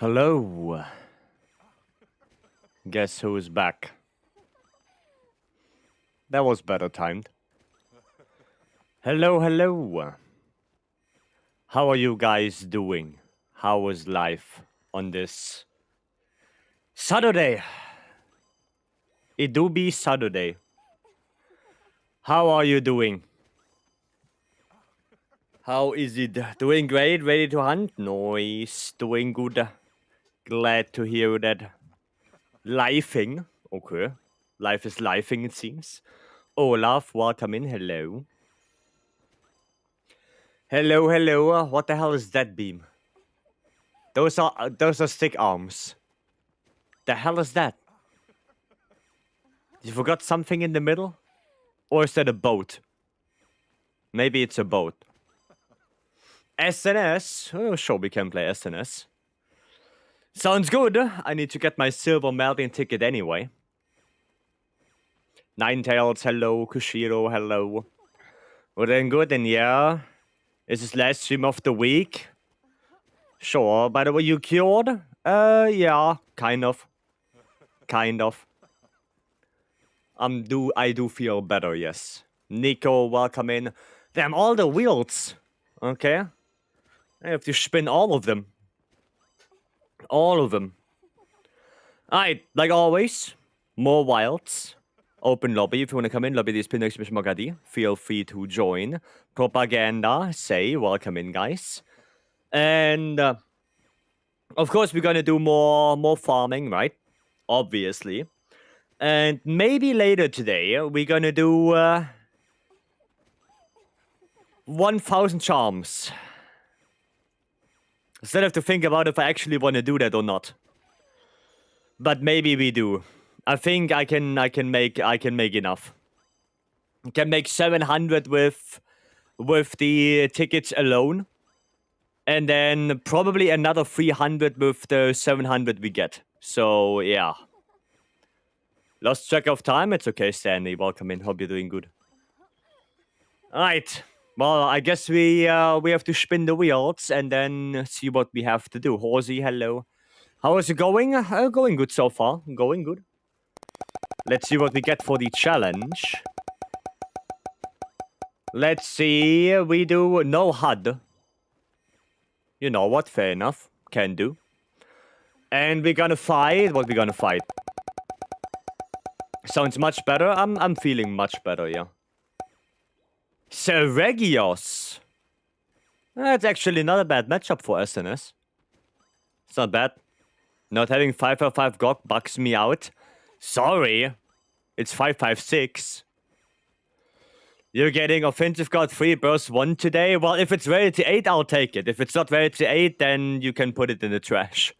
Hello. Guess who's back? That was better timed. Hello, hello. How are you guys doing? How was life on this Saturday? It do be Saturday. How are you doing? How is it? Doing great? Ready to hunt? Nice. Doing good. Glad to hear that. Lifing. Okay. Life is lifing, it seems. Olaf, welcome in. Hello. Hello, hello. What the hell is that beam? Those are stick arms. The hell is that? You forgot something in the middle? Or is that a boat? Maybe it's a boat. SNS? Oh, sure, we can play SNS. Sounds good. I need to get my silver melting ticket anyway. Ninetails, hello. Kushiro, hello. We're doing good, and yeah. Is this last stream of the week? Sure. By the way, you cured? Yeah, kind of. Kind of. I do feel better, yes. Nico, welcome in. Damn, all the wheels. Okay. I have to spin all of them. All of them. Alright, like always, more wilds. Open lobby. If you want to come in, lobby this pin next to Magadi. Feel free to join. Propaganda, say, welcome in, guys. And, of course, we're gonna do more farming, right? Obviously. And maybe later today, we're gonna do, 1,000 charms. Still have to think about if I actually want to do that or not. But maybe we do. I think I can make enough. I can make 700 with the tickets alone. And then probably another 300 with the 700 we get. So, yeah. Lost track of time? It's okay, Stanley. Welcome in. Hope you're doing good. Alright. Well, I guess we have to spin the wheels and then see what we have to do. Horsey, hello. How is it going? Going good so far. Going good. Let's see what we get for the challenge. Let's see. We do no HUD. You know what? Fair enough. Can do. And we're gonna fight. What we gonna fight? Sounds much better. I'm feeling much better, yeah. Seregios. That's actually not a bad matchup for SNS. It's not bad. Not having 555 GOG bugs me out. Sorry. It's 556. You're getting Offensive Guard 3 Burst 1 today? Well, if it's Rarity 8, I'll take it. If it's not Rarity 8, then you can put it in the trash.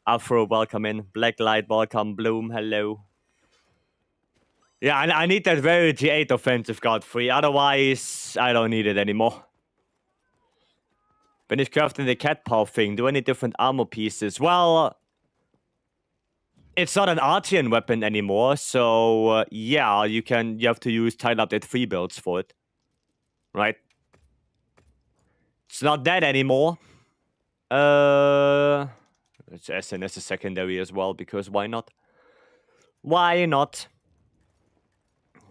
Afro, welcome in. Blacklight, welcome. Bloom, hello. Yeah, I need that Rarity 8 Offensive Guard 3. Otherwise, I don't need it anymore. Finish crafting the cat paw thing. Do any different armor pieces? Well, it's not an Artian weapon anymore, so yeah, you have to use Tile Update 3 builds for it. Right? It's not that anymore. It's SNS is secondary as well, because why not? Why not?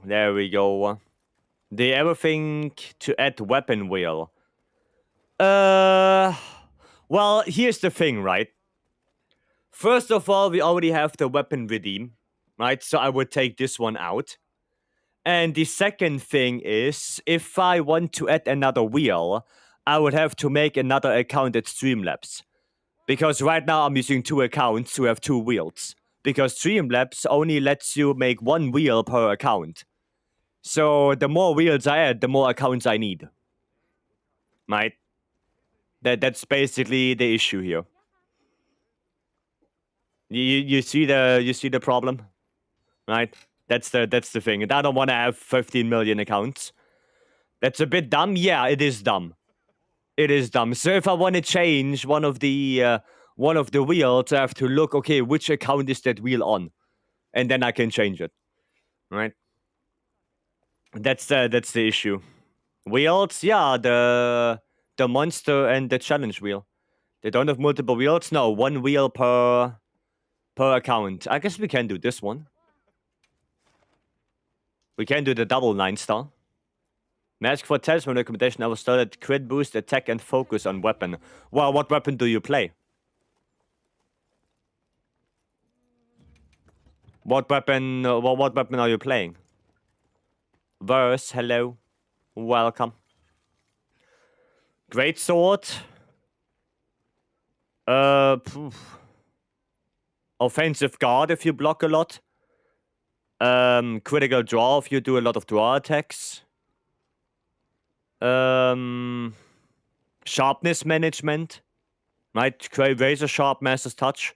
There we go. Do you ever think to add weapon wheel? Well, here's the thing, right? First of all, we already have the weapon redeem, right? So I would take this one out. And the second thing is, if I want to add another wheel, I would have to make another account at Streamlabs. Because right now I'm using 2 accounts to have 2 wheels. Because Streamlabs only lets you make 1 wheel per account. So the more wheels I add, the more accounts I need. Right? That's basically the issue here. You see the problem? Right? That's the thing. And I don't want to have 15 million accounts. That's a bit dumb. Yeah, it is dumb. It is dumb. So if I want to change one of the wheels, I have to look, okay, which account is that wheel on? And then I can change it. Right? That's the issue. Wheels, yeah, the monster and the challenge wheel. They don't have multiple wheels? No, one wheel per account. I guess we can do this one. We can do the double 9-star. Mask for talisman recommendation. I was started crit boost, attack, and focus on weapon. Well, what weapon do you play? What weapon are you playing? Verse, hello. Welcome. Great sword. Offensive guard if you block a lot. Critical draw if you do a lot of draw attacks. Sharpness management. Right? Razor sharp master's touch.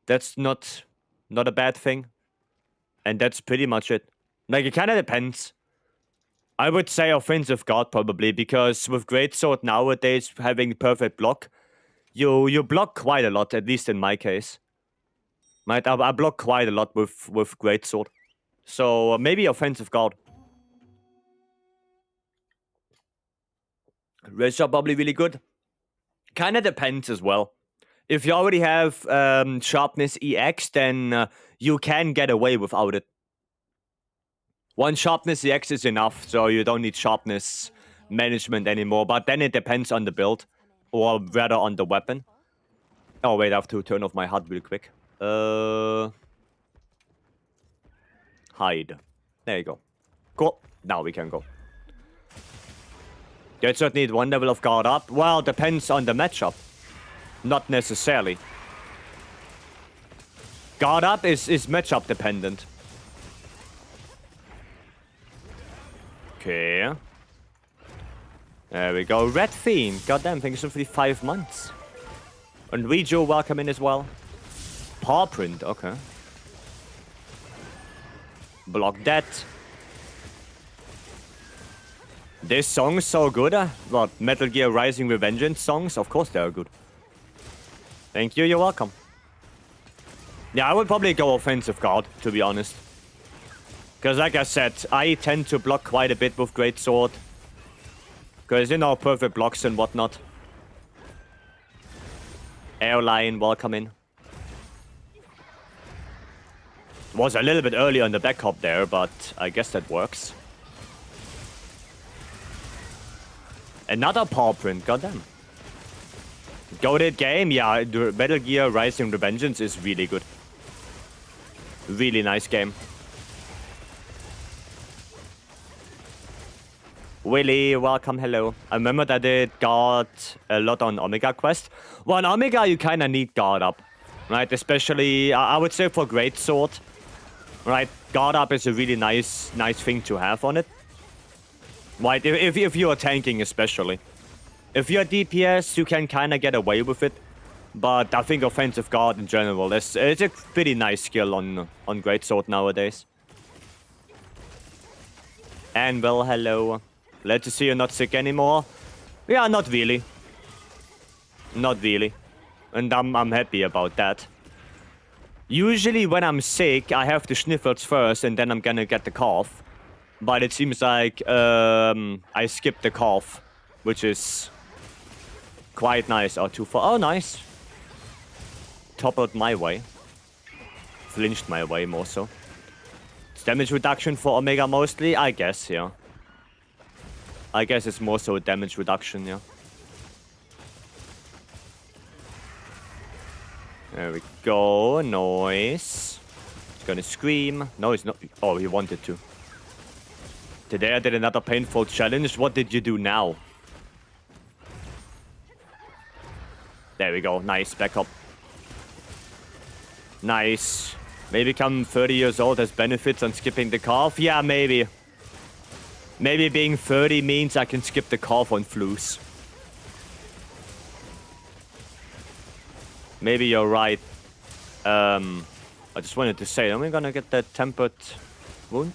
That's not a bad thing. And that's pretty much it. Like, it kind of depends. I would say offensive guard probably, because with greatsword nowadays having perfect block, you block quite a lot, at least in my case. Right, I block quite a lot with greatsword. So maybe offensive guard. Razor probably really good. Kind of depends as well. If you already have sharpness EX, then you can get away without it. One sharpness EX is enough, so you don't need sharpness management anymore. But then it depends on the build, or rather on the weapon. Oh wait, I have to turn off my HUD real quick. Hide. There you go. Cool. Now we can go. You just need one level of guard up. Well, depends on the matchup. Not necessarily. Guard up is matchup dependent. Okay. There we go. Red Fiend. Goddamn, thank you so much for the 5 months. And Rejo, welcome in as well. Paw print, okay. Block that. This song's so good. What, Metal Gear Rising Revengeance songs? Of course they are good. Thank you, you're welcome. Yeah, I would probably go offensive guard, to be honest. Because like I said, I tend to block quite a bit with greatsword. Because, you know, perfect blocks and whatnot. Airline, welcome in. Was a little bit early on the back hop there, but I guess that works. Another paw print, goddamn. Goated game, yeah, Metal Gear Rising Revengeance is really good. Really nice game. Willy, welcome, hello. I remember that it got a lot on Omega Quest. Well, on Omega, you kind of need guard up, right? Especially, I would say for greatsword, right? Guard up is a really nice thing to have on it. Right, if you're tanking especially. If you're DPS, you can kind of get away with it. But I think offensive guard in general is a pretty nice skill on greatsword nowadays. And well, hello. Glad to see you're not sick anymore. Yeah, not really. Not really. And I'm happy about that. Usually when I'm sick, I have the sniffles first and then I'm gonna get the cough. But it seems like I skipped the cough, which is quite nice. Oh, 2-4. Oh, nice. Toppled my way. Flinched my way more so. It's damage reduction for Omega mostly? I guess, yeah. I guess it's more so a damage reduction, yeah. There we go. Noise. He's gonna scream. No, he's not. Oh, he wanted to. Today I did another painful challenge. What did you do now? There we go. Nice. Back up. Nice. Maybe become 30 years old has benefits on skipping the cough? Yeah, maybe. Maybe being 30 means I can skip the cough on flus. Maybe you're right. I just wanted to say, am I gonna get that tempered wound?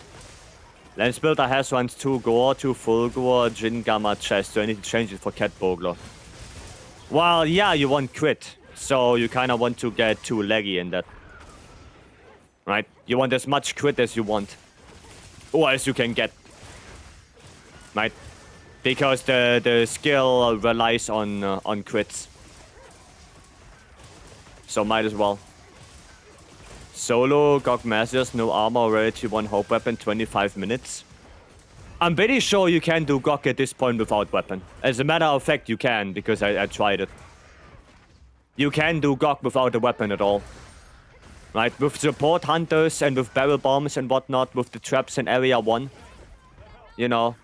Lens builder has runs 2 gore, 2 full gore, Jin Gamma chest, so I need to change it for Cat Burglar. Well, yeah, you want crit, so you kind of want to get 2 leggy in that. Right? You want as much crit as you want. Or as you can get. Right? Because the skill relies on crits. So might as well. Solo, Gog Masters, no armor, rarity, 1 hope weapon, 25 minutes. I'm pretty sure you can do Gog at this point without weapon. As a matter of fact, you can, because I tried it. You can do Gog without a weapon at all. Right, with support hunters and with barrel bombs and whatnot, with the traps in area 1. You know,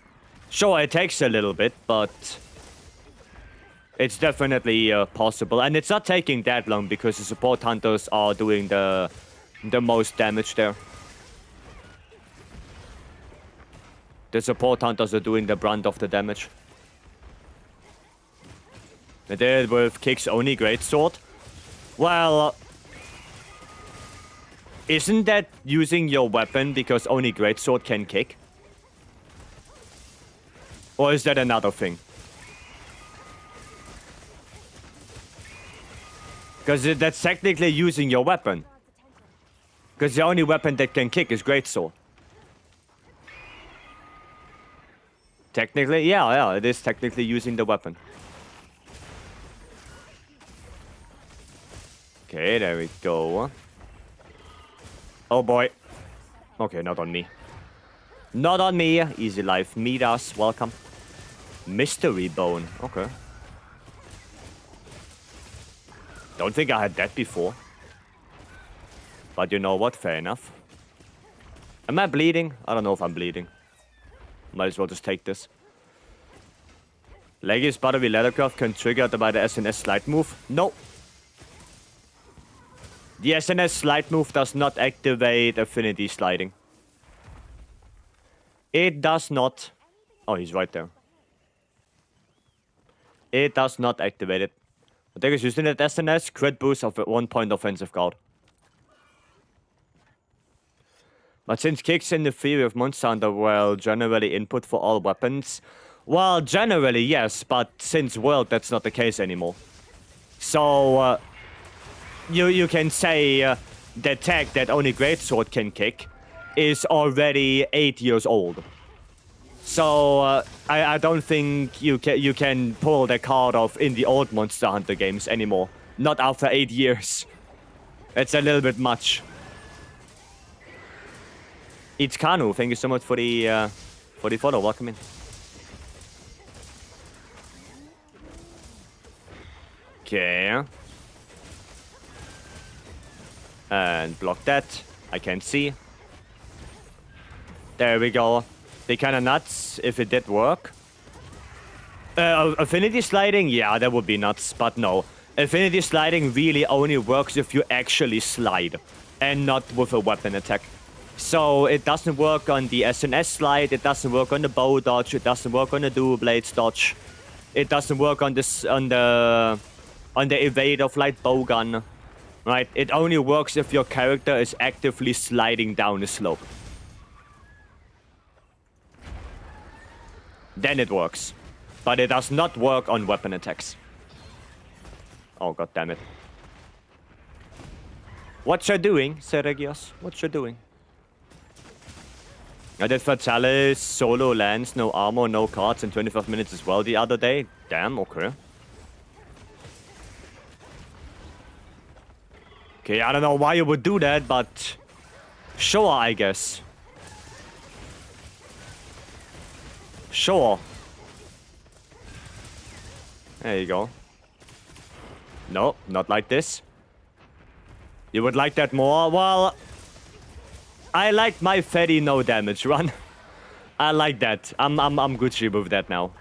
sure, it takes a little bit, but it's definitely possible. And it's not taking that long because the support hunters are doing the most damage there. The support hunters are doing the brunt of the damage. They did it with Kick's only greatsword. Well, isn't that using your weapon because only greatsword can kick? Or is that another thing? Because that's technically using your weapon. Because the only weapon that can kick is greatsword. Technically, yeah, it is technically using the weapon. Okay, there we go. Oh boy. Okay, not on me. Not on me. Easy life. Meet us. Welcome. Mystery bone. Okay. Don't think I had that before. But you know what? Fair enough. Am I bleeding? I don't know if I'm bleeding. Might as well just take this. Leggy's buttery leathercraft can trigger by the SNS slide move. No. The SNS slide move does not activate affinity sliding. It does not. Oh, he's right there. It does not activate it. I think it's using the SNS crit boost of 1 point offensive guard. But since kicks in the theory of Monster Hunter were generally input for all weapons, well, generally yes, but since World that's not the case anymore. So you can say the tag that only Greatsword can kick is already 8 years old. So I don't think you can pull the card off in the old Monster Hunter games anymore. Not after 8 years. It's a little bit much. It's Kanu, thank you so much for the follow. Welcome in. Okay. And block that. I can't see. There we go. Be kinda nuts if it did work. Affinity sliding? Yeah, that would be nuts, but no. Affinity sliding really only works if you actually slide, and not with a weapon attack. So it doesn't work on the SNS slide, it doesn't work on the bow dodge, it doesn't work on the dual blades dodge. It doesn't work on this on the evade of light bow gun. Right? It only works if your character is actively sliding down a slope. Then it works. But it does not work on weapon attacks. Oh, god damn it. What you doing, Seregios? What you doing? I did Fatalis, solo lands, no armor, no cards in 25 minutes as well the other day. Damn, okay. Okay, I don't know why you would do that, but sure, I guess. Sure. There you go. No, not like this. You would like that more? Well, I like my fatty no damage run. I like that. I'm Gucci with that now.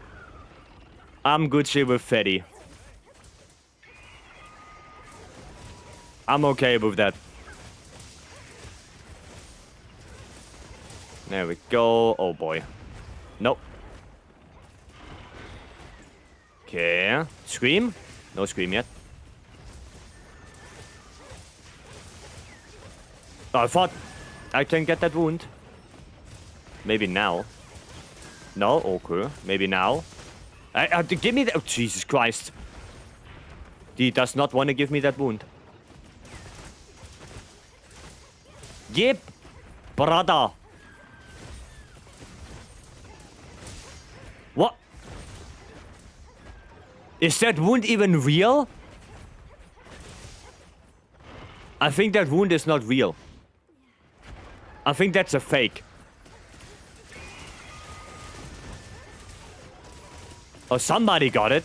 I'm Gucci with fatty. I'm okay with that. There we go. Oh boy. Nope. Okay. Scream? No scream yet. Oh, I thought I can get that wound. Maybe now. No? Okay. Maybe now. Give me that. Oh, Jesus Christ. He does not want to give me that wound. Yep. Brother. What? Is that wound even real? I think that wound is not real. I think that's a fake. Oh, somebody got it.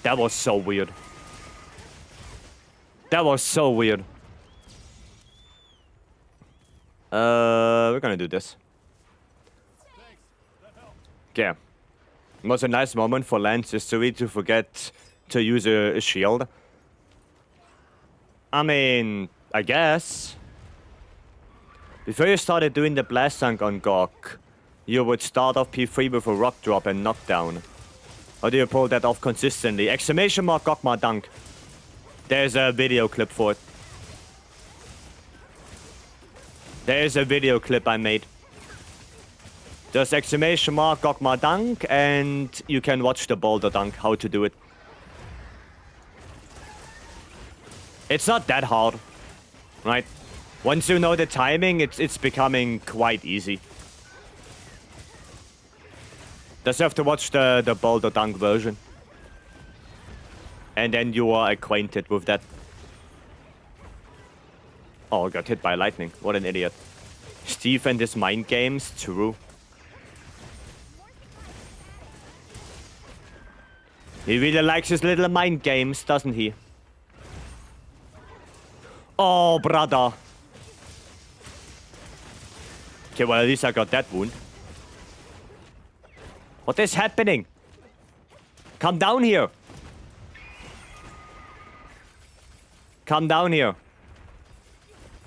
That was so weird. That was so weird. We're gonna do this. Okay. It was a nice moment for Lance History to forget to use a shield. I mean, I guess. Before you started doing the blast dunk on Gok, you would start off P3 with a rock drop and knockdown. How do you pull that off consistently? Exclamation mark Gok my dunk. There's a video clip for it. There's a video clip I made. Just exclamation mark Gok my dunk and you can watch the boulder dunk, how to do it. It's not that hard, right? Once you know the timing, it's becoming quite easy. Just have to watch the boulder dunk version. And then you are acquainted with that. Oh, got hit by lightning. What an idiot. Steve and his mind games, true. He really likes his little mind games, doesn't he? Oh, brother. Okay, well, at least I got that wound. What is happening? Come down here. Come down here.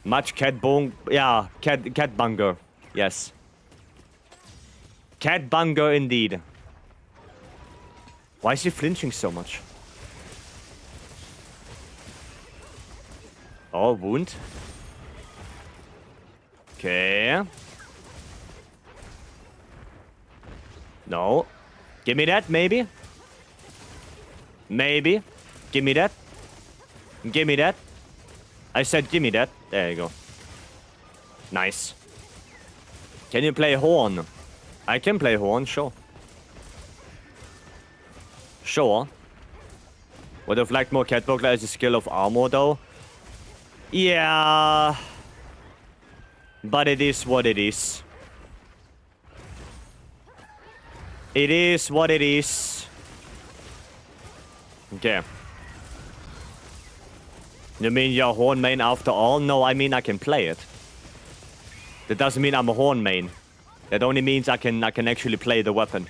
Much cat bong. Yeah, cat bunger. Yes. Cat bunger indeed. Why is he flinching so much? Oh, wound. Okay. No. Give me that, maybe. Maybe. Give me that. Give me that. I said give me that. There you go. Nice. Can you play horn? I can play horn, sure. Sure. Would have liked more Catburglar as a skill of armor, though. Yeah. But it is what it is. It is what it is. Okay. You mean you're a horn main after all? No, I mean I can play it. That doesn't mean I'm a horn main. That only means I can actually play the weapon.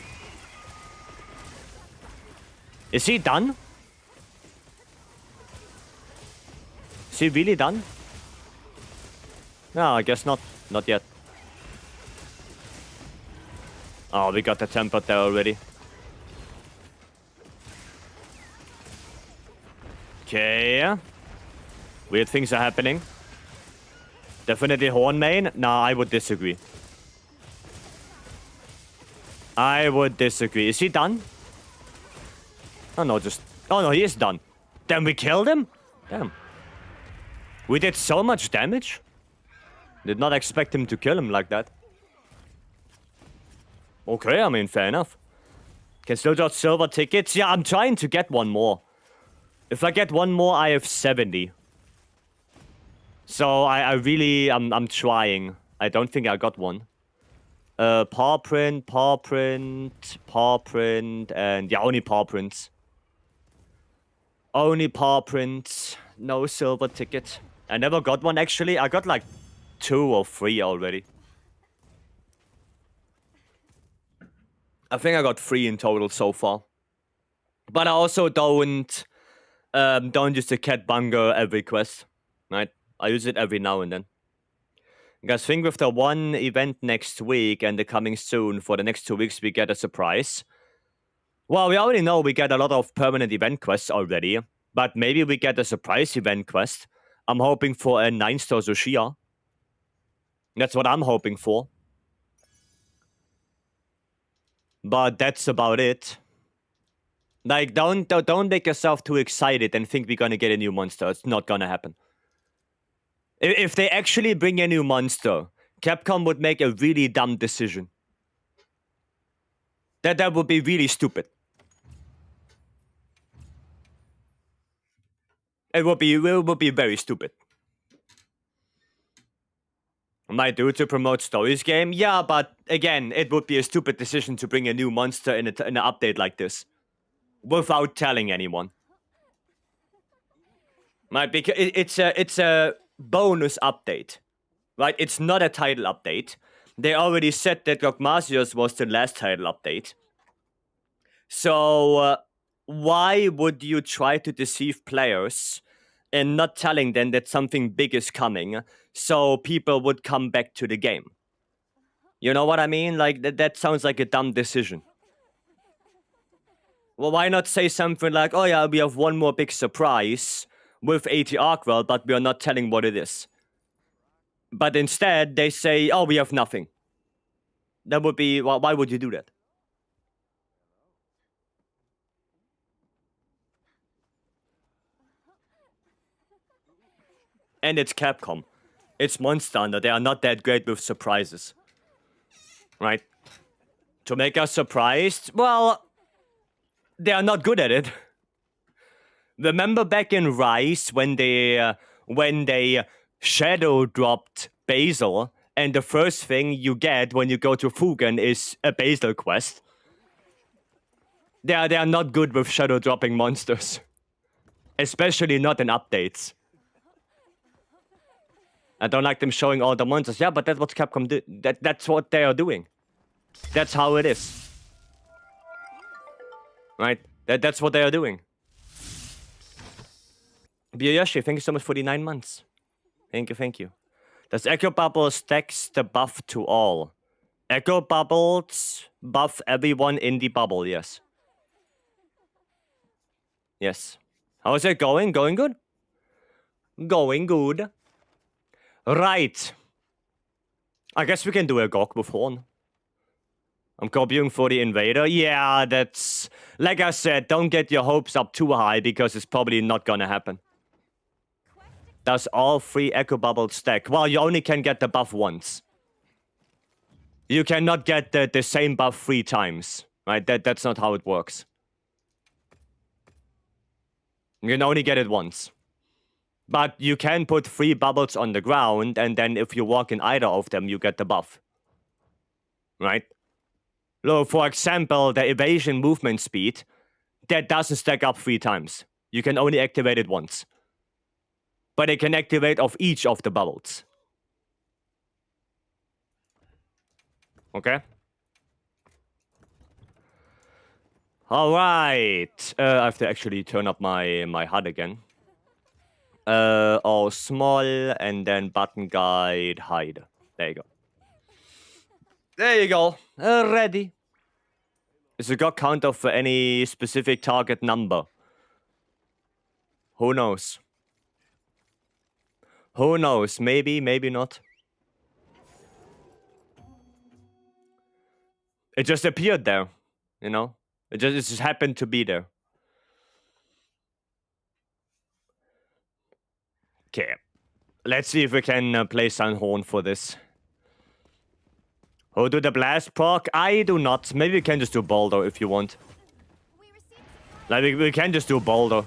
Is he done? Is he really done? No, I guess not. Not yet. Oh, we got the temper there already. Okay. Weird things are happening. Definitely horn main? Nah, I would disagree. I would disagree. Is he done? Oh no, just... Oh no, he is done. Then we killed him? Damn. We did so much damage? Did not expect him to kill him like that. Okay, I mean, fair enough. Can still dodge silver tickets? Yeah, I'm trying to get one more. If I get one more, I have 70. So I really, I'm trying. I don't think I got one. Paw print, and yeah, only paw prints. Only paw prints, no silver ticket. I never got one actually. I got like 2 or 3 already. I think I got 3 in total so far. But I also don't use the cat bunger every quest, right? I use it every now and then. Because I think with the one event next week and the coming soon for the next 2 weeks, we get a surprise. Well, we already know we get a lot of permanent event quests already, but maybe we get a surprise event quest. I'm hoping for a 9-star Zushia. That's what I'm hoping for. But that's about it. Like, don't make yourself too excited and think we're gonna get a new monster. It's not gonna happen. If they actually bring a new monster, Capcom would make a really dumb decision. That would be really stupid. It would be very stupid. Might do to promote stories game, yeah, but again, it would be a stupid decision to bring a new monster in an update like this without telling anyone. Right, because it's a bonus update, right? It's not a title update. They already said that Gogmasios was the last title update. So why would you try to deceive players and not telling them that something big is coming so people would come back to the game? You know what I mean? Like, that sounds like a dumb decision. Well, why not say something like, oh yeah, we have one more big surprise with ATR World, but we are not telling what it is. But instead, they say, oh, we have nothing. That would be, well, why would you do that? And it's Capcom. It's Monster Hunter. They are not that great with surprises. Right? To make us surprised, well, they are not good at it. Remember back in Rise when they shadow dropped Basil, and the first thing you get when you go to Fugen is a Basil quest? They are not good with shadow dropping monsters. Especially not in updates. I don't like them showing all the monsters. Yeah, but that's what Capcom did. That's what they are doing. That's how it is. Right? That's what they are doing. Biyoshi, thank you so much for the 9 months. Thank you, thank you. Does Echo Bubble stacks the buff to all? Echo Bubbles buff everyone in the bubble, yes. Yes. How is it going? Going good? Going good. Right. I guess we can do a GOG with Horn. I'm copying for the Invader. Yeah, that's... Like I said, don't get your hopes up too high because it's probably not gonna happen. Does all 3 Echo Bubbles stack? Well, you only can get the buff once. You cannot get the same buff 3 times. Right? That's not how it works. You can only get it once. But you can put 3 bubbles on the ground, and then if you walk in either of them, you get the buff. Right? Look, for example, the evasion movement speed, that doesn't stack up 3 times. You can only activate it once. But it can activate off each of the bubbles. Okay? Alright. I have to actually turn up my HUD again. All small, and then button guide, hide. There you go. There you go. Ready. Is it got counter for any specific target number? Who knows? Who knows? Maybe, maybe not. It just appeared there, you know? It just happened to be there. Okay. Let's see if we can play Sunhorn for this. Who do the blast proc? I do not. Maybe we can just do Boulder if you want. Like, we can just do Boulder.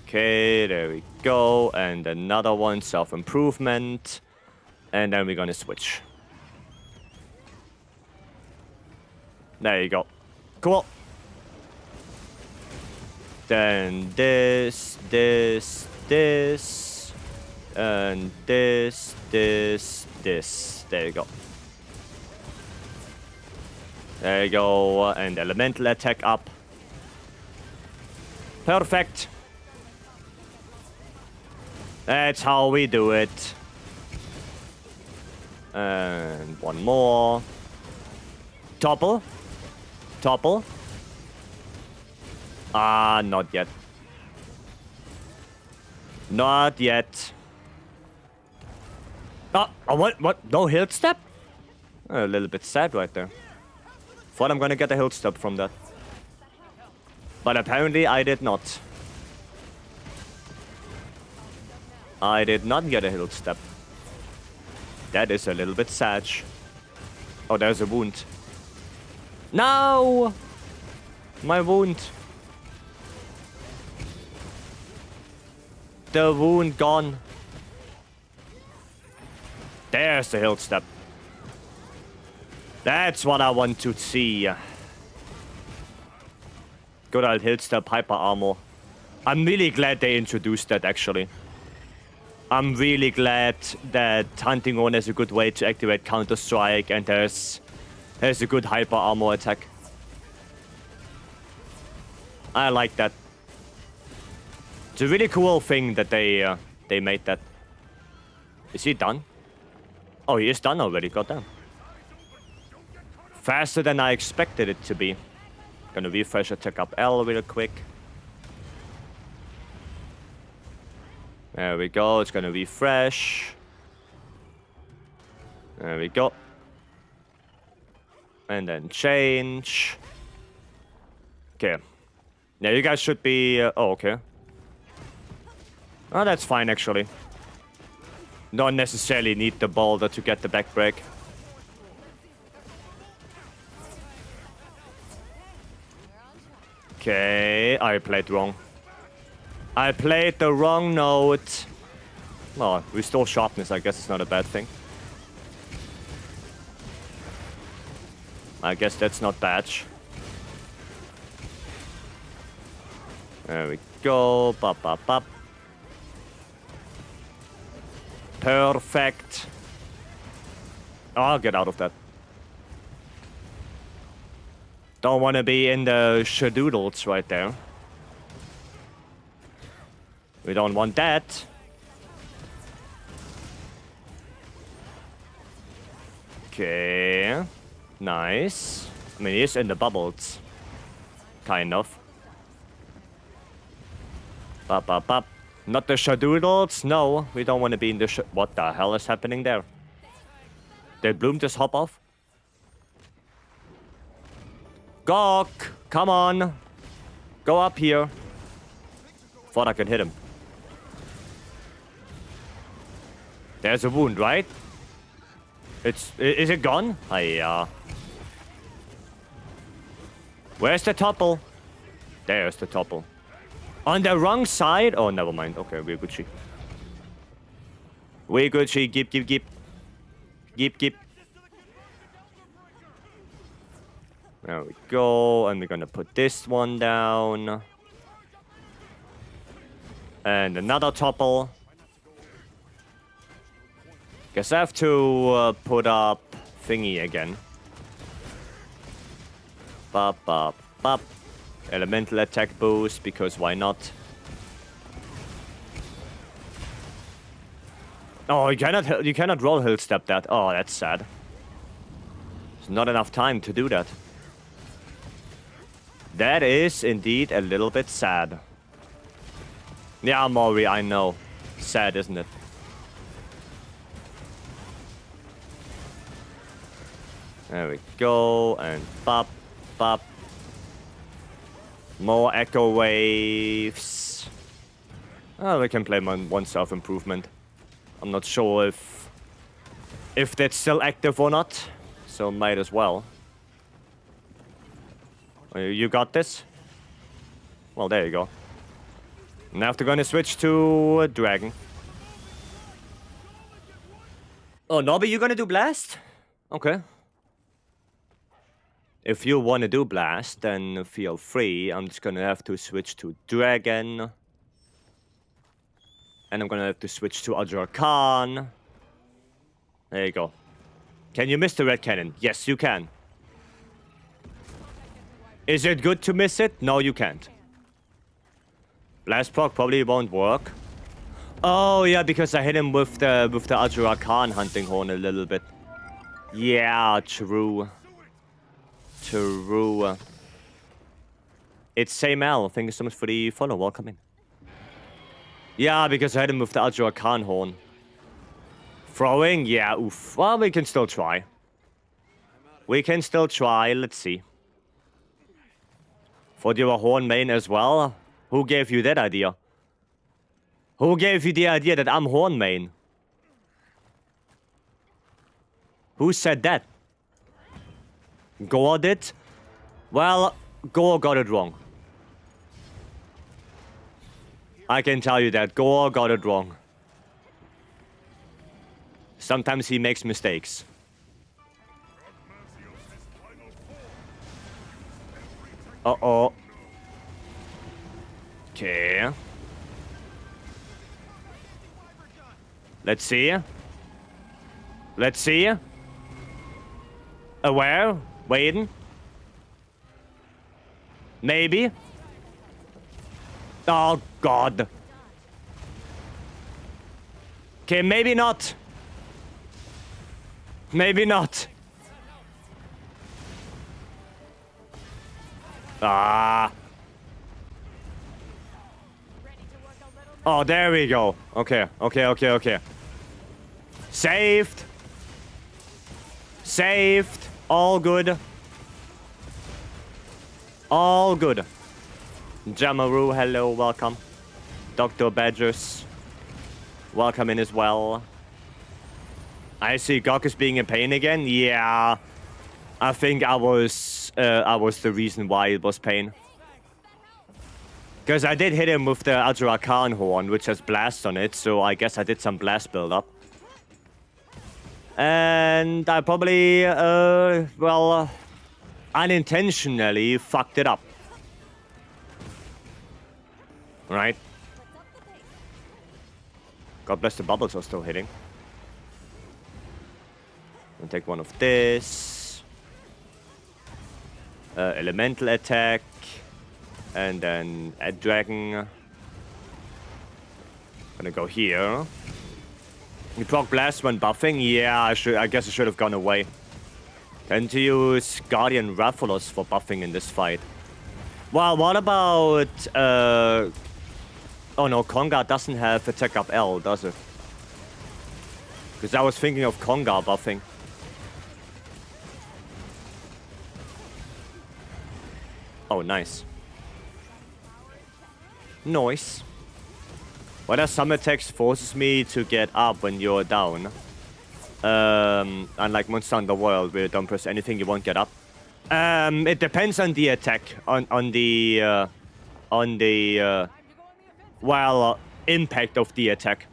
Okay, there we go. And another one, self-improvement. And then we're gonna switch. There you go. Cool. Then this, and this. There you go. There you go. And elemental attack up. Perfect. That's how we do it. And one more. Topple. Topple. Ah, not yet. Not yet. Oh, what? No hilt step? A little bit sad right there. Thought I'm gonna get a hilt step from that. But apparently I did not. I did not get a hilt step. That is a little bit sad. Oh, there's a wound. No! My wound. The wound gone. There's the hill step. That's what I want to see. Good old hill step hyper armor. I'm really glad they introduced that, actually. I'm really glad that hunting on is a good way to activate Counter-Strike, and there's a good hyper armor attack. I like that. It's a really cool thing that they made that. Is he done? Oh, he is done already, goddamn. Faster than I expected it to be. Gonna refresh attack up L real quick. There we go, it's gonna refresh. There we go. And then change. Okay. Yeah, you guys should be... oh, okay. Oh, that's fine, actually. Don't necessarily need the boulder to get the back break. Okay, I played wrong. I played the wrong note. Well, restore sharpness, I guess it's not a bad thing. I guess that's not bad. There we go. Bop, bop, bop. Perfect. Oh, I'll get out of that. Don't want to be in the shadoodles right there. We don't want that. Okay. Nice. I mean, he's in the bubbles. Kind of. Bop, bop, bop. Not the shadoodles. No, we don't want to be in the what the hell is happening there? Did Bloom just hop off? Gawk, come on. Go up here. Thought I could hit him. There's a wound, right? Is it gone? Hiya. Where's the topple? There's the topple. On the wrong side? Oh, never mind. Okay, we're Gucci. We're Gucci. Gip, gip, gip. Gip, gip. There we go. And we're gonna put this one down. And another topple. Guess I have to put up thingy again. Bop, bop, bop. Elemental attack boost, because why not? Oh, you cannot roll hill step that. Oh, that's sad. There's not enough time to do that. That is indeed a little bit sad. Yeah, Maury, I know. Sad, isn't it? There we go, and bop, bop. More echo waves. Oh, we can play one self-improvement. I'm not sure if that's still active or not, so might as well. You got this? Well, there you go. Now they're gonna switch to Dragon. Oh, Nobby, you gonna do Blast? Okay. If you want to do Blast, then feel free. I'm just gonna have to switch to Dragon. And I'm gonna have to switch to Ajra Khan. There you go. Can you miss the red cannon? Yes, you can. Is it good to miss it? No, you can't. Blast proc probably won't work. Oh yeah, because I hit him with the Ajra Khan hunting horn a little bit. Yeah, true. True. It's Same Al. Thank you so much for the follow. Welcome in. Yeah, because I hit him with the Ajra Khan horn. Throwing? Yeah, oof. Well, we can still try. We can still try. Let's see. Thought you were horn main as well? Who gave you that idea? Who gave you the idea that I'm horn main? Who said that? God did? Well, Gore got it wrong. I can tell you that Gore got it wrong. Sometimes he makes mistakes. Uh-oh. Okay. Let's see. Let's see. Aware? Waiting? Maybe? Oh, God. Okay, maybe not. Maybe not. Ah. Oh, there we go. Okay, okay, okay, okay. Saved. Saved. All good. All good. Jamaru, hello, welcome. Dr. Badgers, welcome in as well. I see Gok is being in pain again. Yeah, I think I was the reason why it was pain. Because I did hit him with the Azura Khan horn, which has blast on it, so I guess I did some blast build-up. And I probably, well, unintentionally fucked it up. Right? God bless, the bubbles are still hitting. I'll take one of this. Elemental attack. And then Ed Dragon. Gonna go here. You proc blast when buffing? Yeah, I guess I should have gone away. Tend to use Guardian Rathalos for buffing in this fight. Well, what about oh no, Konga doesn't have attack up L, does it? Because I was thinking of Konga buffing. Oh, nice. Nice. What are some attacks forces me to get up when you're down? Unlike Monster Hunter World, where you don't press anything, you won't get up. It depends on the attack, on the impact of the attack.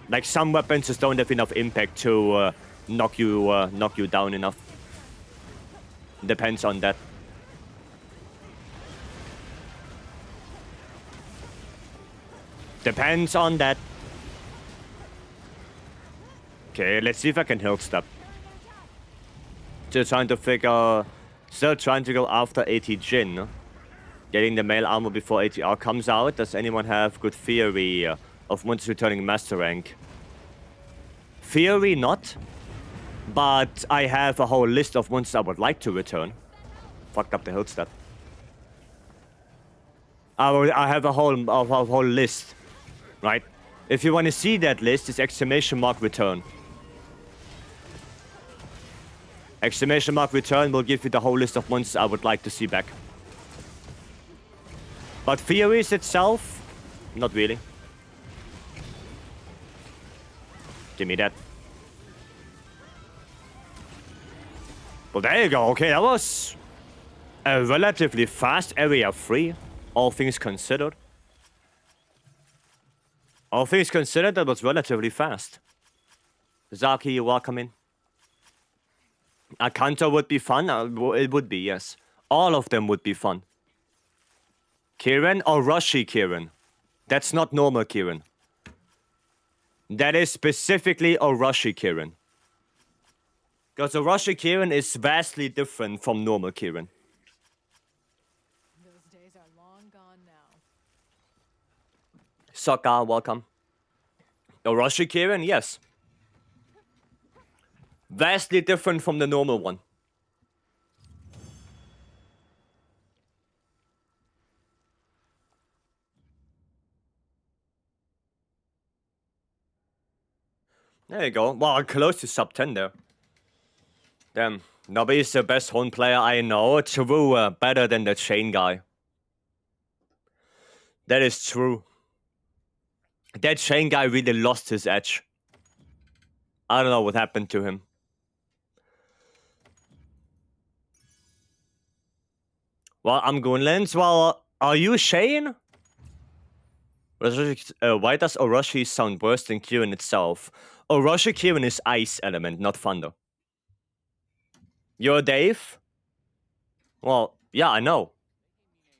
Like some weapons just don't have enough impact to knock you down enough. Depends on that. Depends on that. Okay, let's see if I can heal step. Still trying to go after AT Jin. Getting the male armor before ATR comes out. Does anyone have good theory of once returning master rank? Theory not. But I have a whole list of monsters I would like to return. Fucked up the health stat. I have a whole list. Right? If you want to see that list, it's !return. !return will give you the whole list of monsters I would like to see back. But theories itself, not really. Give me that. Well, there you go. Okay, that was a relatively fast area 3, all things considered. All things considered, that was relatively fast. Zaki, you're welcome in. Akanta would be fun. It would be, yes. All of them would be fun. Kirin or Roshi Kirin? That's not normal Kirin. That is specifically Orochi Kirin. Because Orochi Kirin is vastly different from normal Kirin. Those days are long gone now. Sokka, welcome. Orochi Kirin, yes. Vastly different from the normal one. There you go. Well, close to sub 10 there. Damn. Nobby is the best horn player I know. True, better than the chain guy. That is true. That chain guy really lost his edge. I don't know what happened to him. Well, I'm Goonlands. Well, are you Shane? Why does Orochi sound worse than Kirin itself? Orochi Kirin is ice element, not thunder. You're Dave? Well, yeah, I know.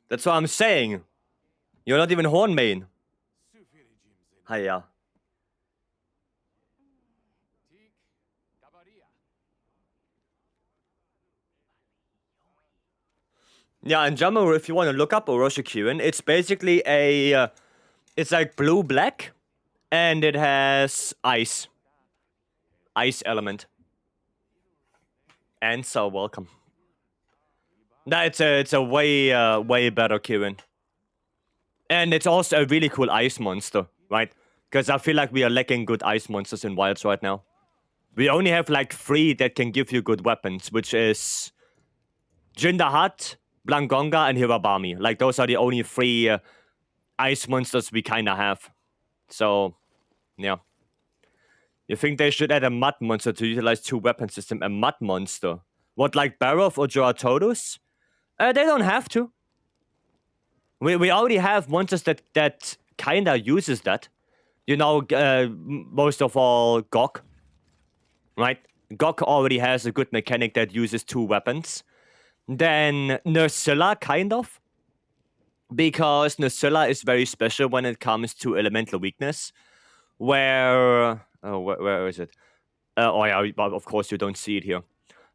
That's what I'm saying. You're not even Horn main. Hiya. Yeah, and Jammer, if you want to look up Orochi Kirin, it's basically a... it's like blue-black, and it has ice. Ice element. And so welcome. No, it's a way better Kirin. And it's also a really cool ice monster, right? Because I feel like we are lacking good ice monsters in Wilds right now. We only have like 3 that can give you good weapons, which is Jindahat, Blangonga, and Hirabami. Like, those are the only 3 ice monsters we kind of have. So, yeah. You think they should add a mud monster to utilize 2 weapon system? A mud monster? What, like Barov or Joratodus? They don't have to. We already have monsters that kind of uses that. You know, most of all, Gok. Right? Gok already has a good mechanic that uses 2 weapons. Then Nursilla, kind of. Because Nursilla is very special when it comes to elemental weakness. Where... Oh, where is it? Oh yeah, of course you don't see it here.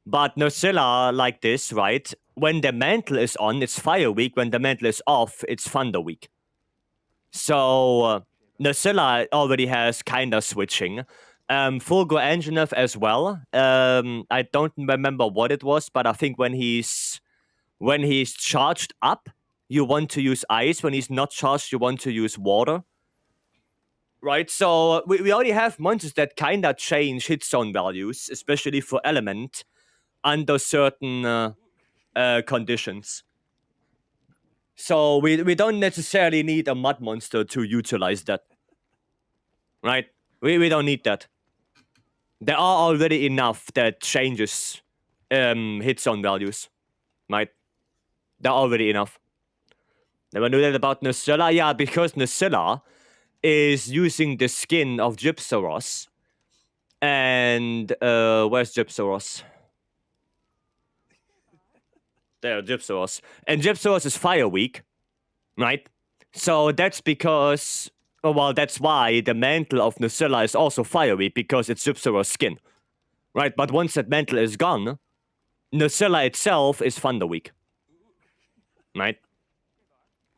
But Nursilla, like this, right? When the mantle is on, it's fire weak. When the mantle is off, it's thunder weak. So, Nursilla already has kind of switching. Fulgur Anjanath as well. I don't remember what it was, but I think when he's charged up, you want to use ice. When he's not charged, you want to use water. Right, so we already have monsters that kind of change hit zone values, especially for element, under certain conditions. So we don't necessarily need a mud monster to utilize that. Right? We don't need that. There are already enough that changes hit zone values. Right? There are already enough. Never knew that about Nursilla? Yeah, because Nursilla is using the skin of Gypsaros. And where's Gypsaros? There, Gypsaros. And Gypsaros is fire weak, right? So that's because, well, that's why the mantle of Nursilla is also fire weak, because it's Gypsaros' skin, right? But once that mantle is gone, Nursilla itself is thunder weak, right?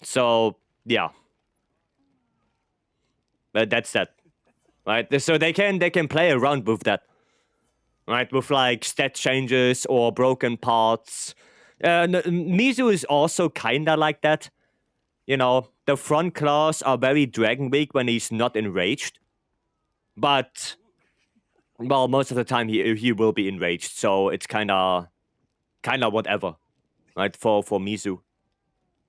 So, yeah. But that's that, right? So they can play around with that, right? With like stat changes or broken parts. Mizu is also kinda like that. You know, the front claws are very Dragon weak when he's not enraged. But, well, most of the time he will be enraged, so it's kinda whatever, right, for Mizu.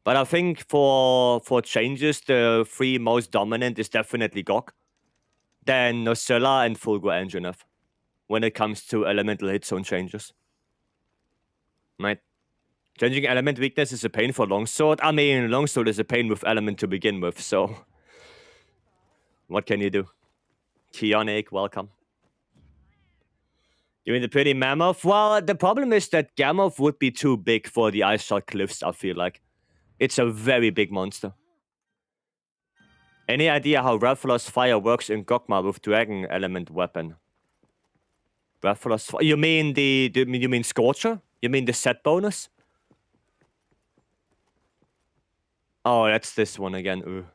But I think for changes, the 3 most dominant is definitely Gok, then Nursilla and Fulgur Anjanath, when it comes to elemental hit zone changes. Right? Changing element weakness is a pain for Longsword. I mean, Longsword is a pain with element to begin with, so... what can you do? Kionic, welcome. You mean the pretty Mammoth? Well, the problem is that Gammoth would be too big for the Ice Shot Cliffs, I feel like. It's a very big monster. Any idea how Rathalos Fire works in Gokma with Dragon Element weapon? Rathalos Fire? You mean you mean Scorcher? You mean the set bonus? Oh, that's this one again. Ugh.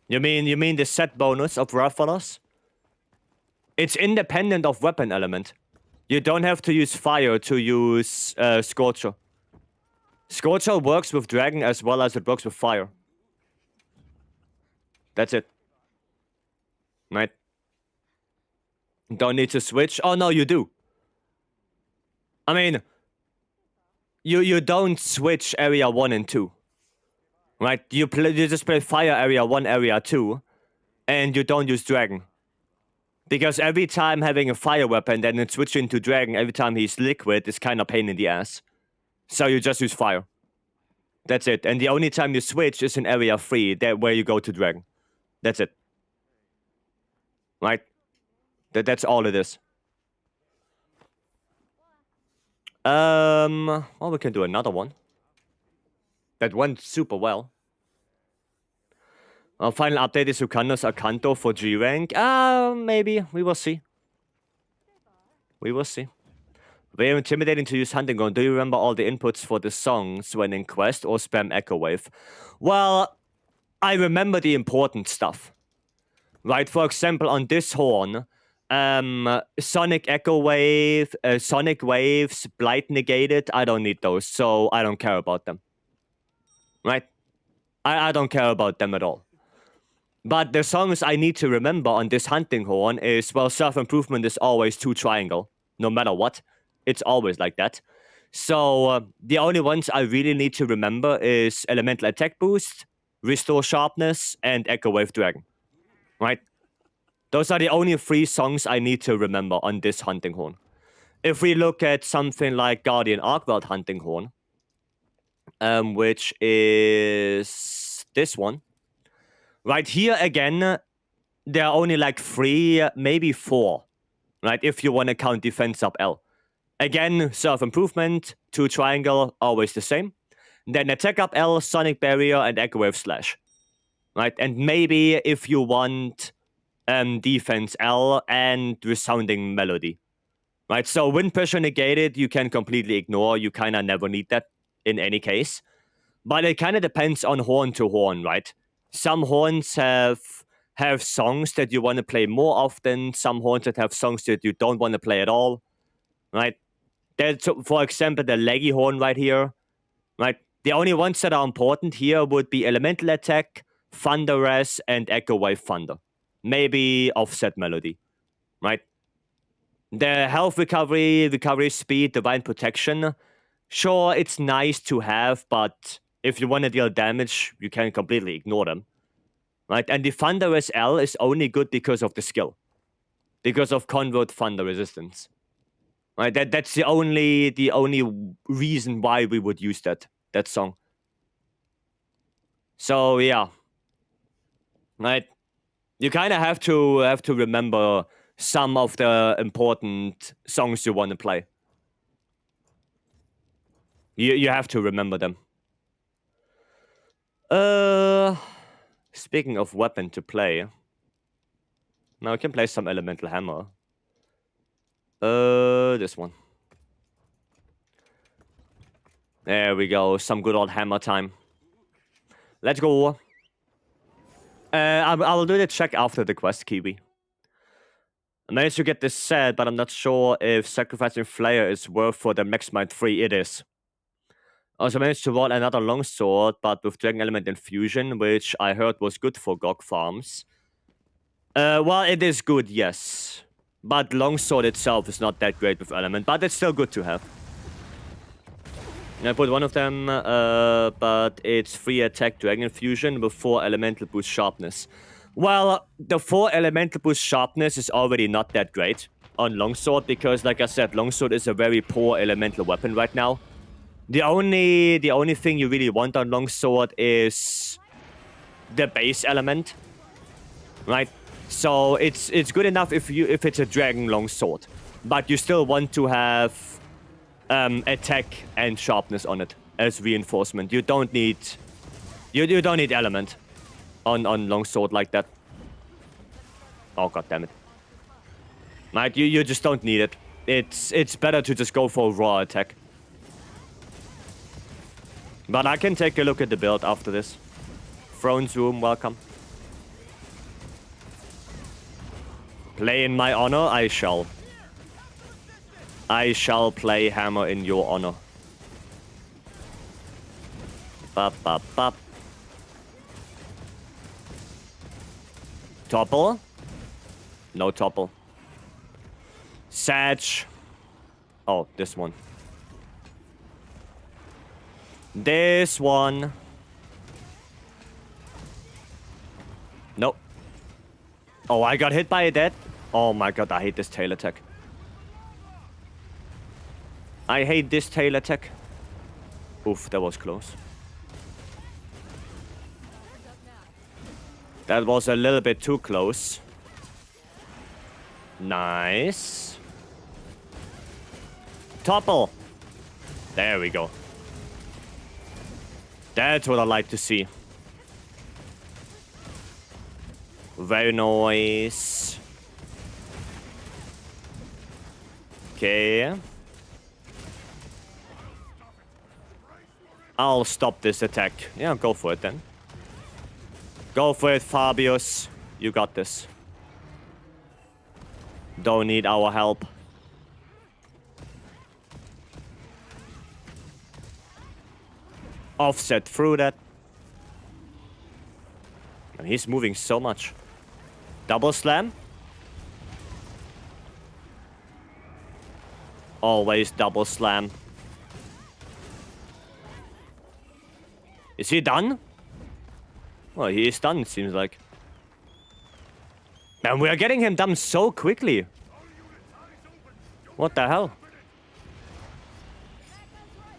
You mean the set bonus of Rathalos? It's independent of weapon element. You don't have to use fire to use Scorcher. Scorcher works with Dragon as well as it works with fire. That's it. Right? Don't need to switch. Oh, no, you do. I mean, you don't switch area 1 and 2. Right? You just play fire area 1, area 2, and you don't use Dragon. Because every time having a fire weapon, then it switching to dragon every time he's liquid is kind of pain in the ass. So you just use fire. That's it. And the only time you switch is in area 3, that where you go to dragon. That's it. Right? That's all it is. Well, we can do another one. That went super well. Our final update is Ukando's Akanto for G rank. Maybe. We will see. We will see. Very intimidating to use hunting gun. Do you remember all the inputs for the songs when in quest or spam echo wave? Well, I remember the important stuff. Right, for example, on this horn, sonic echo wave, sonic waves, blight negated, I don't need those, so I don't care about them. Right? I don't care about them at all. But the songs I need to remember on this hunting horn is, well, self-improvement is always 2 triangle, no matter what. It's always like that. So the only ones I really need to remember is elemental attack boost, restore sharpness, and echo wave dragon. Right? Those are the only 3 songs I need to remember on this hunting horn. If we look at something like Guardian Arcworld hunting horn, which is this one. Right here again, there are only like 3, maybe 4. Right, if you want to count defense up L. Again, self-improvement, 2 triangle, always the same. Then attack up L, sonic barrier, and echo wave slash. Right, and maybe if you want defense L and resounding melody. Right, so wind pressure negated, you can completely ignore. You kind of never need that in any case. But it kind of depends on horn to horn, right? Some horns have songs that you want to play more often. Some horns that have songs that you don't want to play at all. Right? There's, for example, the leggy horn right here. Right? The only ones that are important here would be elemental attack, thunder res, and echo wave thunder. Maybe offset melody. Right? The health recovery, recovery speed, divine protection. Sure, it's nice to have, but if you want to deal damage, you can completely ignore them. Right? And the thunder res L is only good because of the skill. Because of convert thunder resistance. Right? That's the only reason why we would use that song. So yeah. Right? You kind of have to remember some of the important songs you want to play. You have to remember them. Speaking of weapon to play. Now I can play some elemental hammer. This one. There we go. Some good old hammer time. Let's go. I will do the check after the quest, Kiwi. I managed to get this set, but I'm not sure if sacrificing Flayer is worth for the max might 3. It is. Also managed to roll another longsword, but with Dragon Element Infusion, which I heard was good for GOG farms. Well, it is good, yes. But longsword itself is not that great with element, but it's still good to have. I put one of them, but it's 3 attack Dragon Infusion with 4 elemental boost sharpness. Well, the 4 elemental boost sharpness is already not that great on longsword, because like I said, longsword is a very poor elemental weapon right now. The only thing you really want on longsword is the base element, right? So it's good enough if it's a dragon longsword, but you still want to have attack and sharpness on it as reinforcement. You don't need you don't need element on longsword like that. Oh god damn it! Right, you just don't need it. It's better to just go for raw attack. But I can take a look at the build after this. Throne's Room, welcome. Play in my honor, I shall. I shall play hammer in your honor. Bop, bop, bop. Topple? No topple. Satch. Oh, this one. This one. Nope. Oh, I got hit by that? Oh my god, I hate this tail attack. I hate this tail attack. Oof, that was close. That was a little bit too close. Nice. Topple. There we go. That's what I like to see. Very nice. Okay. I'll stop this attack. Yeah, go for it then. Go for it, Fabius. You got this. Don't need our help. Offset through that. And he's moving so much. Double slam. Always double slam. Is he done? Well, he is done, it seems like. And we are getting him done so quickly. What the hell?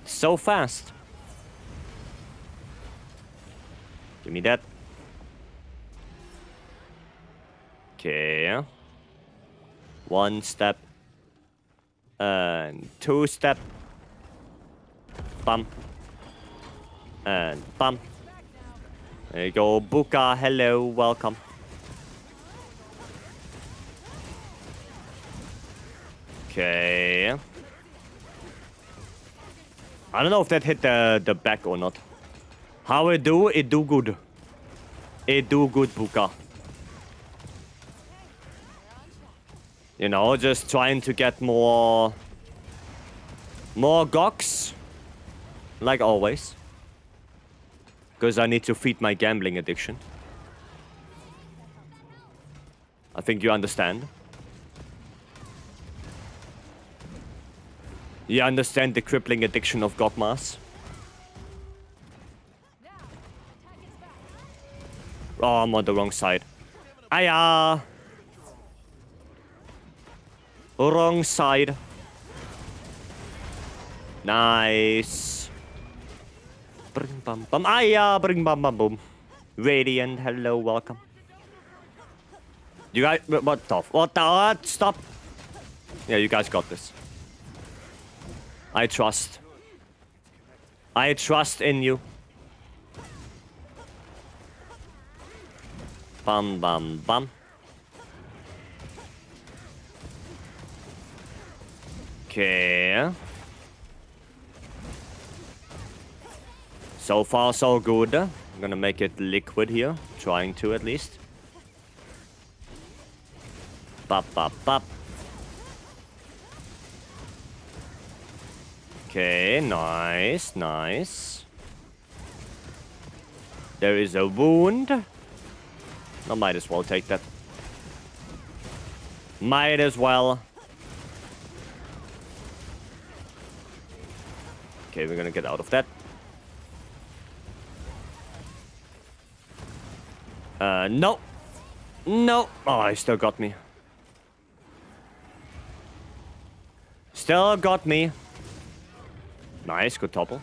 So fast. Give me that. Okay. 1 step. And 2 step. Bum. And bum. There you go. Buka, hello, welcome. Okay. I don't know if that hit the back or not. How it do good. It do good, Buka. You know, just trying to get more gox. Like always. Because I need to feed my gambling addiction. I think you understand. You understand the crippling addiction of Gogmas? Oh, I'm on the wrong side. Aya! Wrong side. Nice. Bring bum bum. Aya! Bring bum bum boom. Radiant, hello, welcome. You guys, what the? What? Stop. Yeah, you guys got this. I trust. I trust in you. Bum bum bum. Okay. So far, so good. I'm gonna make it liquid here. Trying to, at least. Bop, bop, bop. Okay, nice, nice. There is a wound. I might as well take that. Might as well. Okay, we're gonna get out of that. No. No. Oh, he still got me. Still got me. Nice, good topple.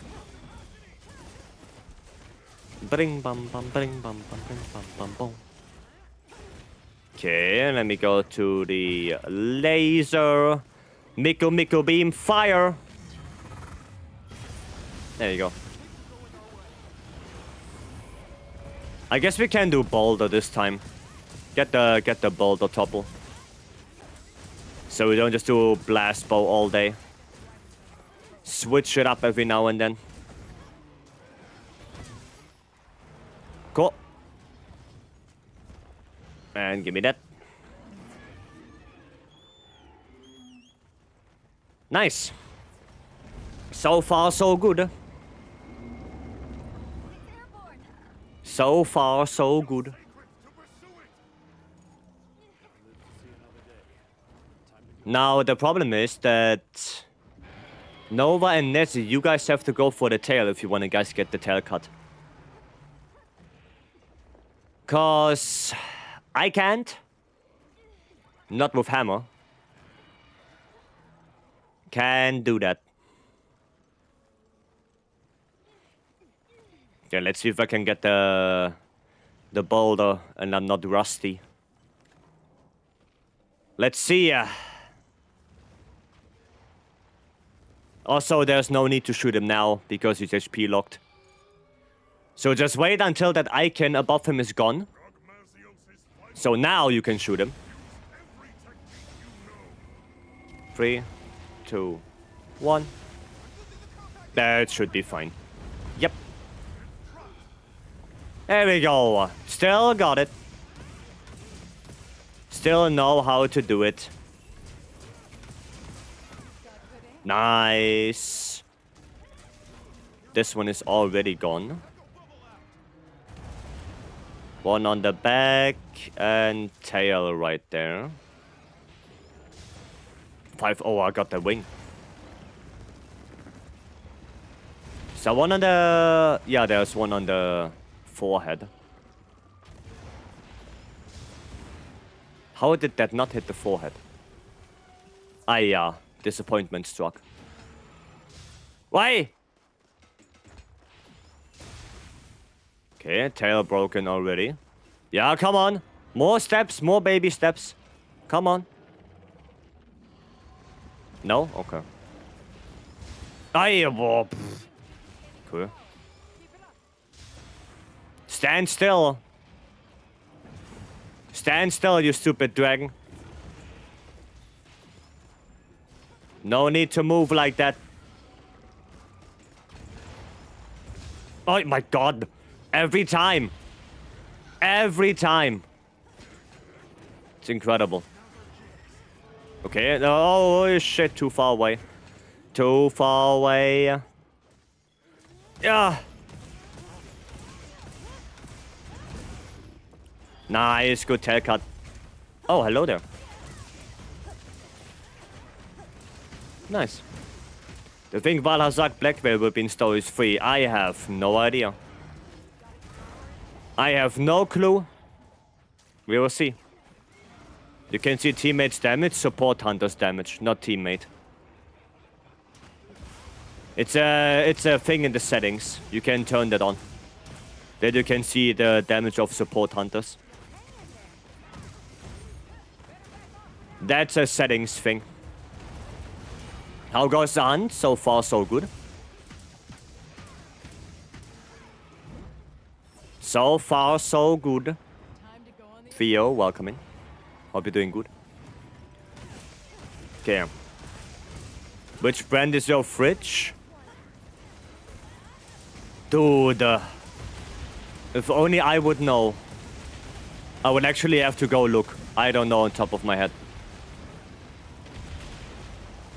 Bring bum bum bring bum bum bring bum bum boom. Okay, let me go to the laser. Miko beam fire. There you go. I guess we can do boulder this time. Get the boulder topple. So we don't just do blast bow all day. Switch it up every now and then. Cool. And give me that. Nice. So far, so good. So far, so good. Now, the problem is that Nova and Nezzy, you guys have to go for the tail if you want to guys get the tail cut. Cause I can't. Not with hammer. Can do that. Yeah, let's see if I can get the boulder and I'm not rusty. Let's see. Also, there's no need to shoot him now because he's HP locked. So just wait until that icon above him is gone. So now you can shoot him. 3, 2, 1. That should be fine. Yep. There we go. Still got it. Still know how to do it. Nice. This one is already gone. One on the back and tail right there. 5. Oh, I got the wing. So one on the... Yeah, there's one on the forehead. How did that not hit the forehead? Ah, yeah. Disappointment struck. Why? Okay, tail broken already. Yeah, come on. More steps, more baby steps. Come on. No? Okay. Aye, whoa. Cool. Stand still. Stand still, you stupid dragon. No need to move like that. Oh my god. Every time. Every time. It's incredible. Okay. Oh shit, too far away. Too far away. Yeah. Nice, good tail cut. Oh, hello there. Nice. The thing Valhazak Blackwell will be in Stories 3, I have no idea. I have no clue. We will see. You can see teammates damage, support hunters damage, not teammate. It's a thing in the settings. You can turn that on. Then you can see the damage of support hunters. That's a settings thing. How goes the hunt? So far, so good. So far, so good. Theo, welcome in. Hope you're doing good. Okay. Which brand is your fridge? Dude. If only I would know. I would actually have to go look. I don't know on top of my head.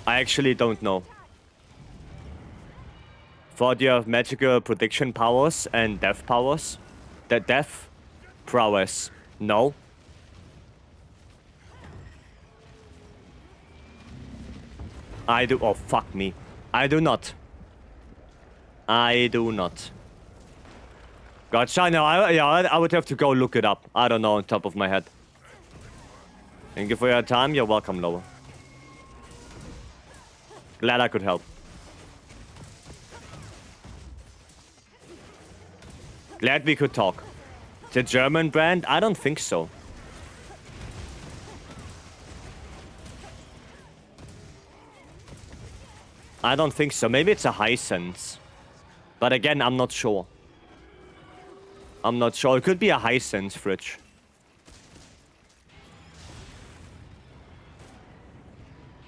I actually don't know. Thought you have magical prediction powers and death powers? The death prowess. No. I do. Oh, fuck me. I do not. I do not. Gotcha. No, I would have to go look it up. I don't know on top of my head. Thank you for your time. You're welcome, Lower. Glad I could help. Glad we could talk. The German brand? I don't think so. I don't think so. Maybe it's a Hisense. But again, I'm not sure. I'm not sure. It could be a Hisense fridge.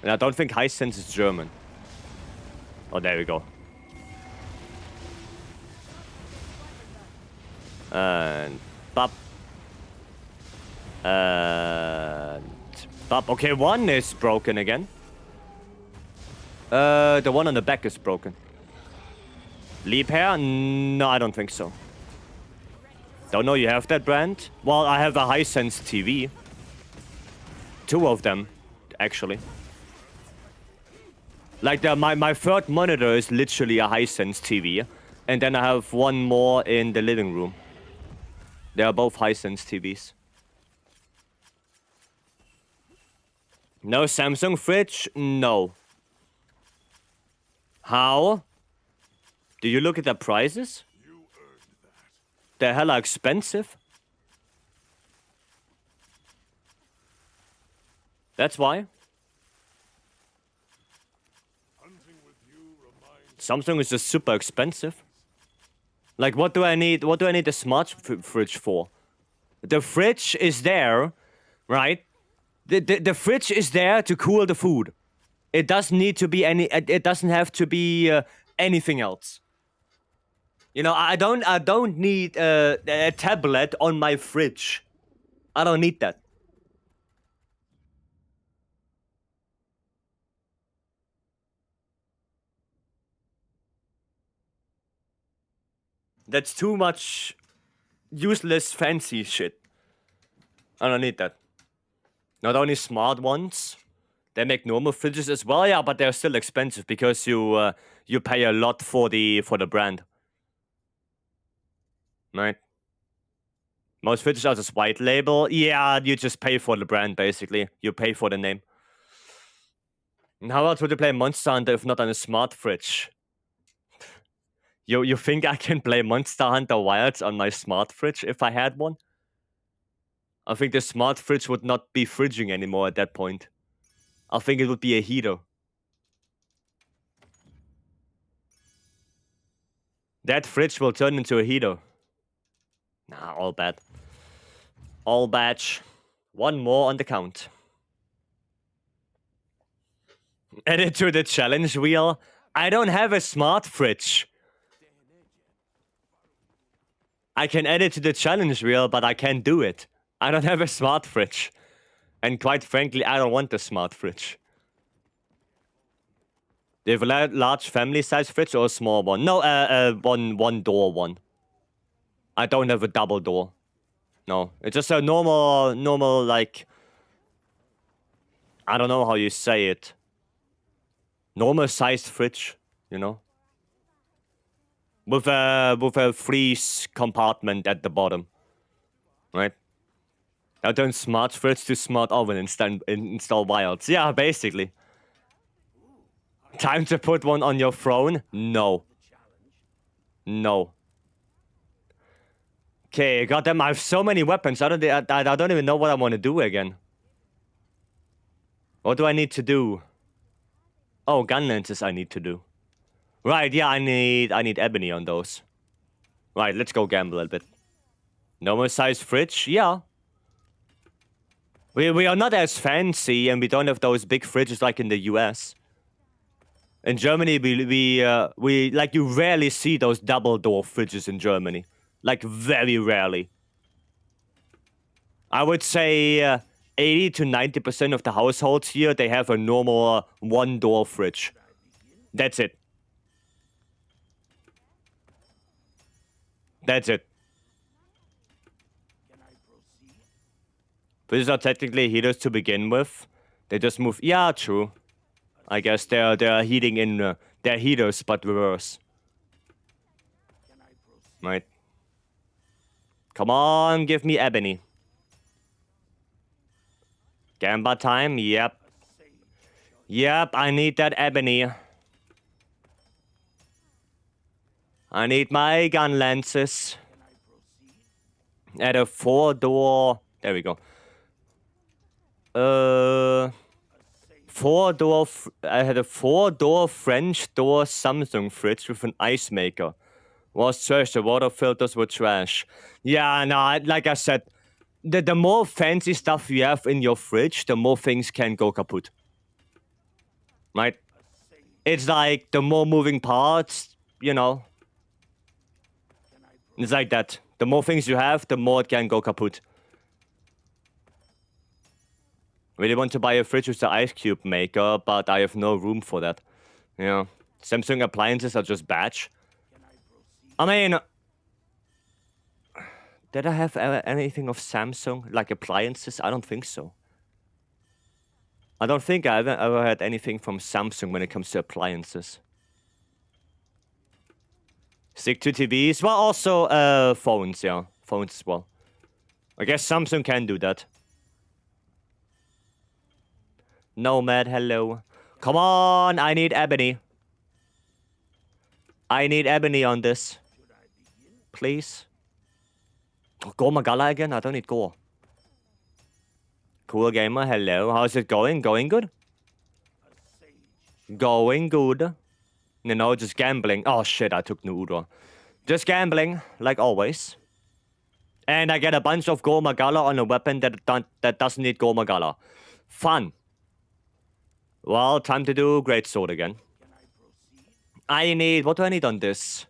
And I don't think Hisense is German. Oh, there we go. And pop. And pop. Okay, one is broken again. The one on the back is broken. Leap hair? No, I don't think so. Don't know you have that brand? Well, I have a Hisense TV. 2 of them, actually. Like my third monitor is literally a Hisense TV, and then I have one more in the living room. They are both Hisense TVs. No Samsung fridge? No. How? Do you look at the prices? They're hella expensive. That's why. Samsung is just super expensive. Like, what do I need? What do I need a smart fridge for? The fridge is there, right? The fridge is there to cool the food. It doesn't need to be any. It doesn't have to be anything else. You know, I don't need a tablet on my fridge. I don't need that. That's too much useless fancy shit. I don't need that. Not only smart ones, they make normal fridges as well. Yeah, but they're still expensive because you pay a lot for the brand, right? Most fridges are just white label. Yeah, you just pay for the brand basically. You pay for the name. And how else would you play Monster Hunter if not on a smart fridge? You think I can play Monster Hunter Wilds on my smart fridge if I had one? I think the smart fridge would not be fridging anymore at that point. I think it would be a heater. That fridge will turn into a heater. Nah, all bad. All batch. One more on the count. Add it to the challenge wheel. I don't have a smart fridge. I can add it to the challenge wheel, but I can't do it. I don't have a smart fridge. And quite frankly, I don't want a smart fridge. Do you have a large family size fridge or a small one? No, one door one. I don't have a double door. No, it's just a normal like, I don't know how you say it. Normal sized fridge, you know? With a freeze compartment at the bottom. Right? Now turn smart fridge to smart oven and install wilds. Yeah, basically. Time to put one on your throne? No. No. Okay, goddamn, I have so many weapons. I don't even know what I want to do again. What do I need to do? Oh, gun lenses I need to do. Right, yeah, I need ebony on those. Right, let's go gamble a little bit. Normal size fridge? Yeah. We are not as fancy and we don't have those big fridges like in the US. In Germany, we like, you rarely see those double door fridges in Germany. Like, very rarely. I would say 80 to 90% of the households here, they have a normal one door fridge. That's it. That's it. These are technically heaters to begin with. They just move. Yeah, true. I guess they're heating in. They're heaters, but reverse. Right. Come on, give me ebony. Gamba time. Yep. Yep, I need that ebony. I need my gun lenses. At a 4-door. There we go. 4-door. I had a 4-door French door Samsung fridge with an ice maker. Was trash. The water filters were trash. Yeah, no, like I said, the more fancy stuff you have in your fridge, the more things can go kaput. Right? It's like the more moving parts, you know. It's like that. The more things you have, the more it can go kaput. Really want to buy a fridge with the ice cube maker, but I have no room for that. Yeah. Samsung appliances are just batch. I mean, did I have anything of Samsung, like appliances? I don't think so. I don't think I ever had anything from Samsung when it comes to appliances. Stick to TVs. Well, also phones, yeah. Phones as well. I guess Samsung can do that. Nomad, hello. Come on, I need ebony. I need ebony on this. Please. Oh, Gore Magala again? I don't need Gore. Cool Gamer, hello. How's it going? Going good? Going good. You know, just gambling. Oh shit, I took Nudra. Just gambling, like always. And I get a bunch of Gore Magala on a weapon that doesn't need Gore Magala. Fun. Well, time to do Greatsword again. I need... What do I need on this?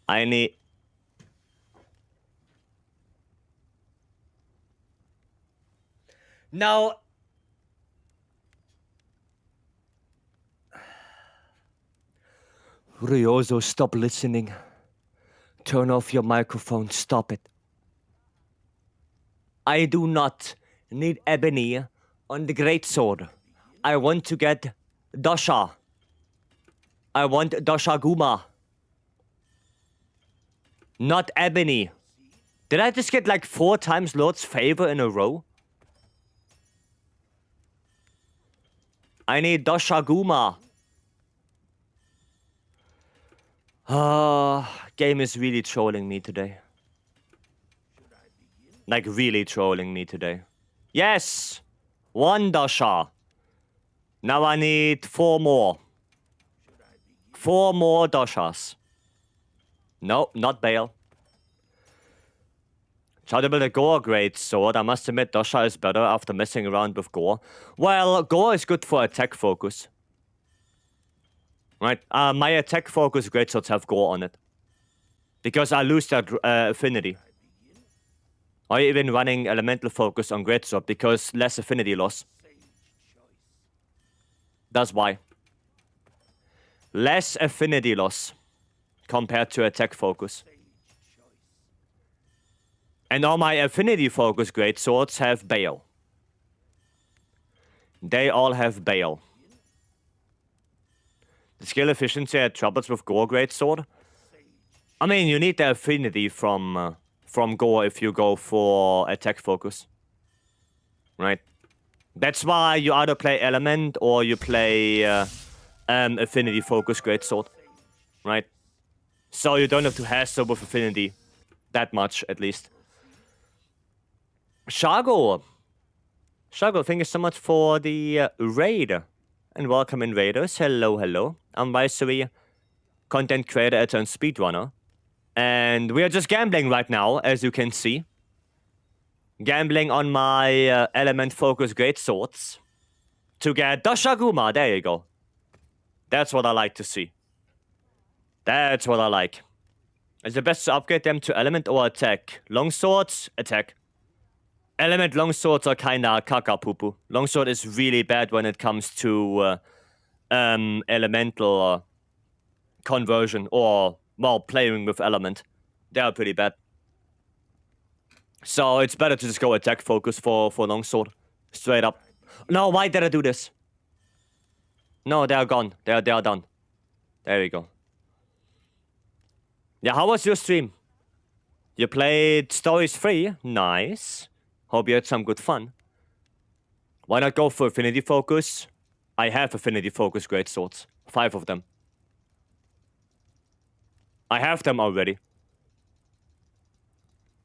I need... No. Ryozo, stop listening. Turn off your microphone. Stop it. I do not need ebony on the greatsword. I want to get Dasha. I want Dasha Guma. Not ebony. Did I just get like 4 times Lord's favor in a row? I need Dasha Guma. Game is really trolling me today. Like really trolling me today. Yes! 1 Dasha. Now I need 4 more. 4 more Dashas. No, not Bale. Try to build a Gore great sword. I must admit Dasha is better after messing around with Gore. Well, Gore is good for attack focus. Right? My attack focus greatswords have Gore on it. Because I lose that affinity. Or even running elemental focus on greatsword because less affinity loss. That's why. Less affinity loss compared to attack focus. And all my affinity focus greatswords have Bale. They all have Bale. The skill efficiency had troubles with Gore greatsword. I mean, you need the affinity from Gore if you go for attack focus. Right? That's why you either play element or you play affinity focus greatsword. Right? So you don't have to hassle with affinity that much, at least. Shago, thank you so much for the raid. And welcome invaders. Hello, hello. I'm Vycery, content creator at Speedrunner. And we are just gambling right now, as you can see. Gambling on my element focus greatswords. To get Dashaguma, there you go. That's what I like to see. That's what I like. Is it best to upgrade them to element or attack? Longswords, attack. Element longswords are kinda kaka-poo-poo. Longsword is really bad when it comes to elemental conversion or, well, playing with element. They are pretty bad. So it's better to just go attack focus for longsword. Straight up. No, why did I do this? No, they are gone. They are done. There we go. Yeah, how was your stream? You played Stories 3? Nice. Hope you had some good fun. Why not go for affinity focus? I have affinity focus greatswords. 5 of them. I have them already.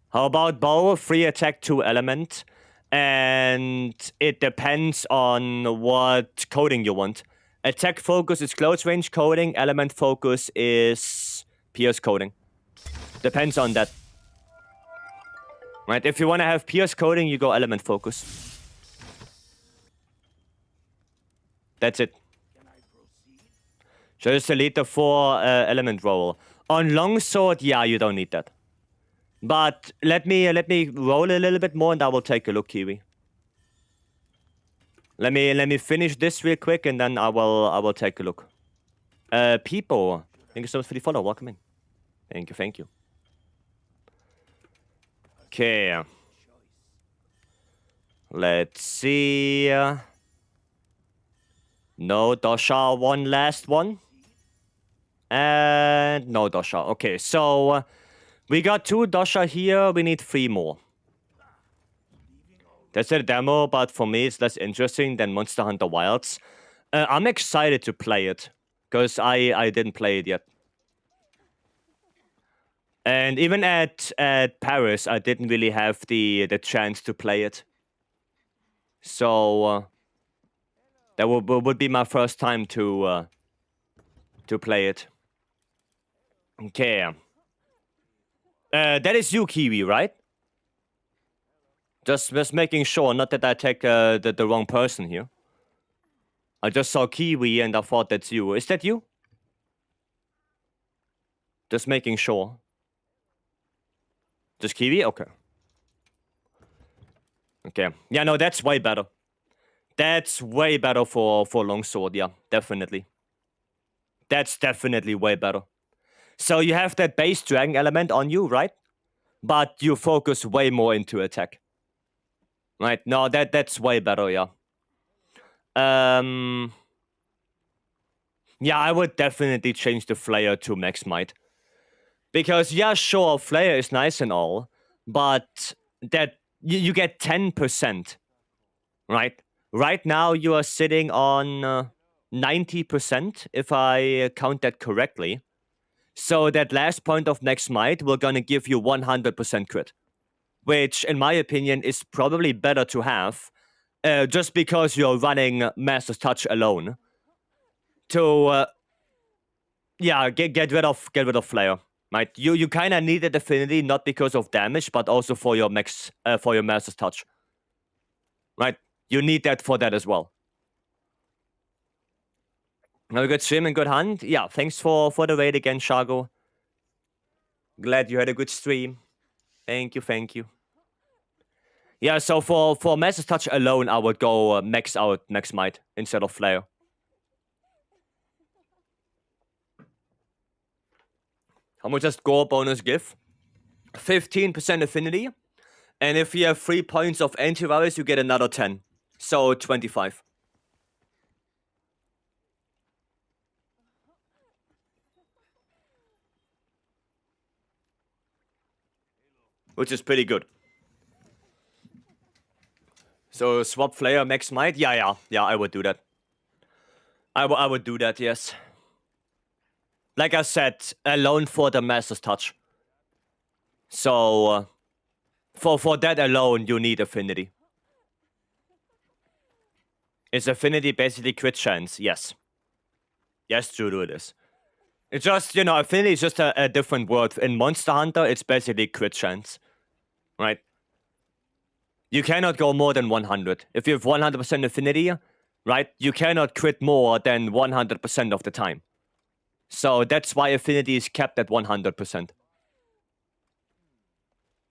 How about bow? 3 attack, 2 element. And it depends on what coding you want. Attack focus is close range coding. Element focus is pierce coding. Depends on that. Right, if you want to have pierce coding, you go element focus. That's it. So just delete the 4 element roll. On longsword, yeah, you don't need that. But let me roll a little bit more and I will take a look, Kiwi. Let me finish this real quick and then I will take a look. People, thank you so much for the follow. Welcome in. Thank you. Okay. Let's see. No dosha, one last one. And no dosha. Okay, so we got 2 dosha here. We need 3 more. That's a demo, but for me it's less interesting than Monster Hunter Wilds. I'm excited to play it, because I didn't play it yet. And even at Paris, I didn't really have the chance to play it. So that would be my first time to play it. Okay. That is you, Kiwi, right? Just making sure, not that I take the wrong person here. I just saw Kiwi and I thought that's you. Is that you? Just making sure. Just Kiwi? Okay. Okay. Yeah, no, that's way better. That's way better for longsword, yeah, definitely. That's definitely way better. So you have that base dragon element on you, right? But you focus way more into attack. Right? No, that's way better, yeah. Yeah, I would definitely change the Flayer to Max Might. Because, yeah, sure, Flayer is nice and all, but that you get 10%, right? Right now, you are sitting on 90%, if I count that correctly. So that last point of Max Might will gonna give you 100% crit. Which, in my opinion, is probably better to have, just because you're running Master's Touch alone. To yeah, get rid of Flare. Right, you kind of need that affinity not because of damage, but also for your Master's Touch. Right, you need that for that as well. Have a good stream and good hunt. Yeah, thanks for the raid again, Shago. Glad you had a good stream. Thank you. Yeah, so for Master's Touch alone, I would go max Might instead of Flare. How much does Gore bonus give? 15% affinity. And if you have 3 points of antivirus, you get another 10. So 25. Which is pretty good. So swap Flare, max Might? Yeah, I would do that. I would do that, yes. Like I said, alone for the Master's Touch. So, for that alone, you need affinity. Is affinity basically crit chance? Yes. Yes, Judo, it is. It's just, affinity is just a different word. In Monster Hunter, it's basically crit chance. Right? You cannot go more than 100. If you have 100% affinity, right, you cannot crit more than 100% of the time. So that's why affinity is kept at 100%.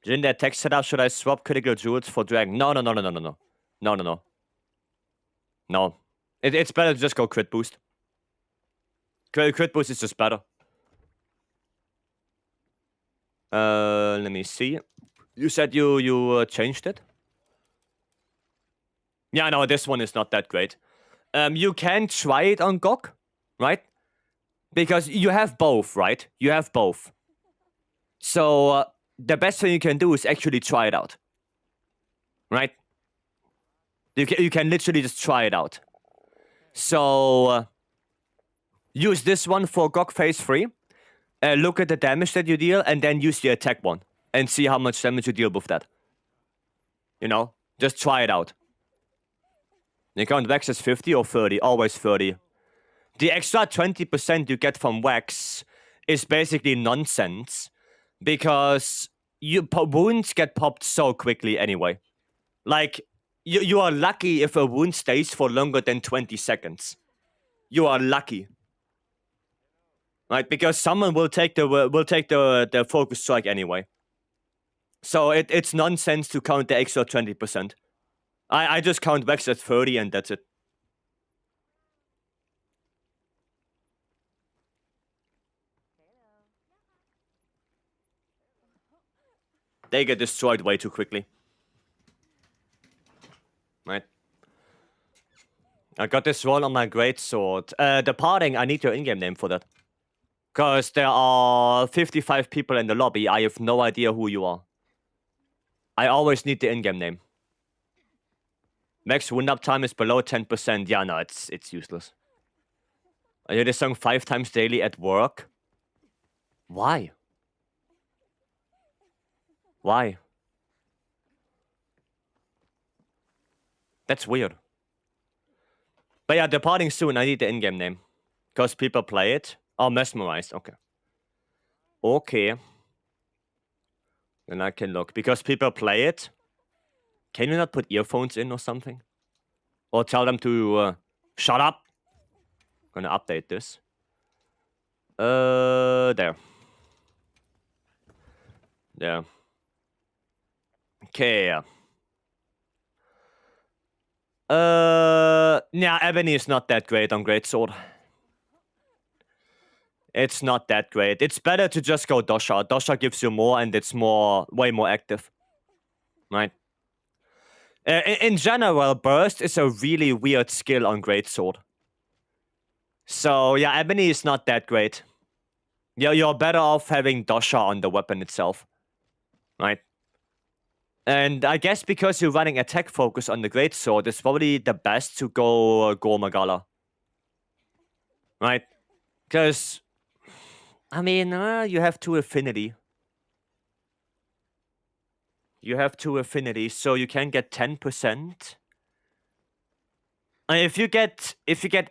In that text setup, should I swap critical jewels for dragon? No. No. It's better to just go crit boost. Crit boost is just better. Let me see. You said you changed it? Yeah, no, this one is not that great. You can try it on GOG, right? Because you have both, right? You have both. So the best thing you can do is actually try it out, right? You can literally just try it out. So use this one for GOG phase 3. Look at the damage that you deal, and then use the attack one. And see how much damage you deal with that. Just try it out. You count Wax as 50 or 30? Always 30. The extra 20% you get from Wax is basically nonsense. Because wounds get popped so quickly anyway. Like, you are lucky if a wound stays for longer than 20 seconds. You are lucky. Right? Because someone will take the focus strike anyway. So it's nonsense to count the extra 20%. I just count Vex at 30 and that's it. They get destroyed way too quickly. Right? I got this roll on my greatsword. Departing, I need your in-game name for that. Because there are 55 people in the lobby. I have no idea who you are. I always need the in-game name. Max win-up time is below 10%. Yeah, no, it's useless. I hear this song 5 times daily at work. Why? Why? That's weird. But yeah, departing soon. I need the in-game name. Because people play it. Oh, mesmerized. Okay. Okay. Then I can look. Because people play it. Can you not put earphones in or something? Or tell them to shut up. I'm gonna update this. There. There. Okay. Yeah, Ebony is not that great on Greatsword. It's not that great. It's better to just go Dosha. Dosha gives you more and it's way more active. Right? In general, Burst is a really weird skill on Greatsword. So, yeah, Ebony is not that great. You're better off having Dosha on the weapon itself. Right? And I guess because you're running attack focus on the Greatsword, it's probably the best to go Gormagala. Right? Because, I mean, you have 2 affinity. You have 2 affinity, so you can get 10%. And if you get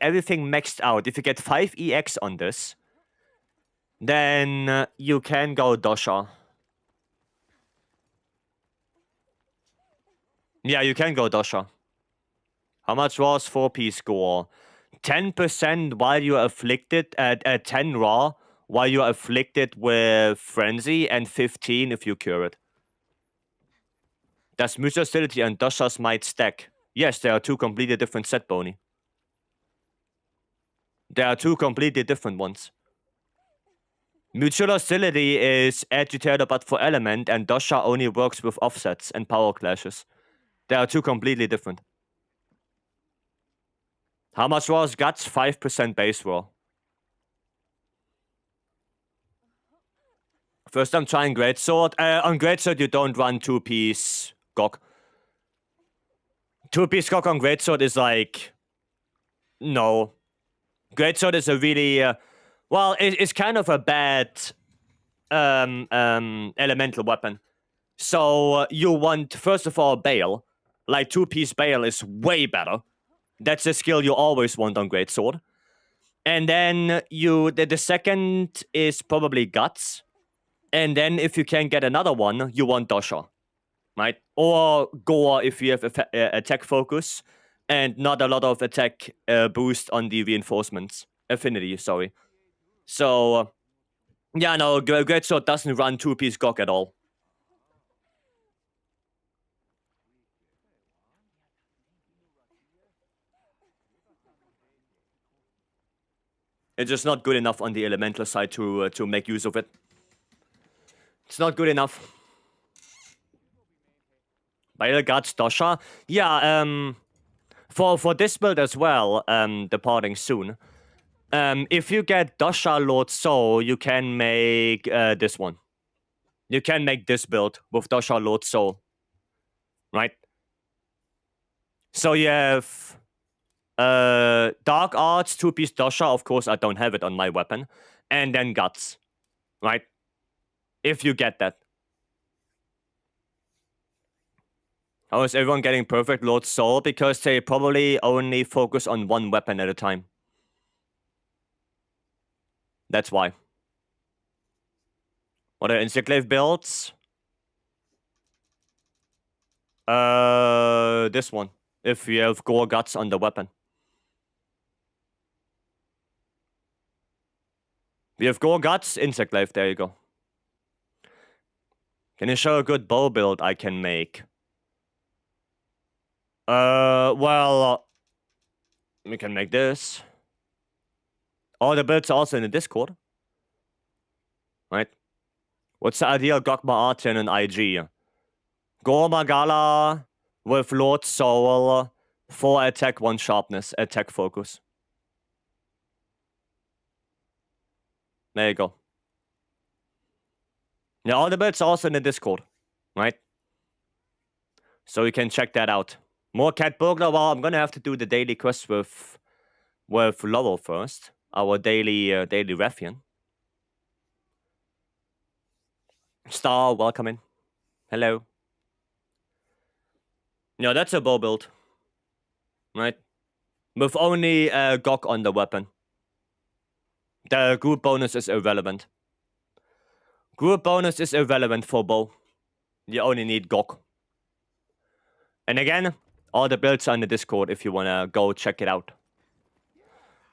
everything maxed out, if you get 5 EX on this, then you can go Dosha. Yeah, you can go Dosha. How much was 4P score? 10% while you're afflicted at 10 raw while you're afflicted with frenzy, and 15 if you cure it. Does Mutual Hostility and Dosha's Might stack? Yes, there are 2 completely different set boni. There are 2 completely different ones. Mutual Hostility is agitator but for element, and Dosha only works with offsets and power clashes. They are 2 completely different. How much was Guts? 5% base raw. First I'm trying Greatsword. On Greatsword you don't run 2-piece Gok. 2-piece Gok on Greatsword is like... No. Greatsword is a really... well, it's kind of a bad elemental weapon. So you want, first of all, Bale. Like 2-piece Bale is way better. That's a skill you always want on Greatsword. And then the second is probably Guts. And then if you can get another one, you want Dosha. Right? Or Gore if you have attack focus. And not a lot of attack boost on the reinforcements. Affinity, sorry. So, yeah, no, Greatsword doesn't run 2-piece Gok at all. It's just not good enough on the elemental side to make use of it. It's not good enough. Bile Guts Dosha? Yeah, for this build as well, departing soon. If you get Dosha Lord Soul, you can make this one. You can make this build with Dosha Lord Soul. Right? So you have Dark Arts, 2-piece Dosha. Of course, I don't have it on my weapon. And then Guts. Right? If you get that. How is everyone getting perfect Lord Soul? Because they probably only focus on one weapon at a time. That's why. What are Encyclave builds? This one. If you have Gore Guts on the weapon. We have Gore Guts, Insectlife, there you go. Can you show a good bow build I can make? Well, we can make this. All the builds are also in the Discord. Right? What's the ideal Gokma R10 and IG? Gormagala with Lord Soul, 4 attack, 1 sharpness, attack focus. There you go. Yeah, all the builds are also in the Discord, right? So you can check that out. More cat burglar. Well, I'm gonna have to do the daily quest with Laurel first. Our daily ruffian. Star, welcome in. Hello. Yeah, that's a bow build, right? With only Gok on the weapon. The group bonus is irrelevant. Group bonus is irrelevant for bow. You only need Gok. And again, all the builds are in the Discord if you wanna go check it out.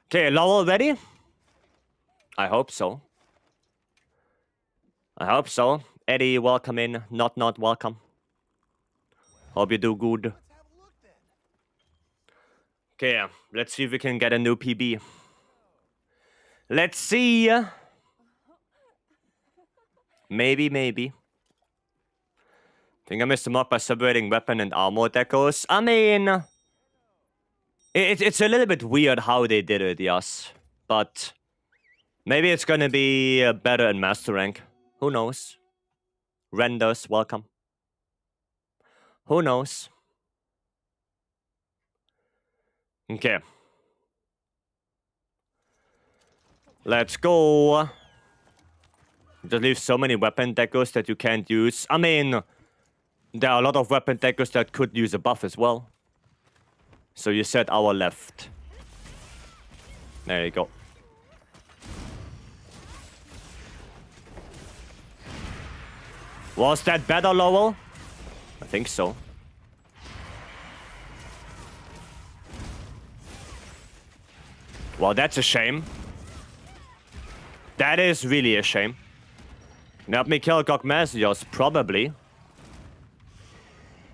Okay, Laurel ready? I hope so. I hope so. Eddie, welcome in. Not welcome. Hope you do good. Okay, let's see if we can get a new PB. Let's see. Maybe. Think I missed him up by separating weapon and armor decos. I mean, it's a little bit weird how they did it, yes. But maybe it's gonna be better in Master Rank. Who knows? Renders, welcome. Who knows? Okay. Let's go. Just leave so many weapon decos that you can't use. I mean, there are a lot of weapon decos that could use a buff as well. So you said our left. There you go. Was that better, Lowell? I think so. Well, that's a shame. That is really a shame. Help me kill Gok Messios, probably.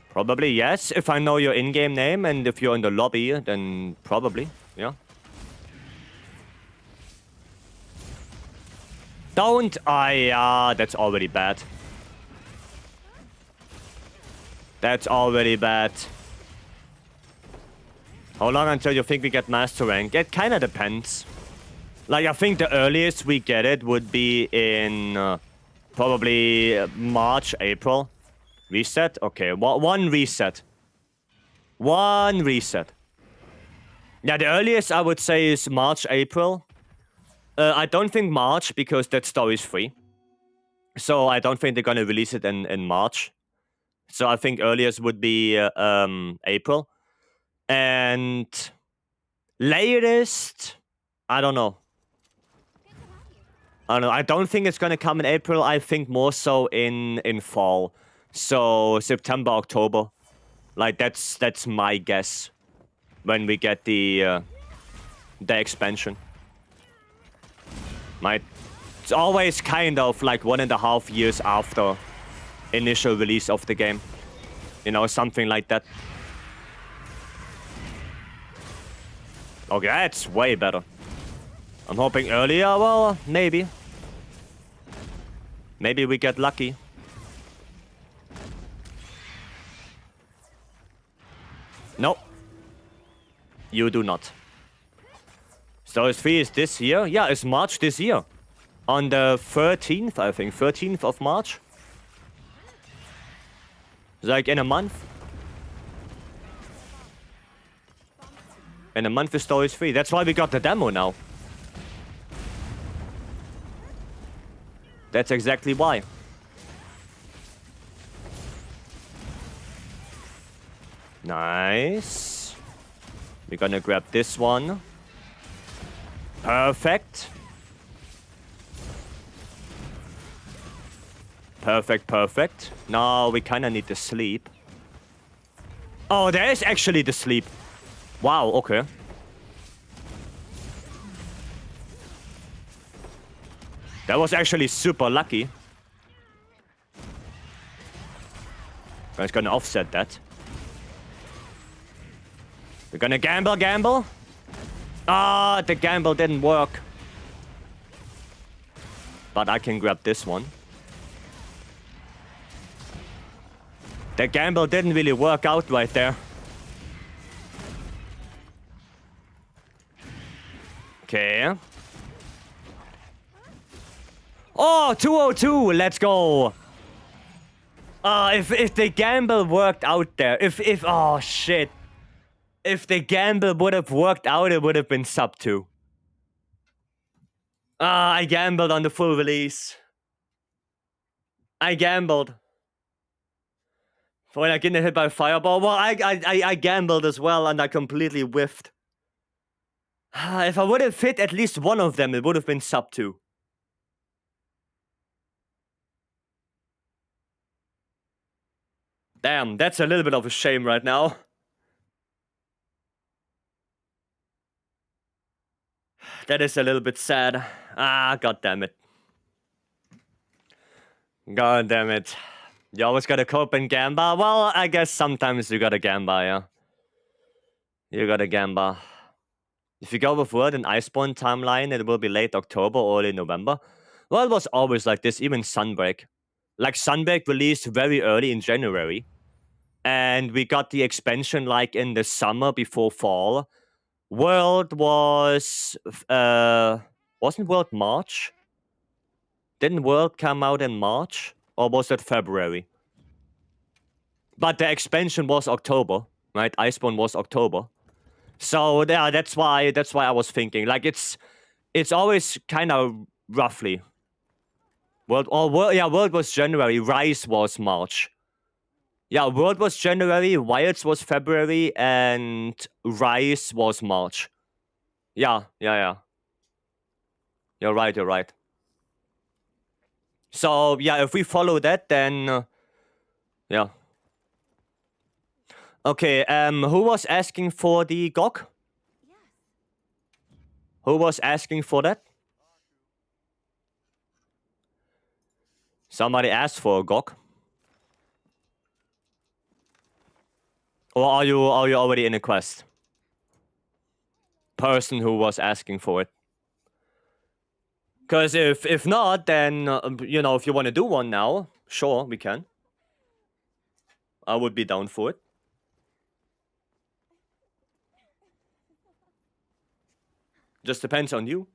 Probably, yes. If I know your in-game name and if you're in the lobby, then probably, yeah. Don't I, that's already bad. That's already bad. How long until you think we get Master Rank? It kind of depends. Like, I think the earliest we get it would be in probably March, April. Reset? Okay, one reset. One reset. Yeah, the earliest I would say is March, April. I don't think March because that story is free. So I don't think they're gonna release it in March. So I think earliest would be April. And latest, I don't know. I don't think it's gonna come in April. I think more so in fall. So September, October. Like that's my guess when we get the expansion. It's always kind of like 1.5 years after initial release of the game. You know, something like that. Okay, that's way better. I'm hoping earlier, well, maybe. Maybe we get lucky. No. You do not. So it's free is this year? Yeah, it's March this year. On the 13th, I think. 13th of March. Like in a month. In a month the store is free. That's why we got the demo now. That's exactly why. Nice. We're gonna grab this one. Perfect. Perfect. Now we kinda need to sleep. Oh, there is actually the sleep. Wow, okay. That was actually super lucky. I was gonna offset that. We're gonna gamble. Ah, the gamble didn't work. But I can grab this one. The gamble didn't really work out right there. Oh, 202, let's go. If the gamble worked out there, oh shit. If the gamble would have worked out, it would have been sub 2. I gambled on the full release. I gambled. When I get hit by fireball, well, I gambled as well, and I completely whiffed. If I would have hit at least one of them, it would have been sub 2. Damn, that's a little bit of a shame right now. That is a little bit sad. God damn it. God damn it. You always gotta cope and gamble? Well, I guess sometimes you gotta gamble, yeah. You gotta gamble. If you go with World and Iceborne timeline, it will be late October or early November. Well, it was always like this, even Sunbreak. Like, Sunbreak released very early in January. And we got the expansion, like, in the summer before fall. World was... wasn't World March? Didn't World come out in March? Or was it February? But the expansion was October, right? Iceborne was October. So yeah, that's why I was thinking. Like, it's always kind of roughly. World was January. Rise was March. Yeah, World was January, Wilds was February, and Rise was March. Yeah. You're right. So yeah, if we follow that, then yeah. Okay, who was asking for the GOG? Yes. Who was asking for that? Somebody asked for a GOG? Or are you already in a quest? Person who was asking for it. Because if not, then, you know, if you want to do one now, sure, we can. I would be down for it. Just depends on you.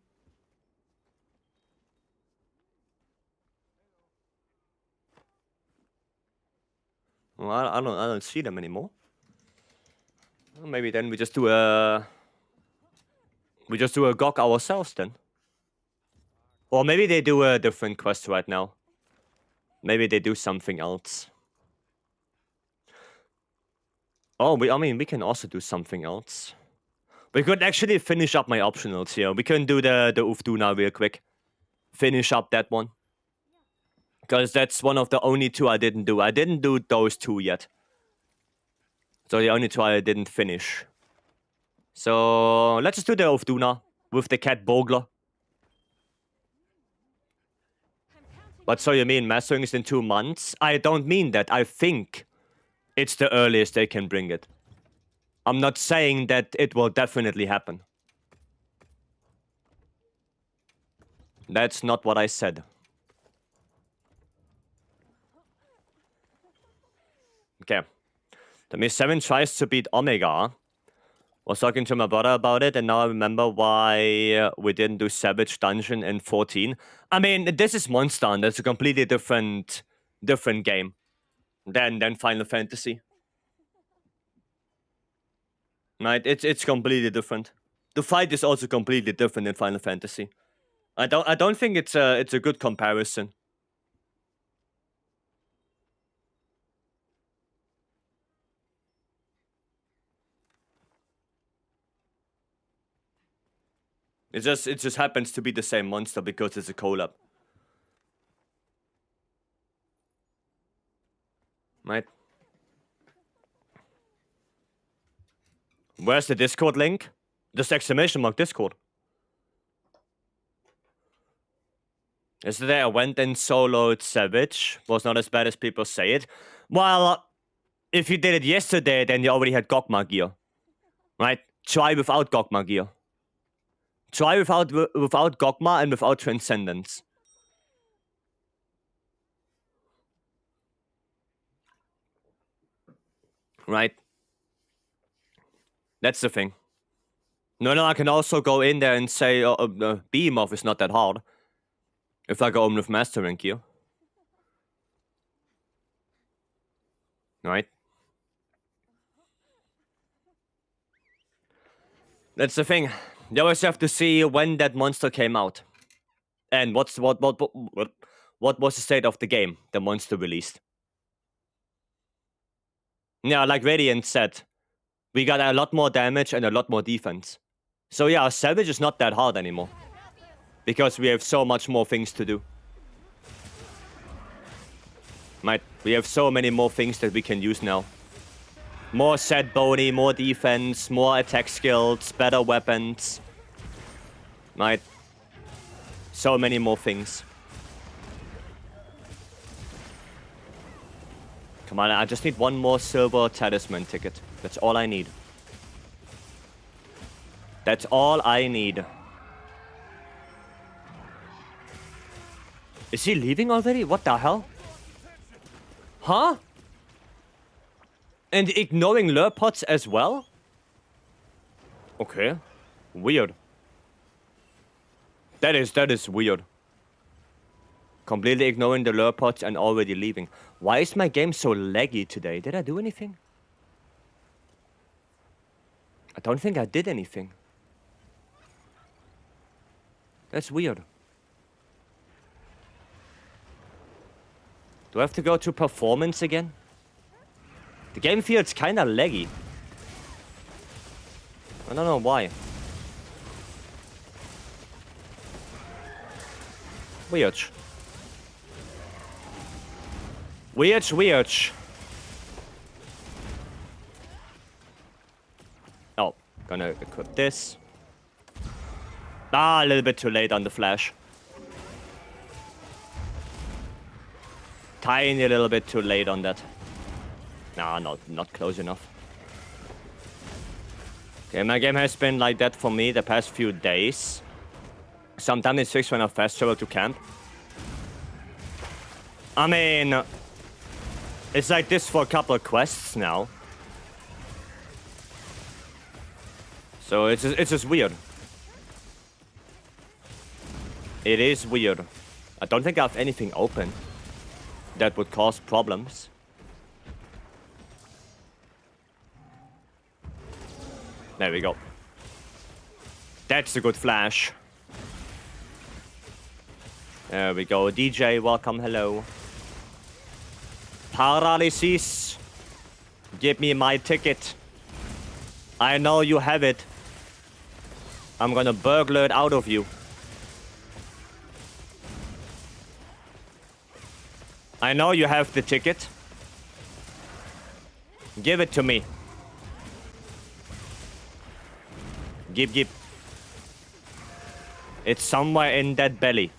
Well, I don't see them anymore. Well, maybe then we just do a GOG ourselves then. Or maybe they do a different quest right now. Maybe they do something else. Oh, I mean, we can also do something else. We could actually finish up my optionals here. We can do the Ufduna real quick. Finish up that one. Because that's one of the only two I didn't do. I didn't do those two yet. So the only two I didn't finish. So let's just do the Ufduna with the cat Bogler. But so you mean mastering is in 2 months? I don't mean that. I think it's the earliest they can bring it. I'm not saying that it will definitely happen. That's not what I said. Okay. The Miss 7 tries to beat Omega. Was talking to my brother about it, and now I remember why we didn't do Savage Dungeon in 14. I mean, this is Monster Hunter. It's a completely different game than Final Fantasy. Right? It's completely different. The fight is also completely different in Final Fantasy. I don't think it's a good comparison. It just happens to be the same monster because it's a collab. Right? Where's the Discord link? Just exclamation mark Discord. Yesterday I went and soloed Savage. Was not as bad as people say it. Well, if you did it yesterday, then you already had Gogma gear. Right? Try without Gogma gear. Try without Gogma and without Transcendence. Right? That's the thing. No, I can also go in there and say, Beam off is not that hard. If I go on with mastering gear. Right? That's the thing. You always have to see when that monster came out. And what was the state of the game the monster released. Yeah, like Radiant said, we got a lot more damage and a lot more defense. So yeah, Savage is not that hard anymore. Because we have so much more things to do. Right? We have so many more things that we can use now. More set bony, more defense, more attack skills, better weapons. Right? So many more things. Come on, I just need one more silver talisman ticket. That's all I need. That's all I need. Is he leaving already? What the hell? Huh? And ignoring lure pots as well? Okay. Weird. That is weird. Completely ignoring the lure pots and already leaving. Why is my game so laggy today? Did I do anything? I don't think I did anything. That's weird. Do I have to go to performance again? The game feels kinda laggy. I don't know why. Weird. Weird. Oh, gonna equip this. Ah, a little bit too late on the flash. Tiny little bit too late on that. Nah, not close enough. Okay, my game has been like that for me the past few days. Sometimes it's fixed when I fast travel to camp. I mean, it's like this for a couple of quests now. So it's just weird. It is weird. I don't think I have anything open that would cause problems. There we go. That's a good flash. There we go. DJ, welcome, hello. Paralysis. Give me my ticket. I know you have it. I'm gonna burglar it out of you. I know you have the ticket. Give it to me. Give. It's somewhere in that belly.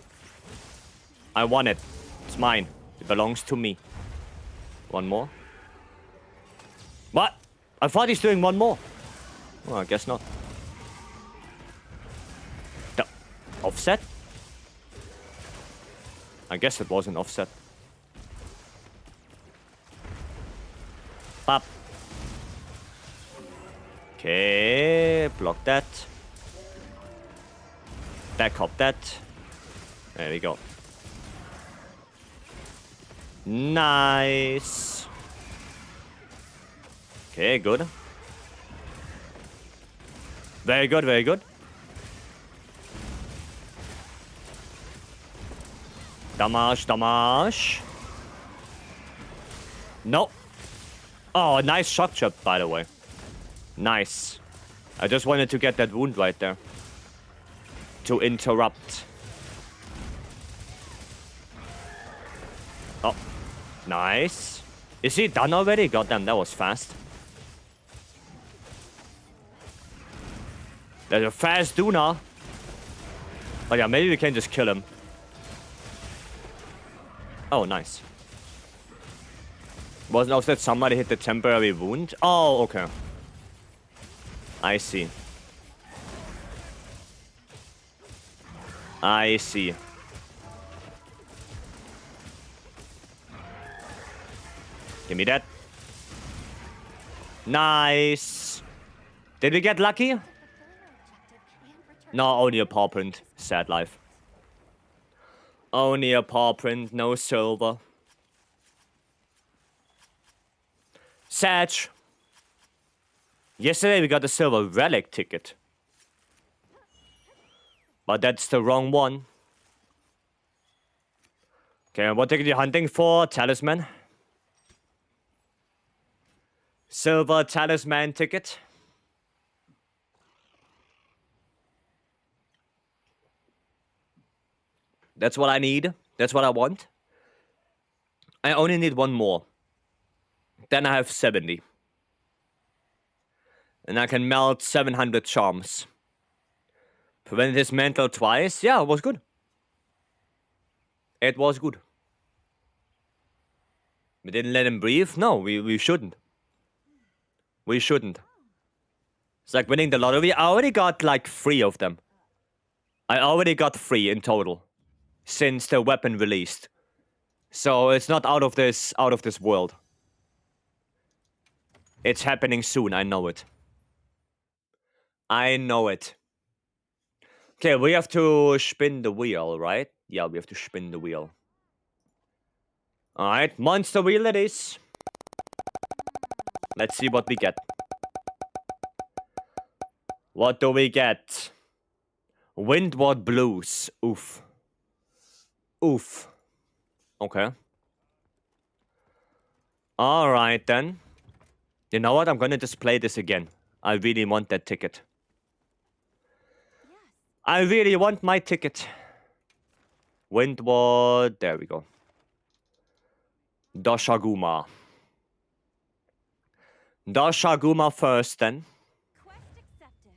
I want it. It's mine. It belongs to me. One more. What? I thought he's doing one more. Well, I guess not. The offset? I guess it was an offset. Pop. Okay, block that. Back up that. There we go. Nice. Okay, good. Very good, very good. Damage. No. Oh, nice shock trap, by the way. Nice. I just wanted to get that wound right there. To interrupt. Oh. Nice. Is he done already? Goddamn, that was fast. There's a fast Duna. Oh yeah, maybe we can just kill him. Oh, nice. Wasn't also that somebody hit the temporary wound? Oh, okay. I see. I see. Give me that. Nice. Did we get lucky? No, only a paw print. Sad life. Only a paw print, no silver. Sag. Yesterday we got a silver relic ticket. But that's the wrong one. Okay, what ticket are you hunting for? Talisman. Silver talisman ticket. That's what I need. That's what I want. I only need one more. Then I have 70. And I can melt 700 charms. Prevented his mantle twice. Yeah, it was good. It was good. We didn't let him breathe? No, we shouldn't. We shouldn't. It's like winning the lottery. I already got like 3 of them. I already got 3 in total. Since the weapon released. So it's not out of this world. It's happening soon, I know it. I know it. Okay, we have to spin the wheel, right? Yeah, we have to spin the wheel. Alright, monster wheel it is. Let's see what we get. What do we get? Windward Blues. Oof. Oof. Okay. Alright then. You know what? I'm gonna just play this again. I really want that ticket. I really want my ticket. Windward. There we go. Doshaguma. Doshaguma first then. Quest accepted.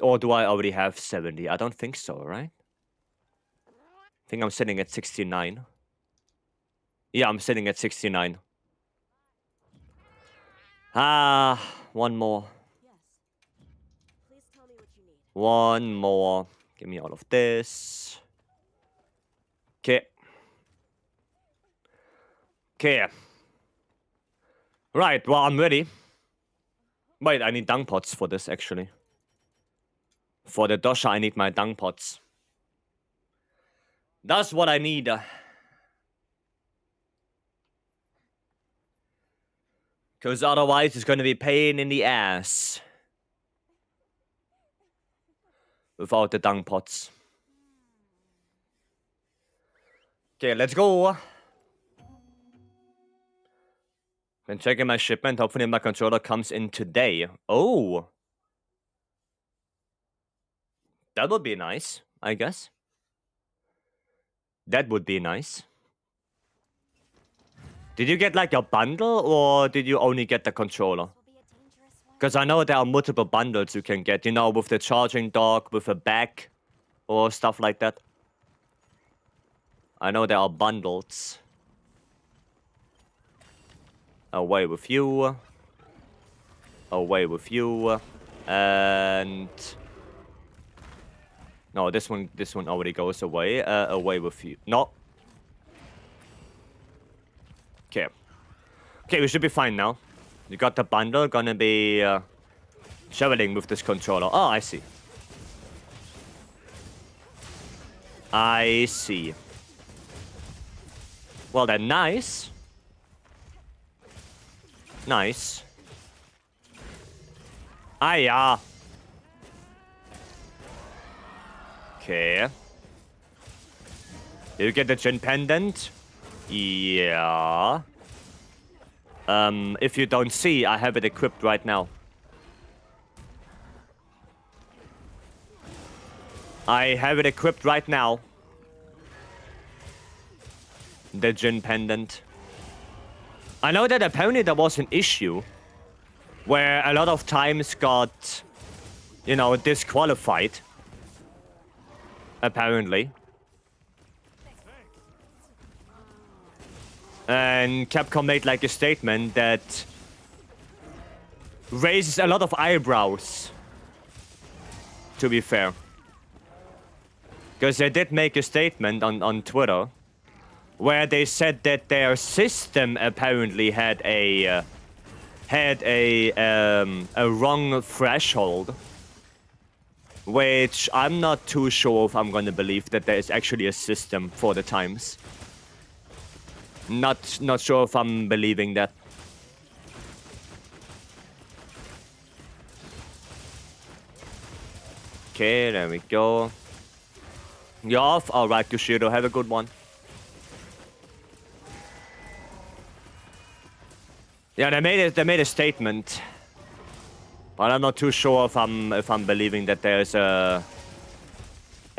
Or do I already have 70? I don't think so, right? I think I'm sitting at 69. Yeah, I'm sitting at 69. Ah, one more. Yes. Please tell me what you need. One more. Give me all of this. Okay. Okay. Right, well, I'm ready. Wait, I need dung pots for this, actually. For the dosha, I need my dung pots. That's what I need. Because otherwise, it's going to be pain in the ass. Without the dung pots. Okay, let's go. Been checking my shipment. Hopefully my controller comes in today. Oh. That would be nice, I guess. That would be nice. Did you get like a bundle or did you only get the controller? Because I know there are multiple bundles you can get, you know, with the charging dock, with a bag, or stuff like that. I know there are bundles. Away with you. Away with you. And... No, this one already goes away. Away with you. No. Okay. Okay, we should be fine now. You got the bundle, gonna be shoveling with this controller. Oh, I see. I see. Well then, nice. Nice. Ah, yeah. Okay. Did you get the Jin pendant? Yeah. If you don't see, I have it equipped right now. I have it equipped right now. The Jin pendant. I know that apparently there was an issue where a lot of times got, you know, disqualified. Apparently. And Capcom made like a statement that raises a lot of eyebrows, to be fair. Because they did make a statement on Twitter where they said that their system apparently had a wrong threshold which I'm not too sure if I'm gonna believe that there is actually a system for the times. Not sure if I'm believing that. Okay, there we go. You're off? Alright, Yoshido, have a good one. Yeah, they made a statement. But I'm not too sure if I'm believing that there's a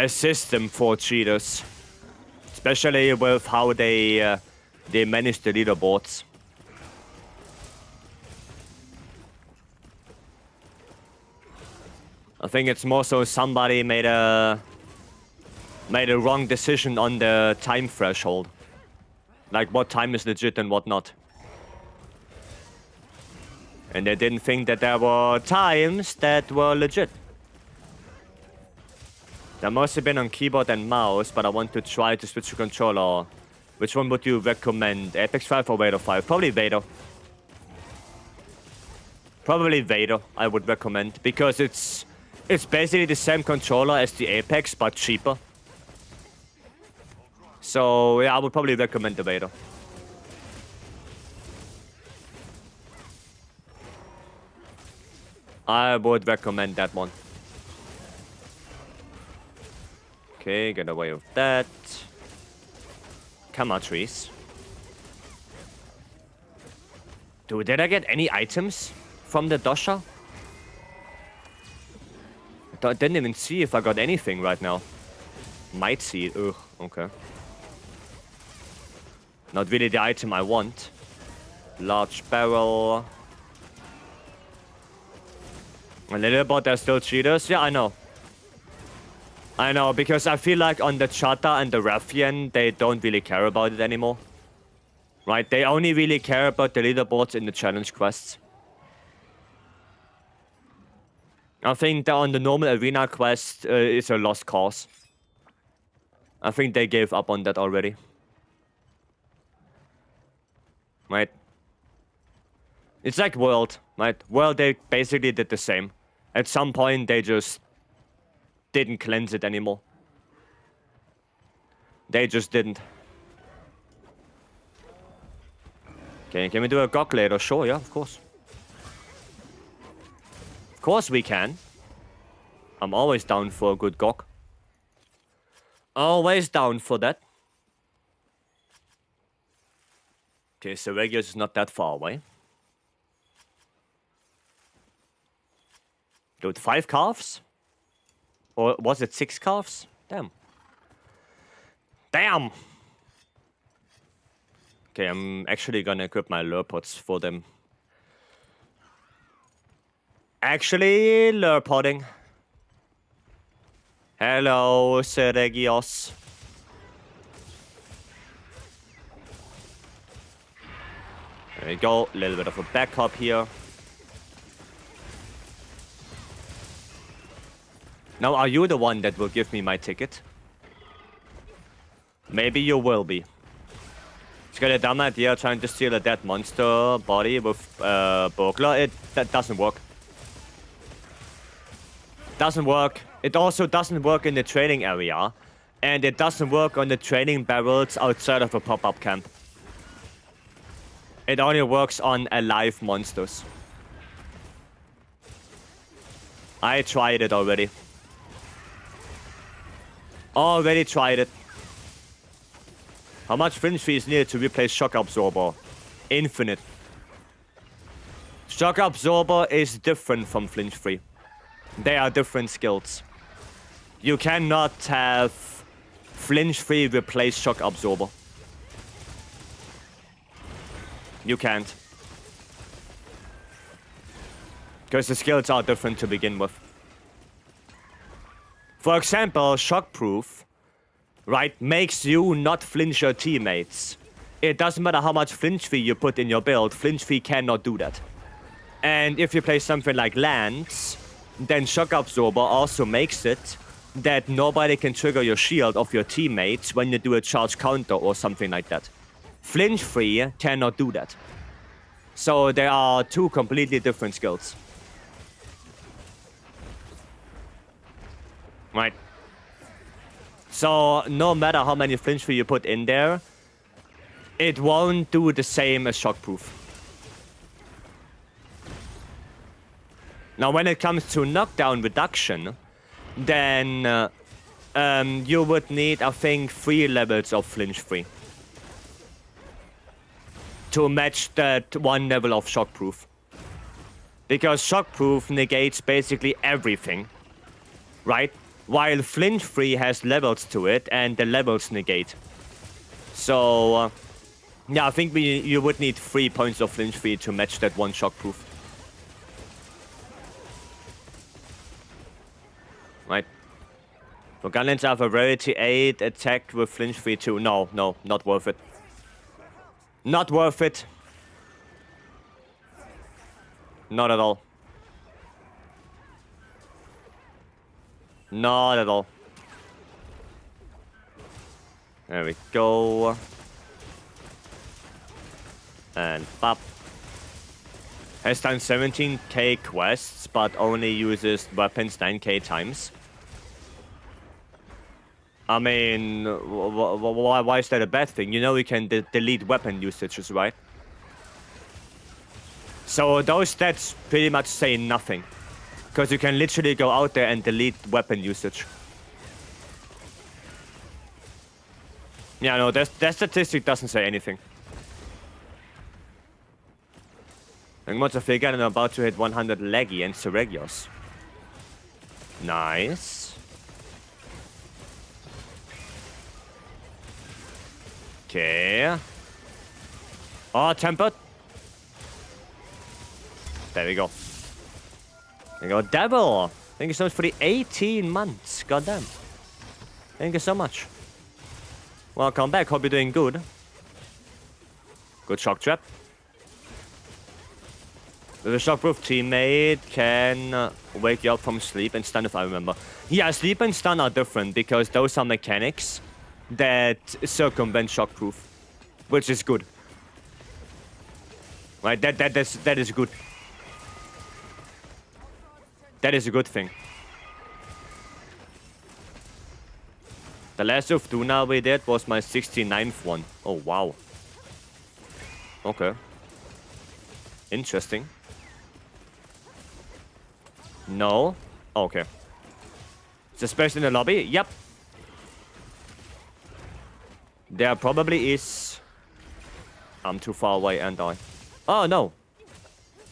system for cheaters. Especially with how they manage the leaderboards. I think it's more so somebody made a wrong decision on the time threshold. Like what time is legit and what not. And they didn't think that there were times that were legit. That must have been on keyboard and mouse, but I want to try to switch to controller. Which one would you recommend? Apex 5 or Vader 5? Probably Vader. Probably Vader, I would recommend. Because it's basically the same controller as the Apex, but cheaper. So, yeah, I would probably recommend the Vader. I would recommend that one. Okay, get away with that. Come on, trees. Dude, did I get any items from the Dosha? I didn't even see if I got anything right now. Might see it. Ugh, okay. Not really the item I want. Large barrel. A little bit, there's still cheaters. Yeah, I know. I know, because I feel like on the Chata and the Raffian, they don't really care about it anymore. Right? They only really care about the leaderboards in the challenge quests. I think that on the normal arena quest, it's a lost cause. I think they gave up on that already. Right? It's like World, right? World, they basically did the same. At some point, they just didn't cleanse it anymore. They just didn't. Okay, can we do a GOG later? Sure, yeah, of course. Of course we can. I'm always down for a good GOG. Always down for that. Okay, so Regulus is not that far away. Dude, 5 calves? Or was it 6 calves? Damn. Damn! Okay, I'm actually gonna equip my lure pods for them. Actually, lure podding. Hello, Seregios. There we go, a little bit of a backup here. Now, are you the one that will give me my ticket? Maybe you will be. It's got a dumb idea trying to steal a dead monster body with burglar. That doesn't work. Doesn't work. It also doesn't work in the training area. And it doesn't work on the training barrels outside of a pop-up camp. It only works on alive monsters. I tried it already. Already tried it. How much flinch fee is needed to replace Shock Absorber? Infinite. Shock Absorber is different from flinch free. They are different skills. You cannot have flinch free replace Shock Absorber. You can't. Because the skills are different to begin with. For example, Shockproof, right, makes you not flinch your teammates. It doesn't matter how much flinch fee you put in your build, flinch fee cannot do that. And if you play something like Lance, then Shock Absorber also makes it that nobody can trigger your shield of your teammates when you do a charge counter or something like that. Flinch free cannot do that. So there are two completely different skills. Right. So no matter how many flinch free you put in there, it won't do the same as shockproof. Now when it comes to knockdown reduction, then you would need, I think, 3 levels of flinch free to match that 1 level of shockproof. Because shockproof negates basically everything, right? While flinch free has levels to it, and the levels negate. So, yeah, I think you would need 3 points of flinch free to match that 1 shockproof. Right. For Gunlance, I have a Rarity 8 attack with flinch free too. No, not worth it. Not worth it. Not at all. Not at all. There we go. And pop. Has done 17k quests, but only uses weapons 9k times. I mean, why is that a bad thing? You know you can delete weapon usages, right? So those stats pretty much say nothing. Because you can literally go out there and delete weapon usage. Yeah, no, that statistic doesn't say anything. I'm about to figure and I'm about to hit 100 Leggy and Seregios. Nice. Okay. Oh, tempered. There we go. There we go. Devil. Thank you so much for the 18 months. Goddamn. Thank you so much. Welcome back. Hope you're doing good. Good shock trap. The shockproof teammate can wake you up from sleep and stun, if I remember. Yeah, sleep and stun are different because those are mechanics that circumvent shockproof, which is good. Right, that is good. That is a good thing. The last of Duna we did was my 69th one. Oh, wow. Okay. Interesting. No? Okay. Is the space in the lobby? Yep. There probably is. I'm too far away and I. Oh, no.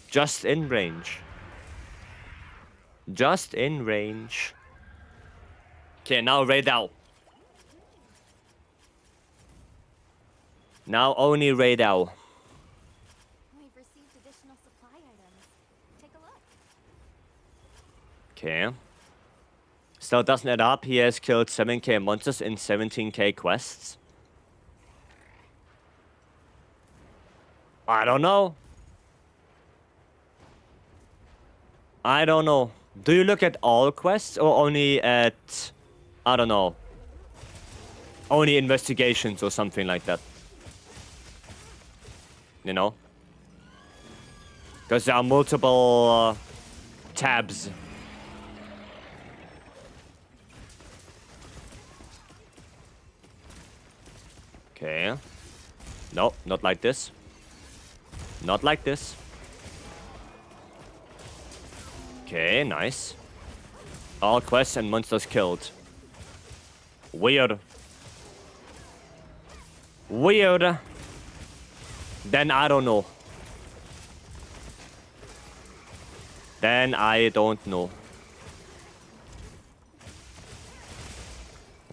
Just in range. Just in range. Okay, now raid out. Now only raid out. We've received additional supply items. Take a look. Okay. Still doesn't add up. He has killed 7k monsters in 17k quests. I don't know. I don't know. Do you look at all quests or only at, I don't know, only investigations or something like that? You know? Because there are multiple tabs. Okay. No, not like this. Not like this. Okay, nice. All quests and monsters killed. Weird. Weird. Then I don't know. Then I don't know.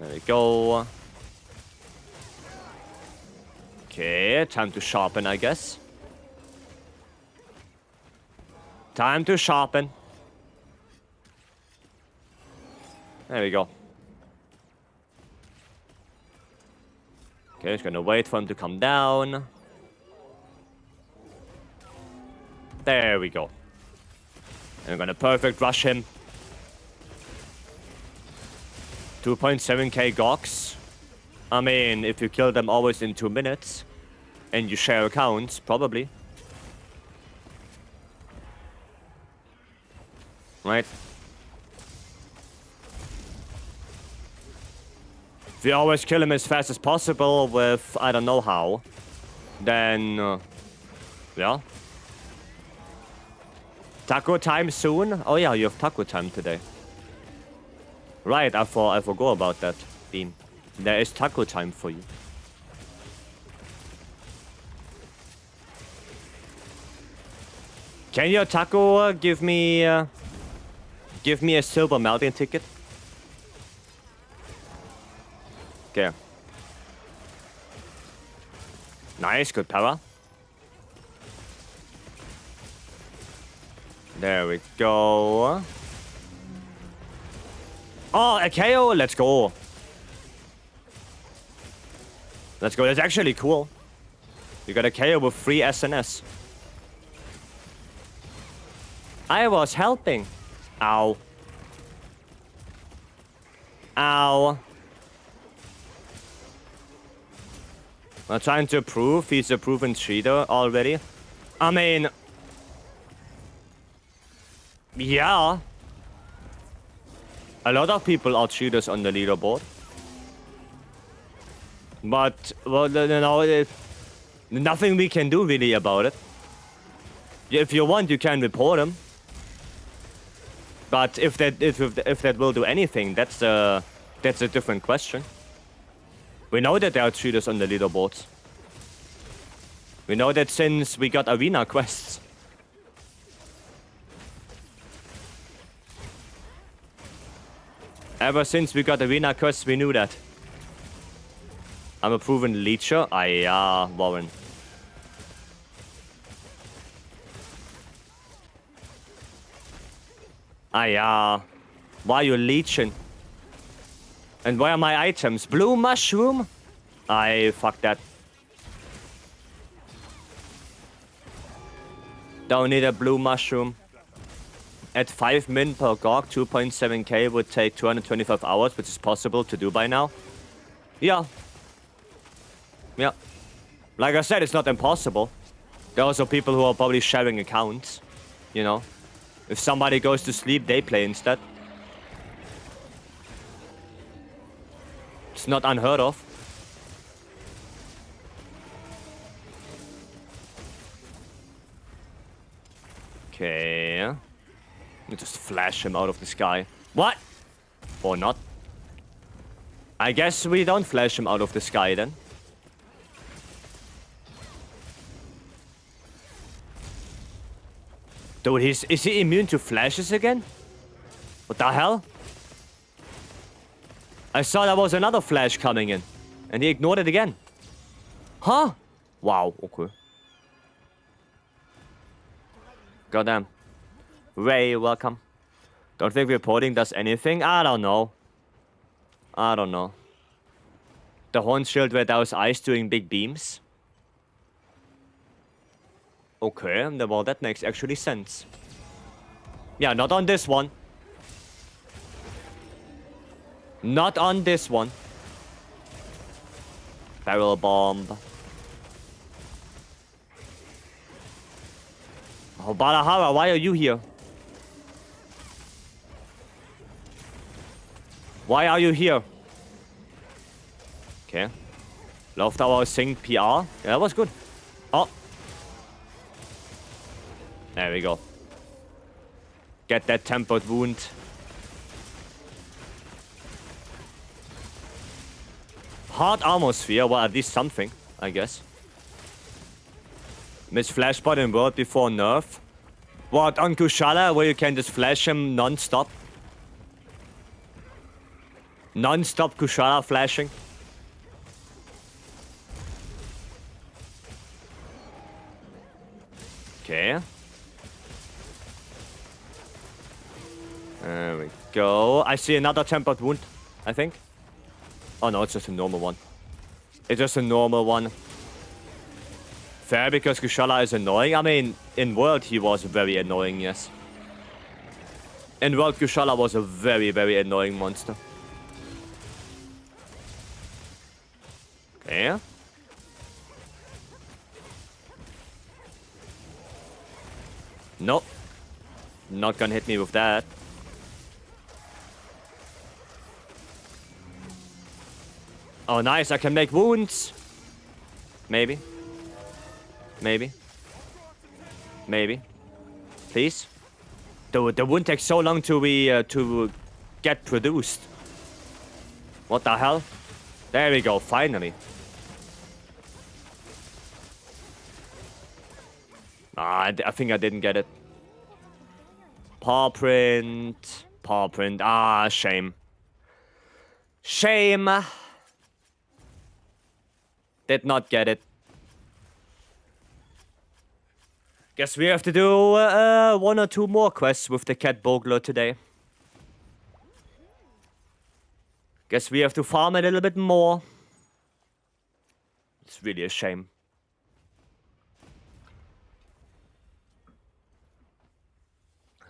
There we go. Okay, time to sharpen, I guess. Time to sharpen. There we go. Okay, just gonna wait for him to come down. There we go. And I'm gonna perfect rush him. 2.7k Gox. I mean, if you kill them always in 2 minutes, and you share accounts, probably. Right? If you always kill him as fast as possible with I don't know how, then yeah. Taco time soon? Oh yeah, you have taco time today. Right, I forgot about that, Beam. There is taco time for you. Can your taco give me a silver melting ticket? Okay. Nice, good power. There we go. Oh, a KO, let's go. Let's go, that's actually cool. You got a KO with 3 SNS. I was helping. Ow. Ow. I'm trying to prove he's a proven cheater already. I mean... yeah. A lot of people are cheaters on the leaderboard. But, well, you know, nothing we can do really about it. If you want, you can report them. But if that will do anything, that's a different question. We know that there are cheaters on the leaderboards. We know that since we got arena quests. Ever since we got arena quests, we knew that. I'm a proven leecher. Yeah, Warren. Yeah. Why are you leeching? And where are my items? Blue mushroom? Fuck that. Don't need a blue mushroom. At 5 min per GOG, 2.7k would take 225 hours, which is possible to do by now. Yeah. Yeah. Like I said, it's not impossible. There are also people who are probably sharing accounts. You know? If somebody goes to sleep, they play instead. It's not unheard of. Okay. Let me just flash him out of the sky. What? Or not. I guess we don't flash him out of the sky then. Dude, is he immune to flashes again? What the hell? I saw there was another flash coming in. And he ignored it again. Huh? Wow, okay. Goddamn. Ray, welcome. Don't think reporting does anything? I don't know. I don't know. The horn shield where there was ice doing big beams? Okay, well that makes actually sense. Yeah, not on this one. Not on this one. Barrel bomb. Oh, Balahara, why are you here? Why are you here? Okay. Loved our sync PR. Yeah, that was good. Oh. There we go. Get that tempered wound. Hard armor sphere, well, at least something, I guess. Miss Flashbot in World before nerf. What, on Kushala, where you can just flash him non-stop? Non-stop Kushala flashing? Okay. There we go. I see another tempered wound, I think. Oh no, it's just a normal one. It's just a normal one. Fair, because Kushala is annoying. I mean, in World he was very annoying, yes. In World, Kushala was a very, very annoying monster. Okay. Nope. Not gonna hit me with that. Oh, nice. I can make wounds. Maybe. Maybe. Maybe. Please. The wound takes so long to get produced. What the hell? There we go. Finally. I think I didn't get it. Paw print. Paw print. Ah, shame. Shame. Did not get it. Guess we have to do 1 or 2 more quests with the cat burglar today. Guess we have to farm a little bit more. It's really a shame.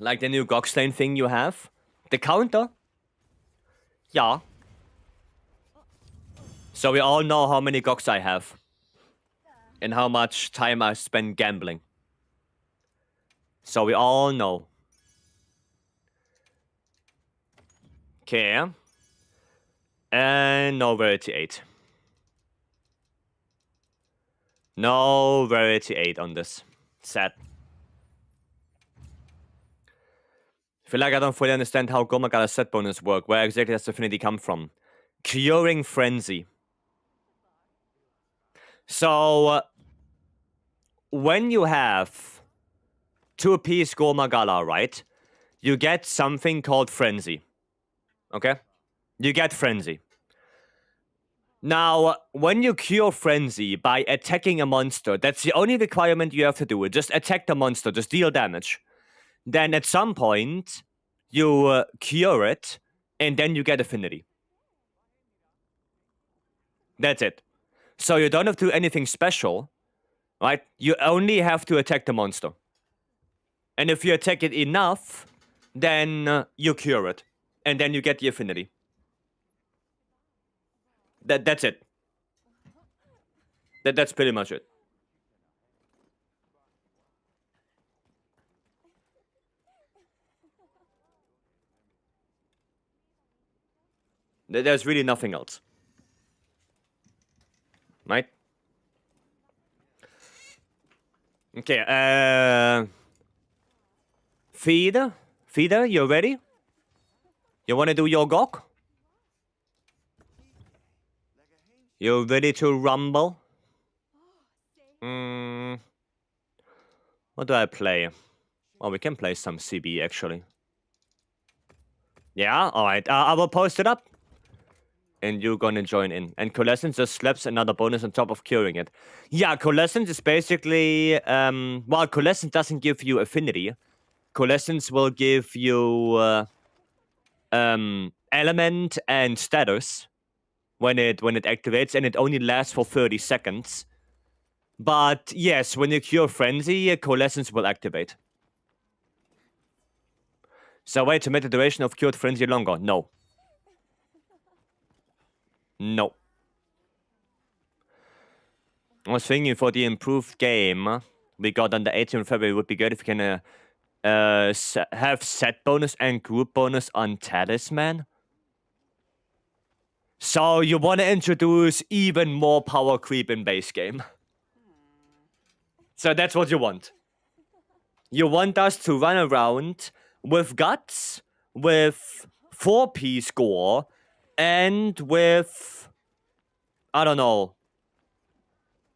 Like the new Goxlane thing you have? The counter? Yeah. So we all know how many Gox I have. And how much time I spend gambling. So we all know. Okay. And no Rarity 8. No Rarity 8 on this. Sad. I feel like I don't fully understand how Gomagala's set bonus work. Where exactly does Affinity come from? Curing Frenzy. So, when you have 2-piece Gomagala, right? You get something called Frenzy. Okay? You get Frenzy. Now, when you cure Frenzy by attacking a monster, that's the only requirement you have to do. Just attack the monster, just deal damage. Then at some point, you cure it, and then you get Affinity. That's it. So you don't have to do anything special, right? You only have to attack the monster. And if you attack it enough, then you cure it. And then you get the Affinity. That's it. That's pretty much it. There's really nothing else. Right? Okay, Feeder? Feeder, you ready? You wanna do your gok? You ready to rumble? What do I play? Oh, we can play some CB, actually. Yeah? Alright, I will post it up. And you're gonna join in. And Coalescence just slaps another bonus on top of curing it. Yeah, Coalescence is basically... well, Coalescence doesn't give you Affinity. Coalescence will give you... element and status. When it activates, and it only lasts for 30 seconds. But yes, when you cure Frenzy, Coalescence will activate. So wait, to make the duration of cured Frenzy longer? No. No. I was thinking for the improved game we got on the 18th of February, it would be good if we can have set bonus and group bonus on Talisman. So you want to introduce even more power creep in base game. So that's what you want. You want us to run around with guts, with 4-piece gore, and with, I don't know,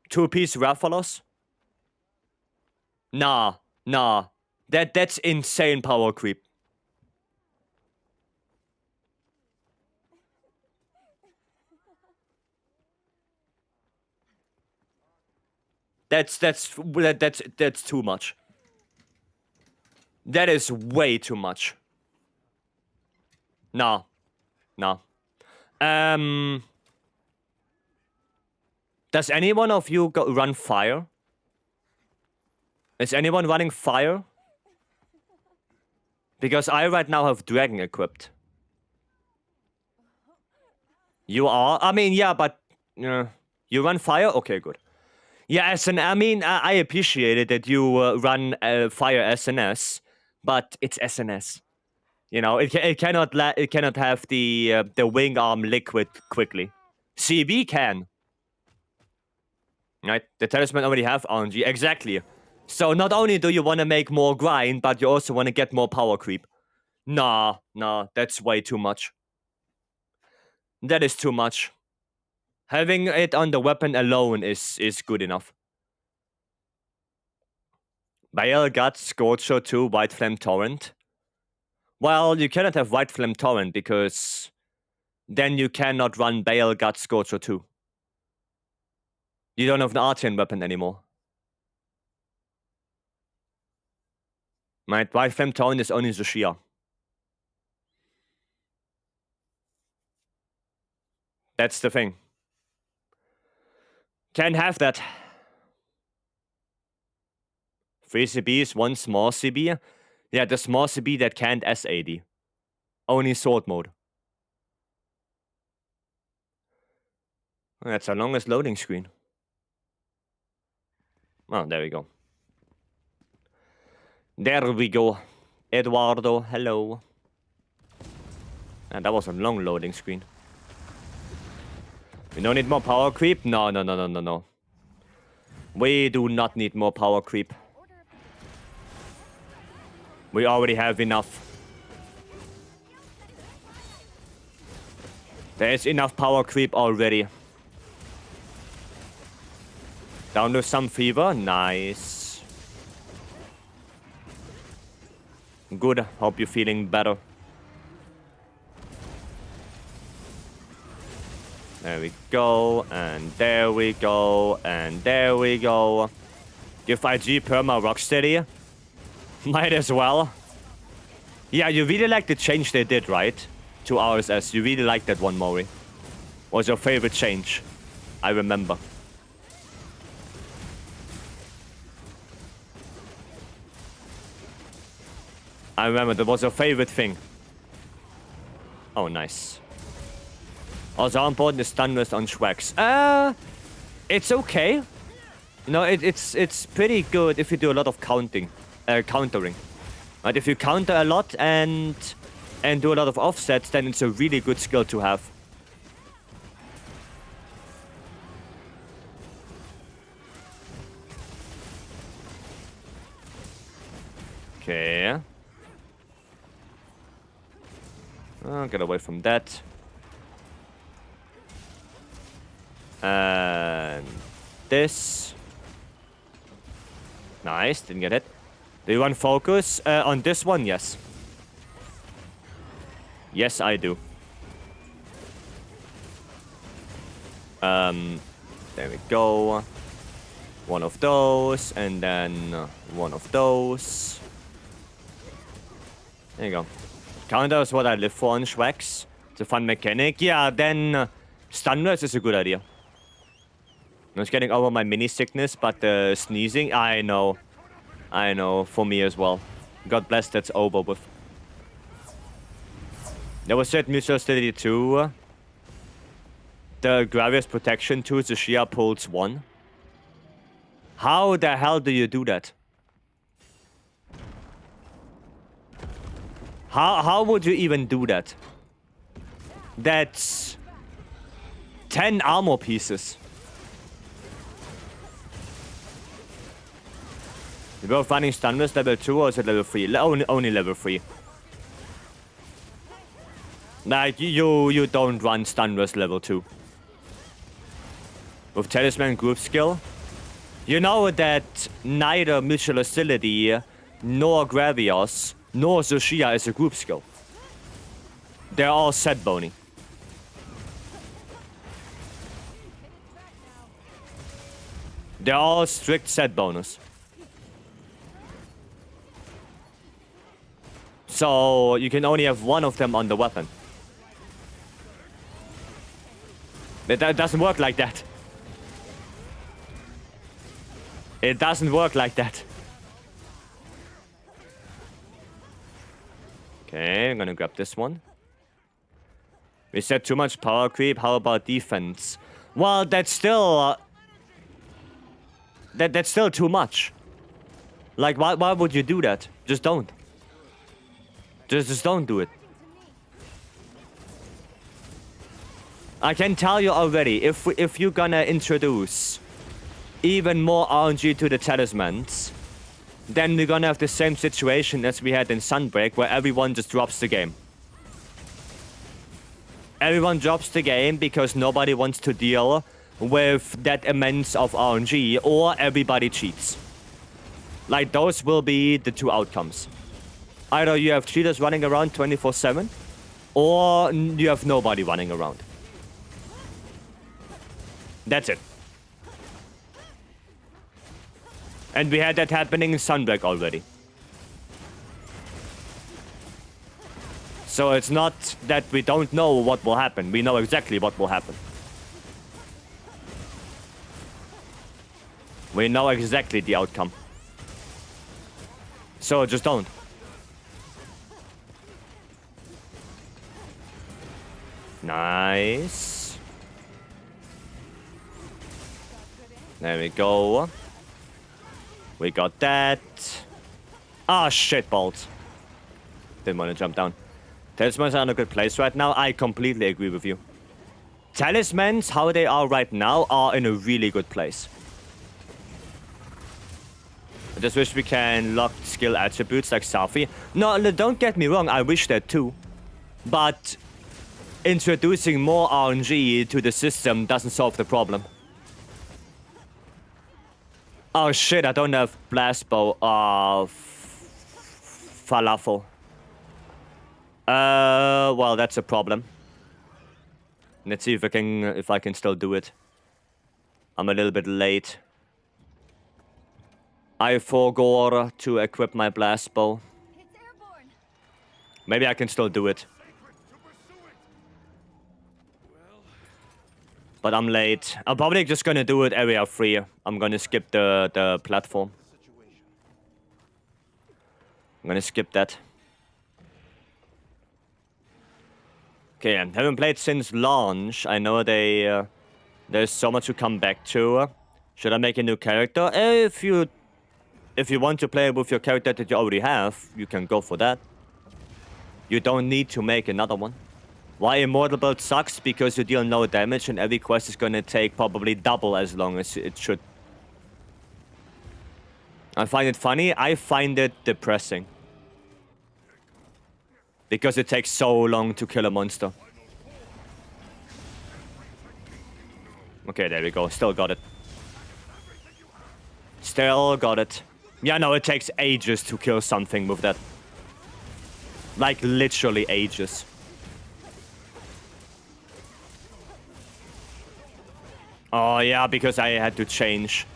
2-piece Rathalos? Nah. That's insane power creep. That's too much. That is way too much. No. Does anyone of you run fire? Is anyone running fire? Because I right now have dragon equipped. You are? I mean, yeah, but you run fire? Okay, good. Yeah, I appreciate it that you run fire SNS, but it's SNS. You know, it cannot have the wing arm liquid quickly. CB can. Right? The talisman already have RNG. Exactly. So not only do you want to make more grind, but you also want to get more power creep. Nah, that's way too much. That is too much. Having it on the weapon alone is good enough. Bale got Scorcher 2, White Flame Torrent. Well, you cannot have White Flame Torrent because then you cannot run Bale got Scorcher 2. You don't have an Artian weapon anymore. Right, White Flame Torrent is only Zushia. That's the thing. Can't have that. 3 CBs, 1 small CB. Yeah, the small CB that can't S80. Only sword mode. That's the longest loading screen. Oh, there we go. There we go. Eduardo, hello. And that was a long loading screen. We don't need more power creep? No. We do not need more power creep. We already have enough. There is enough power creep already. Down to some fever. Nice. Good. Hope you're feeling better. There we go. And there we go. And there we go. Give IG perma Rocksteady. Might as well. Yeah, you really like the change they did, right? To RSS. You really like that one, Mori. Was your favorite change? I remember. I remember that was your favorite thing. Oh, nice. Also, how important is stun rest on Schwax? It's okay. No, it's pretty good if you do a lot of countering. But if you counter a lot and do a lot of offsets, then it's a really good skill to have. Okay. Oh, get away from that. And this. Nice, didn't get it. Do you want focus on this one? Yes. Yes, I do. There we go. One of those, and then one of those. There you go. Counter is what I live for on Schwax. It's a fun mechanic. Yeah, then stun rest is a good idea. I was getting over my mini sickness, but sneezing, I know, for me as well. God bless, that's over with. There was that mutual steady too. The Gravius protection to the Shia pulls 1. How the hell do you do that? How would you even do that? That's 10 armor pieces. You both running Stunless level 2 or is it level 3? Only level 3. Like, you don't run Stunless level 2. With Talisman group skill. You know that neither Mutual Hostility, nor Gravios, nor Zushia is a group skill. They're all set bony. They're all strict set bonus. So you can only have one of them on the weapon. That doesn't work like that. It doesn't work like that. Okay, I'm gonna grab this one. We said too much power creep. How about defense? Well, that's still... that's still too much. Like, why would you do that? Just don't. Just don't do it. I can tell you already, if you're gonna introduce even more RNG to the talismans, then we're gonna have the same situation as we had in Sunbreak, where everyone just drops the game. Everyone drops the game because nobody wants to deal with that immense of RNG, or everybody cheats. Like, those will be the two outcomes. Either you have cheaters running around 24/7, or you have nobody running around. That's it. And we had that happening in Sunbreak already. So it's not that we don't know what will happen. We know exactly what will happen. We know exactly the outcome. So just don't. Nice. There we go. We got that. Ah, shit balls. Didn't want to jump down. Talismans are in a good place right now. I completely agree with you. Talismans, how they are right now, are in a really good place. I just wish we can lock skill attributes like Selfie. No, don't get me wrong, I wish that too. But introducing more RNG to the system doesn't solve the problem. Oh shit, I don't have blast bow of falafel. Well, that's a problem. Let's see if I can still do it. I'm a little bit late. I forgot to equip my blast bow. It's airborne. Maybe I can still do it. But I'm late. I'm probably just gonna do it area 3. I'm gonna skip the platform. I'm gonna skip that. Okay, I haven't played since launch. I know there's so much to come back to. Should I make a new character? If you want to play with your character that you already have, you can go for that. You don't need to make another one. Why Immortal Build sucks? Because you deal no damage and every quest is gonna take probably double as long as it should. I find it funny. I find it depressing. Because it takes so long to kill a monster. Okay, there we go. Still got it. Still got it. Yeah, no, it takes ages to kill something with that. Like, literally ages. Oh, yeah, because I had to change.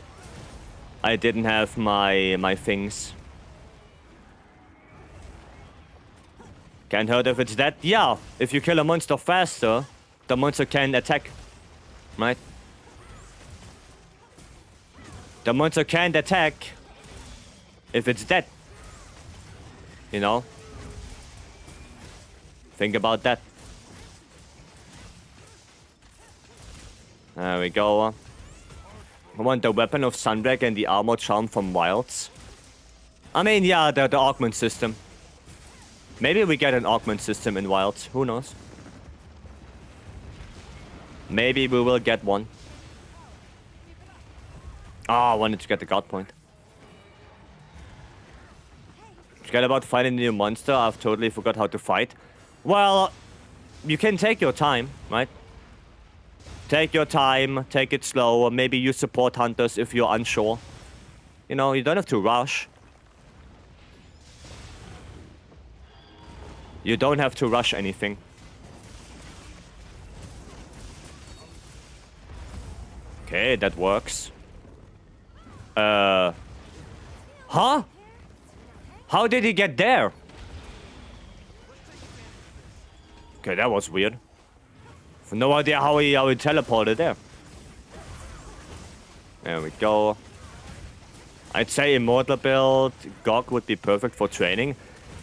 I didn't have my things. Can't hurt if it's dead. Yeah, if you kill a monster faster, the monster can attack. Right? The monster can't attack if it's dead. You know? Think about that. There we go. I want the weapon of Sunbreak and the armor charm from Wilds. I mean, yeah, the augment system. Maybe we get an augment system in Wilds. Who knows? Maybe we will get one. Ah, I wanted to get the god point. Forget about fighting a new monster. I've totally forgot how to fight. Well, you can take your time, right? Take your time, take it slow, or maybe use support hunters if you're unsure. You know, you don't have to rush. You don't have to rush anything. Okay, that works. Huh? How did he get there? Okay, that was weird. No idea how he teleported there. There we go. I'd say Immortal build GOG would be perfect for training.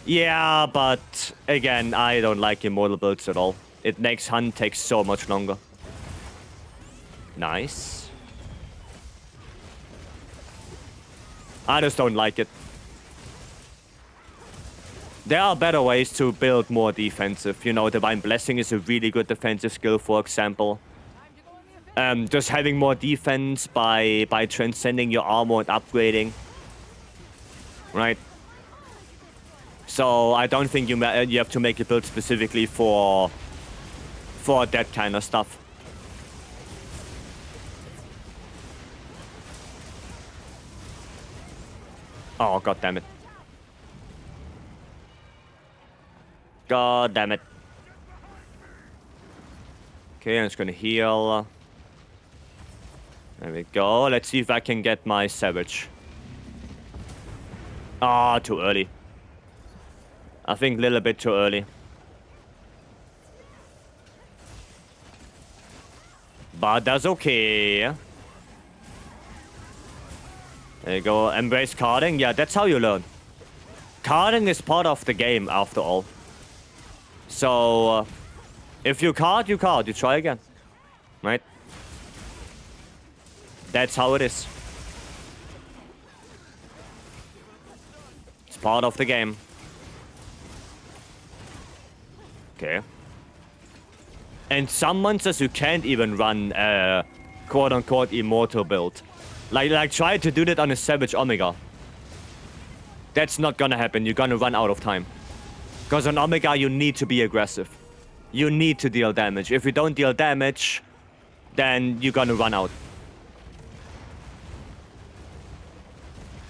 Yeah, but again, I don't like Immortal builds at all. It makes hunt take so much longer. Nice. I just don't like it. There are better ways to build more defensive. You know, Divine Blessing is a really good defensive skill, for example. Just having more defense by transcending your armor and upgrading. Right? So I don't think you have to make a build specifically for that kind of stuff. Oh, god damn it. God damn it. Okay, I'm just gonna heal. There we go. Let's see if I can get my Savage. Ah, too early. I think a little bit too early. But that's okay. There you go. Embrace carding. Yeah, that's how you learn. Carding is part of the game, after all. So, if you card, you card. You try again. Right? That's how it is. It's part of the game. Okay. And some monsters you can't even run a quote-unquote immortal build. Like try to do that on a Savage Omega. That's not gonna happen. You're gonna run out of time. Because on Omega you need to be aggressive. You need to deal damage. If you don't deal damage, then you're gonna run out.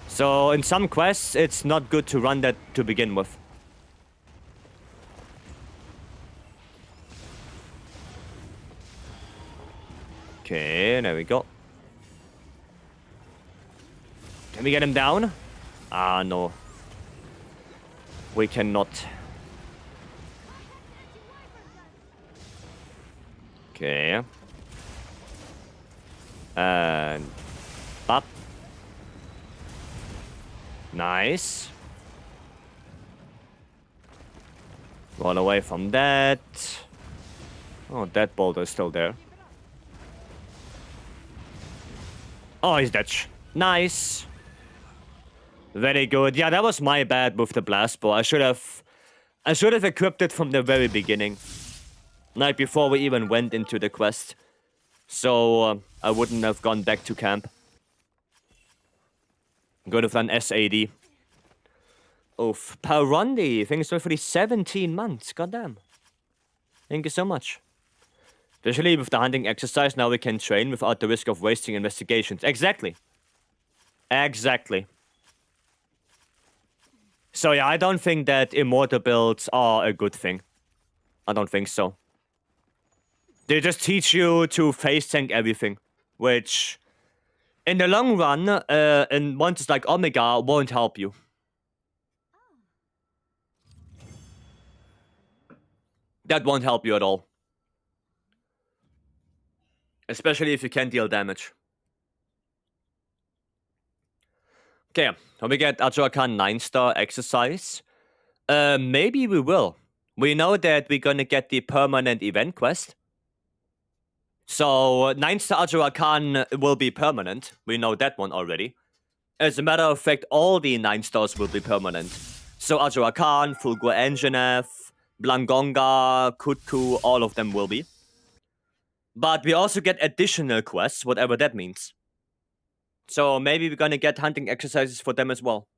So in some quests, it's not good to run that to begin with. Okay, there we go. Can we get him down? Ah, no. We cannot. Okay. And... Bop. Nice. Run away from that. Oh, that boulder is still there. Oh, he's dead. Nice. Very good. Yeah, that was my bad with the blast bow. I should have equipped it from the very beginning. Like before we even went into the quest. So I wouldn't have gone back to camp. Could have done SAD. Oof. Parundi, thanks for the 17 months. Goddamn. Thank you so much. Especially with the hunting exercise, now we can train without the risk of wasting investigations. Exactly. Exactly. So yeah, I don't think that immortal builds are a good thing. I don't think so. They just teach you to face tank everything. Which, in the long run, in monsters like Omega, won't help you. That won't help you at all. Especially if you can't deal damage. Okay, when we get HR999 9-star exercise, maybe we will. We know that we're gonna get the permanent event quest. So 9-star HR will be permanent. We know that one already. As a matter of fact, all the 9-stars will be permanent. So HR Fulgur Engineer, Blangonga, Kutku, all of them will be. But we also get additional quests, whatever that means. So maybe we're gonna get hunting exercises for them as well.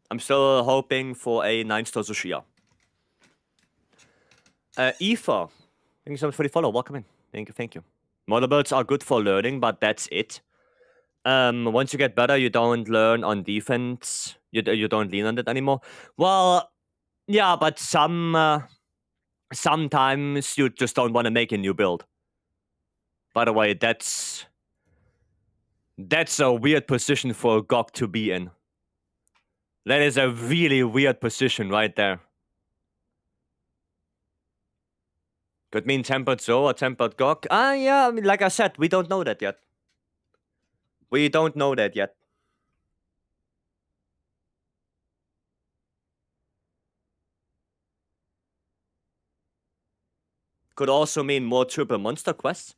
I'm still hoping for a 9-star Zushia. Aoife, thank you so much for the follow. Welcome in. Thank you, thank you. Model builds are good for learning, but that's it. Once you get better, you don't learn on defense. You don't lean on it anymore. Well, yeah, but sometimes you just don't want to make a new build. By the way, that's a weird position for a GOG to be in. That is a really weird position right there. Could mean tempered Zo or tempered GOG. Yeah, I mean, like I said, we don't know that yet. We don't know that yet. Could also mean more triple monster quests.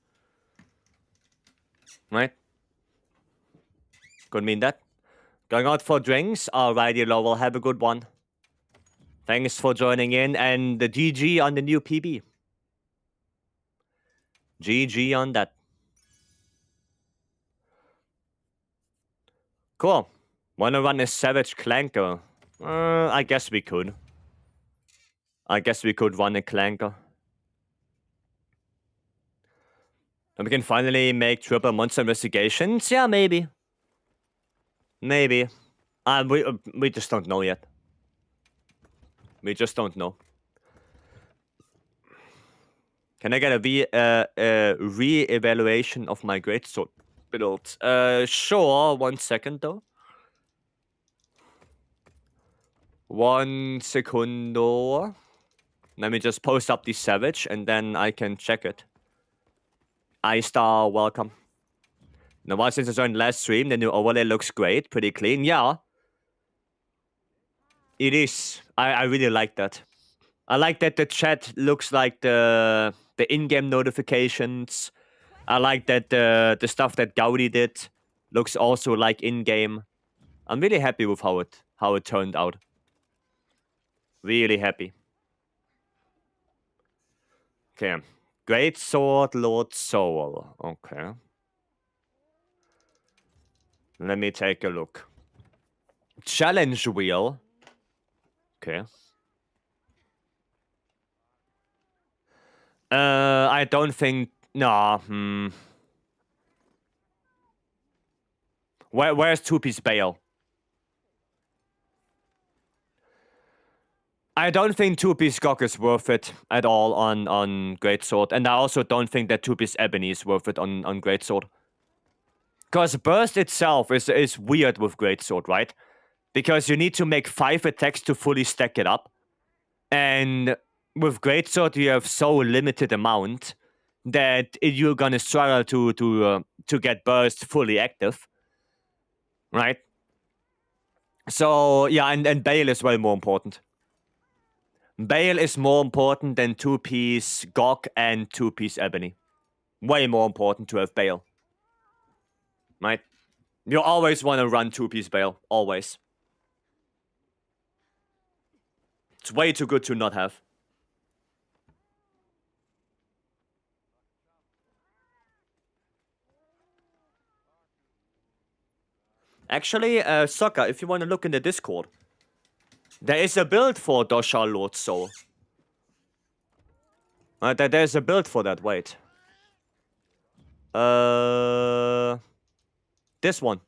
Right? Could mean that. Going out for drinks? Alrighty, Lowell, have a good one. Thanks for joining in, and the GG on the new PB. GG on that. Cool. Wanna run a Savage Clanker? I guess we could. I guess we could run a Clanker. And we can finally make triple monster investigations? Yeah, maybe. Maybe. We just don't know yet. We just don't know. Can I get a re-evaluation of my greatsword build? Sure. 1 second though. 1 secundo. Let me just post up the Savage and then I can check it. iStar, welcome. Now, since I joined last stream, the new overlay looks great, pretty clean. Yeah. It is. I really like that. I like that the chat looks like the in-game notifications. I like that the stuff that Gaudi did looks also like in-game. I'm really happy with how it turned out. Really happy. Okay. Great Sword Lord Soul. Okay. Let me take a look. Challenge wheel. Okay. I don't think. No. Where's two-piece bail? I don't think two-piece Gok is worth it at all on Greatsword, and I also don't think that two-piece Ebony is worth it on Greatsword. Because burst itself is weird with Greatsword, right? Because you need to make 5 attacks to fully stack it up, and with Greatsword you have so limited amount that you're gonna struggle to get burst fully active, right? So yeah, and bail is way more important. Bail is more important than two-piece Gok and two-piece Ebony. Way more important to have bail. Right? You always want to run two-piece bail. Always. It's way too good to not have. Actually, Sokka, if you want to look in the Discord, there is a build for Dosha Lord Soul. There's a build for that, wait. This one.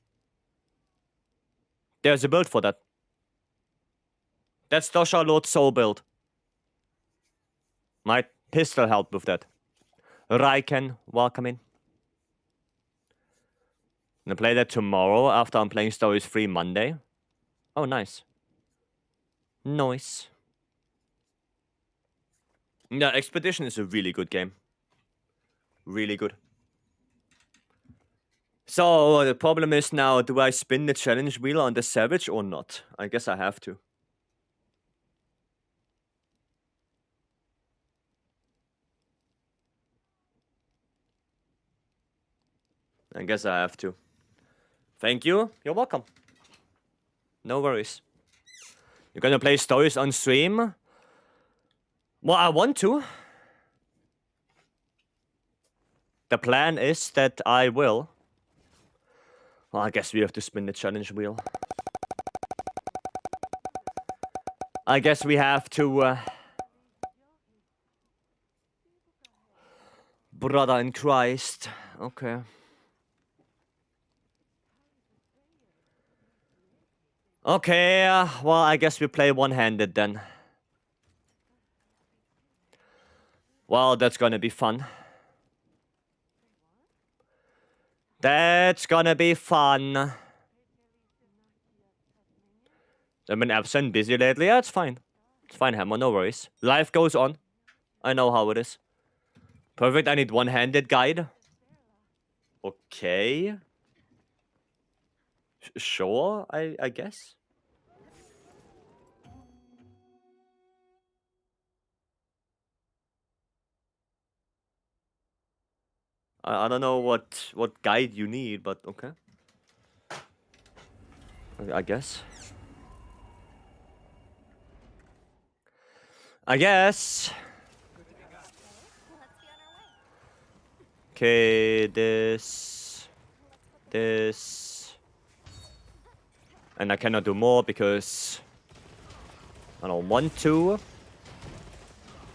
There's a build for that. That's Dosha Lord Soul build. Right? Pistol help with that. Raiken, welcome in. I'm gonna play that tomorrow after I'm playing Stories 3 Monday. Oh, nice. Nice. Yeah, Expedition is a really good game. Really good. So, the problem is now, do I spin the challenge wheel on the Savage or not? I guess I have to. I guess I have to. Thank you. You're welcome. No worries. You're gonna play Stories on stream? Well, I want to. The plan is that I will. Well, I guess we have to spin the challenge wheel. I guess we have to, Brother in Christ. Okay. Okay, well, I guess we play one-handed then. Well, that's gonna be fun. That's gonna be fun. I've been absent, busy lately. Yeah, it's fine. It's fine, Hammer, no worries. Life goes on. I know how it is. Perfect, I need one-handed guide. Okay. Sure, I guess. I don't know what guide you need, but okay. I guess. I guess. Let's be on our way. Okay, this. And I cannot do more because I don't want to.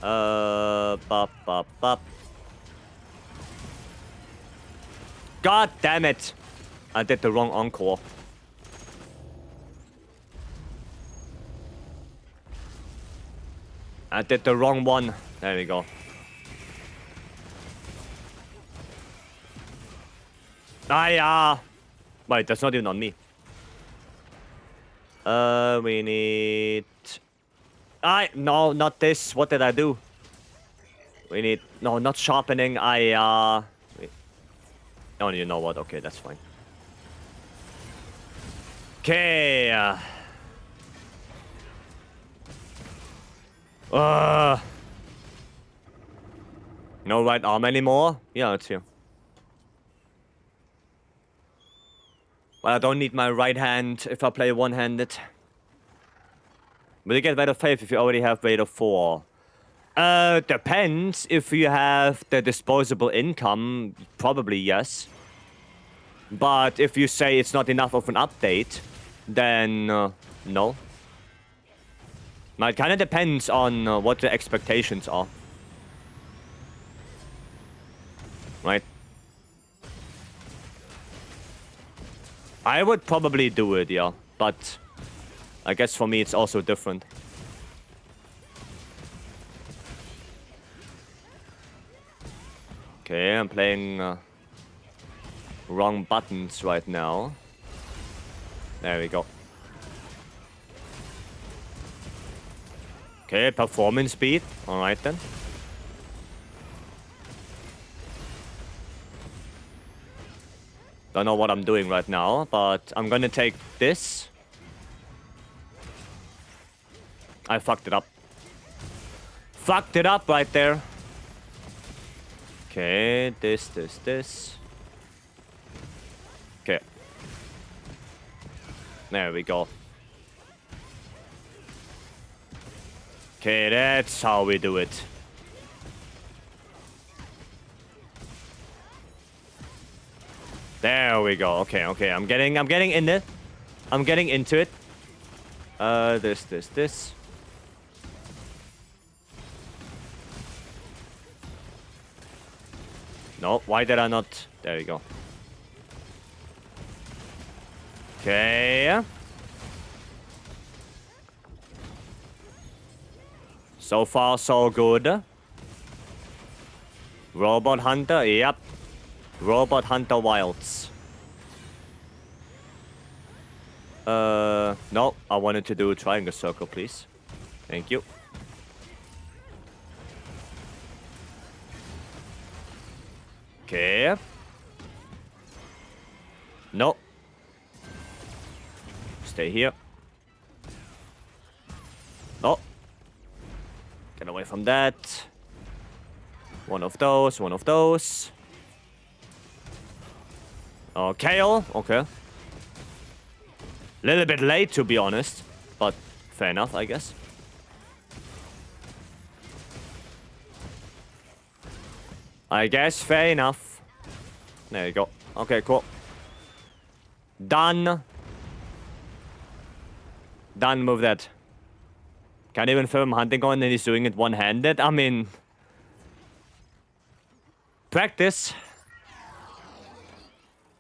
Bop, bop, bop. God damn it! I did the wrong encore. I did the wrong one. There we go. Wait, that's not even on me. We need... No, not this. What did I do? We need... No, not sharpening. Wait. Oh, you know what? Okay, that's fine. Okay. No right arm anymore? Yeah, it's here. Well, I don't need my right hand if I play one-handed. Will you get Weight of Faith if you already have Weight of 4? Depends. If you have the disposable income, probably yes. But if you say it's not enough of an update, then no. Now, it kind of depends on what the expectations are. Right? I would probably do it, yeah. But I guess for me it's also different. Okay, I'm playing wrong buttons right now. There we go. Okay, performance speed. Alright then. Don't know what I'm doing right now, but I'm gonna take this. I fucked it up. Fucked it up right there. Okay, this. Okay. There we go. Okay, that's how we do it. There we go. Okay. I'm getting in it. I'm getting into it. This. No, why did I not? There we go. Okay. So far, so good. Robot Hunter, yep. Robot Hunter Wilds. No, I wanted to do a triangle circle, please. Thank you. Okay. No. Stay here. No. Get away from that. One of those. Oh, Kale. Okay. Little bit late, to be honest. But fair enough, I guess. Fair enough. There you go. Okay, cool. Done. Done, move that. Can't even film hunting on and he's doing it one-handed. I mean... Practice.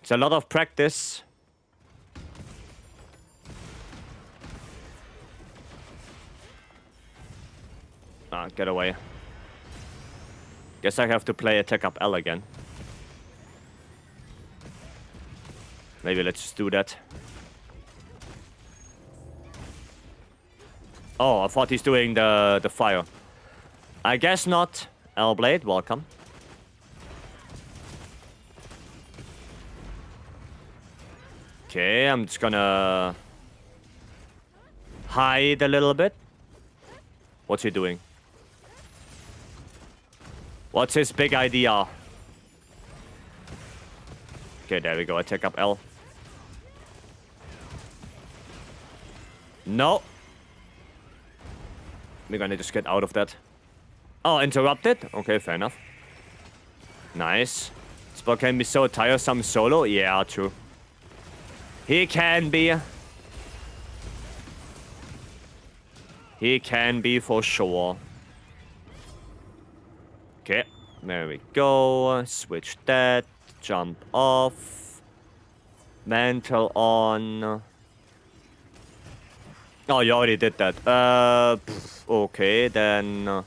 It's a lot of practice. Get away. Guess I have to play attack up L again. Maybe let's just do that. Oh, I thought he's doing the fire. I guess not. L-Blade, welcome. Okay, I'm just gonna hide a little bit. What's he doing? What's his big idea? Okay, there we go. I take up L. No. We're gonna just get out of that. Oh, interrupted? Okay, fair enough. Nice. Spot can be so tiresome solo? Yeah, true. He can be. He can be for sure. Okay, there we go. Switch that. Jump off. Mantle on. Oh, you already did that. Okay, then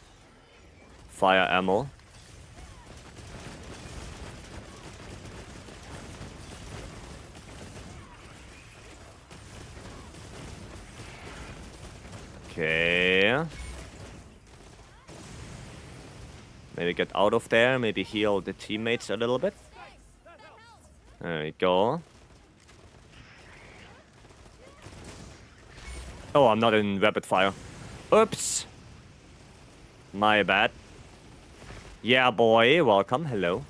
fire ammo. Okay. Maybe get out of there. Maybe heal the teammates a little bit. There we go. Oh, I'm not in rapid fire. Oops. My bad. Yeah, boy. Welcome. Hello.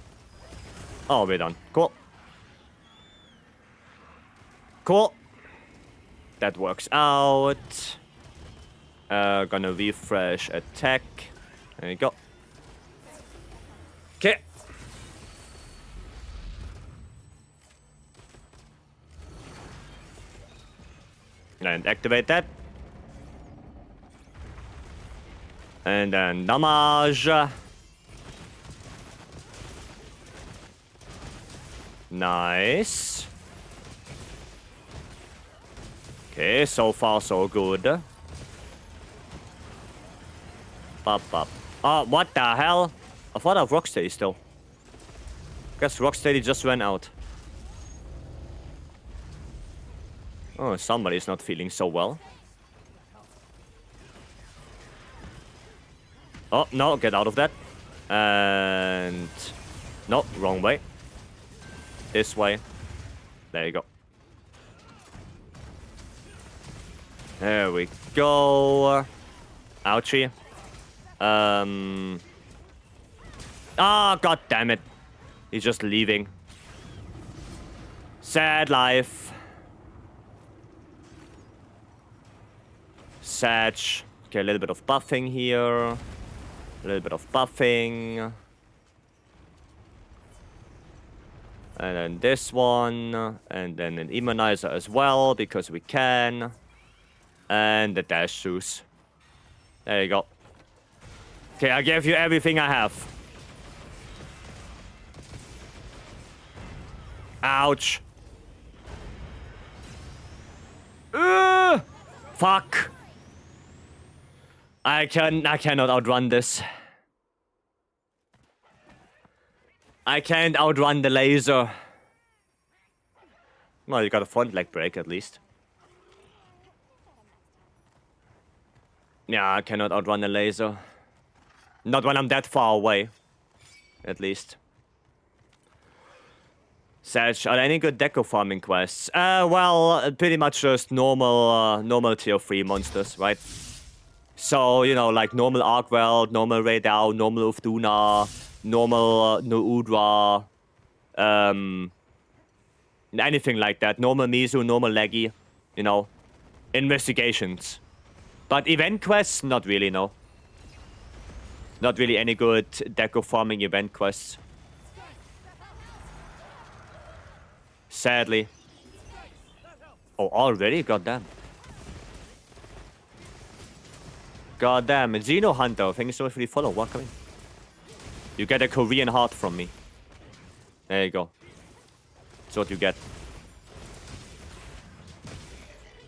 Oh, we're done. Cool. Cool. That works out. Gonna refresh attack. There you go. Okay. And activate that. And then damage. Nice. Okay, so far so good. Up. Oh, what the hell? I thought of Rocksteady still. Guess Rocksteady just ran out. Oh, somebody's not feeling so well. Oh, no, get out of that. And... no, wrong way. This way. There you go. There we go. Ouchie. Ah, god damn it. He's just leaving. Sad life. Sad. Okay, a little bit of buffing here. A little bit of buffing. And then this one. And then an immunizer as well, because we can. And the dash shoes. There you go. Okay, I gave you everything I have. Ouch. Fuck. I cannot outrun this. I can't outrun the laser. Well, you got a front leg break at least. Yeah, I cannot outrun the laser. Not when I'm that far away. At least. Sag, are there any good deco farming quests? Well, pretty much just normal tier 3 monsters, right? So, you know, like normal Arkwell, normal Raydao, normal Ufduna, normal Noudra, anything like that. Normal Mizu, normal Leggy, you know, investigations. But event quests, not really, no. Not really any good deco farming event quests. Sadly. Oh, already? Goddamn. Goddamn. Xeno Hunter. Thank you so much for the follow. Welcome in. You get a Korean heart from me. There you go. That's what you get.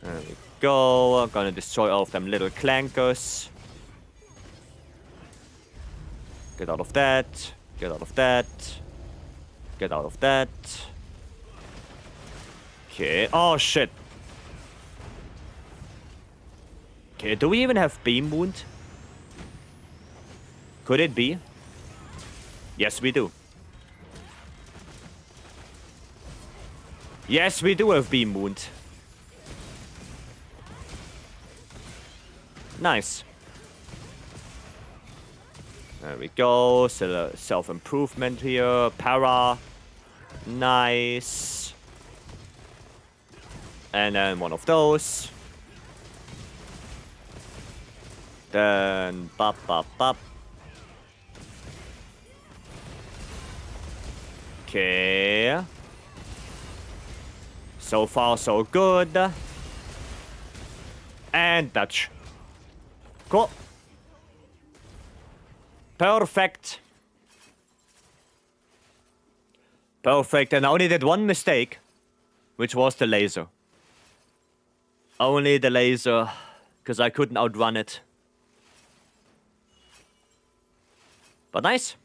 There we go. I'm gonna destroy all of them little clankers. Get out of that. Get out of that. Get out of that. Okay. Oh, shit. Okay, do we even have Beam Wound? Could it be? Yes, we do. Yes, we do have Beam Wound. Nice. There we go. Self-improvement here. Para. Nice. And then one of those. Then bop bop bop. Okay. So far so good. And touch. Cool. Perfect. Perfect, and I only did one mistake, which was the laser. Only the laser, because I couldn't outrun it. But nice.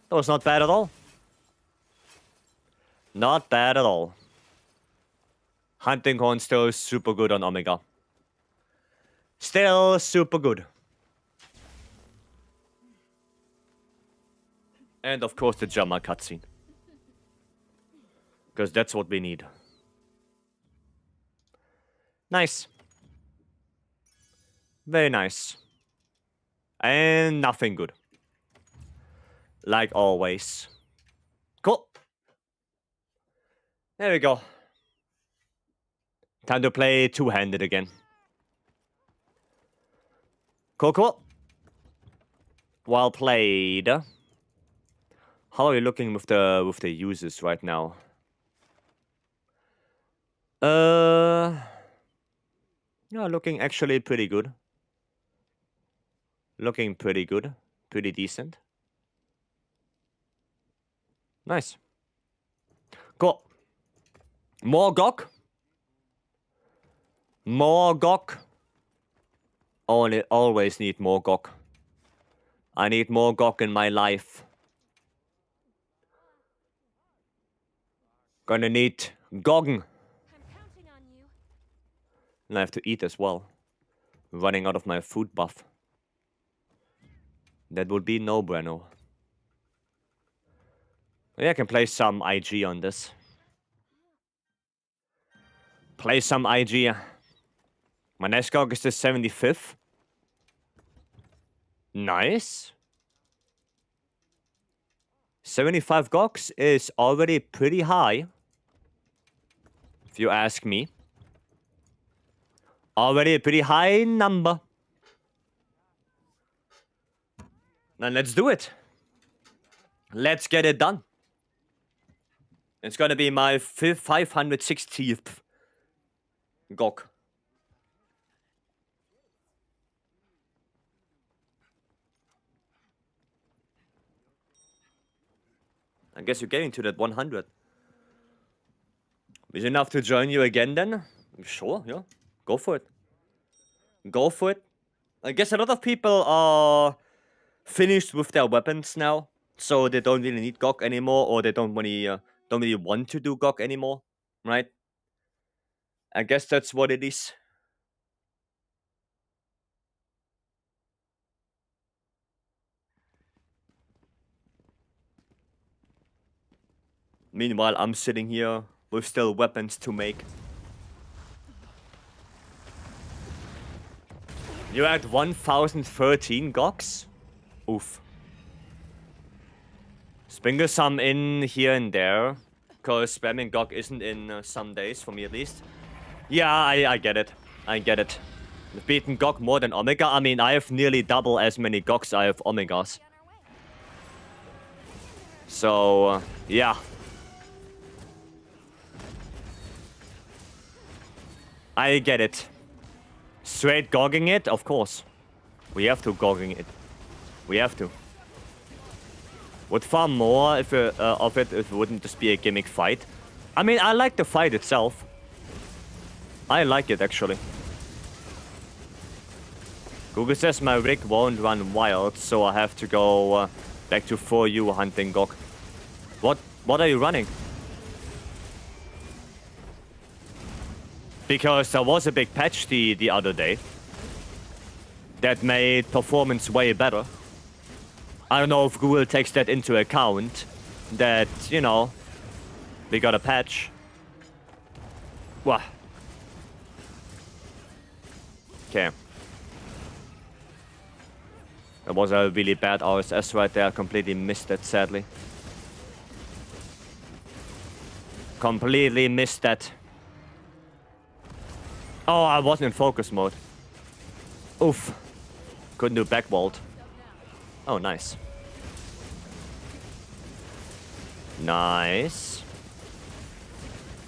That was not bad at all. Not bad at all. Hunting Horn still super good on Omega. Still super good. And of course the Jammer cutscene. Because that's what we need. Nice. Very nice. And nothing good. Like always. Cool. There we go. Time to play two-handed again. Cool, cool. Well played. How are you looking with the users right now? Yeah, looking actually pretty good. Looking pretty good. Pretty decent. Nice. Cool. More GOG. More GOG. Always need more GOG. I need more GOG in my life. Gonna need GOGgen. I'm counting on you. And I have to eat as well. Running out of my food buff. That would be no bueno. Maybe I can play some IG on this. Play some IG. My next GOG is the 75th. Nice. 75 GOGs is already pretty high. If you ask me. Already a pretty high number. Then let's do it. Let's get it done. It's gonna be my 560th GOG. I guess you're getting to that 100. Is it enough to join you again then? Sure, yeah. Go for it. Go for it. I guess a lot of people are finished with their weapons now, so they don't really need GOG anymore, or they don't really want to do GOG anymore, right? I guess that's what it is. Meanwhile, I'm sitting here with still weapons to make. You're at 1013 GOGs? Oof. Sprinkle some in here and there, because spamming GOG isn't in some days, for me at least. Yeah, I get it. I get it. I've beaten GOG more than Omega. I mean, I have nearly double as many GOGs I have Omegas. So, yeah. I get it. Straight GOGing it? Of course. We have to GOGing it. We have to. Would far more if of it if it wouldn't just be a gimmick fight. I mean, I like the fight itself. I like it, actually. Google says my rig won't run wild, so I have to go back to 4U hunting GOG. What are you running? Because there was a big patch the other day that made performance way better. I don't know if Google takes that into account, that, you know, we got a patch. Wah. Okay. That was a really bad RSS right there, I completely missed it, sadly. Completely missed that. Oh, I wasn't in focus mode. Oof. Couldn't do back vault. Oh, nice. Nice.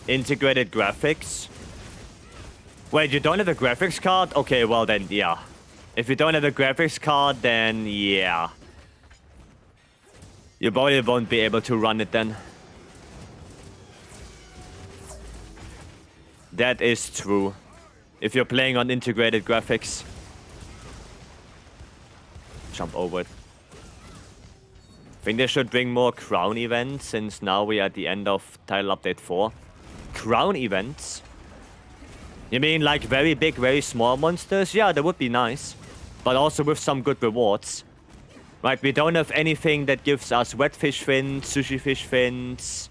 Integrated graphics. Wait, you don't have a graphics card? Okay, well then, yeah. If you don't have a graphics card, then yeah. You probably won't be able to run it then. That is true. If you're playing on integrated graphics. Jump over it. I think they should bring more crown events since now we are at the end of title update 4. Crown events? You mean like very big, very small monsters? Yeah, that would be nice. But also with some good rewards. Right, we don't have anything that gives us wet fish fins, sushi fish fins,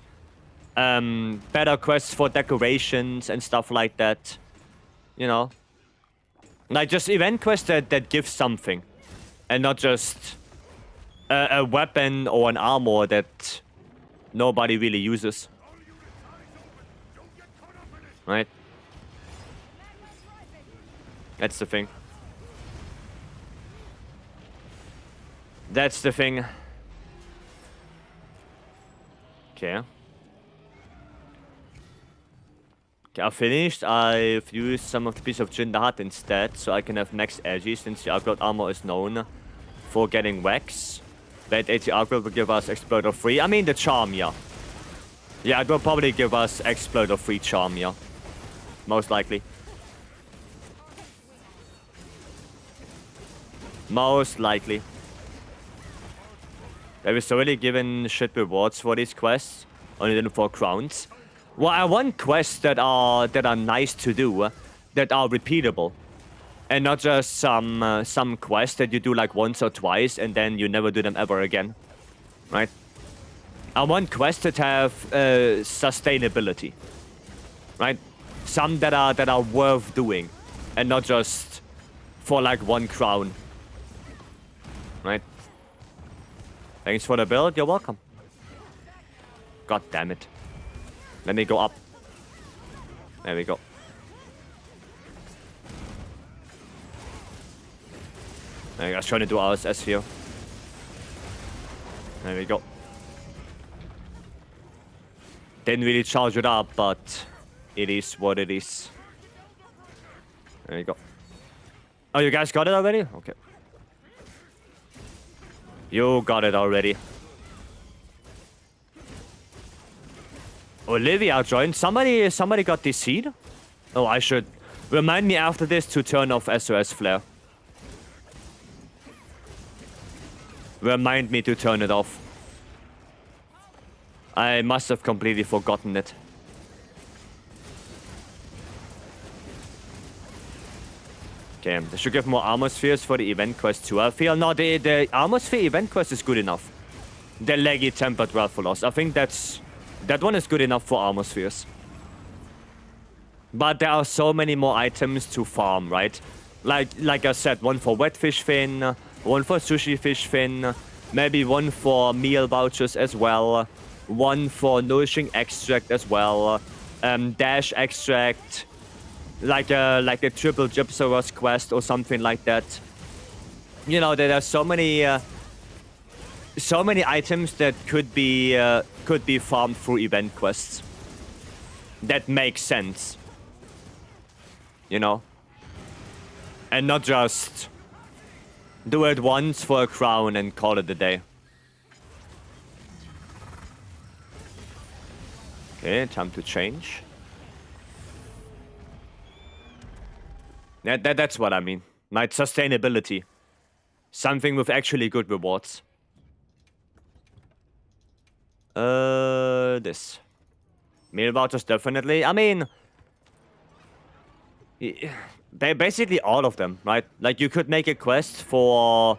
better quests for decorations and stuff like that. You know? Like just event quests that give something. And not just a weapon or an armor that nobody really uses. Right? That's the thing. That's the thing. Okay. Okay, I've finished. I've used some of the piece of Jinder Hut instead, so I can have max edgy since the Arcloud armor is known for getting wax. That 80 Arcloud will give us Exploder free. I mean the charm, yeah. Yeah, it will probably give us Exploder free charm, yeah. Most likely. Most likely. Have we already given shit rewards for these quests? Only then for crowns. Well, I want quests that are nice to do, that are repeatable, and not just some quests that you do like once or twice and then you never do them ever again, right? I want quests that have sustainability, right? Some that are worth doing, and not just for like one crown, right? Thanks for the build. You're welcome. God damn it. Let me go up. There we go. I was trying to do RSS here. There we go. Didn't really charge it up, but it is what it is. There you go. Oh, you guys got it already? Okay. You got it already. Olivia joined. Somebody got this seed? Oh, I should remind me after this to turn off SOS Flare. Remind me to turn it off. I must have completely forgotten it. Okay, they should give more armor spheres for the event quest too. I feel no, the armor sphere event quest is good enough. The leggy tempered Rathalos. I think that one is good enough for armor spheres. But there are so many more items to farm, right? Like I said, one for wet fish fin, one for sushi fish fin, maybe one for meal vouchers as well, one for nourishing extract as well, dash extract, like a triple Gypsaros quest or something like that. You know, there are so many items that could be farmed through event quests. That makes sense. You know? And not just do it once for a crown and call it a day. Okay, time to change. Yeah, that's what I mean. Like sustainability. Something with actually good rewards. This. Meal vouchers, definitely. I mean, they basically all of them, right? Like you could make a quest for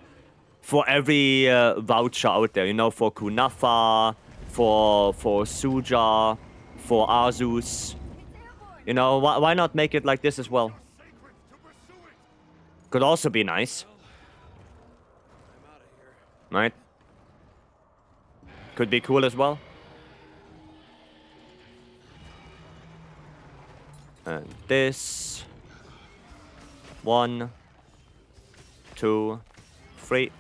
every voucher out there. You know, for Kunafa, for Suja, for Azus. You know, why not make it like this as well? Could also be nice. Right? Could be cool as well. And this. 1, 2, 3.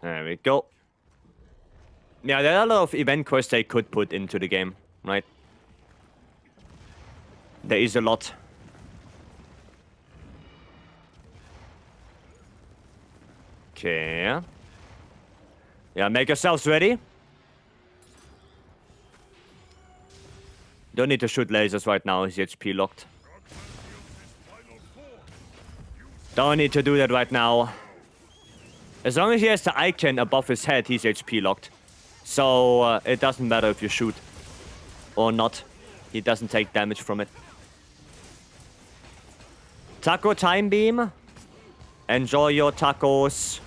There we go. Yeah, there are a lot of event quests they could put into the game, right? There is a lot. Okay. Yeah, make yourselves ready. Don't need to shoot lasers right now, he's HP locked. Don't need to do that right now. As long as he has the icon above his head, he's HP locked. So it doesn't matter if you shoot or not. He doesn't take damage from it. Taco time beam. Enjoy your tacos.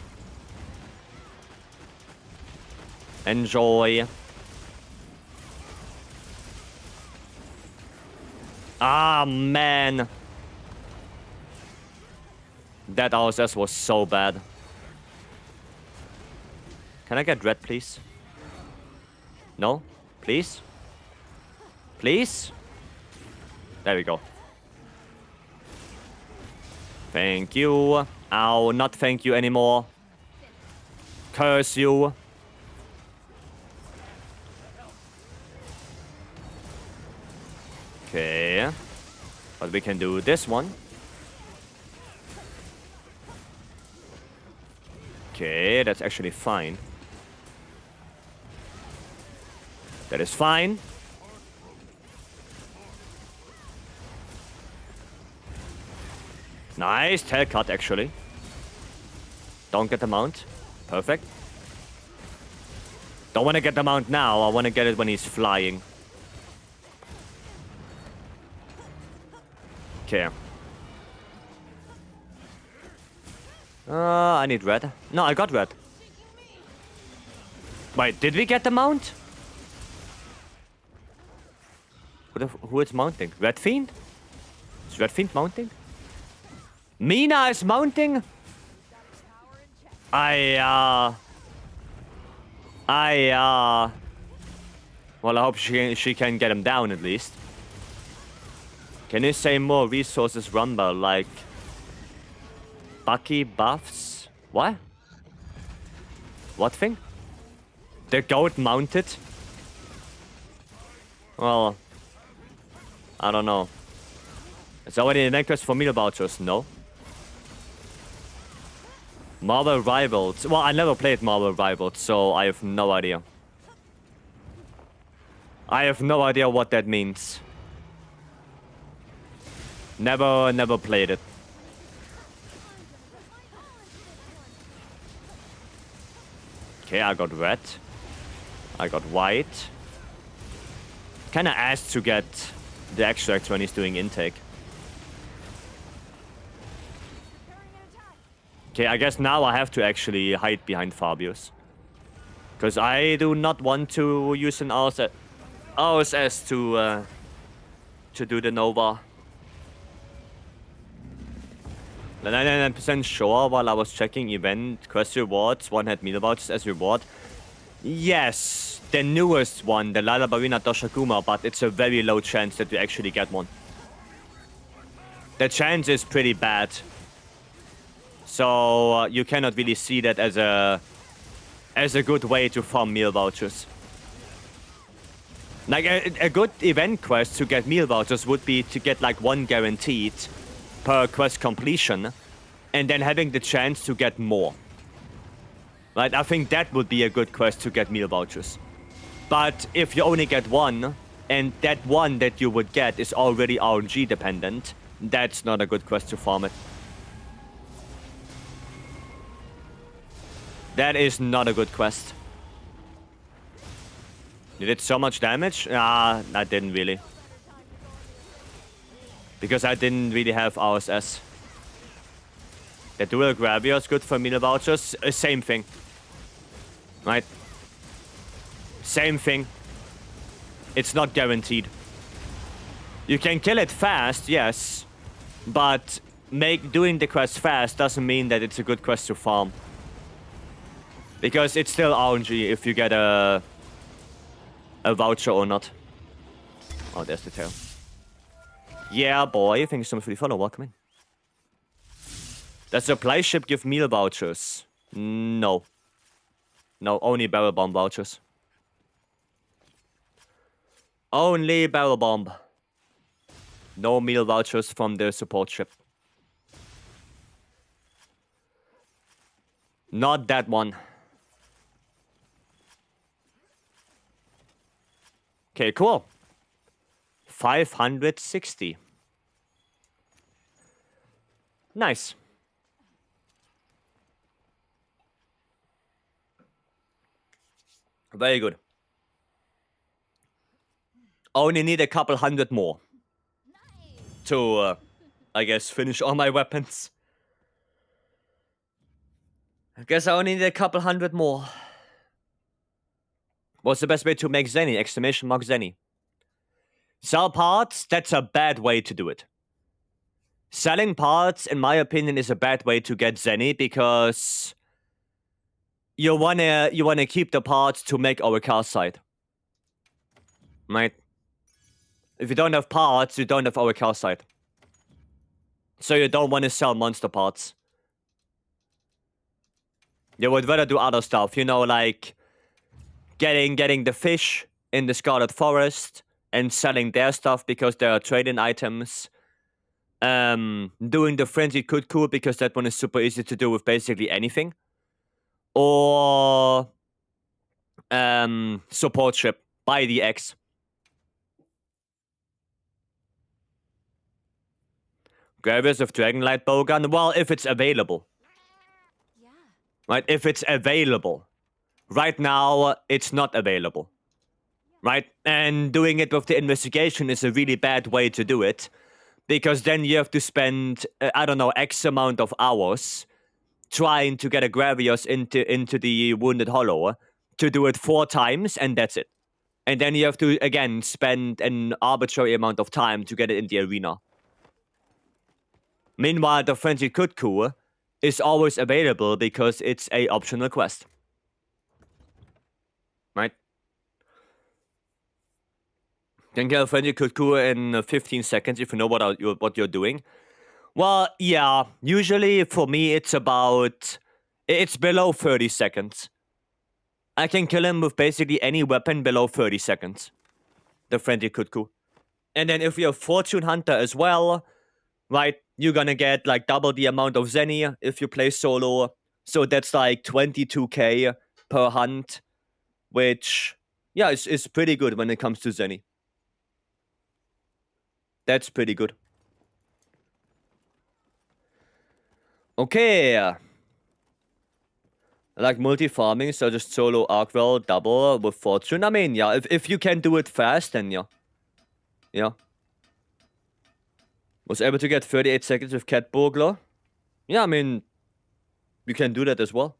Enjoy. Ah, man. That RSS was so bad. Can I get red, please? No? Please? Please? There we go. Thank you. Ow, not thank you anymore. Curse you. Okay. But we can do this one. Okay, that's actually fine. That is fine. Nice tail cut, actually. Don't get the mount. Perfect. Don't want to get the mount now. I want to get it when he's flying. Okay. I need red. No, I got red. Wait, did we get the mount? Who is mounting? Red Fiend? Is Red Fiend mounting? Mina is mounting? Well, I hope she can get him down at least. Can you say more resources rumble, like Bucky buffs? What? What thing? The goat mounted? Well, I don't know. Is there already an event quest for meal vouchers? No. Marvel Rivals. Well, I never played Marvel Rivals, so I have no idea. I have no idea what that means. Never played it. Okay, I got red. I got white. Kinda asked to get the extracts when he's doing intake. Okay, I guess now I have to actually hide behind Fabius. Because I do not want to use an RSS to do the Nova. 99% sure while I was checking event quest rewards, one had meal vouchers as reward. Yes, the newest one, the Lala Barina Doshakuma, but it's a very low chance that we actually get one. The chance is pretty bad. So you cannot really see that as a good way to farm meal vouchers. Like a good event quest to get meal vouchers would be to get like one guaranteed per quest completion, and then having the chance to get more. Right, I think that would be a good quest to get meal vouchers. But if you only get one, and that one that you would get is already RNG dependent, that's not a good quest to farm it. That is not a good quest. Did it so much damage? Ah, I didn't really. Because I didn't really have RSS. The dual Gravia is good for meal vouchers. Same thing. Right? Same thing. It's not guaranteed. You can kill it fast, yes. But doing the quest fast doesn't mean that it's a good quest to farm. Because it's still RNG if you get a voucher or not. Oh, there's the tail. Yeah, boy. Thank you so much for the follow. Welcome in. Does supply ship give meal vouchers? No. No, only barrel bomb vouchers. Only barrel bomb. No meal vouchers from the support ship. Not that one. Okay, cool. 560. Nice. Very good. Only need a couple hundred more to, I guess, finish all my weapons. I guess I only need a couple hundred more. What's the best way to make Zenny? Exclamation mark Zenny. Sell parts? That's a bad way to do it. Selling parts, in my opinion, is a bad way to get Zenny because you wanna keep the parts to make our car side. Right? If you don't have parts, you don't have our car side. So you don't want to sell monster parts. You would rather do other stuff, you know, like getting the fish in the Scarlet Forest and selling their stuff because they are trading items. Doing the Frenzied Cuckoo because that one is super easy to do with basically anything. Or support ship, buy the X. Gravius of Dragonlight Bowgun? Well, if it's available. Yeah. Right? If it's available. Right now, it's not available. Right? And doing it with the investigation is a really bad way to do it. Because then you have to spend, I don't know, X amount of hours trying to get a Gravios into the Wounded Hollow to do it 4 times, and that's it. And then you have to, again, spend an arbitrary amount of time to get it in the arena. Meanwhile, the Frenzied Cuckoo is always available because it's a optional quest. Right? You can get a Frenzied Cuckoo in 15 seconds if you know what you're doing. Well, yeah, usually for me it's below 30 seconds. I can kill him with basically any weapon below 30 seconds. The Frenzied Cuckoo. And then if you're Fortune Hunter as well, right, you're gonna get like double the amount of Zenny if you play solo. So that's like 22k per hunt, which, yeah, is pretty good when it comes to Zenny. That's pretty good. Okay. I like multi-farming, so just solo Arkwell double with Fortune. I mean, yeah, if you can do it fast, then yeah. Yeah. Was able to get 38 seconds with Cat Burglar. Yeah, I mean, you can do that as well.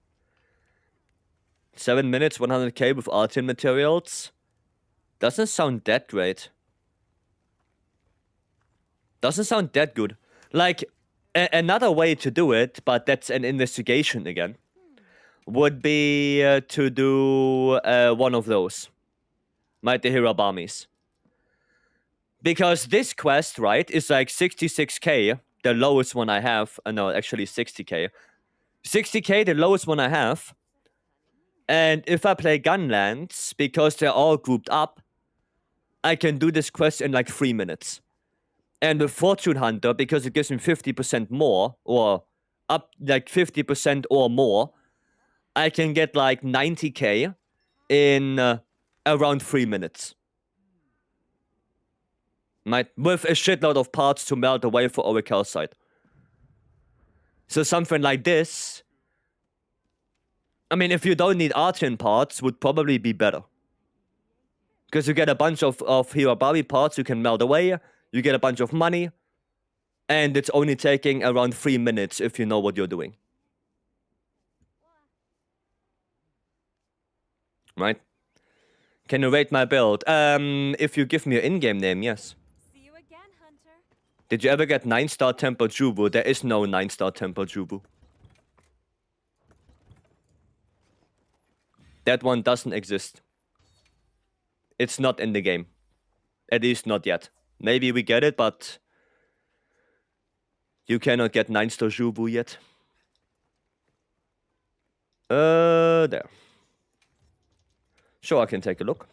7 minutes, 100k with Artin materials. Doesn't sound that great. Doesn't sound that good. Like, another way to do it, but that's an investigation again, would be to do one of those. Might the Hirabamis. Because this quest, right, is like 66k, the lowest one I have. No, actually 60k. 60k, the lowest one I have. And if I play Gunlands, because they're all grouped up, I can do this quest in like 3 minutes. And with Fortune Hunter, because it gives me 50% more, or up like 50% or more, I can get like 90k in around 3 minutes. With a shitload of parts to melt away for our calcite. So something like this, I mean, if you don't need Artin parts, would probably be better. Because you get a bunch of Hirababi parts you can melt away, you get a bunch of money, and it's only taking around 3 minutes if you know what you're doing. Right? Can you rate my build? If you give me your in-game name, yes. See you again, Hunter. Did you ever get 9-star Temple Jubu? There is no 9-star Temple Jubu. That one doesn't exist. It's not in the game. At least not yet. Maybe we get it, but You cannot get 9-star Jubu yet. There. Sure, I can take a look.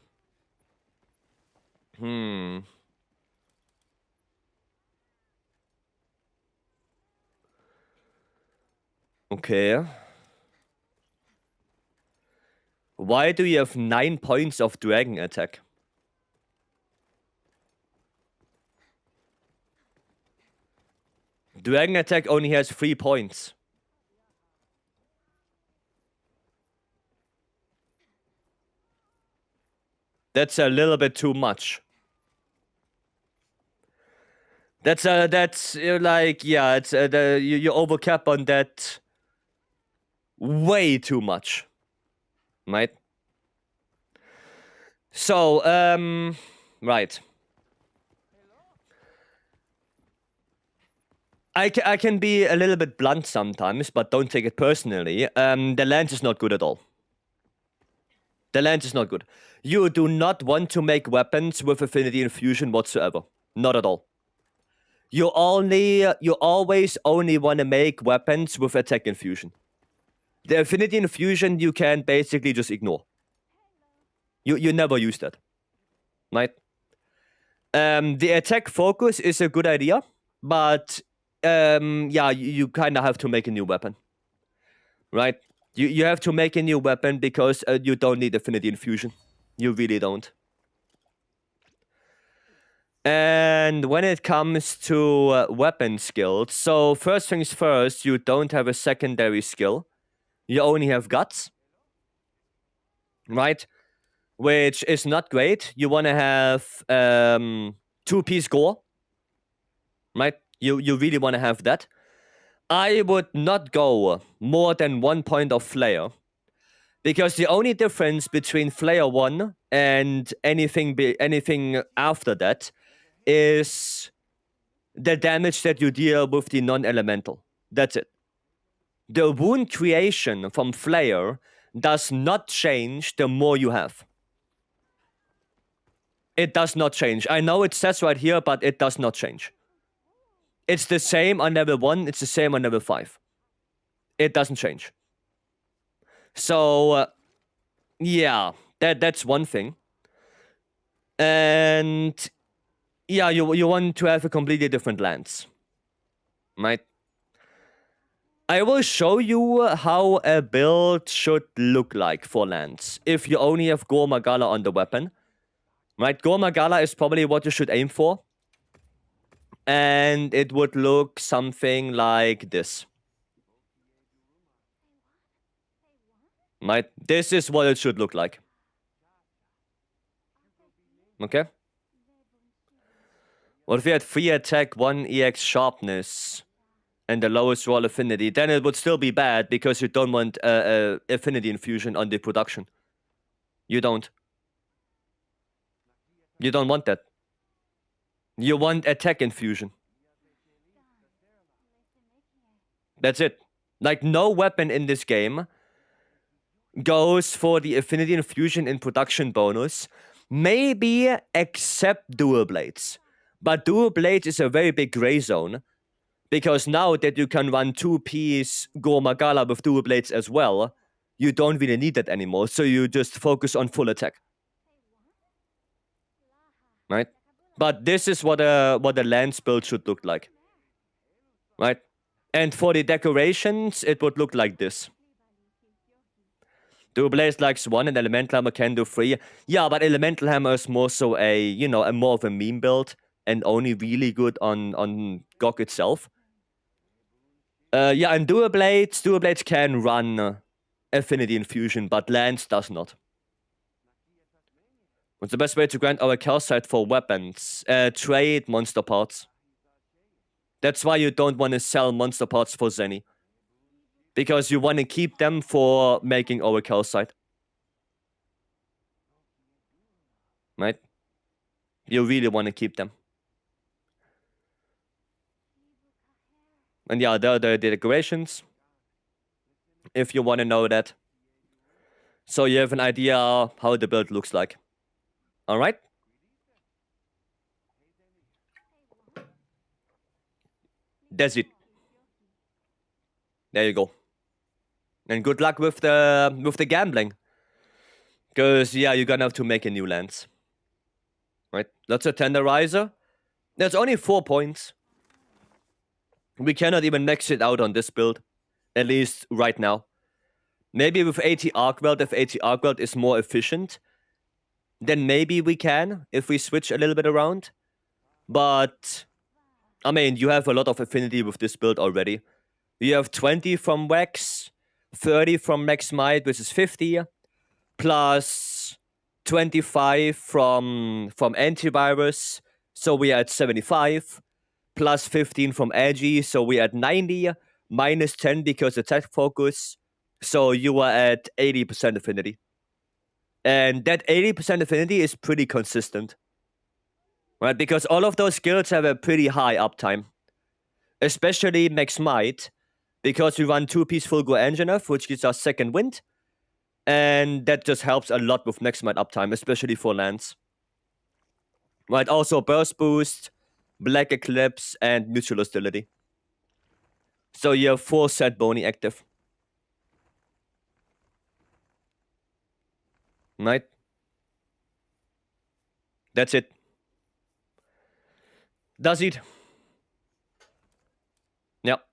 Okay. Why do you have 9 points of dragon attack? Dragon attack only has 3 points. That's a little bit too much. That's like, yeah, it's you overcap on that way too much, right? So, right. I can be a little bit blunt sometimes, but don't take it personally. The lens is not good at all. The lens is not good. You do not want to make weapons with affinity infusion whatsoever. Not at all. You always only want to make weapons with attack infusion. The affinity infusion you can basically just ignore. You never use that, right? The attack focus is a good idea, but yeah, you kind of have to make a new weapon, right? You have to make a new weapon because you don't need affinity infusion. You really don't. And when it comes to weapon skills, so first things first, you don't have a secondary skill. You only have guts, right? Which is not great. You want to have 2-piece gore, right? You really want to have that. I would not go more than 1 point of flare, because the only difference between flare 1 and anything after that is the damage that you deal with the non-elemental. That's it. The wound creation from flare does not change the more you have. It does not change. I know it says right here, but it does not change. It's the same on level 1, it's the same on level 5. It doesn't change. So, yeah, that's one thing. And yeah, you want to have a completely different lens, right? I will show you how a build should look like for lance if you only have Gore Magala on the weapon, right? Gore Magala is probably what you should aim for. And it would look something like this. Right? This is what it should look like. Okay? What if we had 3 attack, 1 EX sharpness, and the lowest roll affinity? Then it would still be bad because you don't want affinity infusion on the production. You don't. You don't want that. You want attack infusion. That's it. Like, no weapon in this game goes for the affinity infusion in production bonus. Maybe except dual blades. But dual blades is a very big gray zone. Because now that you can run 2-piece Gore Magala with dual blades as well, you don't really need that anymore. So you just focus on full attack. Right? But this is what a lance build should look like. Right? And for the decorations, it would look like this. Dual Blades likes 1 and Elemental Hammer can do 3. Yeah, but Elemental Hammer is more so a more of a meme build and only really good on GOG itself. Yeah, and Dual Blades can run Affinity Infusion, but Lance does not. What's the best way to grant our calcite for weapons? Trade monster parts. That's why you don't want to sell monster parts for Zenny. Because you want to keep them for making our calcite. Right? You really want to keep them. And yeah, the decorations. If you want to know that. So you have an idea how the build looks like. Alright? That's it. There you go. And good luck with the gambling. Because, yeah, you're gonna have to make a new lens. Right? That's a tenderizer. There's only 4 points. We cannot even max it out on this build. At least right now. Maybe with 80 arc weld, if 80 arc weld is more efficient, then maybe we can, if we switch a little bit around. But, I mean, you have a lot of affinity with this build already. You have 20 from Wax, 30 from Max Might, which is 50, plus 25 from antivirus, so we are at 75, plus 15 from Agi, so we are at 90, minus 10 because attack focus, so you are at 80% affinity. And that 80% affinity is pretty consistent. Right, because all of those skills have a pretty high uptime. Especially Max Might, because we run 2-piece full go engine F, which gives us second wind. And that just helps a lot with Max Might uptime, especially for lands. Right, also burst boost, black eclipse, and mutual hostility. So you have 4 set bony active. Right? That's it. Does it. Yep.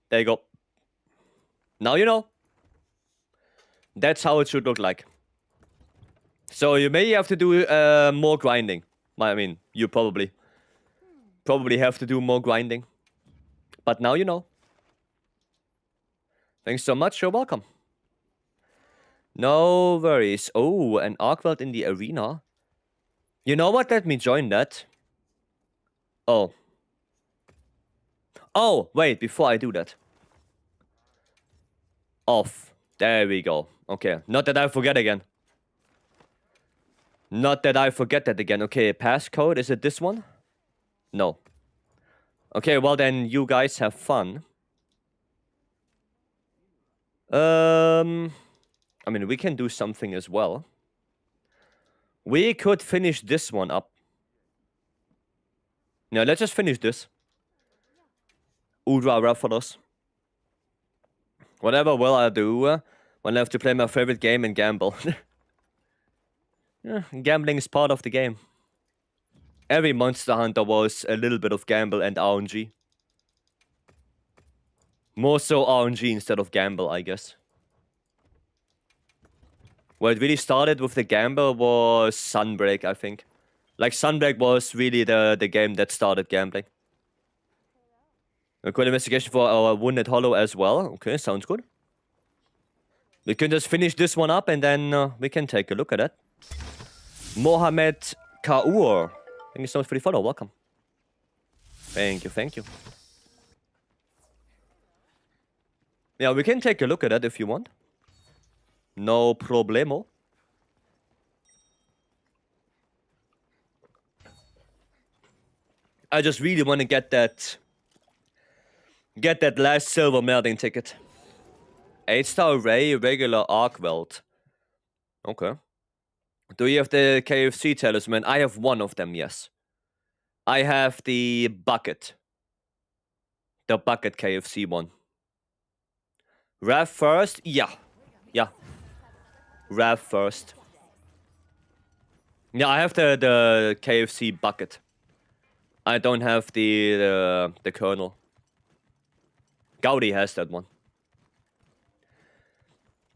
There you go. Now you know. That's how it should look like. So you may have to do more grinding. I mean, you probably have to do more grinding. But now you know. Thanks so much. You're welcome. No worries. Oh, an arc weld in the arena. You know what? Let me join that. Oh. Oh, wait, before I do that. Off. There we go. Okay, not that I forget again. Not that I forget that again. Okay, passcode, is it this one? No. Okay, well then you guys have fun. I mean, we can do something as well. We could finish this one up. No, let's just finish this. Udra for us. Whatever will I do when I have to play my favorite game and gamble. Yeah, gambling is part of the game. Every Monster Hunter was a little bit of gamble and RNG. More so RNG instead of gamble, I guess. Where it really started with the gamble was Sunbreak, I think. Like, Sunbreak was really the game that started gambling. A good investigation for our Wounded Hollow as well. Okay, sounds good. We can just finish this one up and then we can take a look at it. Mohamed Kaur. Thank you so much for the follow. Welcome. Thank you, thank you. Yeah, we can take a look at it if you want. No problemo. I just really want to get that last silver melting ticket. 8-star Ray, regular arc weld. Okay. Do you have the KFC talisman? I have one of them, yes. I have the bucket. The bucket KFC one. Rav first? Yeah. Yeah. Rav first. Yeah, I have the KFC bucket. I don't have the kernel. Gaudi has that one.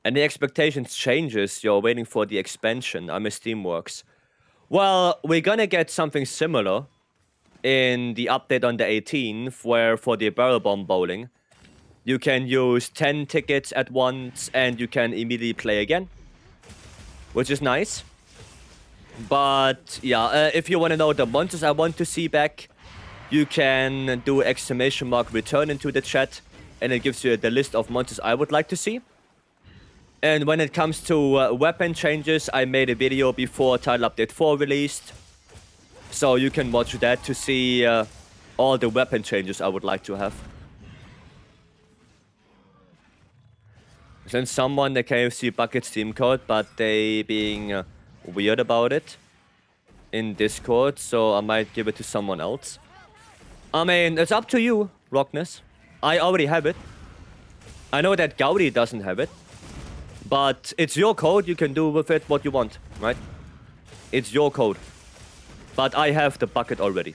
And the expectations changes. You're waiting for the expansion. I'm a Steamworks. Well, we're gonna get something similar in the update on the 18th, where for the barrel bomb bowling, you can use 10 tickets at once and you can immediately play again, which is nice. But yeah, if you want to know the monsters I want to see back, you can do ! return into the chat, and it gives you the list of monsters I would like to see. And when it comes to weapon changes, I made a video before Title Update 4 released. So you can watch that to see all the weapon changes I would like to have. Sent someone the KFC bucket Steam code, but they being weird about it in Discord, so I might give it to someone else. I mean, it's up to you, Rockness. I already have it. I know that Gaudi doesn't have it. But it's your code, you can do with it what you want, right? It's your code. But I have the bucket already.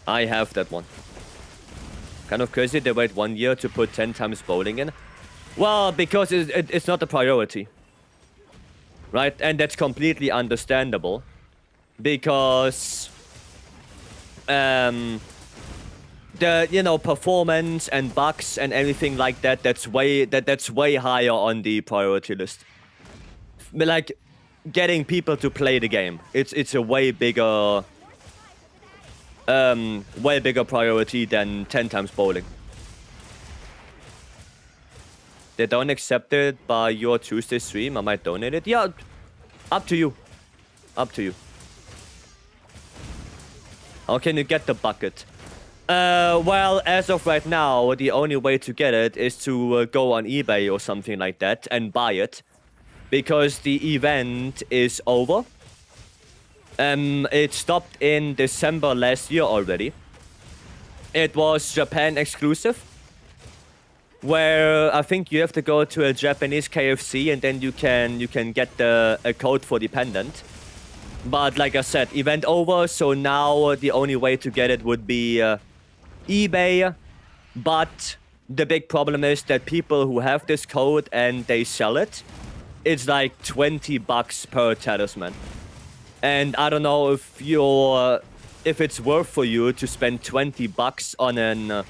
I have that one. Kind of crazy they wait 1 year to put 10 times bowling in. Well, because it's not a priority. Right? And that's completely understandable. Because... the, you know, performance and bugs and everything like that, that's way higher on the priority list. Like, getting people to play the game. It's a way bigger priority than 10 times bowling. They don't accept it by your Tuesday stream. I might donate it. Yeah, up to you. Up to you. How can you get the bucket? Well, as of right now, the only way to get it is to go on eBay or something like that and buy it. Because the event is over. It stopped in December last year already. It was Japan exclusive. Where I think you have to go to a Japanese KFC and then you can get a code for the pendant. But like I said, event over, so now the only way to get it would be eBay. But the big problem is that people who have this code and they sell it, it's like $20 per talisman. And I don't know if it's worth for you to spend $20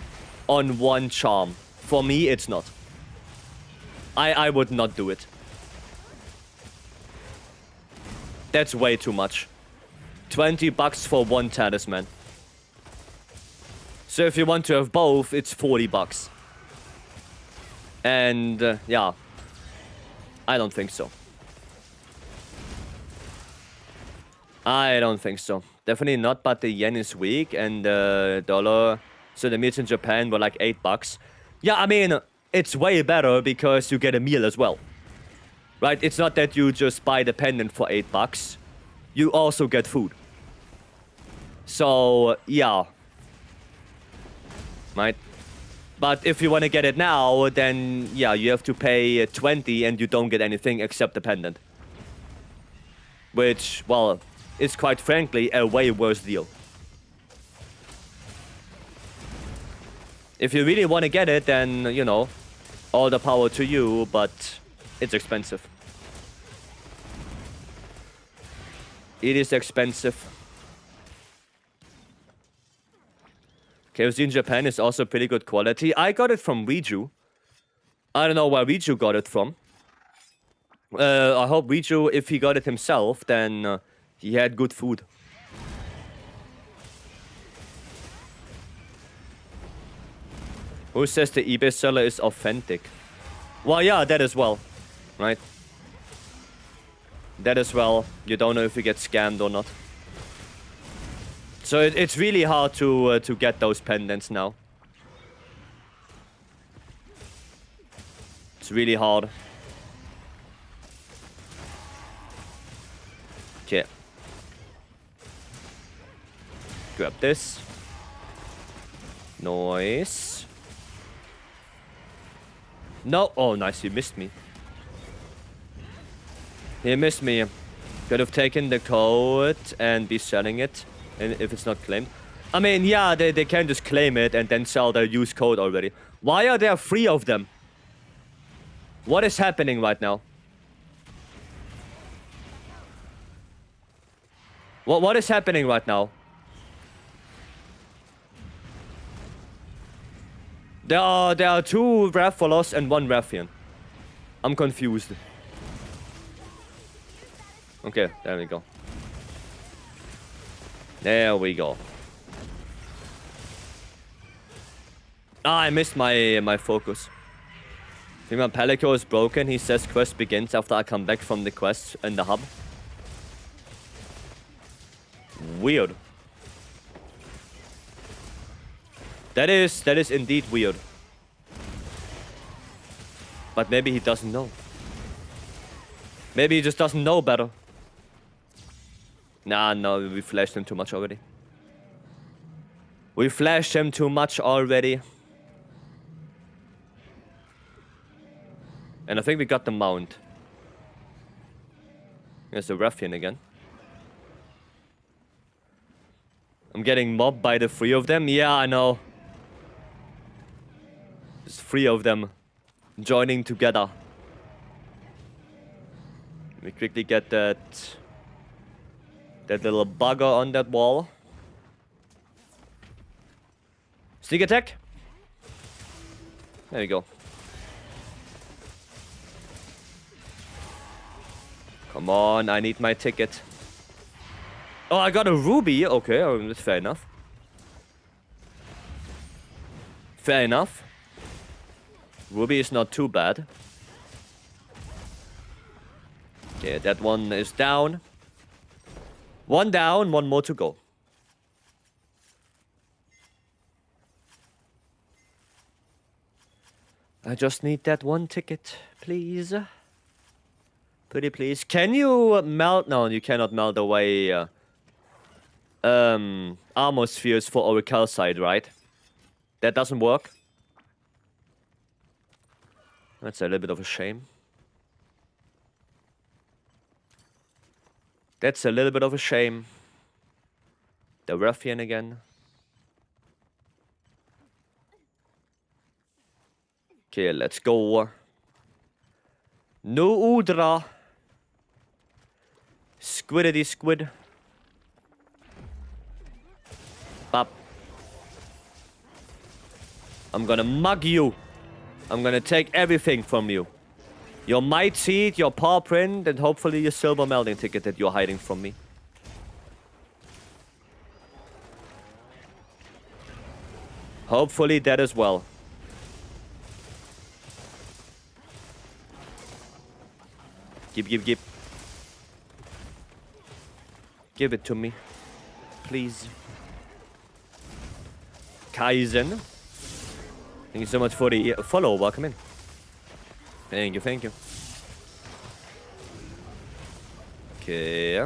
on one charm. For me, it's not. I would not do it. That's way too much. $20 for one talisman. So if you want to have both, it's $40. And yeah, I don't think so. I don't think so. Definitely not, but the yen is weak and the dollar... So the meals in Japan were like $8. Yeah, I mean, it's way better because you get a meal as well. Right? It's not that you just buy the pendant for $8. You also get food. So, yeah. Right? But if you want to get it now, then, yeah, you have to pay 20 and you don't get anything except the pendant. Which, well, is quite frankly a way worse deal. If you really want to get it, then, you know, all the power to you, but it's expensive. It is expensive. KFC in Japan is also pretty good quality. I got it from Riju. I don't know where Riju got it from. I hope Riju, if he got it himself, then he had good food. Who says the eBay seller is authentic? Well, yeah, that as well. Right? That as well. You don't know if you get scammed or not. So it's really hard to get those pendants now. It's really hard. Okay. Grab this. Nice. No. Oh, nice. He missed me. He missed me. Could have taken the code and be selling it. And if it's not claimed. I mean, yeah, they can just claim it and then sell their used code already. Why are there 3 of them? What is happening right now? What is happening right now? There are 2 Rathalos and 1 Rathian. I'm confused. Okay, there we go. There we go. Ah, I missed my focus. I think my Palico is broken. He says quest begins after I come back from the quest in the hub. Weird. That is indeed weird. But maybe he doesn't know. Maybe he just doesn't know better. Nah, no, we flashed him too much already. We flashed him too much already. And I think we got the mount. There's the ruffian again. I'm getting mobbed by the 3 of them. Yeah, I know. There's 3 of them joining together. Let me quickly get that little bugger on that wall. Sneak attack. There you go. Come on, I need my ticket. Oh, I got a ruby. Okay, that's fair enough. Fair enough. Ruby is not too bad. Okay, that one is down. 1 down, 1 more to go. I just need that 1 ticket, please. Pretty please. Can you melt? No, you cannot melt away armor spheres for our calcite, right? That doesn't work. That's a little bit of a shame. That's a little bit of a shame. The ruffian again. Okay, let's go. No Udra. Squidity squid. Bop. I'm gonna mug you. I'm gonna take everything from you. Your might seed, your paw print, and hopefully your silver melting ticket that you're hiding from me. Hopefully that as well. Give. Give it to me. Please. Kaizen. Thank you so much for the follow. Welcome in. Thank you. Okay.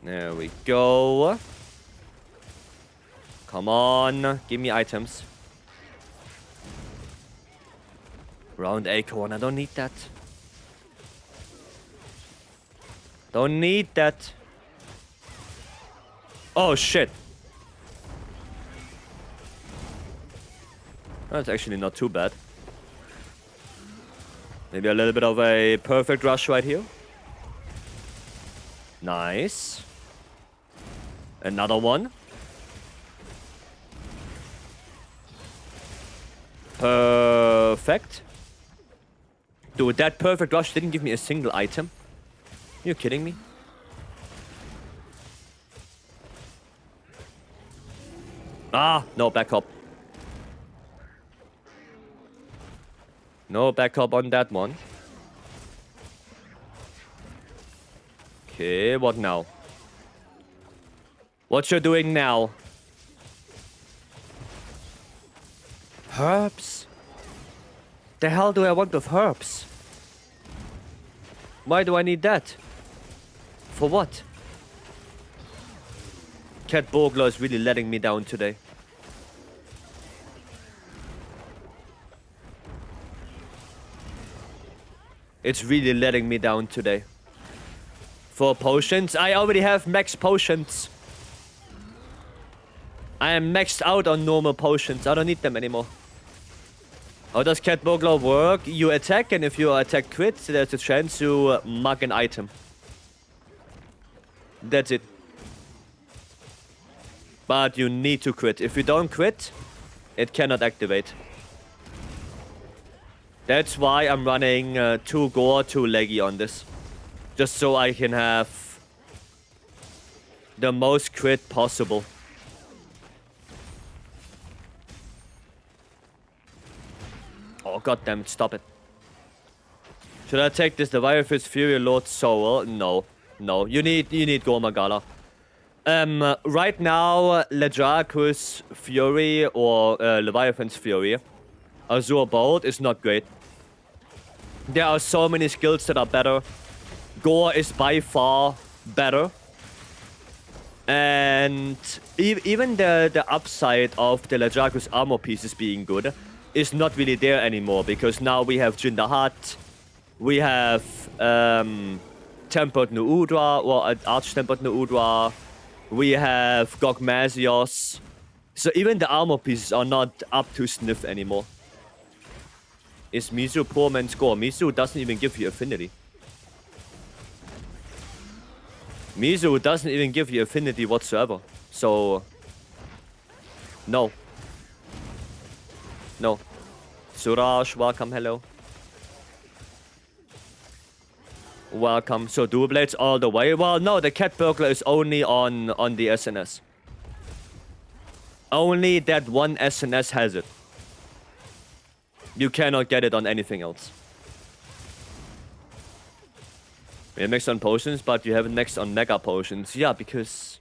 There we go. Come on. Give me items. Round acorn. I don't need that. Don't need that. Oh, shit. That's actually not too bad. Maybe a little bit of a perfect rush right here. Nice. Another one. Perfect. Dude, that perfect rush didn't give me a single item. You're kidding me? Ah, no backup. No backup on that one. Okay, what now? What you're doing now? Herbs? The hell do I want with herbs? Why do I need that? For what? Cat Burglar is really letting me down today. It's really letting me down today. For potions, I already have max potions. I am maxed out on normal potions. I don't need them anymore. How does Cat Burglar work? You attack, and if your attack crits, there's a chance to mark an item. That's it. But you need to crit. If you don't crit, it cannot activate. That's why I'm running 2 gore, 2 leggy on this. Just so I can have the most crit possible. Oh, goddammit, stop it. Should I take this Leviathan's Fury Lord Soul? No. No. You need Gormagala. Right now, Ledrakus Fury or Leviathan's Fury, Azure Bolt is not great. There are so many skills that are better. Gore is by far better. And even the upside of the Lajakus armor pieces being good is not really there anymore, because now we have Jindahat, we have Tempered Nuudra, or Arch-Tempered Nuudra, we have Gogmazios. So even the armor pieces are not up to sniff anymore. Is Mizu poor man's score? Mizu doesn't even give you affinity. Mizu doesn't even give you affinity whatsoever. So... No. No. Suraj, welcome, hello. Welcome. So dual blades all the way. Well, no, the cat burglar is only on the SNS. Only that one SNS has it. You cannot get it on anything else. We have mixed on potions, but you haven't mixed on mega potions. Yeah, because...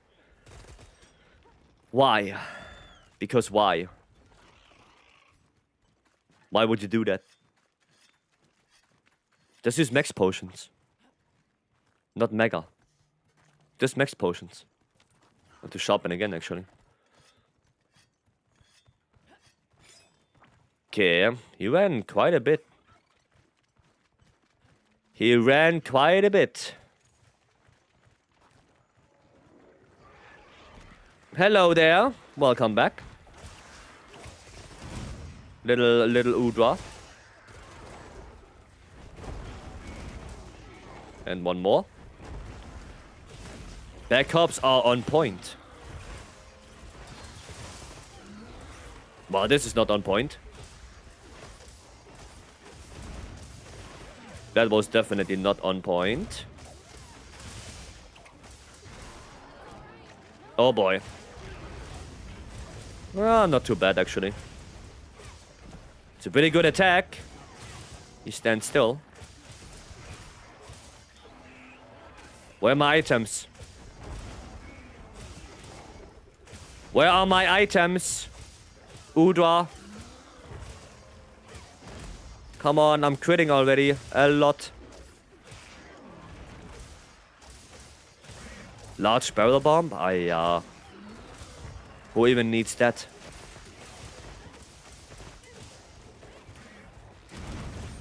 Why? Because why? Why would you do that? Just use max potions. Not mega. Just max potions. I have to sharpen again, actually. Okay, he ran quite a bit. He ran quite a bit. Hello there. Welcome back. Little Udra. And one more. Backups are on point. Well, this is not on point. That was definitely not on point. Oh boy. Well, not too bad, actually. It's a pretty good attack. He stands still. Where are my items? Where are my items? Udra. Come on, I'm critting already. A lot. Large barrel bomb? Who even needs that?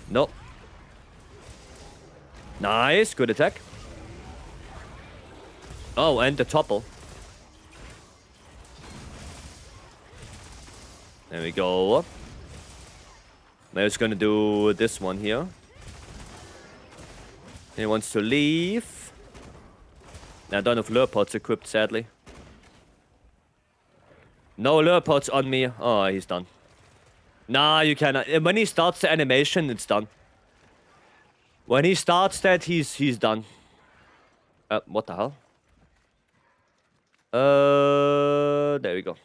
No. Nice, good attack. Oh, and the topple. There we go. Now he's gonna do this one here. He wants to leave. I don't have lure pods equipped, sadly. No lure pods on me. Oh, he's done. Nah, you cannot. When he starts the animation, it's done. When he starts that, he's done. What the hell? There we go.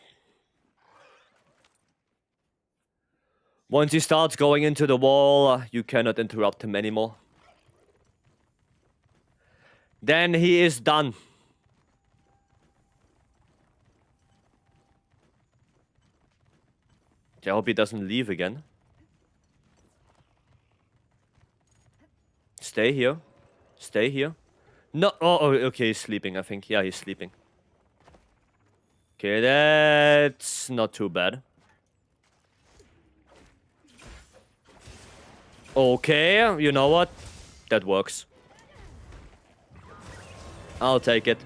Once he starts going into the wall, you cannot interrupt him anymore. Then he is done. I hope he doesn't leave again. Stay here. Stay here. No. Oh, okay, he's sleeping, I think. Yeah, he's sleeping. Okay, that's not too bad. Okay, you know what? That works. I'll take it.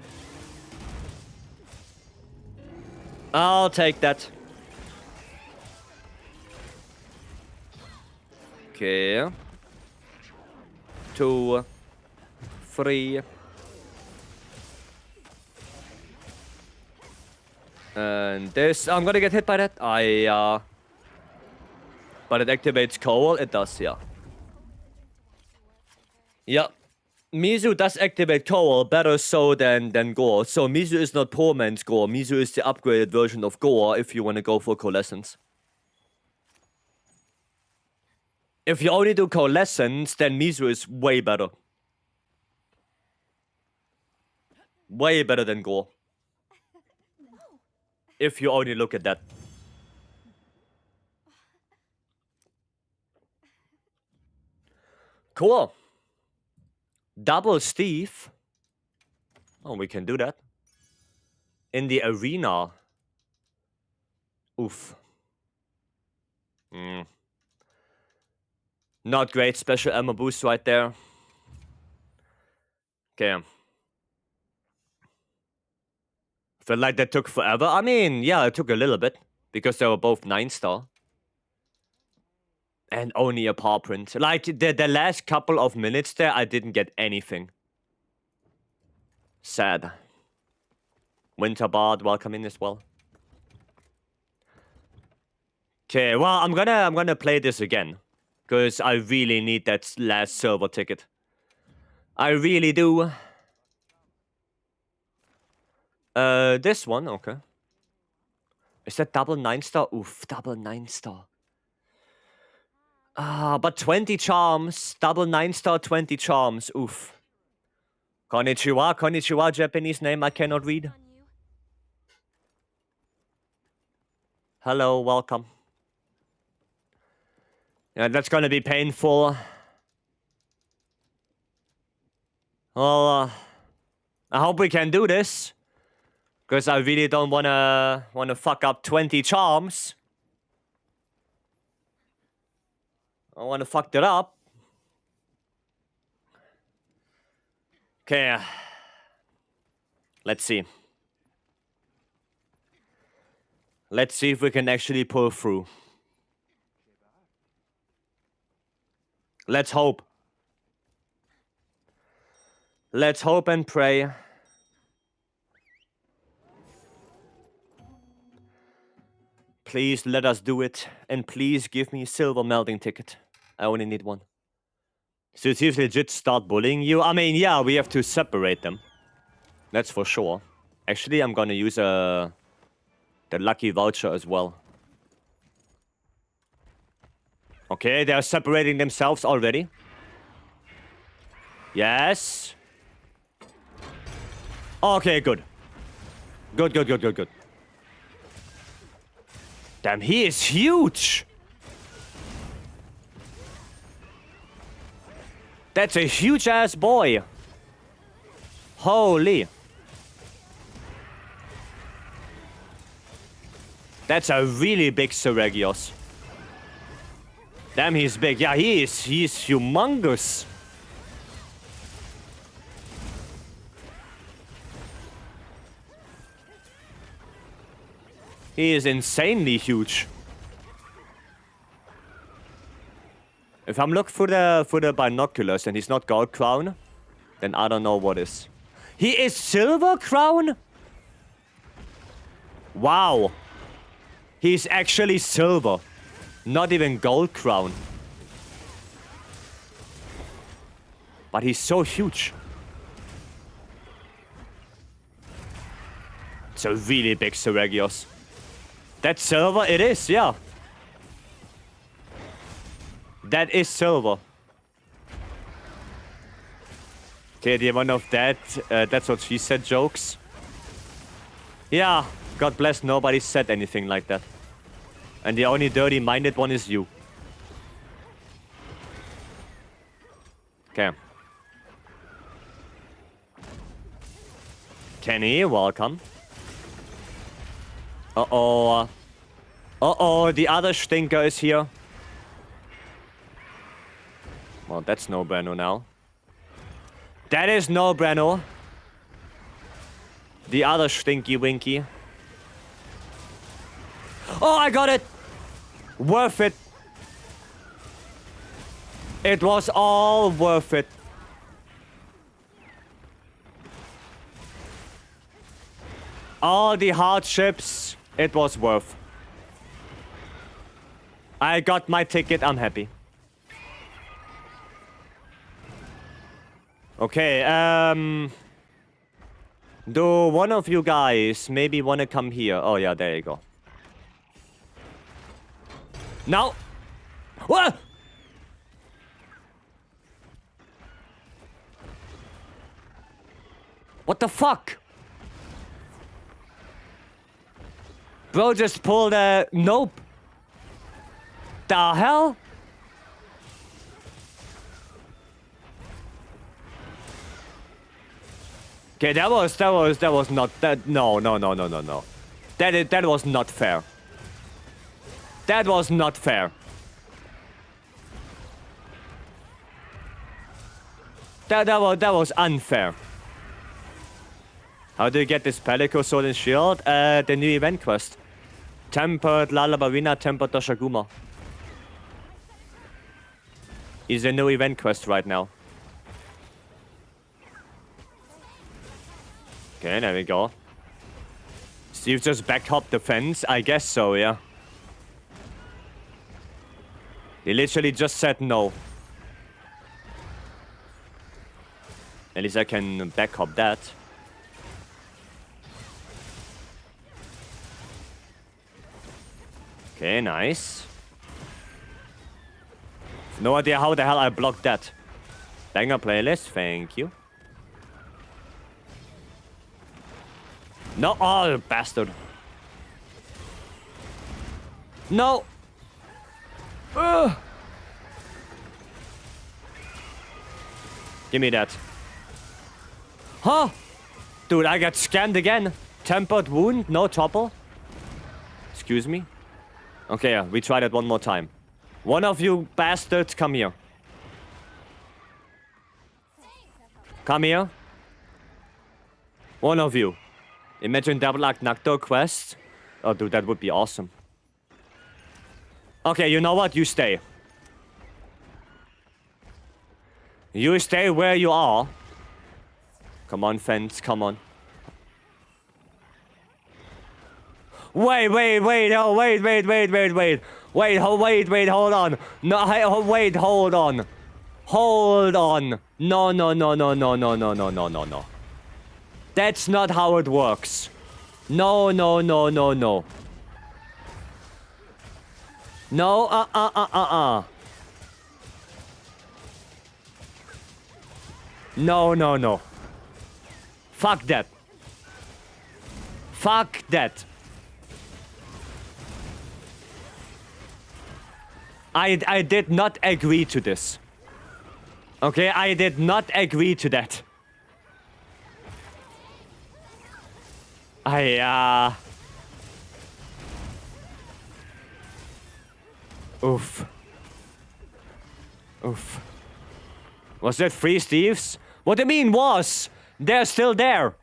I'll take that. Okay. 2, 3. And this, I'm gonna get hit by that. But it activates coal. It does, yeah. Yeah. Mizu does activate coal better so than Gore. So Mizu is not poor man's Gore. Mizu is the upgraded version of Gore if you want to go for coalescence. If you only do coalescence, then Mizu is way better. Way better than Gore. If you only look at that. Cool. Double Steve. Oh, we can do that. in the arena. Oof. Not great special ammo boost right there. Okay. Felt like that took forever. I mean, yeah, it took a little bit. Because they were both 9-star. And only a paw print. Like, the last couple of minutes there, I didn't get anything. Sad. Winterbard, welcome in as well. Okay, well, I'm gonna play this again. Because I really need that last silver ticket. I really do. This one, okay. Is that double 9-star? Oof, double 9-star. But 20 charms. Double 9-star, 20 charms. Oof. Konnichiwa, konnichiwa, Japanese name I cannot read. Hello, welcome. Yeah, that's gonna be painful. Well, I hope we can do this. Because I really don't wanna fuck up 20 charms. I wanna fuck that up. Okay. Let's see. Let's see if we can actually pull through. Let's hope. Let's hope and pray. Please let us do it. And please give me a silver melting ticket. I only need one. So it's if legit start bullying you. I mean, yeah, we have to separate them. That's for sure. Actually, I'm gonna use the lucky voucher as well. Okay, they're separating themselves already. Yes. Okay, good. Good. Damn, he is huge! That's a huge-ass boy. Holy. That's a really big Seregios. Damn, he's big. Yeah, he's humongous. He is insanely huge. If I'm looking for the binoculars and he's not gold crown, then I don't know what is. He is silver crown? Wow. He's actually silver. Not even gold crown. But he's so huge. It's a really big Seregios. That's silver? It is, yeah. That is silver. Okay, the one of that, that's what she said, jokes. Yeah, God bless, nobody said anything like that. And the only dirty-minded one is you. Okay. Kenny, welcome. Uh-oh. Uh-oh, the other stinker is here. Well, that's no bueno now. That is no bueno. The other stinky winky. Oh, I got it! Worth it. It was all worth it. All the hardships, it was worth. I got my ticket, I'm happy. Okay, do one of you guys maybe want to come here? Oh yeah, there you go. Now! What? What the fuck? Bro just pulled a... Nope. The hell? Okay, that was not that. No. That was not fair. That was not fair. That was unfair. How do you get this Pelico Sword and Shield? The new event quest. Tempered Lalabarina, Tempered Doshaguma. Is a new event quest right now. Okay, there we go. Steve just backhopped the fence? I guess so, yeah. He literally just said no. At least I can backhop that. Okay, nice. No idea how the hell I blocked that. Banger playlist, thank you. No, oh, you bastard. No. Ugh. Give me that. Huh? Dude, I got scammed again. Tempered wound, no topple. Excuse me. Okay, yeah, we try that one more time. One of you bastards, come here. Come here. One of you. Imagine double act Nocto quest. Oh, dude, that would be awesome. Okay, you know what? You stay. You stay where you are. Come on, fence, come on. Wait, oh, wait, hold on. No, wait, hold on. Hold on. No. That's not how it works. No. No, No. Fuck that. Fuck that. I did not agree to this. Okay, I did not agree to that. Oof. Was that 3 Steves? What do you mean was? They're still there.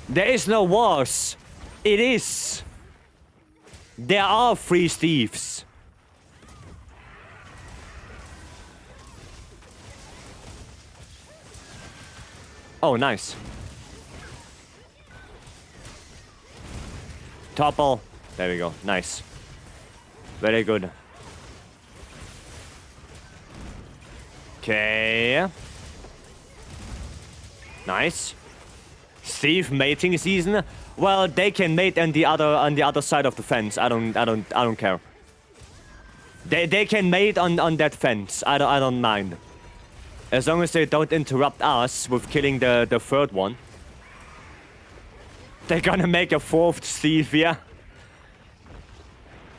There is no was. It is. There are 3 Steves. Oh, nice. Topple. There we go. Nice. Very good. Okay. Nice. Steve mating season. Well, they can mate on the other side of the fence. I don't care. They can mate on that fence. I don't mind. As long as they don't interrupt us with killing the 3rd one. They're gonna make a 4th Steve, yeah?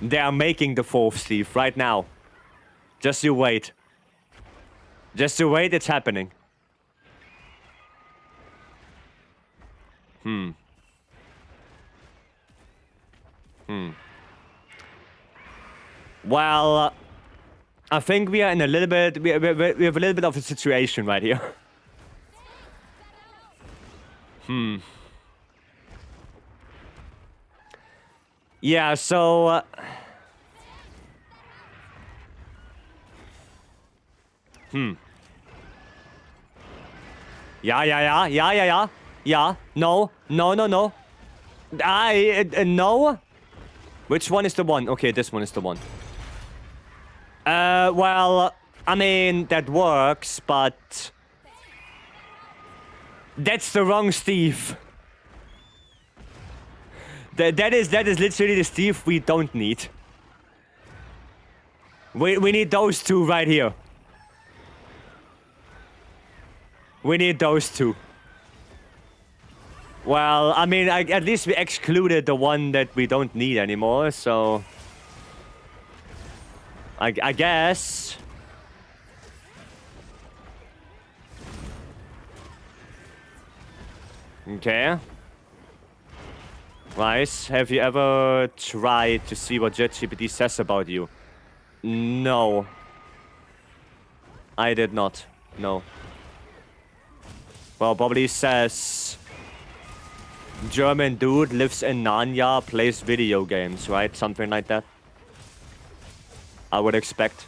They are making the 4th Steve right now. Just you wait. Just you wait, it's happening. Well, I think we are in a little bit... We have a little bit of a situation right here. Yeah, so... Yeah. No. No. No. Which one is the one? Okay, this one is the one. Well, I mean, that works, but... That's the wrong Steve. That is literally the Steve we don't need. We need those 2 right here. We need those 2. Well, I mean, at least we excluded the one that we don't need anymore, so... I guess... Okay. Nice. Have you ever tried to see what ChatGPT says about you? No. I did not. No. Well, probably says German dude lives in Narnia, plays video games, right? Something like that. I would expect.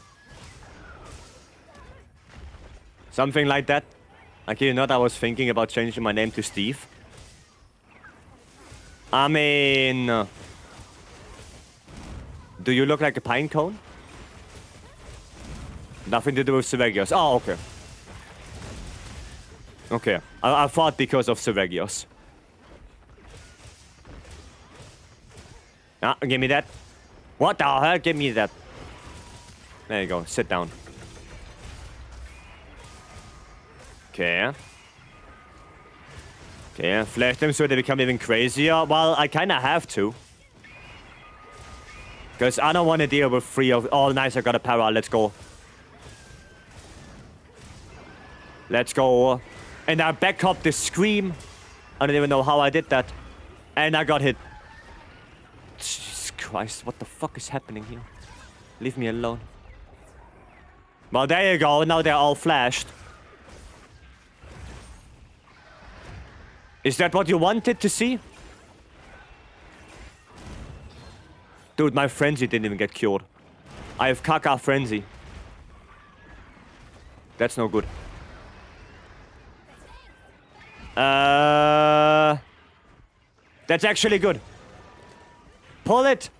Something like that. I kid you not, I was thinking about changing my name to Steve. I mean... do you look like a pine cone? Nothing to do with Sevegios. Oh, okay. Okay. I thought because of Sevegios. Ah, give me that. What the hell? Give me that. There you go. Sit down. Okay. Okay, flash them so they become even crazier. Well, I kind of have to. Because I don't want to deal with 3 of... Oh, nice, I got a para. Let's go. Let's go. And I back up the scream. I don't even know how I did that. And I got hit. Jesus Christ, what the fuck is happening here? Leave me alone. Well, there you go. Now they're all flashed. Is that what you wanted to see? Dude, my frenzy didn't even get cured. I have Kaka frenzy. That's no good. That's actually good. Pull it.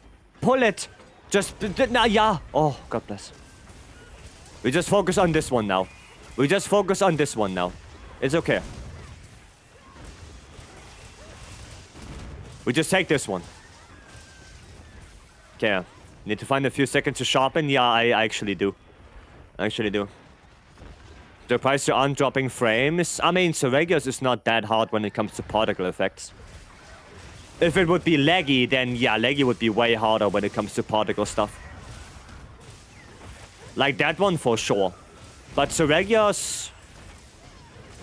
Pull it. Just... Nah, yeah. Oh, God bless. We just focus on this one now. We just focus on this one now. It's okay. We just take this one. Okay. Need to find a few seconds to sharpen. Yeah, I actually do. I actually do. Surprised you aren't dropping frames. I mean, Sevegios is not that hard when it comes to particle effects. If it would be laggy, then yeah, laggy would be way harder when it comes to particle stuff. Like that one for sure. But Sevegios...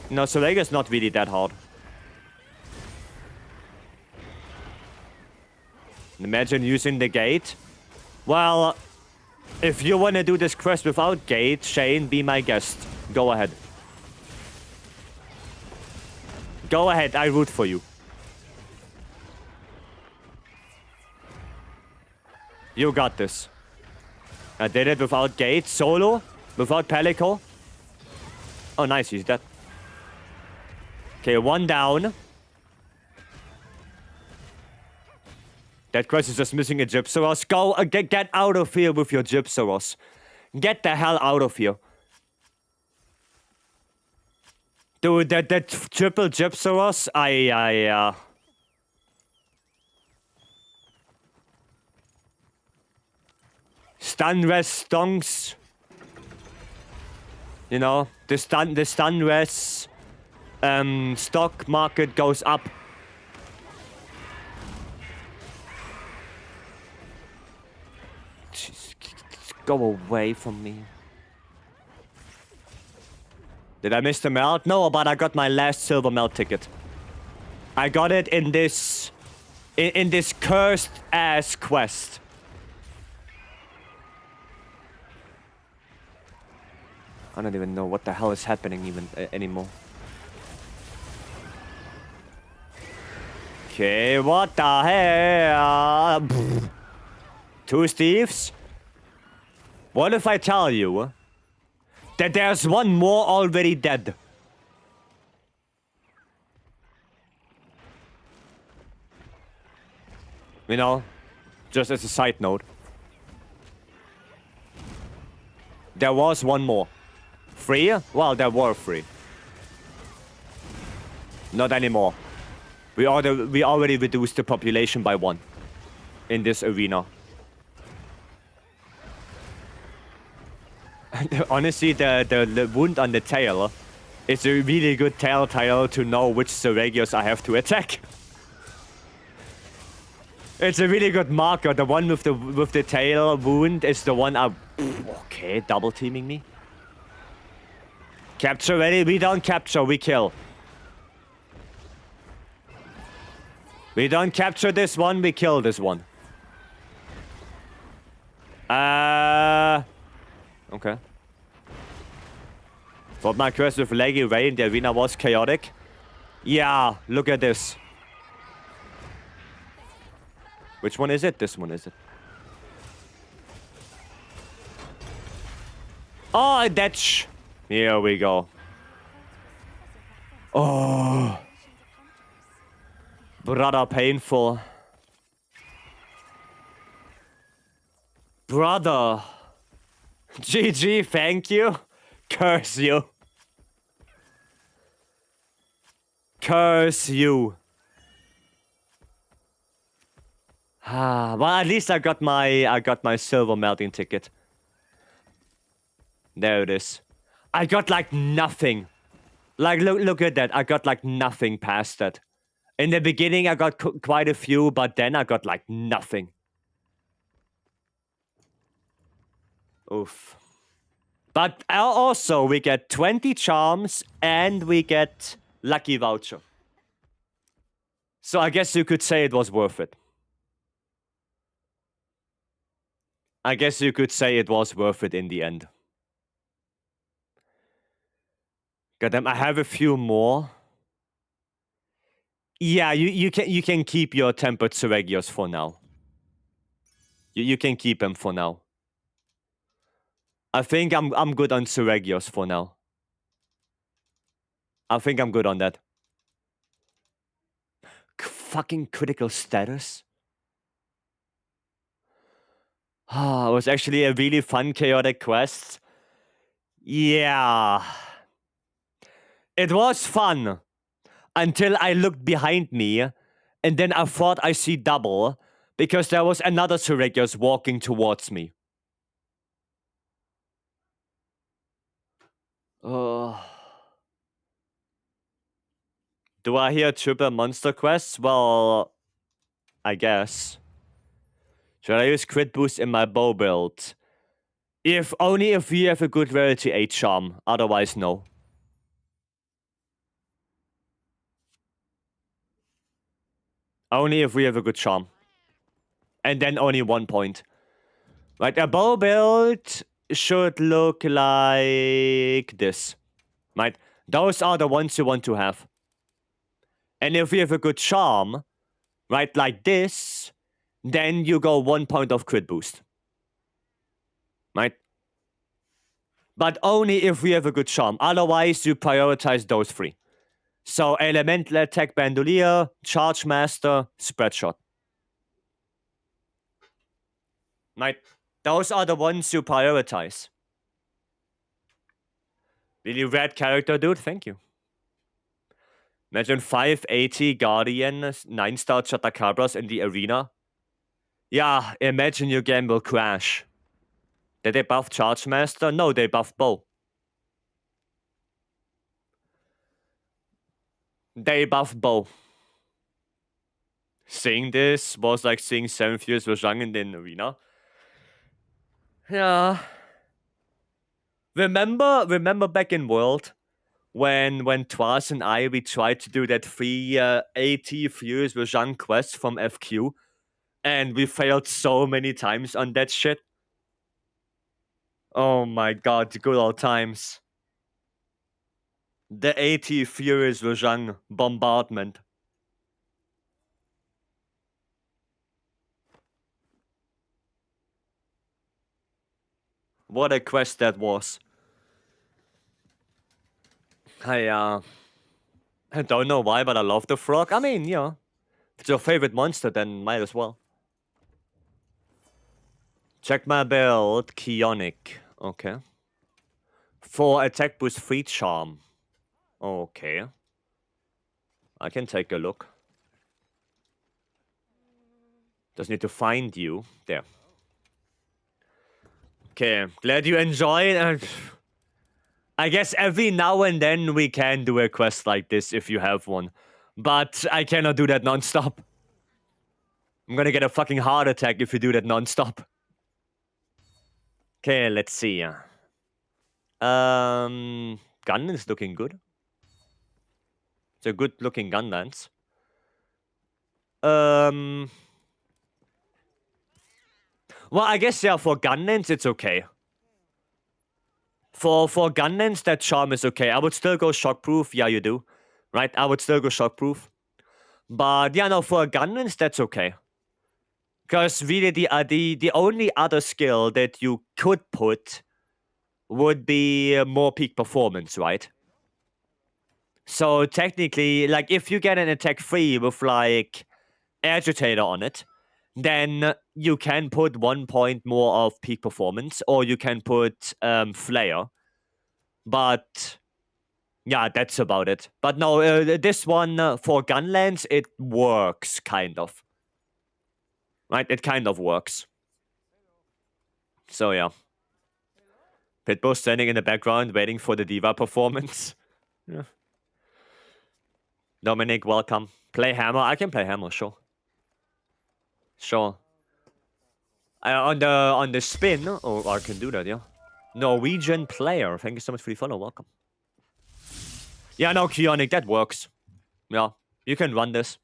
No, Sevegios not really that hard. Imagine using the gate. Well, if you want to do this quest without gate, Shane, be my guest. Go ahead. Go ahead, I root for you. You got this. I did it without gate, solo, without Pelico. Oh, nice, he's dead. Okay, one down. That quest is just missing a Gypsaros. Go, get out of here with your Gypsaros. Get the hell out of here. Dude, that triple Gypsaros, stun res stonks. You know, the stun res stock market goes up. Just go away from me. Did I miss the melt? No, but I got my last silver melt ticket. I got it in this cursed ass quest. I don't even know what the hell is happening even anymore. Okay, what the hell? 2 Steves? What if I tell you that there's one more already dead? You know, just as a side note. There was one more. 3? Well, there were 3. Not anymore. We already reduced the population by 1 in this arena. Honestly, the wound on the tail is a really good telltale to know which Sevegios I have to attack. It's a really good marker. The one with the tail wound is the one I... Okay, double teaming me. Capture ready? We don't capture, we kill. We don't capture this one, we kill this one. Okay. Thought my quest with Leggy Ray in the arena was chaotic. Yeah, look at this. Which one is it? This one is it. Oh, that's... Here we go. Oh. Brother, painful. Brother. GG, thank you. Curse you. Curse you. Well, at least I got my silver melting ticket. There it is. I got like nothing. Like look at that. I got like nothing past that. In the beginning I got quite a few, but then I got like nothing. Oof. But also we get 20 charms and we get lucky voucher. So I guess you could say it was worth it. I guess you could say it was worth it in the end. Goddamn, I have a few more. Yeah, you can keep your tempered Seregios for now. You can keep them for now. I think I'm good on Seregios for now. I think I'm good on that. Fucking critical status. It was actually a really fun chaotic quest. Yeah. It was fun. Until I looked behind me, and then I thought I see double, because there was another Seregios walking towards me. Do I hear triple monster quests? Well, I guess. Should I use crit boost in my bow build? Only if we have a good rarity 8 charm, otherwise no. Only if we have a good charm. And then only 1 point. Right, a bow build should look like this. Right? Those are the ones you want to have. And if we have a good charm, right, like this, then you go 1 point of crit boost. Right? But only if we have a good charm. Otherwise, you prioritize those 3. So, Elemental Attack Bandolier, Charge Master, Spread Shot. Right? Those are the ones you prioritize. Really rad character, dude. Thank you. Imagine 580 Guardian, 9-star Chatacabras in the arena. Yeah, imagine your game will crash. Did they buff Charge Master? No, they buffed Bow. They buffed Bow. Seeing this was like seeing 7 Furious Rajang in the arena. Yeah. Remember back in World when Twas and we tried to do that 380 Furious Rajang quest from FQ, and we failed so many times on that shit. Oh my god, the good old times. The 80 Furious Rajang bombardment. What a quest that was. I don't know why, but I love the frog. I mean, yeah. If it's your favorite monster, then might as well. Check my build, Kionic. Okay. 4 attack boost, 3 charm. Okay. I can take a look. Just need to find you. There. Okay, glad you enjoy. I guess every now and then we can do a quest like this if you have one. But I cannot do that non-stop. I'm gonna get a fucking heart attack if you do that non-stop. Okay, let's see. Gun is looking good. It's a good looking gun lance. Well, I guess, yeah, for gunlands, it's okay. For gunlands, that charm is okay. I would still go shockproof. Yeah, you do. Right? I would still go shockproof. But, yeah, no, for gunlands, that's okay. Because really, the only other skill that you could put would be more peak performance, right? So, technically, like, if you get an attack 3 with, like, agitator on it, then you can put 1 point more of peak performance, or you can put flare. But yeah, that's about it. But no, this one for gunlands, it works kind of. Right, it kind of works. So yeah, Pitbull standing in the background waiting for the diva performance. Yeah. Dominic, welcome. Play hammer. I can play hammer, sure. Sure. On the spin, oh, I can do that, yeah. Norwegian player, thank you so much for the follow, welcome. Yeah, no, Kionic, that works. Yeah, you can run this.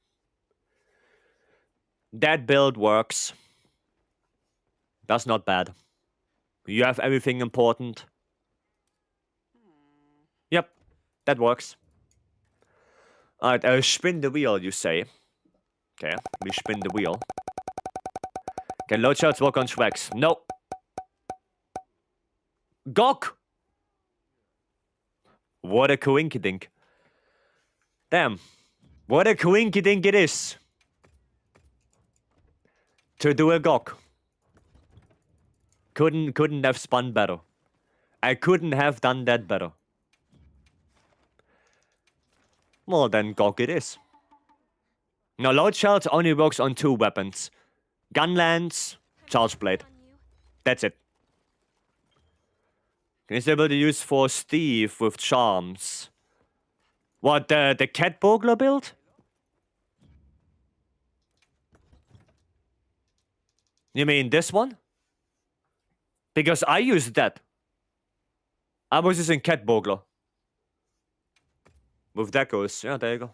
That build works. That's not bad. You have everything important. Yep, that works. Alright, spin the wheel, you say. Okay, we spin the wheel. Can load shots work on Schwex? No. Gok! What a coinkydink. Damn. What a coinkydink it is. To do a Gok. Couldn't have spun better. I couldn't have done that better. Well, then Gok it is. Now, load shells only works on 2 weapons. Gunlands, Charge Blade. That's it. Can you still be used for Steve with charms? What, the cat burglar build? You mean this one? Because I used that. I was using cat burglar. With Decos. Yeah, there you go.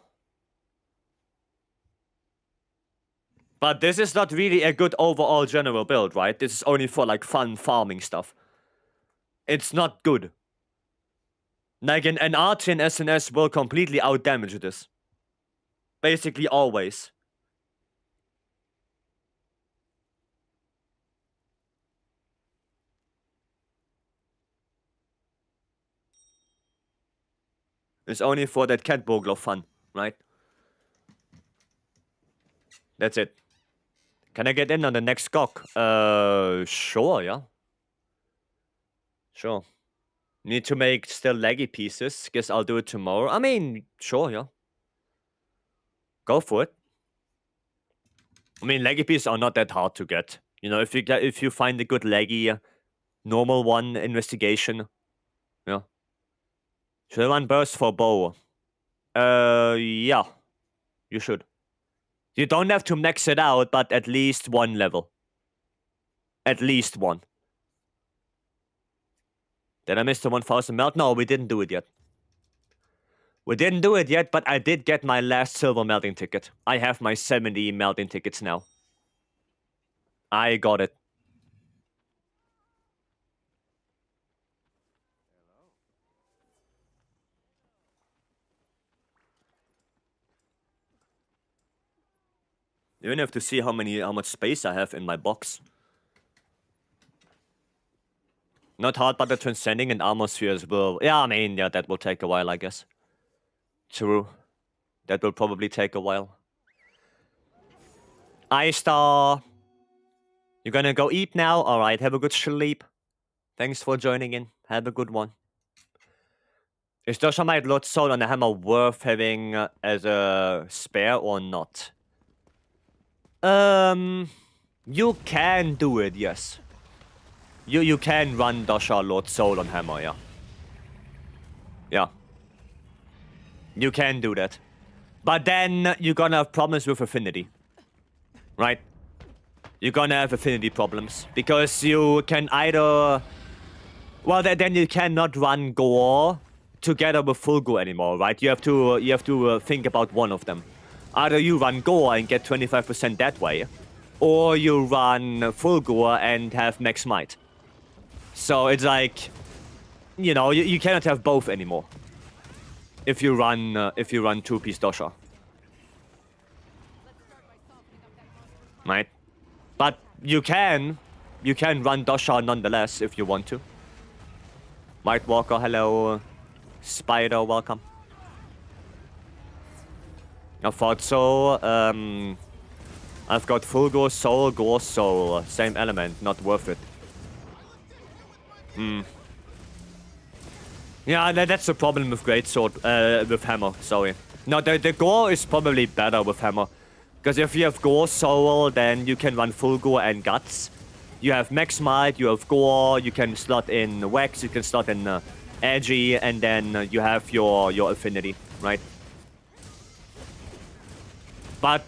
But this is not really a good overall general build, right? This is only for like fun farming stuff. It's not good. Like an Archie and SNS will completely outdamage this. Basically always. It's only for that cat burglar fun, right? That's it. Can I get in on the next Gok? Sure, yeah. Sure. Need to make still leggy pieces. Guess I'll do it tomorrow. I mean, sure, yeah. Go for it. I mean, leggy pieces are not that hard to get. You know, if you find a good leggy, normal one investigation, yeah. Should I run burst for bow? Yeah. You should. You don't have to max it out, but at least 1 level. At least 1. Did I miss the 1000 melt? No, we didn't do it yet. We didn't do it yet, but I did get my last silver melting ticket. I have my 70 melting tickets now. I got it. You even have to see how much space I have in my box. Not hard, but the transcending and armor spheres will... Yeah, I mean, yeah, that will take a while, I guess. True. That will probably take a while. I-Star. You're gonna go eat now? Alright, have a good sleep. Thanks for joining in. Have a good one. Is Doshamite Lord Soul on the hammer worth having as a spare or not? You can do it, yes. You can run Dosha Lord Soul on hammer, yeah. Yeah. You can do that. But then you're gonna have problems with affinity. Right? You're gonna have affinity problems. Because you can either... Well, then you cannot run Gore together with full Gore anymore, right? You have to think about one of them. Either you run Gore and get 25% that way, or you run full Gore and have max might. So it's like, you know, you cannot have both anymore. If you run two-piece Dosha. Right? But you can run Dosha nonetheless if you want to. White Walker, hello. Spider, welcome. I thought so. I've got full Gore Soul. Same element, not worth it. Yeah, that's the problem with Greatsword, with Hammer, sorry. No, the Gore is probably better with Hammer. Because if you have Gore Soul, then you can run full Gore and Guts. You have Max Might, you have Gore, you can slot in Wax, you can slot in Edgy, and then you have your Affinity, right? But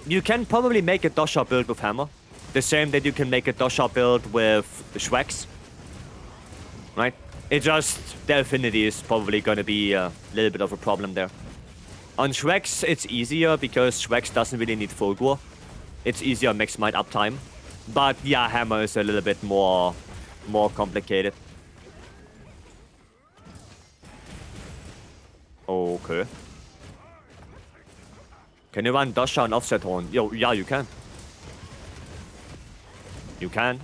you can probably make a Dosha build with Hammer. The same that you can make a Dosha build with Shweks. Right? It just, the Affinity is probably going to be a little bit of a problem there. On Shweks, it's easier because Shweks doesn't really need full Gore. It's easier max might uptime. But yeah, Hammer is a little bit more complicated. Okay. Can you run Dosha and Offset Horn? Yo, yeah, you can. You can.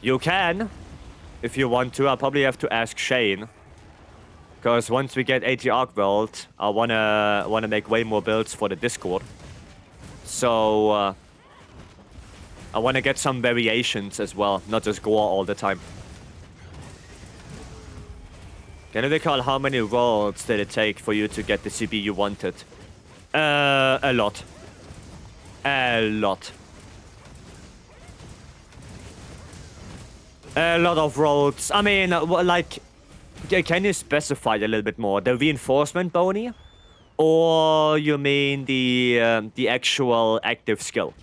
You can, if you want to. I'll probably have to ask Shane. Because once we get MHWilds, I wanna make way more builds for the Discord. So I wanna get some variations as well, not just Gore all the time. Can you recall how many rolls did it take for you to get the CB you wanted? A lot. A lot. A lot of rolls. I mean, like, can you specify a little bit more? The reinforcement bony? Or you mean the actual active skill?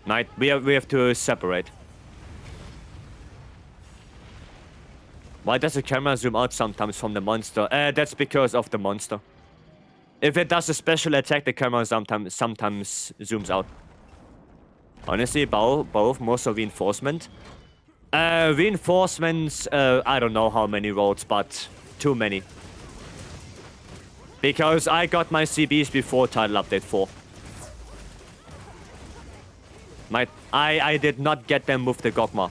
Right, we have to separate. Why does the camera zoom out sometimes from the monster? That's because of the monster. If it does a special attack, the camera sometimes zooms out. Honestly, both, most of reinforcement. Reinforcements, I don't know how many rolls, but too many. Because I got my CBs before Title Update 4. I did not get them with the Gogma.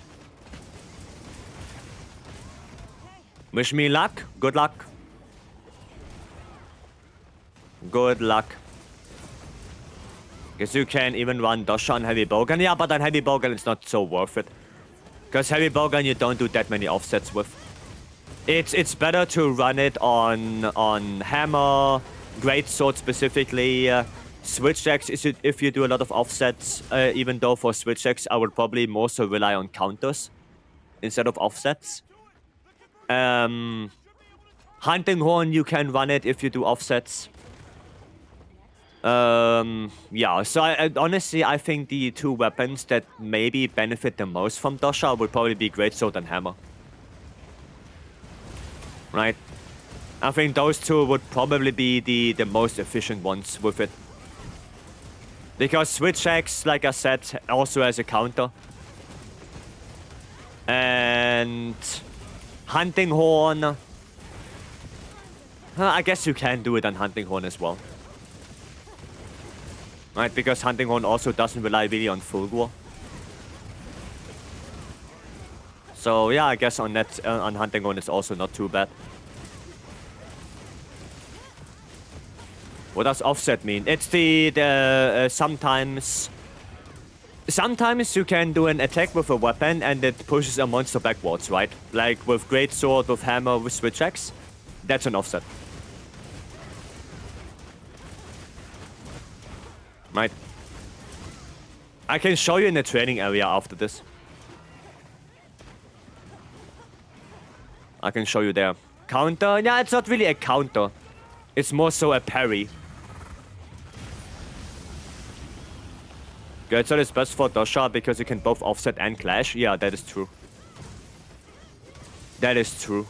Wish me luck. Good luck. Good luck. Guess you can even run Dosha on Heavy Bowgun. Yeah, but on Heavy Bowgun it's not so worth it. Because Heavy Bowgun you don't do that many offsets with. It's better to run it on Hammer, Greatsword specifically, Switch X if you do a lot of offsets. Even though for Switch X I would probably more so rely on counters instead of offsets. Hunting Horn you can run it if you do offsets. Yeah, so honestly, I think the two weapons that maybe benefit the most from Dosha would probably be Greatsword and Hammer. Right? I think those two would probably be the most efficient ones with it. Because Switch X, like I said, also has a counter. And Hunting Horn, I guess you can do it on Hunting Horn as well. Right, because Hunting Horn also doesn't rely really on full Gore. So yeah, I guess on that on Hunting Horn it's also not too bad. What does offset mean? It's sometimes you can do an attack with a weapon and it pushes a monster backwards, right? Like with Greatsword, with Hammer, with Switch X. That's an offset. Right. I can show you in the training area after this. I can show you there. Counter? Yeah, it's not really a counter. It's more so a parry. Greatsword is best for Dosha because you can both offset and clash. Yeah, that is true. That is true.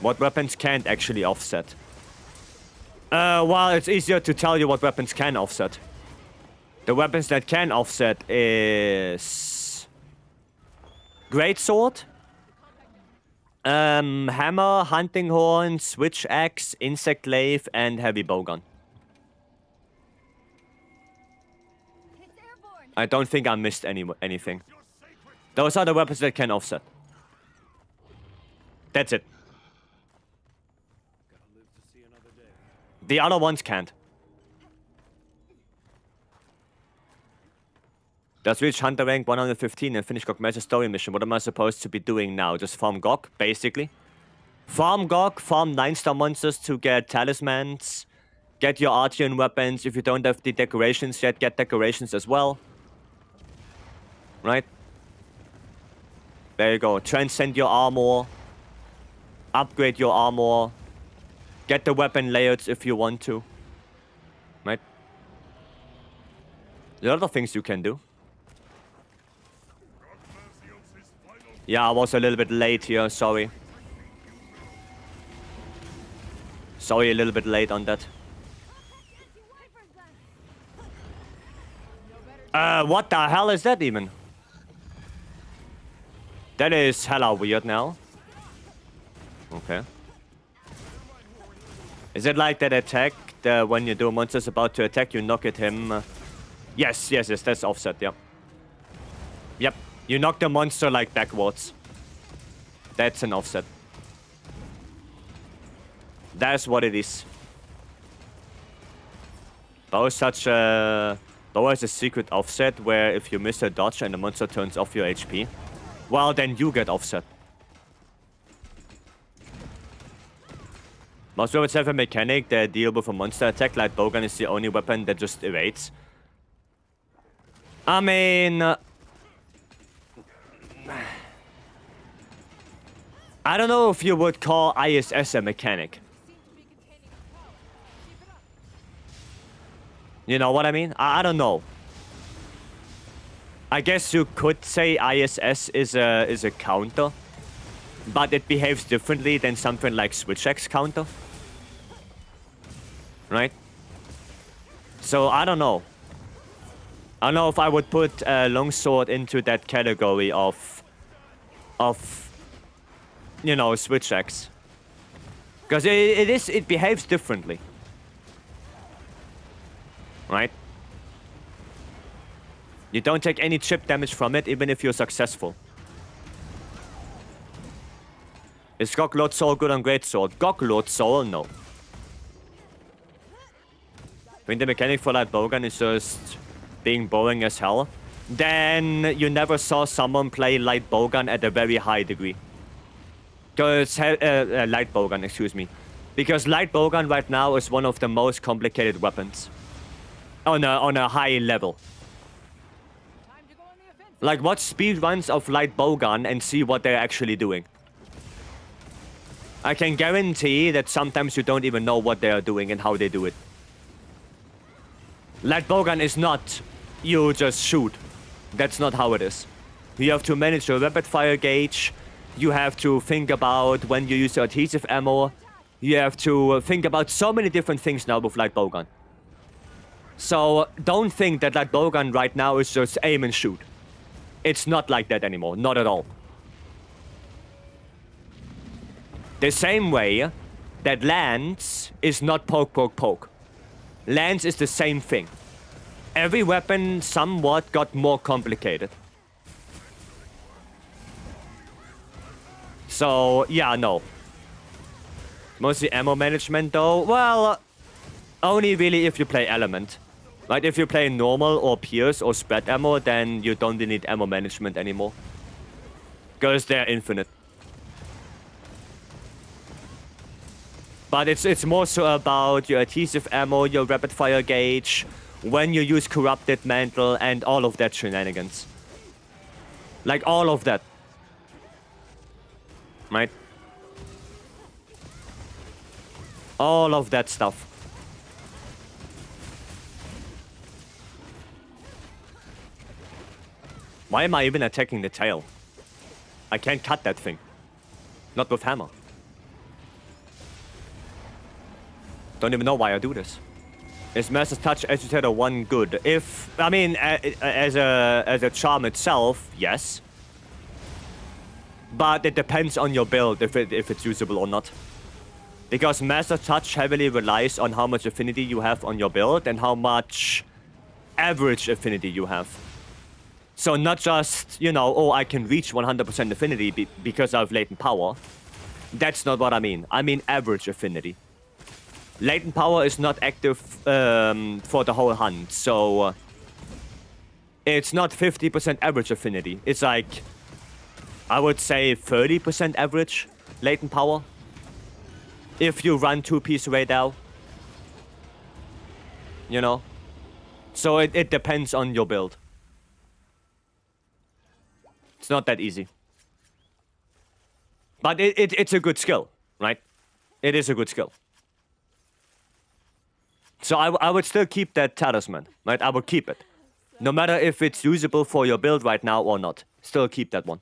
What weapons can't actually offset? Well, it's easier to tell you what weapons can offset. The weapons that can offset is... Greatsword, hammer, hunting horn, switch axe, insect glaive, and heavy bowgun. It's airborne. I don't think I missed anything. Those are the weapons that can offset. That's it. The other ones can't. Just reach Hunter rank 115 and finish Gokmes's story mission. What am I supposed to be doing now? Just farm Gok, basically. Farm Gok, farm 9-star monsters to get talismans. Get your Archean weapons. If you don't have the decorations yet, get decorations as well. Right? There you go. Transcend your armor. Upgrade your armor. Get the weapon layouts if you want to. Right? There are other things you can do. Yeah, I was a little bit late here, sorry. Sorry, a little bit late on that. What the hell is that even? That is hella weird now. Okay. Is it like that attack, when you do a monster's about to attack, you knock at him? Yes, that's offset, yep. Yep. You knock the monster like backwards. That's an offset. That's what it is. Bow is Bow has a secret offset where if you miss a dodge and the monster turns off your HP, well then you get offset. Most weapons have a mechanic that deal with a monster attack. Light bowgun is the only weapon that just evades. I mean... I don't know if you would call ISS a mechanic. You know what I mean? I don't know. I guess you could say ISS is a counter, but it behaves differently than something like Switch X counter. Right? So I don't know. I don't know if I would put Longsword into that category of you know, Switch X. Because it behaves differently. Right? You don't take any chip damage from it, even if you're successful. Is Gok Lord Soul good on Greatsword? Gok Lord Soul? No. I think the mechanic for Light Bowgun is just being boring as hell. Then you never saw someone play Light Bowgun at a very high degree. Because, Light Bowgun, excuse me. Because Light Bowgun right now is one of the most complicated weapons. On a high level. Like, watch speedruns of Light Bowgun and see what they're actually doing. I can guarantee that sometimes you don't even know what they are doing and how they do it. Light Bowgun is not you just shoot. That's not how it is. You have to manage your rapid fire gauge. You have to think about when you use your adhesive ammo. You have to think about so many different things now with Light Bowgun. So don't think that Light Bowgun right now is just aim and shoot. It's not like that anymore. Not at all. The same way that Lance is not poke, poke, poke. Lance is the same thing. Every weapon somewhat got more complicated. So, yeah, no. Mostly ammo management, though. Well, only really if you play Element. Like, if you play normal or Pierce or spread ammo, then you don't really need ammo management anymore. Because they're infinite. But it's more so about your adhesive ammo, your rapid fire gauge, when you use corrupted mantle, and all of that shenanigans. Like, all of that. Right? All of that stuff. Why am I even attacking the tail? I can't cut that thing. Not with hammer. Don't even know why I do this. Is Master's Touch Agitator 1 good? If, I mean, as a charm itself, yes. But it depends on your build if it's usable or not. Because Master Touch heavily relies on how much affinity you have on your build and how much average affinity you have. So not just, you know, oh, I can reach 100% affinity because I have latent power. That's not what I mean. I mean average affinity. Latent power is not active for the whole hunt, so it's not 50% average affinity. It's like, I would say 30% average latent power. If you run 2-piece radar, you know? So it depends on your build. It's not that easy. But it's a good skill, right? It is a good skill. So I would still keep that talisman, right? I would keep it. No matter if it's usable for your build right now or not. Still keep that one.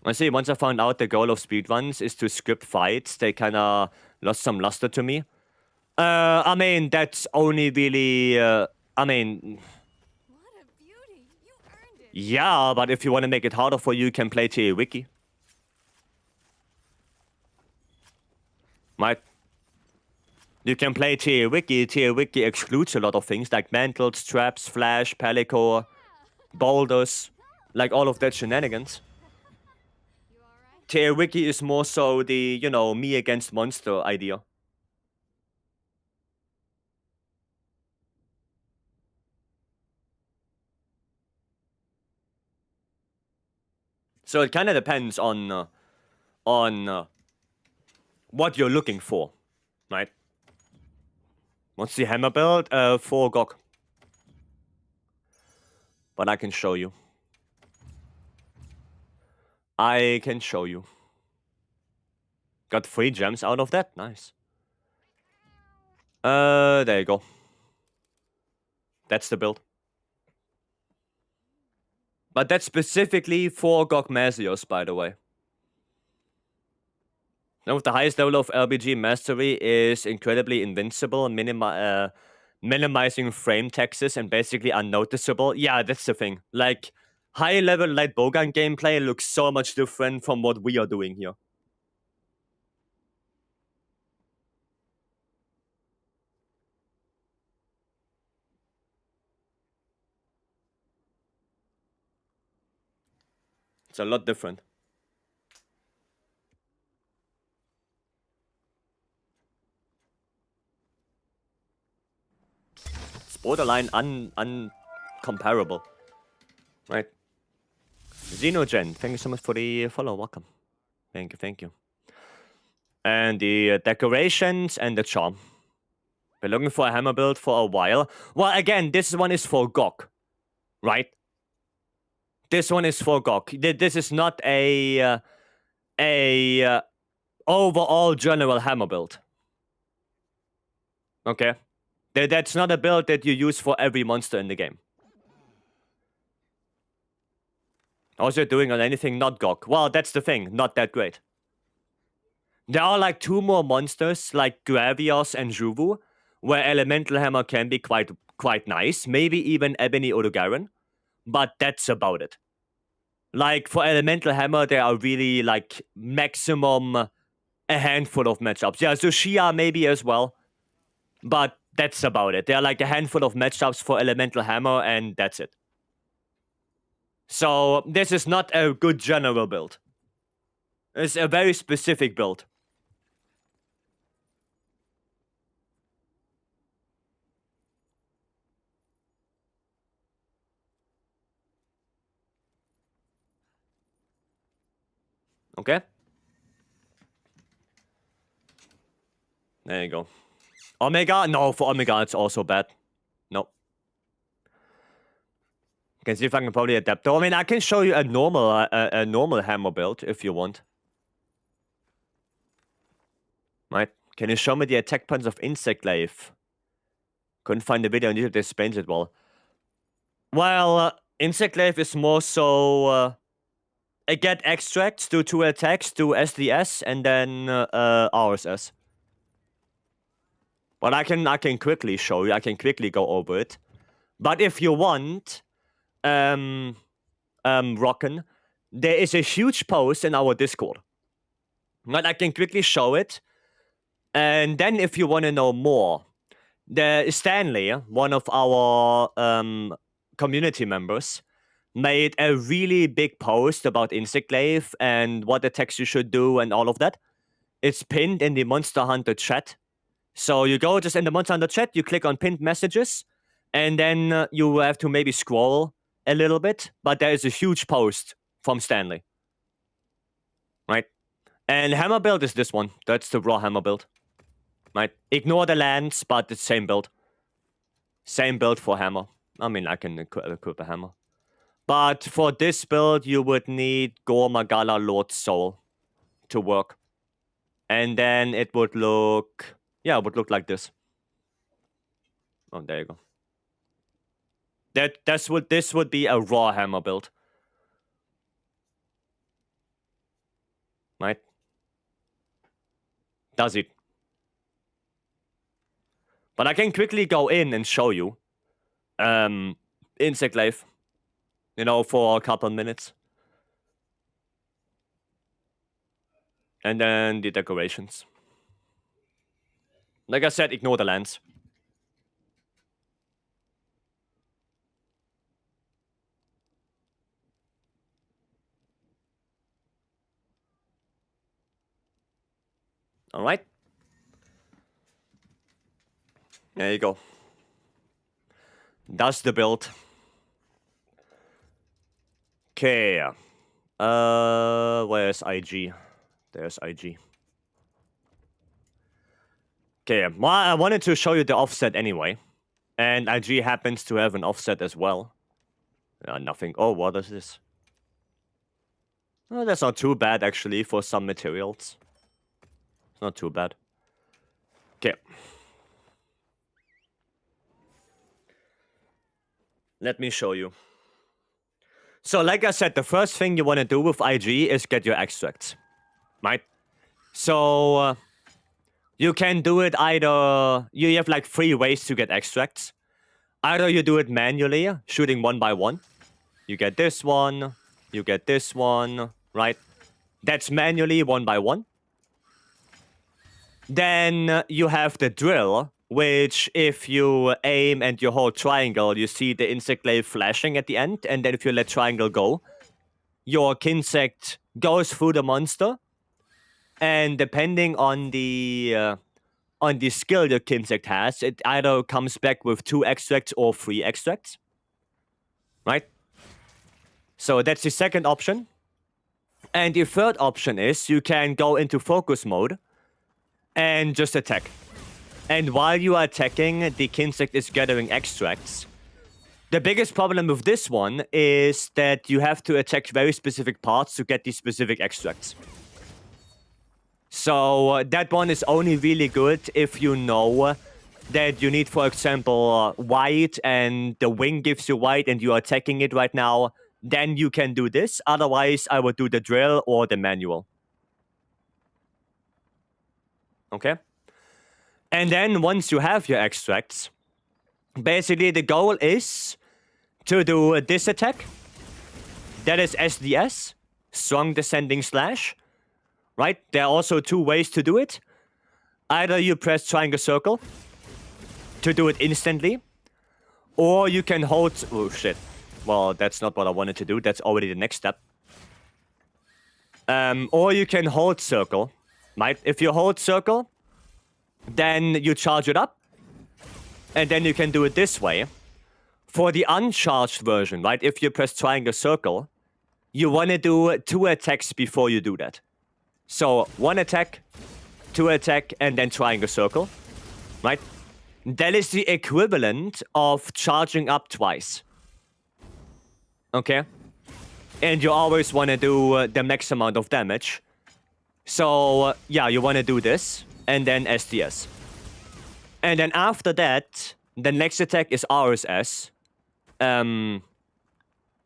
I see, once I found out the goal of speedruns is to script fights, they kinda lost some luster to me. I mean, that's only really, I mean... What a beauty! You earned it. Yeah, but if you want to make it harder for you, you can play TA Wiki. Right? You can play TA Wiki. TA Wiki excludes a lot of things like mantles, traps, flash, palico, boulders, like all of that shenanigans. You alright? TA Wiki is more so the, you know, me against monster idea. So it kind of depends on what you're looking for, right? What's the hammer build? 4 GOG. But I can show you. I can show you. Got 3 gems out of that. Nice. There you go. That's the build. But that's specifically for GOG Mazios, by the way. Now, with the highest level of LBG mastery is incredibly invincible, minimizing frame taxes and basically unnoticeable. Yeah, that's the thing. Like, high-level light bowgun gameplay looks so much different from what we are doing here. It's a lot different. It's borderline uncomparable. Right? Xenogen, thank you so much for the follow. Welcome. Thank you, thank you. And the decorations and the charm. Been looking for a hammer build for a while. Well, again, this one is for GOG. Right? This one is for GOG. This is not a overall general hammer build. Okay? That's not a build that you use for every monster in the game. Also doing on anything not GOG. Well, that's the thing. Not that great. There are like 2 more monsters, like Gravios and Juvu, where Elemental Hammer can be quite nice. Maybe even Ebony Odogaron. But that's about it. Like, for Elemental Hammer, there are really, like, maximum a handful of matchups. Yeah, so Shia maybe as well. But that's about it. There are, like, a handful of matchups for Elemental Hammer, and that's it. So, this is not a good general build. It's a very specific build. Okay? There you go. Omega? No, for Omega it's also bad. Nope. Can see if I can probably adapt. Though I mean, I can show you a normal hammer build if you want. Right? Can you show me the attack points of Insect Glaive? Couldn't find the video on YouTube that explains it well. Well, Insect Glaive is more so Get extracts, do 2 attacks, do SDS, and then RSS. But I can quickly show you. I can quickly go over it. But if you want, Rockin', there is a huge post in our Discord. But I can quickly show it. And then if you want to know more, there is Stanley, one of our community members, made a really big post about Insectlave and what attacks you should do and all of that. It's pinned in the Monster Hunter chat. So you go just in the Monster Hunter chat, you click on pinned messages, and then you have to maybe scroll a little bit, but there is a huge post from Stanley. Right? And hammer build is this one. That's the raw hammer build. Right? Ignore the lands, but it's same build. Same build for hammer. I mean, I can equip a hammer. But for this build, you would need Gore Magala Lord Soul to work. And then it would look... Yeah, it would look like this. Oh, there you go. This would be a raw hammer build. Right? Does it? But I can quickly go in and show you. Insectlave. You know, for a couple minutes. And then the decorations. Like I said, ignore the lands. Alright. There you go. That's the build. Okay. Where's IG? There's IG. Okay, well, I wanted to show you the offset anyway. And IG happens to have an offset as well. Nothing. Oh, what is this? Oh, that's not too bad, actually, for some materials. It's not too bad. Okay. Let me show you. So, like I said, the first thing you want to do with IG is get your extracts. Right? So, you can do it either... You have like 3 ways to get extracts. Either you do it manually, shooting 1 by 1. You get this one, you get this one, right? That's manually 1 by 1. Then you have the drill, which if you aim and you hold triangle, you see the Insectlave flashing at the end, and then if you let triangle go, your Kinsect goes through the monster, and depending on the skill your Kinsect has, it either comes back with 2 extracts or 3 extracts. Right? So that's the second option. And the third option is you can go into focus mode and just attack. And while you are attacking, the Kinsect is gathering extracts. The biggest problem with this one is that you have to attack very specific parts to get these specific extracts. So that one is only really good if you know that you need, for example, white and the wing gives you white and you are attacking it right now. Then you can do this. Otherwise, I would do the drill or the manual. Okay? And then once you have your extracts, basically the goal is to do this attack. That is SDS, Strong Descending Slash. Right? There are also 2 ways to do it. Either you press triangle circle to do it instantly, or you can hold... Oh, shit. Well, that's not what I wanted to do. That's already the next step. Or you can hold circle. Right? If you hold circle, then you charge it up, and then you can do it this way. For the uncharged version, right? If you press triangle circle, you want to do 2 attacks before you do that. So, 1 attack, 2 attack, and then triangle circle. Right? That is the equivalent of charging up twice. Okay? And you always want to do the max amount of damage. So, yeah, you want to do this, and then SDS. And then after that, the next attack is RSS.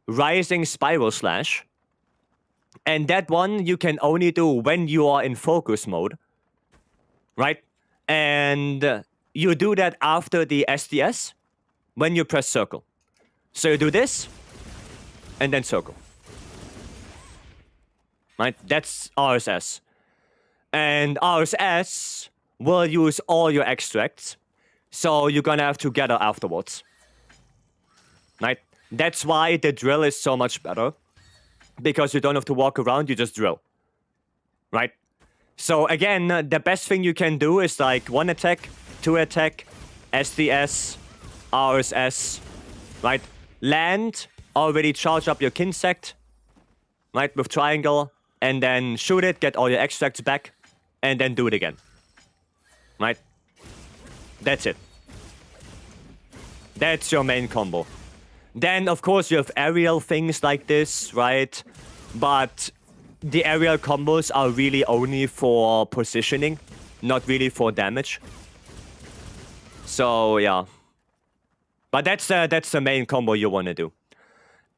Rising Spiral Slash. And that one you can only do when you are in focus mode, right? And you do that after the SDS when you press circle. So you do this, and then circle. Right? That's RSS. And RSS will use all your extracts, so you're gonna have to gather afterwards. Right? That's why the drill is so much better, because you don't have to walk around, you just drill. Right? So again, the best thing you can do is like 1 attack, 2 attack, SDS, RSS, right? Land, already charge up your Kinsect, right, with triangle, and then shoot it, get all your extracts back, and then do it again. Right? That's it. That's your main combo. Then, of course, you have aerial things like this, right? But the aerial combos are really only for positioning, not really for damage. So, yeah. But that's the main combo you want to do.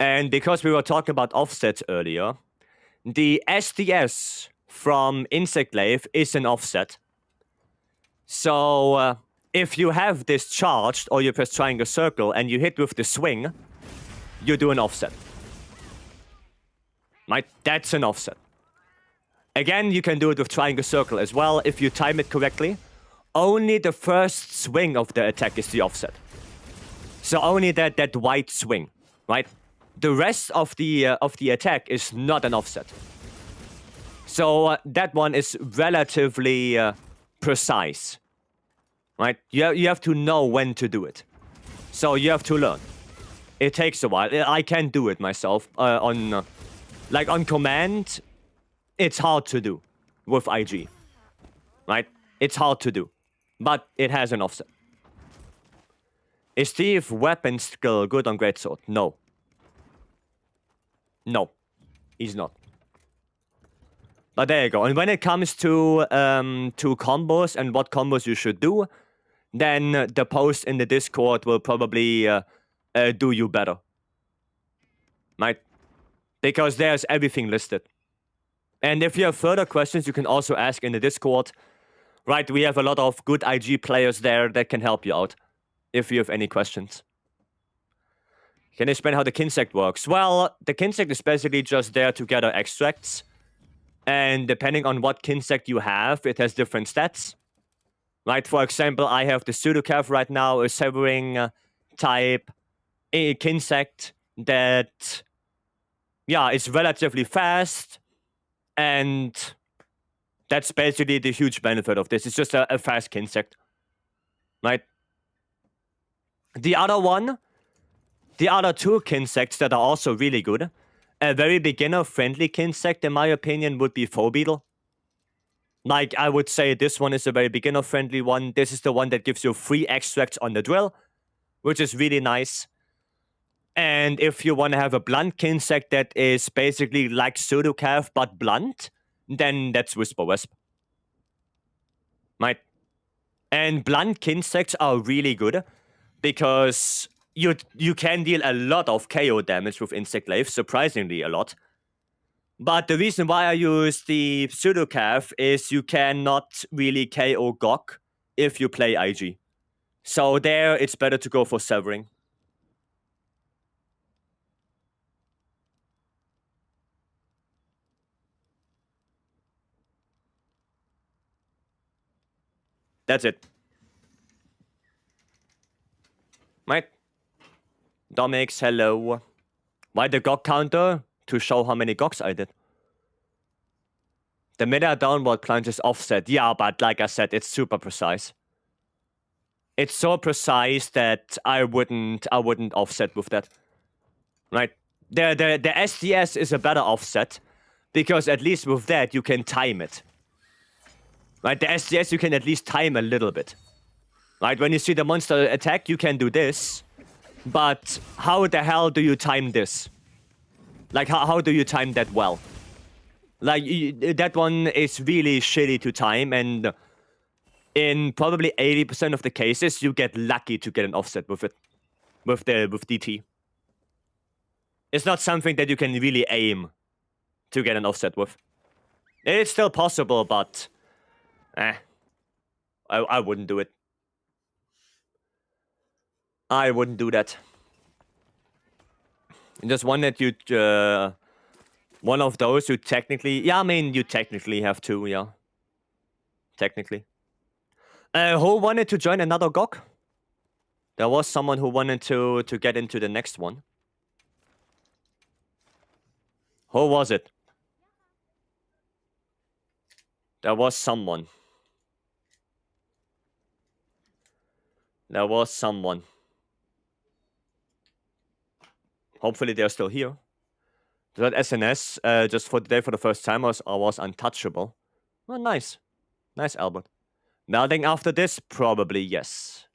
And because we were talking about offsets earlier, the SDS from Insect Glaive is an offset. So, if you have this charged, or you press triangle circle, and you hit with the swing, you do an offset. Right? That's an offset. Again, you can do it with triangle circle as well, if you time it correctly. Only the first swing of the attack is the offset. So only that white swing, right? The rest of the attack is not an offset. So that one is relatively precise, right? You have to know when to do it. So you have to learn. It takes a while. I can't do it myself on command. It's hard to do with IG, right? It's hard to do, but it has an offset. Is Steve weapon skill good on Greatsword? No. No, he's not. But there you go. And when it comes to combos and what combos you should do, then the post in the Discord will probably do you better. Right? Because there's everything listed. And if you have further questions, you can also ask in the Discord. Right, we have a lot of good IG players there that can help you out if you have any questions. Can you explain how the Kinsect works? Well, the Kinsect is basically just there to gather extracts. And depending on what Kinsect you have, it has different stats. Right, for example, I have the Pseudocav right now, a Severing type Kinsect that, yeah, is relatively fast. And that's basically the huge benefit of this. It's just a fast Kinsect. Right? The other two Kinsects that are also really good, a very beginner-friendly Kinsect, in my opinion, would be Foebeetle. Like, I would say this one is a very beginner-friendly one. This is the one that gives you 3 extracts on the drill, which is really nice. And if you want to have a blunt Kinsect that is basically like Pseudocav but blunt, then that's Whisper Wisp. Right? And blunt Kinsects are really good because you can deal a lot of KO damage with Insect Glaive, surprisingly a lot. But the reason why I use the Pseudocav is you cannot really KO Gok if you play IG. So there, it's better to go for Severing. That's it. Right? Domix, hello. Why the Gok counter? To show how many Goks I did. The meta downward plunge is offset. Yeah, but like I said, it's super precise. It's so precise that I wouldn't offset with that. Right? The SDS is a better offset because at least with that you can time it. Right? The SDS you can at least time a little bit. Right? When you see the monster attack, you can do this. But how the hell do you time this? Like, how do you time that well? Like, that one is really shitty to time, and in probably 80% of the cases, you get lucky to get an offset with it. With DT. It's not something that you can really aim to get an offset with. It's still possible, but I wouldn't do it. I wouldn't do that. Just one that you, one of those who technically, yeah, I mean, you technically have to, yeah. Technically. Who wanted to join another GOG? There was someone who wanted to get into the next one. Who was it? There was someone. There was someone. Hopefully they're still here. That SNS, just for today for the first time, I was untouchable. Oh, nice. Nice, Albert. Melding after this? Probably yes.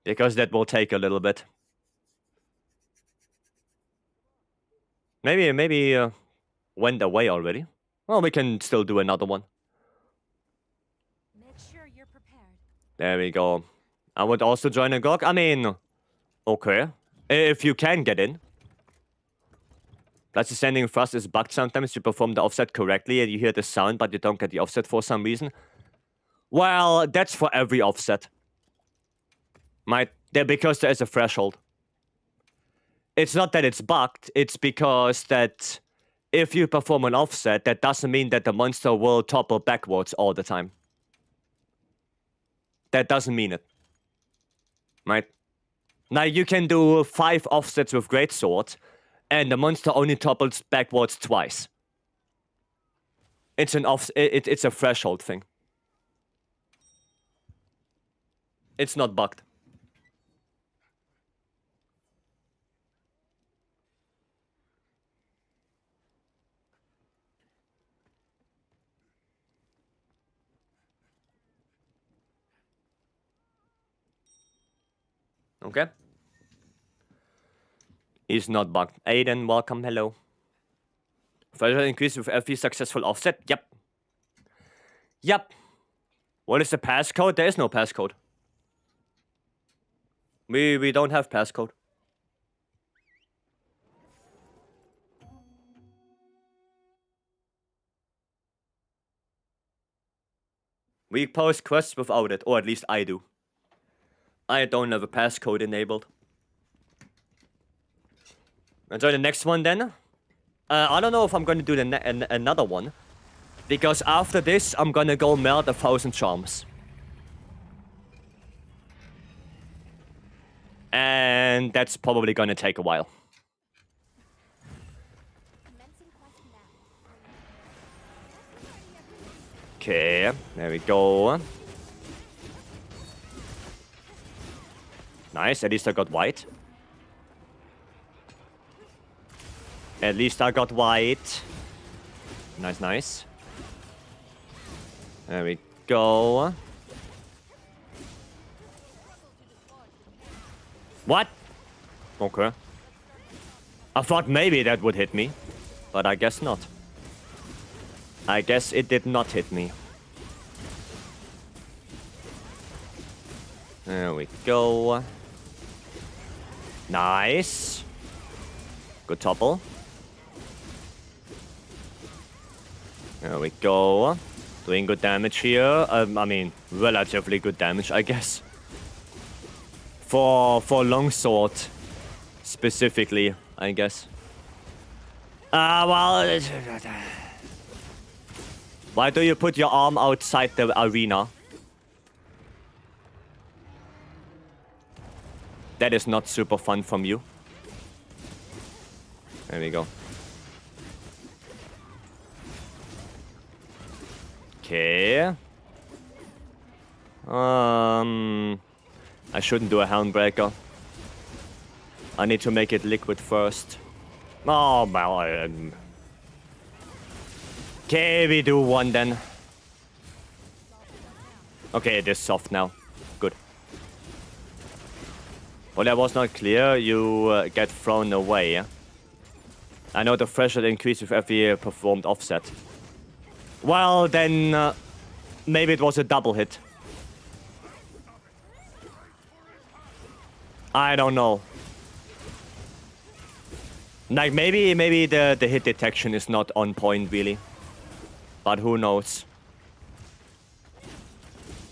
Because that will take a little bit. Maybe went away already. Well, we can still do another one. Make sure you're prepared. There we go. I would also join a GOG. I mean, okay. If you can get in. Plus the sending thrust is bugged sometimes. You perform the offset correctly and you hear the sound, but you don't get the offset for some reason. Well, that's for every offset. Because there is a threshold. It's not that it's bugged, it's because that if you perform an offset, that doesn't mean that the monster will topple backwards all the time. That doesn't mean it. Right? Now you can do 5 offsets with Greatsword, and the monster only topples backwards twice. It's it's a threshold thing. It's not bugged. Okay. He's not bugged. Aiden, welcome, hello. Further increase with every successful offset? Yep. Yep. What is the passcode? There is no passcode. We don't have passcode. We post quests without it, or at least I do. I don't have a passcode enabled. Enjoy the next one then. I don't know if I'm going to do another one. Because after this, I'm going to go melt 1,000 charms. And that's probably going to take a while. Commencing quest now. Okay, there we go. Nice, at least I got white. At least I got white. Nice, nice. There we go. What? Okay. I thought maybe that would hit me, but I guess not. I guess it did not hit me. There we go. Nice. Good topple. There we go. Doing good damage here. I mean, relatively good damage, I guess. For longsword, specifically, I guess. Well... Why do you put your arm outside the arena? That is not super fun from you. There we go. Okay. I shouldn't do a Helmbreaker. I need to make it liquid first. Oh, well, okay, we do one then. Okay, it is soft now. Good. Well, that was not clear. You get thrown away. Yeah? I know the threshold increases with every performed offset. Well, then maybe it was a double hit. I don't know. Like, maybe the hit detection is not on point, really. But who knows?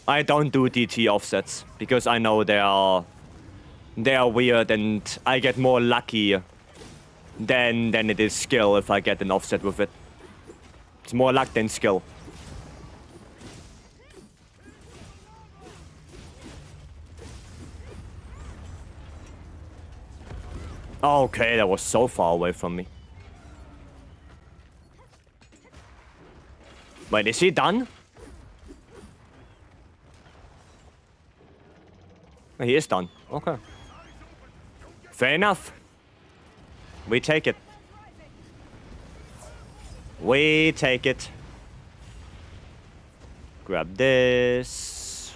I don't do DT offsets, because I know they are weird, and I get more lucky than it is skill if I get an offset with it. It's more luck than skill. Okay, that was so far away from me. Wait, is he done? He is done. Okay. Fair enough. We take it. We take it. Grab this.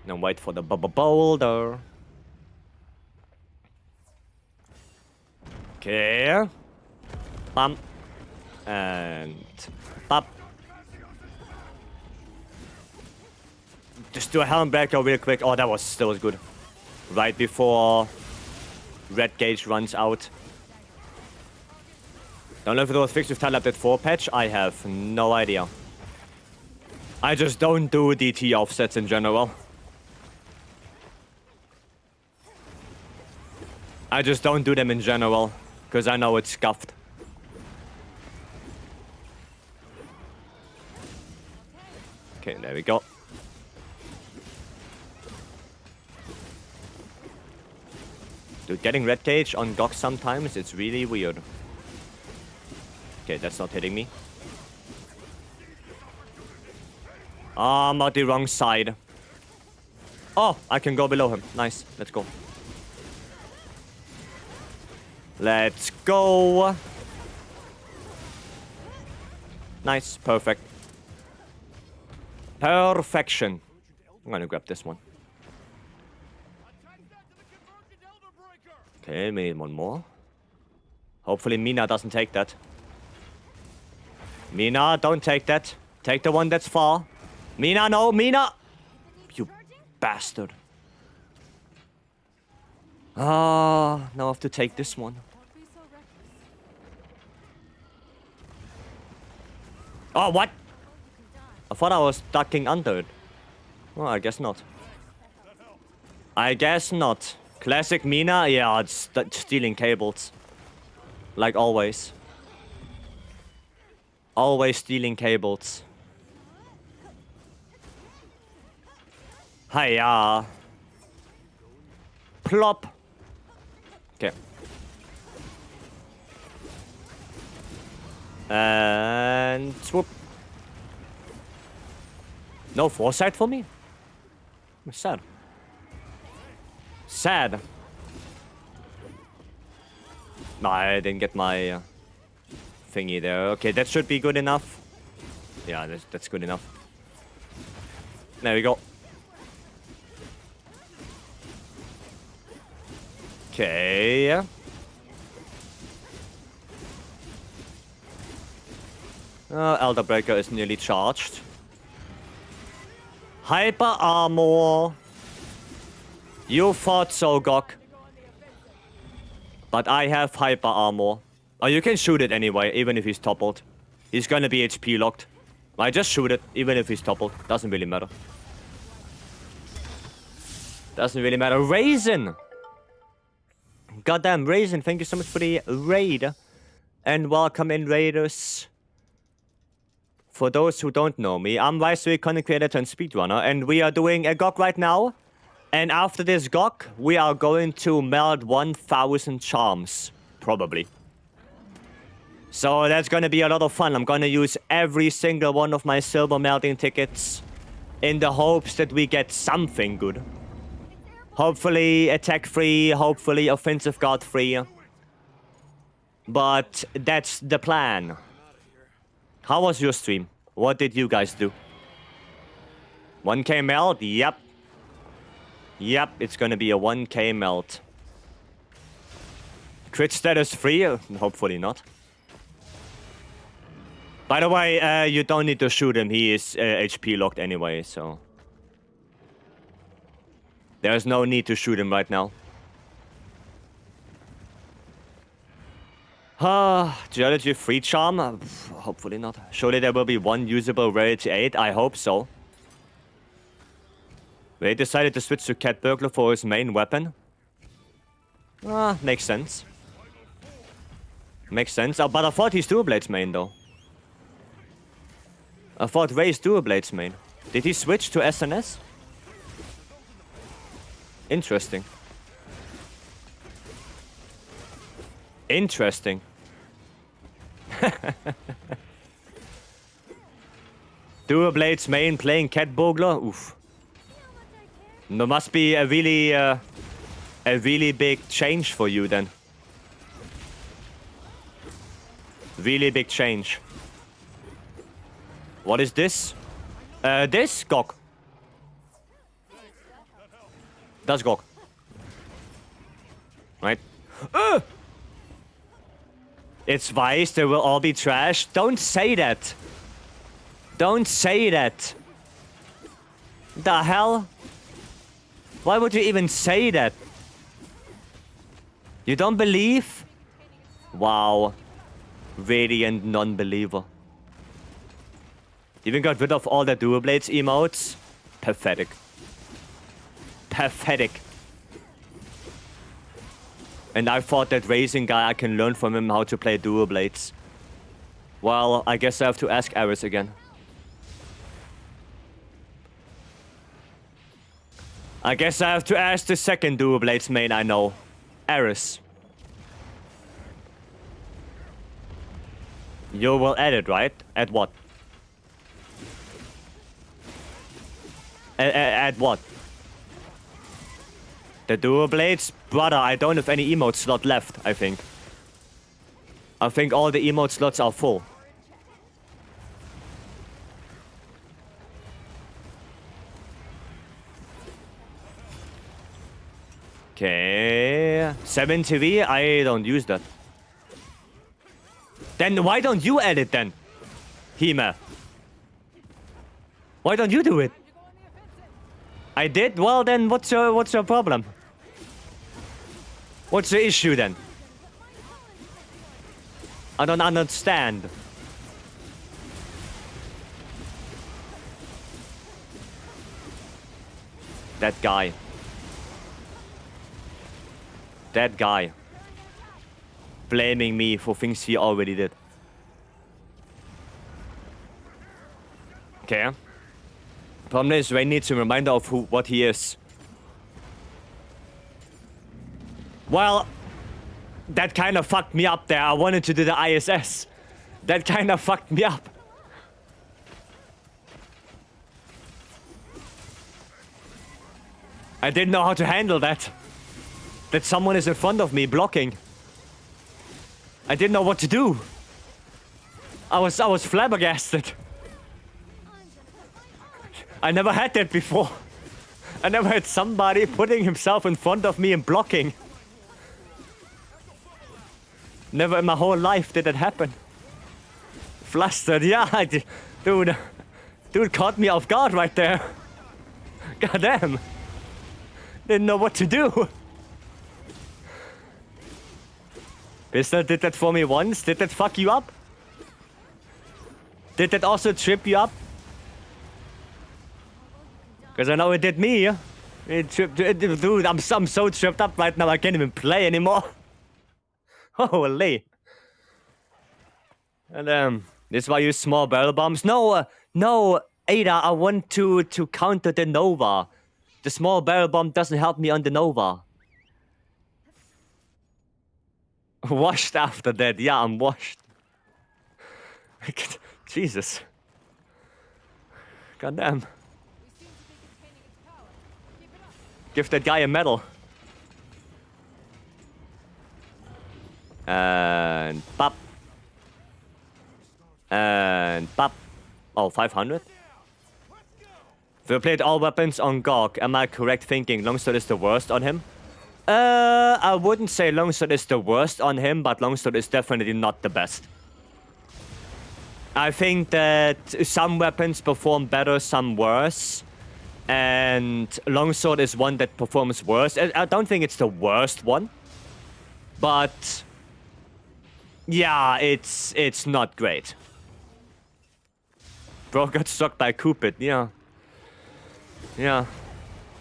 Now wait for the boulder. Okay. Bump. And pop. Just do a helm breaker real quick. Oh, that was good. Right before red gauge runs out. Don't know if it was fixed with Talab that 4 patch. I have no idea. I just don't do DT offsets in general. I just don't do them in general, because I know it's scuffed. Okay, there we go. Dude, getting red cage on Gok sometimes, it's really weird. Okay, that's not hitting me. I'm on the wrong side. Oh, I can go below him. Nice, let's go. Let's go. Nice, perfect. Perfection. I'm gonna grab this one. Okay, we need one more. Hopefully Mina doesn't take that. Mina, don't take that. Take the one that's far. Mina, no, Mina! You bastard. Ah, now I have to take this one. Don't be so reckless. Oh, what? I thought I was ducking under it. Oh, I guess not. I guess not. Classic Mina? Yeah, it's stealing cables. Like always. Always stealing cables. Hiya. Plop. Okay. And swoop. No foresight for me? Sad. Sad. No, I didn't get my thingy there. Okay, that should be good enough. Yeah, that's good enough. There we go. Okay. Elder Breaker is nearly charged. Hyper armor. You thought so, Gok. But I have hyper armor. Oh, you can shoot it anyway, even if he's toppled. He's gonna be HP locked. I just shoot it, even if he's toppled. Doesn't really matter. Doesn't really matter. Raisin! Goddamn Raisin, thank you so much for the raid. And welcome in, raiders. For those who don't know me, I'm Vycery, content creator and speedrunner, and we are doing a GOG right now. And after this GOG, we are going to melt 1,000 charms. Probably. So that's gonna be a lot of fun. I'm gonna use every single one of my silver melting tickets in the hopes that we get something good. Hopefully attack free, hopefully offensive guard free. But that's the plan. How was your stream? What did you guys do? 1k melt? Yep. Yep, it's gonna be a 1k melt. Crit status free? Hopefully not. By the way, you don't need to shoot him. He is HP locked anyway, so... There's no need to shoot him right now. Geology 3 charm? Hopefully not. Surely there will be one usable rarity 8. I hope so. They decided to switch to Cat Burglar for his main weapon. Makes sense. Makes sense. But I thought he's Dual Blades main though. I thought Ray's Dual Blades main. Did he switch to SNS? Interesting. Interesting. Dual Blades main playing Cat Burglar? Oof. There must be a really big change for you then. Really big change. What is this? This? Gok. That's Gok. Right? It's Vice, they will all be trash. Don't say that. Don't say that. The hell? Why would you even say that? You don't believe? Wow. Radiant non-believer. Even got rid of all the Dual Blades emotes? Pathetic. Pathetic. And I thought that racing guy, I can learn from him how to play Dual Blades. Well, I guess I have to ask Aris again. I guess I have to ask the second Dual Blades main I know. Aris. You will edit, right? At what? At what? The Dual Blades? Brother, I don't have any emote slot left, I think. I think all the emote slots are full. Okay. 7TV? I don't use that. Then why don't you edit then? Hema. Why don't you do it? I did? Well then what's your problem? What's the issue then? I don't understand. That guy. That guy. Blaming me for things he already did. Okay. Problem is, Ray needs a reminder of what he is. Well, that kind of fucked me up there. I wanted to do the ISS. That kind of fucked me up. I didn't know how to handle that. That someone is in front of me blocking. I didn't know what to do. I was flabbergasted. I never had that before. I never had somebody putting himself in front of me and blocking. Never in my whole life did that happen. Flustered, yeah, dude caught me off guard right there. Goddamn. Didn't know what to do. Pistol did that for me once. Did that fuck you up? Did that also trip you up? Because I know it did me. Dude, I'm so tripped up right now I can't even play anymore. Holy. And this is why you use small barrel bombs. No, Ada, I want to counter the Nova. The small barrel bomb doesn't help me on the Nova. Washed after that. Yeah, I'm washed. Jesus. Goddamn. Give that guy a medal. And pop. And pop. Oh, 500? We played all weapons on Gog. Am I correct thinking Longsword is the worst on him? I wouldn't say Longsword is the worst on him, but Longsword is definitely not the best. I think that some weapons perform better, some worse. And Longsword is one that performs worse. I don't think it's the worst one. But Yeah, it's not great. Bro got struck by Cupid. Yeah. Yeah.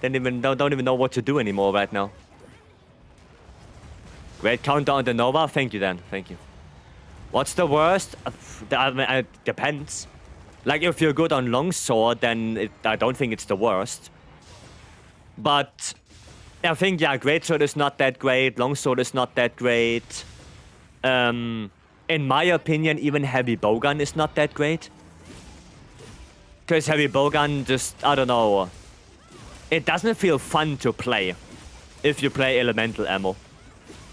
Don't even know what to do anymore right now. Great counter on the Nova. Thank you, Dan. Thank you. What's the worst? It depends. Like, if you're good on Longsword, then I don't think it's the worst. But I think, yeah, Greatsword is not that great. Longsword is not that great. In my opinion, even Heavy Bowgun is not that great. Because Heavy Bowgun just, I don't know. It doesn't feel fun to play if you play elemental ammo.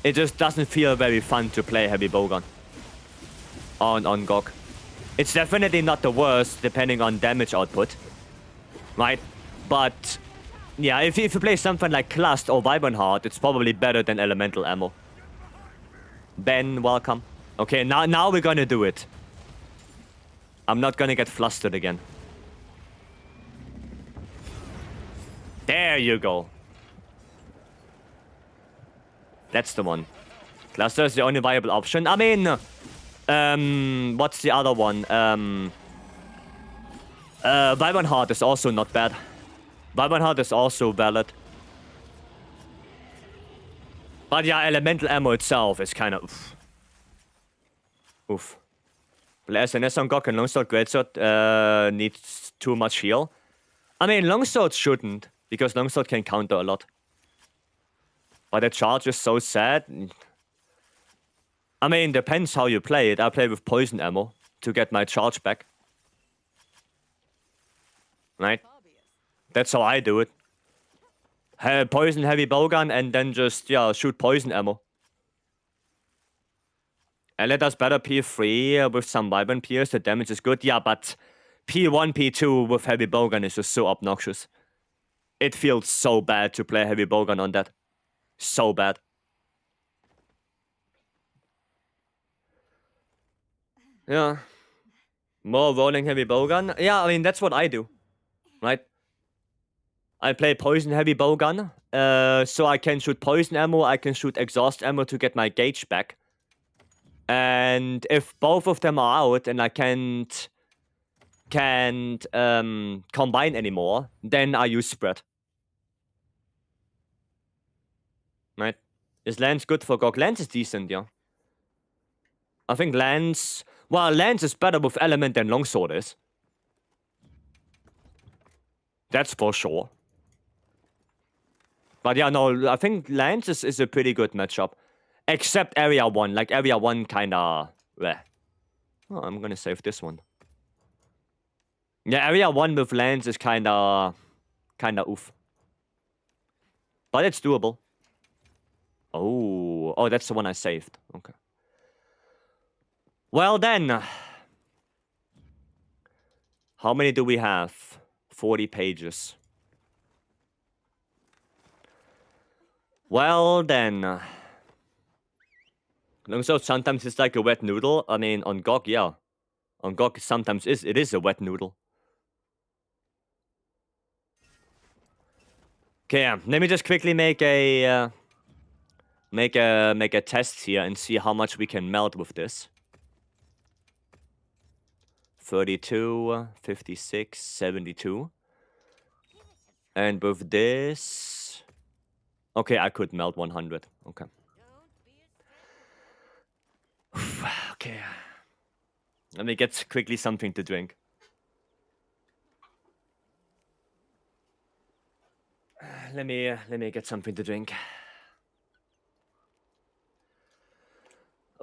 It just doesn't feel very fun to play Heavy Bowgun on GOG. It's definitely not the worst, depending on damage output, right? But yeah, if you play something like Clust or Vibrant Heart, it's probably better than elemental ammo. Ben, welcome. Okay, now we're gonna do it. I'm not gonna get flustered again. There you go. That's the one. Cluster is the only viable option. I mean, what's the other one? Vibrant Heart is also not bad. Vibrant Heart is also valid. But yeah, elemental ammo itself is kind of oof. Oof. SNS on GOG and Longsword Greatsword needs too much heal. I mean, Longsword shouldn't, because Longsword can counter a lot. But the charge is so sad. I mean, depends how you play it. I play with poison ammo to get my charge back. Right? That's how I do it. Poison Heavy Bowgun and then just, yeah, shoot poison ammo. And let us better P3 with some Vibrant Pierce. The damage is good. Yeah, but P1, P2 with Heavy Bowgun is just so obnoxious. It feels so bad to play Heavy Bowgun on that. So bad. Yeah. More rolling Heavy Bowgun. Yeah, I mean, that's what I do. Right? I play Poison Heavy Bowgun. So I can shoot Poison ammo, I can shoot Exhaust ammo to get my gauge back. And if both of them are out and I can't combine anymore, then I use Spread. Right? Is Lance good for GOG? Lance is decent, yeah. I think Lance... Well, Lance is better with Element than Longsword is. That's for sure. But yeah, no, I think Lance is a pretty good matchup. Except Area 1. Like, Area 1 kinda... Bleh. Oh, I'm gonna save this one. Yeah, Area 1 with Lance is kinda oof. But it's doable. Oh, that's the one I saved. Okay. Well then. How many do we have? 40 pages. Well then. Longsword sometimes it's like a wet noodle. I mean, on GOG, yeah. On GOG sometimes it is a wet noodle. Okay, yeah. Let me just quickly make a test here and see how much we can melt with this. 32, 56, 72. And with this... Okay, I could melt 100. Okay. Okay. Let me get quickly something to drink. Let me get something to drink.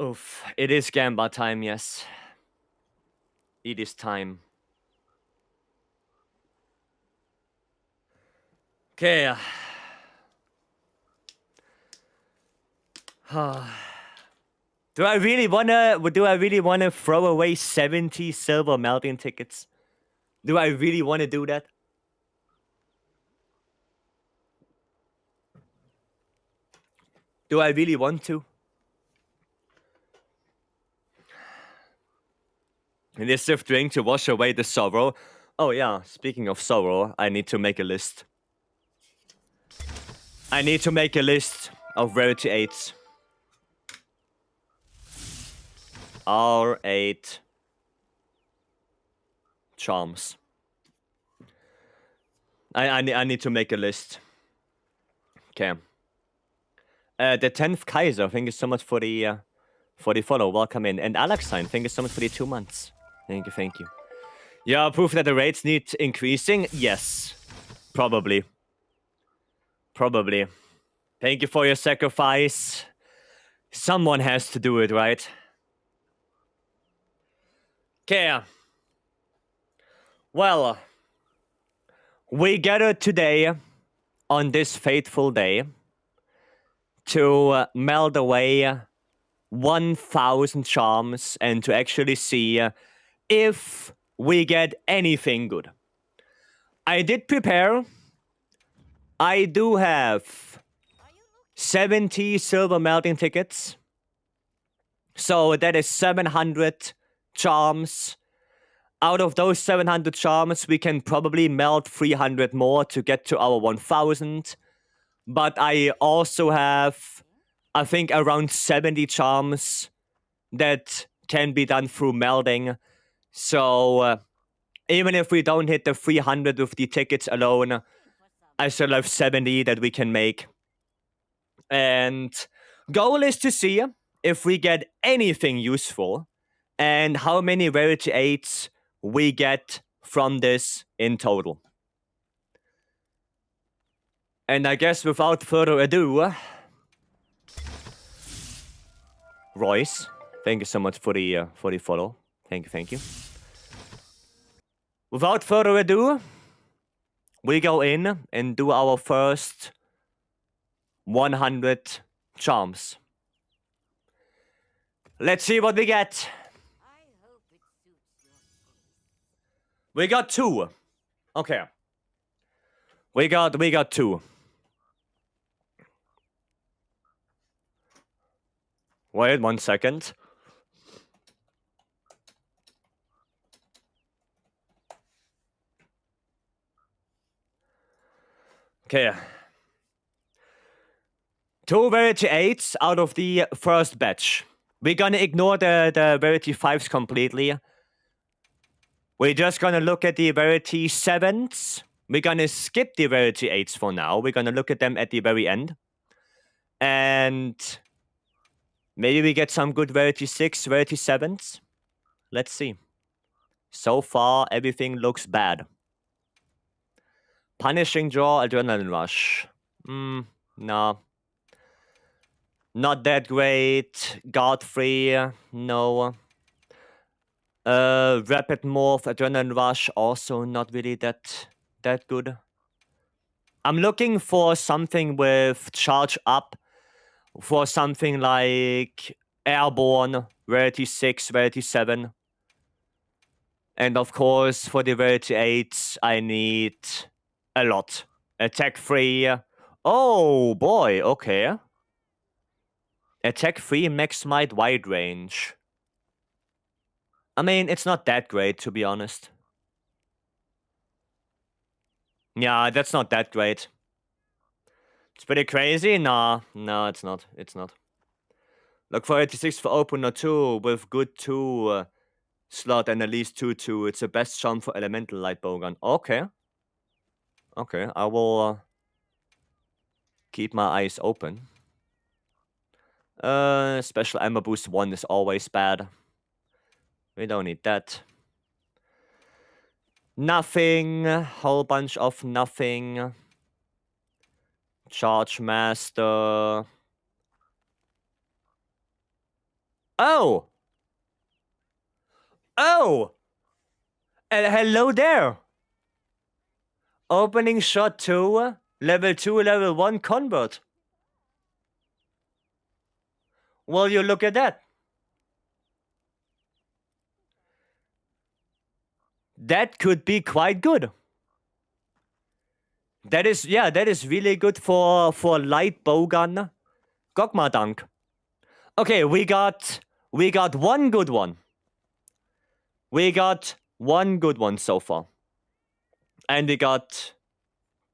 Oof. It is Gamba time, yes. It is time. Okay. Do I really wanna throw away 70 silver melting tickets? Do I really wanna do that? Do I really want to? And this swift drink to wash away the sorrow. Oh yeah, speaking of sorrow, I need to make a list. I need to make a list of rarity 8s. R8 charms. I need to make a list. Okay. The 10th Kaiser, thank you so much for the follow. Welcome in. And Alexine, thank you so much for the 2 months. Thank you, thank you. Yeah, proof that the rates need increasing? Yes. Probably. Probably. Thank you for your sacrifice. Someone has to do it, right? Okay. Well, we gathered today on this fateful day to meld away 1,000 charms and to actually see if we get anything good. I did prepare. I do have 70 silver melting tickets. So that is 700 charms. Out of those 700 charms, we can probably melt 300 more to get to our 1,000. But I also have, I think, around 70 charms that can be done through melding. So even if we don't hit the 300 with the tickets alone, I still have 70 that we can make. And goal is to see if we get anything useful and how many rarity 8s we get from this in total. And I guess without further ado, Royce, thank you so much for the follow. Thank you. Without further ado, we go in and do our first 100 charms. Let's see what we get. We got 2. Okay. We got 2. Wait 1 second. Okay. 2 rarity 8s out of the first batch. We're gonna ignore the rarity 5s completely. We're just gonna look at the rarity 7s. We're gonna skip the rarity 8s for now. We're gonna look at them at the very end. And maybe we get some good rarity 6, rarity 7s. Let's see. So far, everything looks bad. Punishing Draw, Adrenaline Rush. No. Not that great. Guard Free, no. Rapid Morph, Adrenaline Rush, also not really that good. I'm looking for something with Charge Up, for something like Airborne, Rarity 6, Rarity 7. And of course, for the Rarity 8s, I need a lot. Attack 3. Oh boy, okay. Attack 3, Max Might, Wide Range. I mean, it's not that great, to be honest. Yeah, that's not that great. It's pretty crazy? No, it's not. It's not. Look for 86 for opener 2 with good 2 slot and at least 2/2. It's the best charm for elemental light bowgun. Okay. Okay, I will keep my eyes open. Special ammo boost 1 is always bad. We don't need that. Nothing. Whole bunch of nothing. Charge Master. Oh! Oh! Hello there! Opening shot 2, level 2, level 1 convert. Well, you look at that. That could be quite good. That is really good for light bowgun. Gogma Dunk. Okay, we got one good one. We got one good one so far. And we got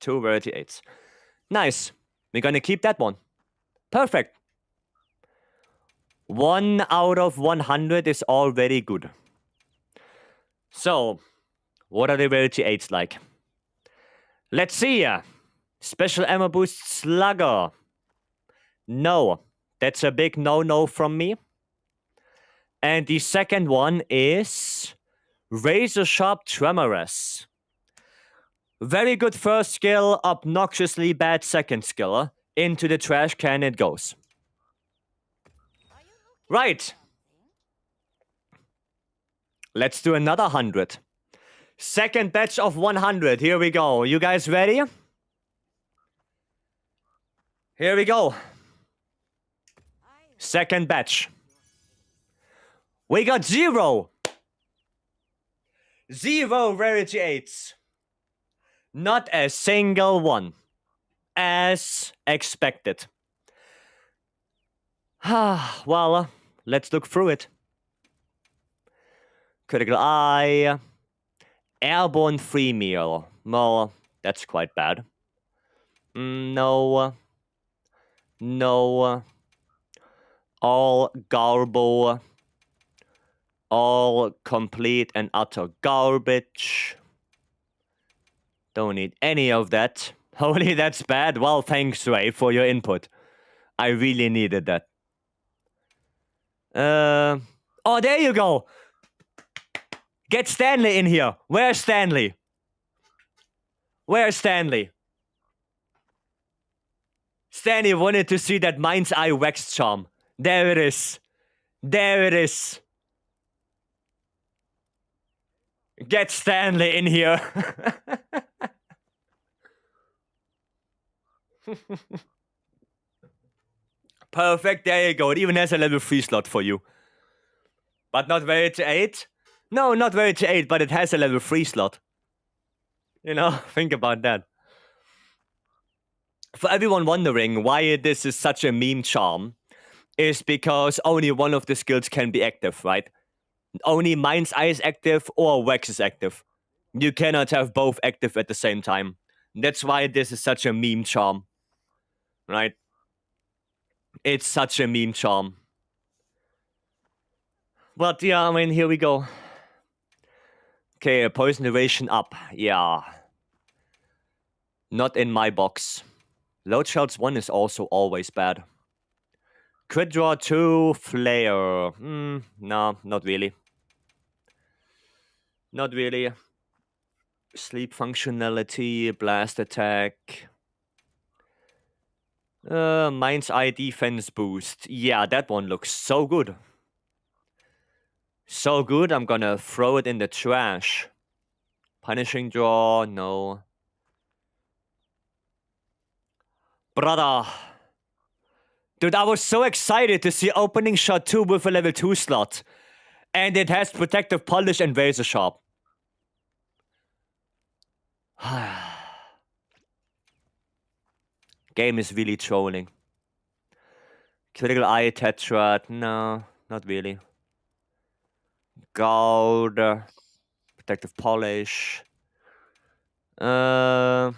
2 rarity 8s. Nice. We're gonna keep that one. Perfect. 1 out of 100 is already good. So, what are the rarity 8s like? Let's see. Special ammo boost slugger. No. That's a big no-no from me. And the second one is razor sharp tremorous. Very good first skill, obnoxiously bad second skill. Into the trash can it goes. Are you looking Right. for something? Let's do another 100. Second batch of 100. Here we go. You guys ready? Here we go. I hope Second batch. your face. We got 0. 0 rarity 8s. Not a single one. As expected. Well, let's look through it. Critical Eye. Airborne free meal. Well, that's quite bad. No. No. All garble. All complete and utter garbage. Don't need any of that. Holy, that's bad. Well, thanks, Ray, for your input. I really needed that. Oh, there you go. Get Stanley in here. Where's Stanley? Where's Stanley? Stanley wanted to see that Mind's Eye Wax Charm. There it is. There it is. Get Stanley in here. Perfect, there you go. It even has a level 3 slot for you. But not rarity 8? No, not rarity 8, but it has a level 3 slot. You know, think about that. For everyone wondering why this is such a meme charm, is because only one of the skills can be active, right? Only Mind's Eye is active or Wax is active. You cannot have both active at the same time. That's why this is such a meme charm. Right? It's such a meme charm. But yeah, I mean, here we go. Okay, poison duration up. Yeah. Not in my box. Load shells 1 is also always bad. Crit draw 2, flare. No, not really. Not really. Sleep functionality, blast attack. Mind's Eye defense boost. Yeah, that one looks so good. So good, I'm gonna throw it in the trash. Punishing draw, no. Brother. Dude, I was so excited to see opening shot 2 with a level 2 slot. And it has protective polish and razor sharp. Game is really trolling. Critical Eye Tetrad, no, not really. Gold. Protective polish. No,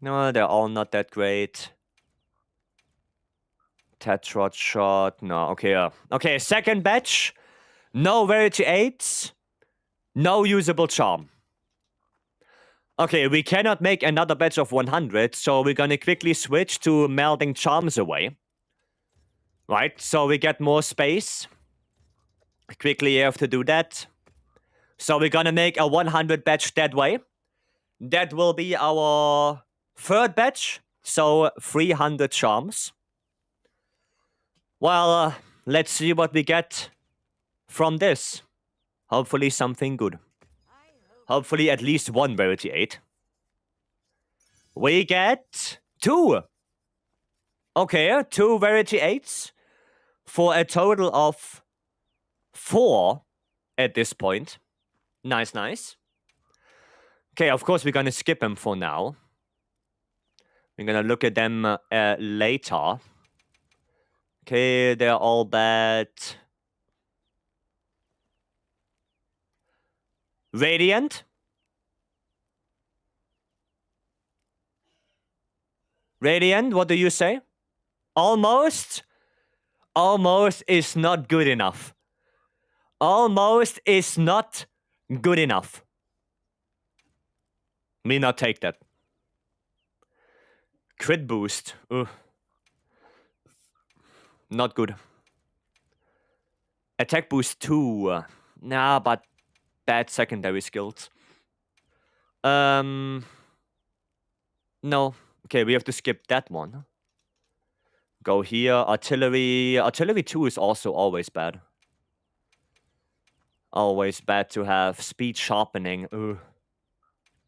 they're all not that great. Tetrad shot, no, okay. Okay, second batch. No rarity 8s. No usable charm. Okay, we cannot make another batch of 100, so we're gonna quickly switch to melding charms away. Right, so we get more space. Quickly have to do that. So we're gonna make a 100 batch that way. That will be our third batch, so 300 charms. Well, let's see what we get from this. Hopefully something good. Hopefully at least one rarity 8. We get 2. Okay, 2 rarity 8s. For a total of 4 at this point. Nice, nice. Okay, of course we're gonna skip them for now. We're gonna look at them later. Okay, they're all bad. Radiant. Radiant, what do you say? Almost? Almost is not good enough. Almost is not good enough. Me not take that. Crit boost. Ugh. Not good. Attack boost 2. Nah, but bad secondary skills. No. Okay, we have to skip that one. Go here. Artillery. Artillery 2 is also always bad. Always bad to have. Speed sharpening. Ugh.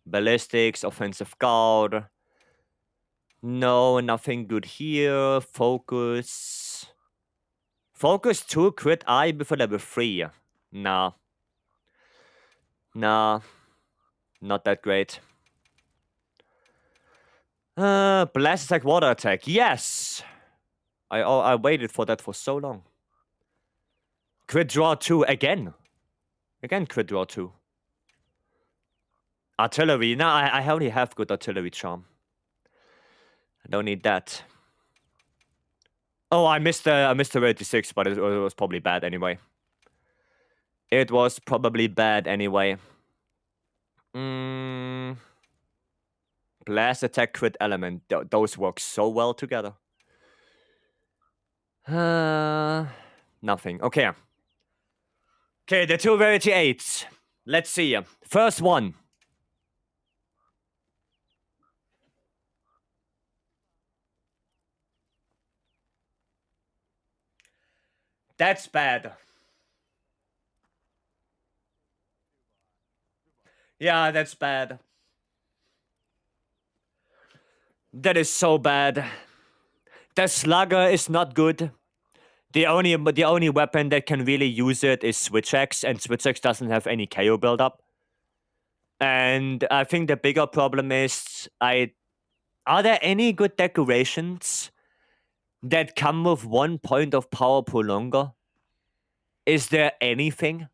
Ballistics. Offensive guard. No, nothing good here. Focus. Focus 2 crit eye before level 3. Nah. Nah. Not that great. Blast attack, water attack. Yes! I waited for that for so long. Crit draw 2 again. Again crit draw 2. Artillery. No, I only have good artillery charm. I don't need that. Oh, I missed the rarity 6, but it was probably bad anyway. It was probably bad anyway. Blast attack crit element. Those work so well together. Nothing. Okay. Okay, the 2 rarity 8s. Let's see. First one. That's bad. Yeah, that's bad. That is so bad. The slugger is not good. The only weapon that can really use it is Switch Axe, and Switch Axe doesn't have any KO buildup. And I think the bigger problem is, are there any good decorations that come with 1 point of power prolonger? Is there anything?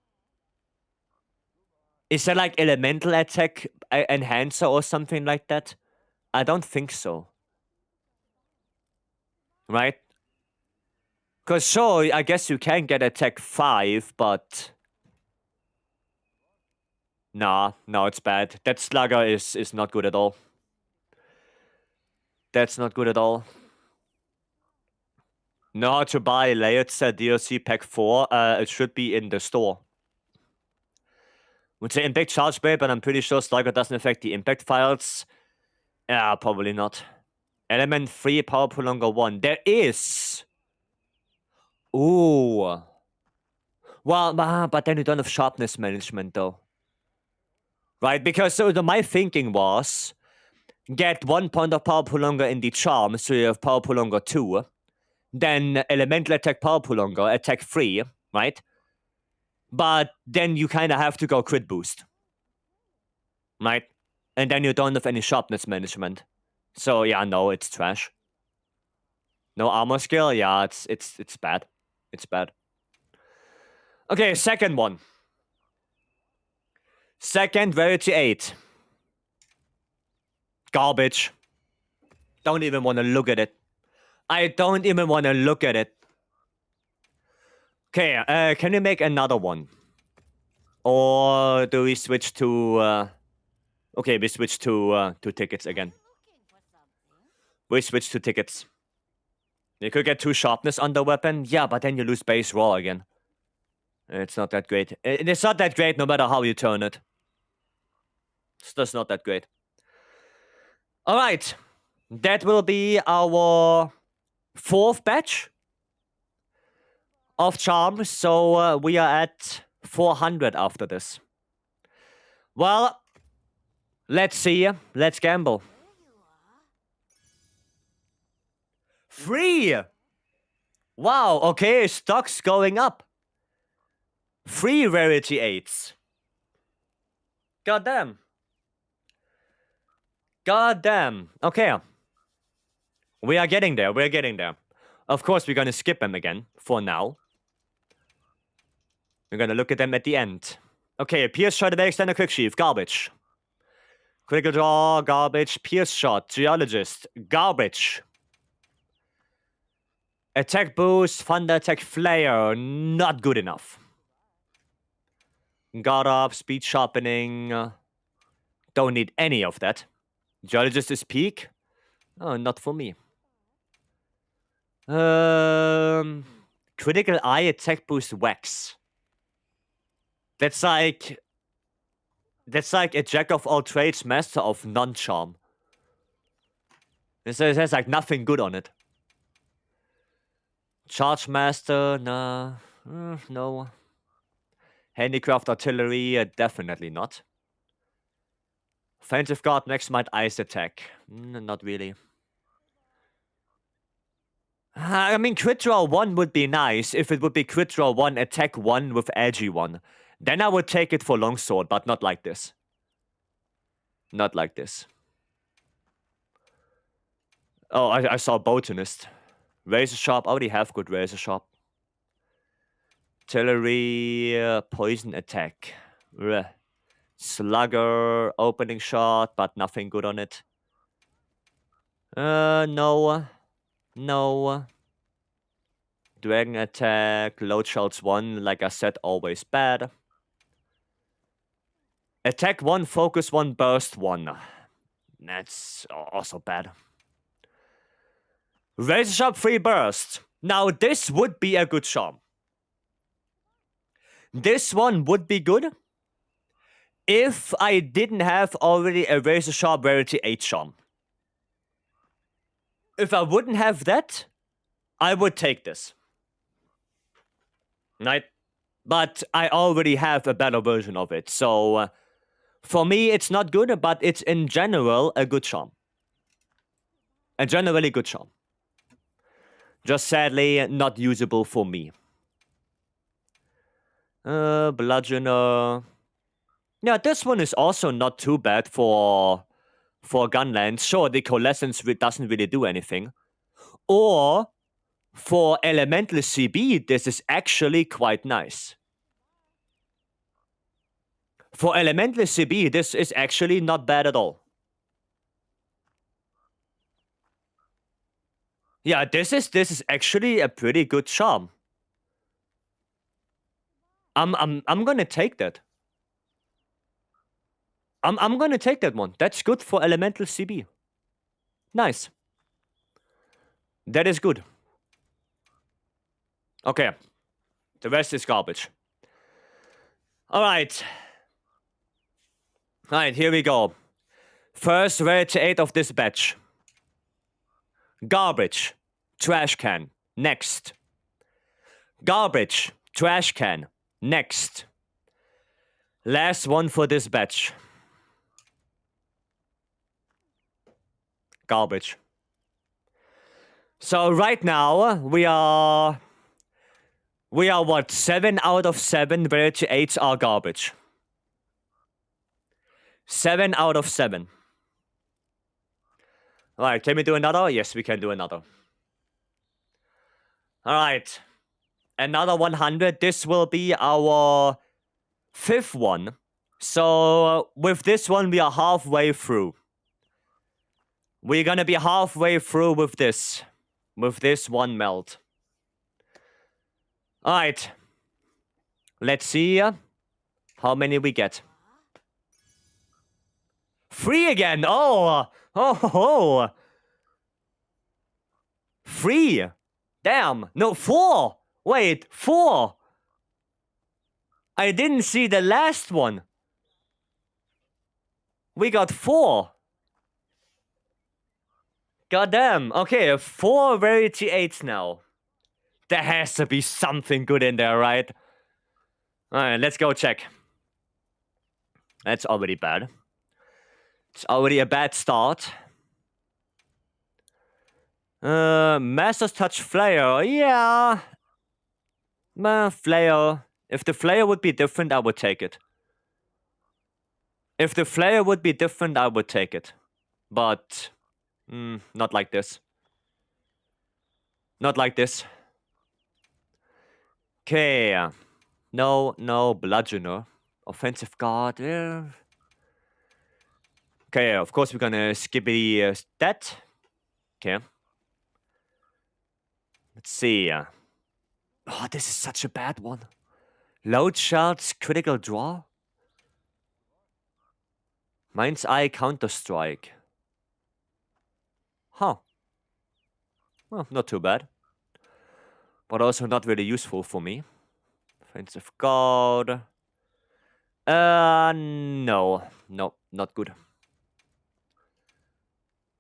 Is there like elemental attack enhancer or something like that? I don't think so. Right? Because sure, I guess you can get attack 5, but... Nah, no, it's bad. That slugger is not good at all. That's not good at all. Know how to buy layered set DLC pack 4? It should be in the store. Would say impact charge rate, but I'm pretty sure slugger doesn't affect the impact files. Yeah, probably not. Element 3, power prolonger 1. There is... Ooh. Well, but then you don't have sharpness management, though. Right? Because so my thinking was... Get 1 point of power prolonger in the charm, so you have power prolonger 2. Then elemental attack power prolonger, attack 3, right? But then you kind of have to go crit boost. Right? And then you don't have any sharpness management. So yeah, no, it's trash. No armor skill? Yeah, it's bad. It's bad. Okay, second one. Second rarity 8. Garbage. Don't even want to look at it. I don't even want to look at it. Okay, can we make another one? Or do we switch to... Okay, we switch to tickets again. We switch to tickets. You could get 2 sharpness on the weapon. Yeah, but then you lose base raw again. It's not that great. It's not that great no matter how you turn it. It's just not that great. Alright. That will be our 4th batch of charms. So we are at 400 after this. Well, let's see. Let's gamble. 3! Wow, okay, stock's going up. 3 rarity 8s. Goddamn. Goddamn. Okay. We are getting there, we're getting there. Of course, we're gonna skip them again, for now. We're gonna look at them at the end. Okay, Pierce shot, extended quick sheath, garbage. Critical draw, garbage. Pierce shot, geologist, garbage. Attack boost, thunder attack, flare, not good enough. Guard up, speed sharpening. Don't need any of that. Geologist is peak. Oh, not for me. Critical eye, attack boost, wax. That's like a jack of all trades, master of none charm. It has like nothing good on it. Charge master, nah, no. Handicraft artillery, definitely not. Offensive guard, next might ice attack. Not really. I mean, crit draw 1 would be nice if it would be crit draw 1, attack 1 with edgy 1. Then I would take it for longsword, but not like this. Not like this. Oh, I saw botanist. Razor sharp, I already have good razor sharp. Artillery, poison attack. Slugger, opening shot, but nothing good on it. No. No. Dragon attack, load shells 1, like I said, always bad. Attack 1, focus 1, burst 1. That's also bad. Razor sharp 3 burst. Now this would be a good charm. This one would be good if I didn't have already a razor sharp rarity 8 charm. If I wouldn't have that, I would take this. Right? But I already have a better version of it, so for me it's not good, but it's in general a good charm. A generally good charm. Just sadly not usable for me. Bludgeoner. Yeah, this one is also not too bad for Gunland. Sure, the Coalescence doesn't really do anything. Or for Elemental CB, this is actually quite nice. For Elemental CB, this is actually not bad at all. Yeah, this is actually a pretty good charm. I'm gonna take that. I'm gonna take that one. That's good for Elemental CB. Nice. That is good. Okay. The rest is garbage. Alright. Alright, here we go. First rarity 8 of this batch. Garbage. Trash can. Next. Garbage. Trash can. Next. Last one for this batch. Garbage. So right now, we are what? 7 out of 7 rarity 8s are garbage. 7 out of 7. Alright, can we do another? Yes, we can do another. Alright. Another 100. This will be our 5th one. So with this one, we are halfway through. We're gonna be halfway through with this. With this one melt. Alright. Let's see how many we get. 3 again! Oh! 3! Damn! No, 4! Wait, 4! I didn't see the last one. We got 4. Goddamn. Okay, 4 rarity 8s now. There has to be something good in there, right? Alright, let's go check. That's already bad. It's already a bad start. Master's Touch Flare. Yeah. Flare. If the Flare would be different, I would take it. If the Flare would be different, I would take it. But not like this. Not like this. Okay. No, Bludgeoner. Offensive guard. Okay, of course we're gonna skip that. Okay. Let's see. Oh, this is such a bad one. Load shards, critical draw. Mind's Eye, Counter-Strike. Huh. Well, not too bad. But also not really useful for me. Offensive Guard. No. No, not good.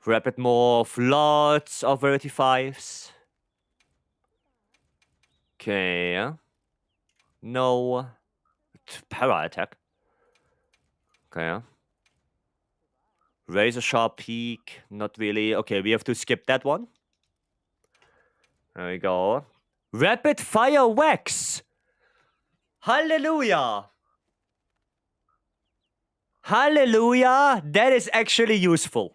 Rapid Morph, lots of Rarity 5s. Okay. No. Para attack. Okay. Razor Sharp Peak, not really. Okay, we have to skip that one. There we go. Rapid Fire Wax! Hallelujah! Hallelujah! That is actually useful.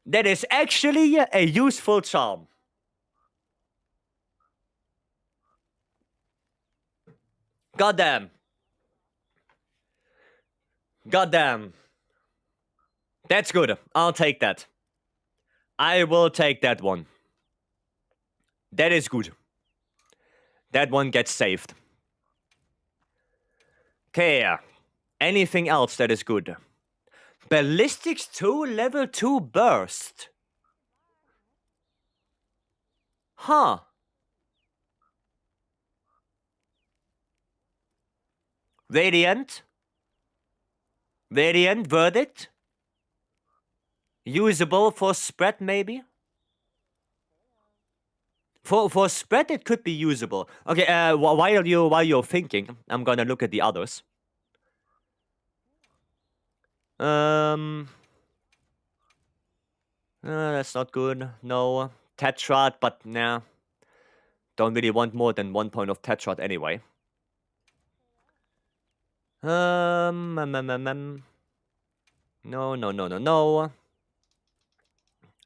That is actually a useful charm. Goddamn. Goddamn. That's good. I'll take that. I will take that one. That is good. That one gets saved. Okay. Anything else that is good? Ballistics 2 level 2 burst. Huh. Radiant. Radiant Verdict. Usable for spread, maybe? For spread, it could be usable. Okay, while you're thinking, I'm gonna look at the others. That's not good. No. Tetrad, but nah. Don't really want more than 1 point of Tetrad anyway. No.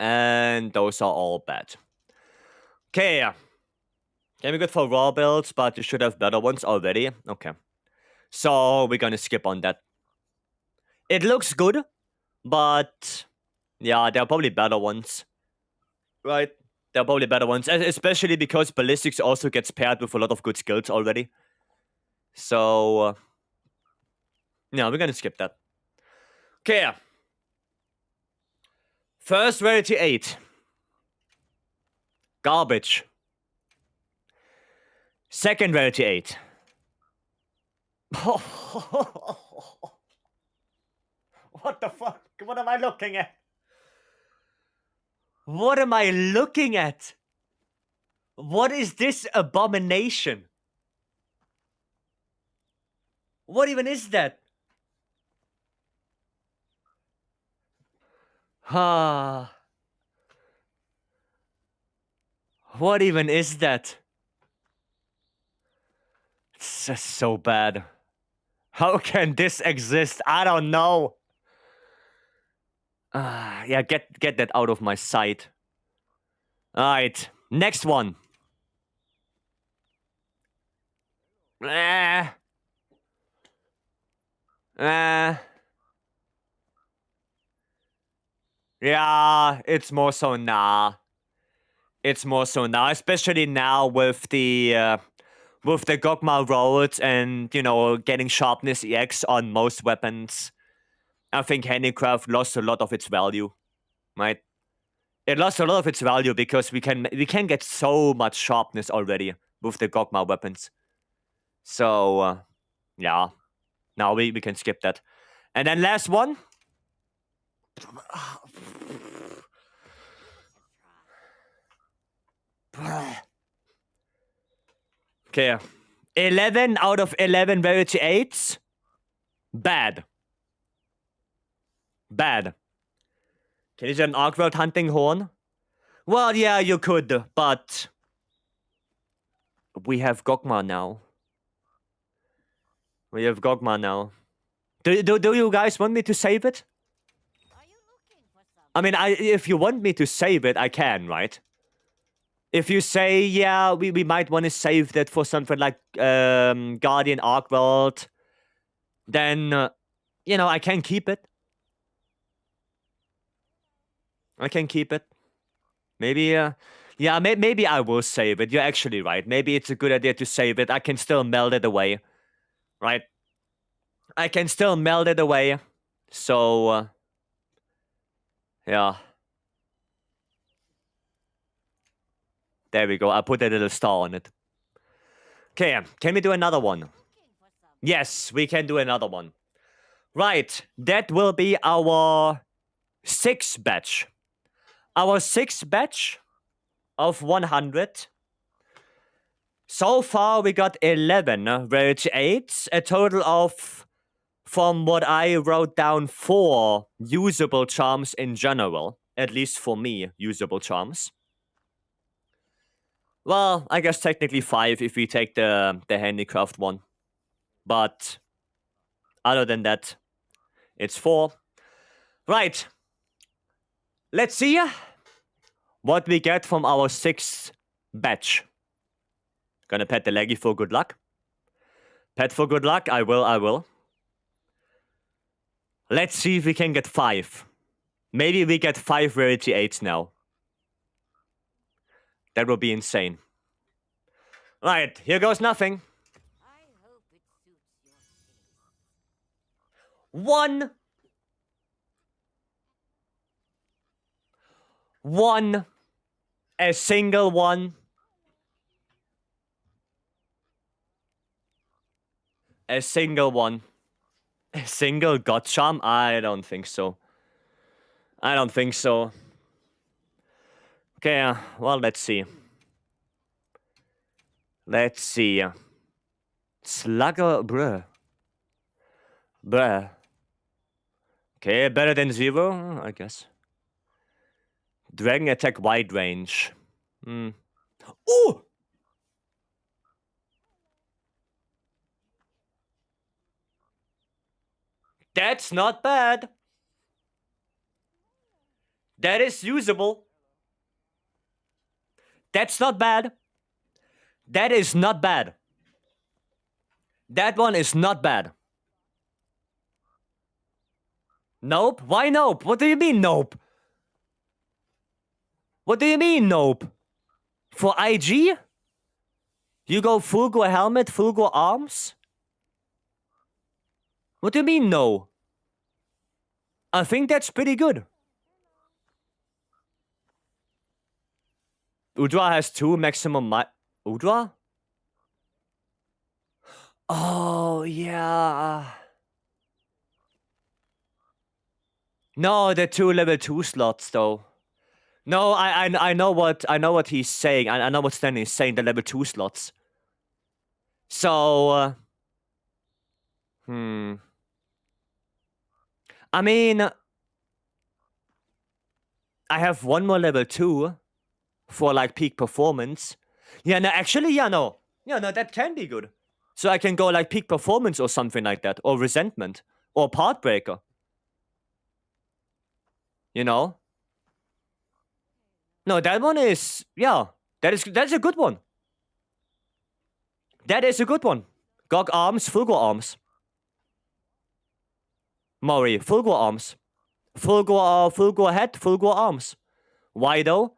And those are all bad. Okay. Can be good for raw builds, but you should have better ones already. Okay. So we're gonna skip on that. It looks good, but yeah, there are probably better ones. Right? There are probably better ones, especially because ballistics also gets paired with a lot of good skills already. So yeah, we're gonna skip that. Okay. First rarity 8. Garbage. Second rarity 8. What the fuck? What am I looking at? What am I looking at? What is this abomination? What even is that? Ah. What even is that? It's just so bad. How can this exist? I don't know. Yeah, get that out of my sight. Alright, next one. Yeah, it's more so nah. It's more so now, especially now with the Gogma roads and, you know, getting sharpness EX on most weapons. I think handicraft lost a lot of its value, right? It lost a lot of its value because we can get so much sharpness already with the Gogma weapons. So yeah, now we can skip that. And then last one. Okay, 11 out of 11 rarity 8s. Bad. Bad. Can you get an Arcworld Hunting Horn? Well, yeah, you could, but we have Gogma now. We have Gogma now. Do you guys want me to save it? Are you looking for something? I mean, if you want me to save it, I can, right? If you say, yeah, we might want to save that for something like Guardian Arcworld, then, you know, I can keep it. I can keep it. Maybe, yeah, maybe I will save it. You're actually right. Maybe it's a good idea to save it. I can still melt it away, right? I can still melt it away. So, yeah. There we go. I put a little star on it. Okay, can we do another one? Yes, we can do another one. Right, that will be our 6th batch. Our 6th batch of 100. So far, we got 11 rarity 8s, a total of, from what I wrote down, 4 usable charms in general. At least for me, usable charms. Well, I guess technically 5 if we take the handicraft one. But other than that, it's 4. Right. Let's see what we get from our 6th batch. Gonna pet the leggy for good luck. Pet for good luck. I will. Let's see if we can get 5. Maybe we get 5 rarity 8s now. That would be insane. Right, here goes nothing. I hope it suits your taste. 1. 1. A single one. A single one. A single god charm? I don't think so. I don't think so. Okay, well, let's see. Let's see. Slugger, bruh. Bruh. Okay, better than 0, I guess. Dragon attack wide range. Ooh! That's not bad. That is usable. That's not bad. That is not bad. That one is not bad. Nope? Why nope? What do you mean nope? What do you mean nope? For IG? You go Fulgor helmet, Fulgor arms? What do you mean no? I think that's pretty good. Udra has 2 maximum Udra? Oh, yeah. No, the 2 level 2 slots though. No, I know what he's saying. I know what Stanley is saying, the level 2 slots. So I mean, I have 1 more level 2 for like peak performance. Yeah, no, actually, yeah, no. Yeah, no, that can be good. So I can go like peak performance or something like that, or resentment, or part breaker. You know? No, that one is, yeah, that's a good one. That is a good one. Gog arms, Fulgor arms. Mori, Fulgor arms. Fulgor head, Fulgor arms. Why though?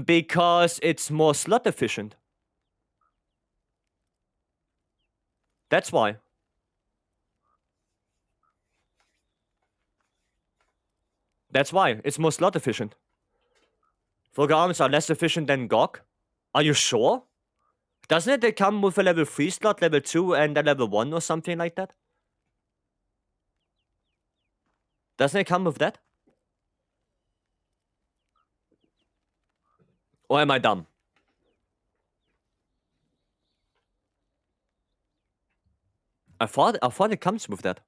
Because it's more slot efficient. That's why. That's why. It's more slot efficient. Fulgor arms are less efficient than Gog. Are you sure? Doesn't it come with a level 3 slot, level 2, and a level 1 or something like that? Doesn't it come with that? Or am I dumb? I thought it comes with that.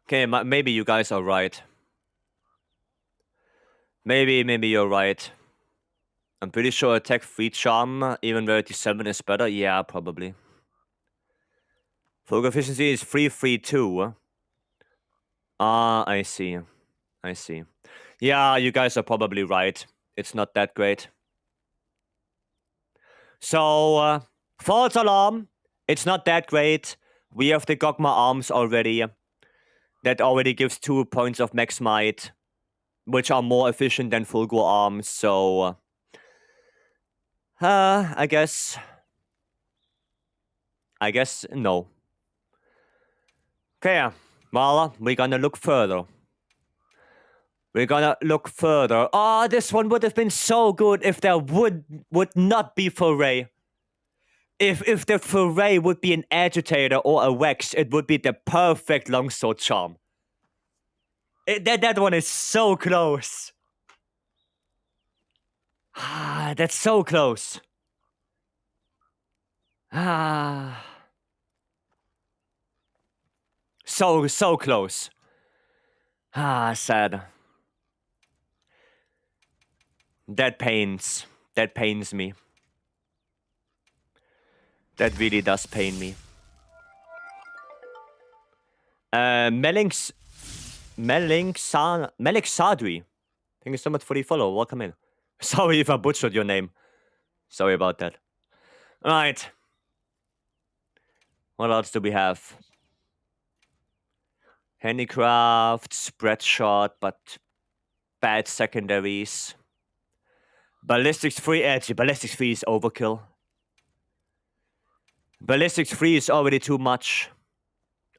Okay, maybe you guys are right. Maybe you're right. I'm pretty sure attack 3 charm, even rarity 7 is better. Yeah, probably. Fulgor efficiency is 332. Ah, I see. I see. Yeah, you guys are probably right. It's not that great. So, false alarm. It's not that great. We have the Gogma arms already. That already gives 2 points of max might, which are more efficient than full gore arms, so... I guess no. Okay, well, we're gonna look further. Oh, this one would have been so good if there would not be foray. If the foray would be an agitator or a Vex, it would be the perfect longsword charm. That one is so close. Ah, that's so close. Ah. So close. Ah, sad. That pains me. That really does pain me. Melik Sadri. Thank you so much for the follow. Welcome in. Sorry if I butchered your name. Sorry about that. Alright. What else do we have? Handicraft, spread shot, but bad secondaries. Ballistics 3 edgy. Ballistics 3 is overkill. Ballistics 3 is already too much.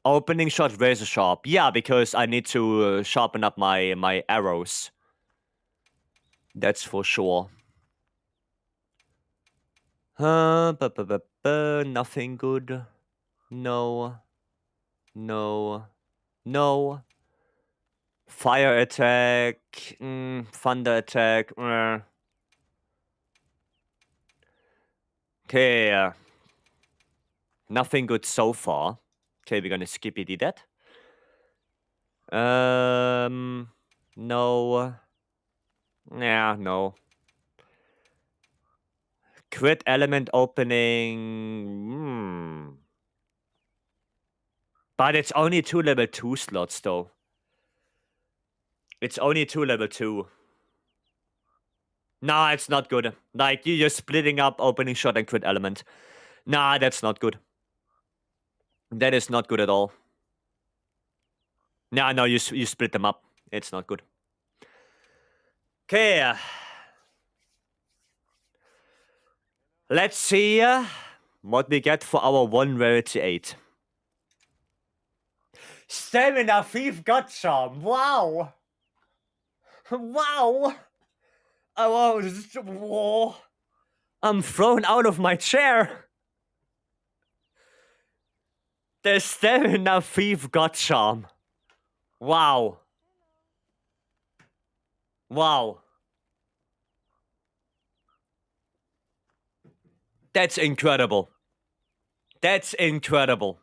Opening shot, razor sharp. Yeah, because I need to sharpen up my arrows. That's for sure. Nothing good. No. Fire attack. Thunder attack. Okay. Nothing good so far. Okay, we're gonna skippy that. No. Yeah, no. Crit element opening. But it's only 2 level 2 slots, though. It's only 2 level 2. Nah, it's not good. Like, you're splitting up opening shot and crit element. Nah, that's not good. That is not good at all. Nah, no, you split them up. It's not good. Okay. Let's see what we get for our 1 rarity 8. Stamina Thief God Charm. Wow. Wow. Whoa. I'm thrown out of my chair. The Stamina Thief God Charm. Wow. Wow. That's incredible. That's incredible.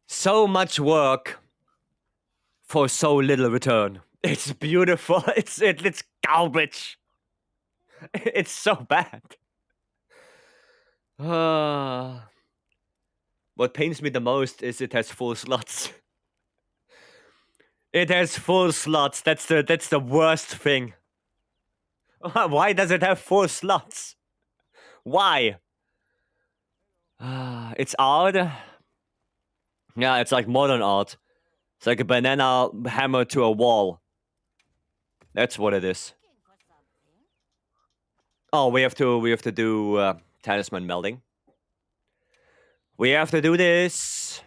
So much work for so little return. It's beautiful. It's garbage. It's so bad. What pains me the most is it has full slots. It has full slots. That's the worst thing. Why does it have 4 slots? Why? It's art. Yeah, it's like modern art. It's like a banana hammered to a wall. That's what it is. Oh, we have to do talisman melding. We have to do this.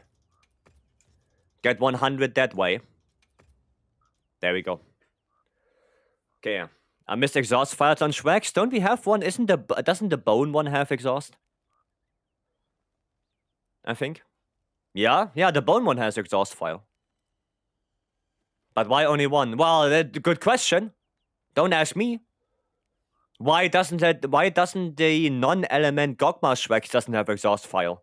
Get 100 that way. There we go. Okay. I missed exhaust files on Schwags. Don't we have one? Doesn't the bone one have exhaust? I think. Yeah, the bone one has exhaust file. But why only one? Well, good question. Don't ask me. Why doesn't the non-element Gogma Schwags doesn't have exhaust file?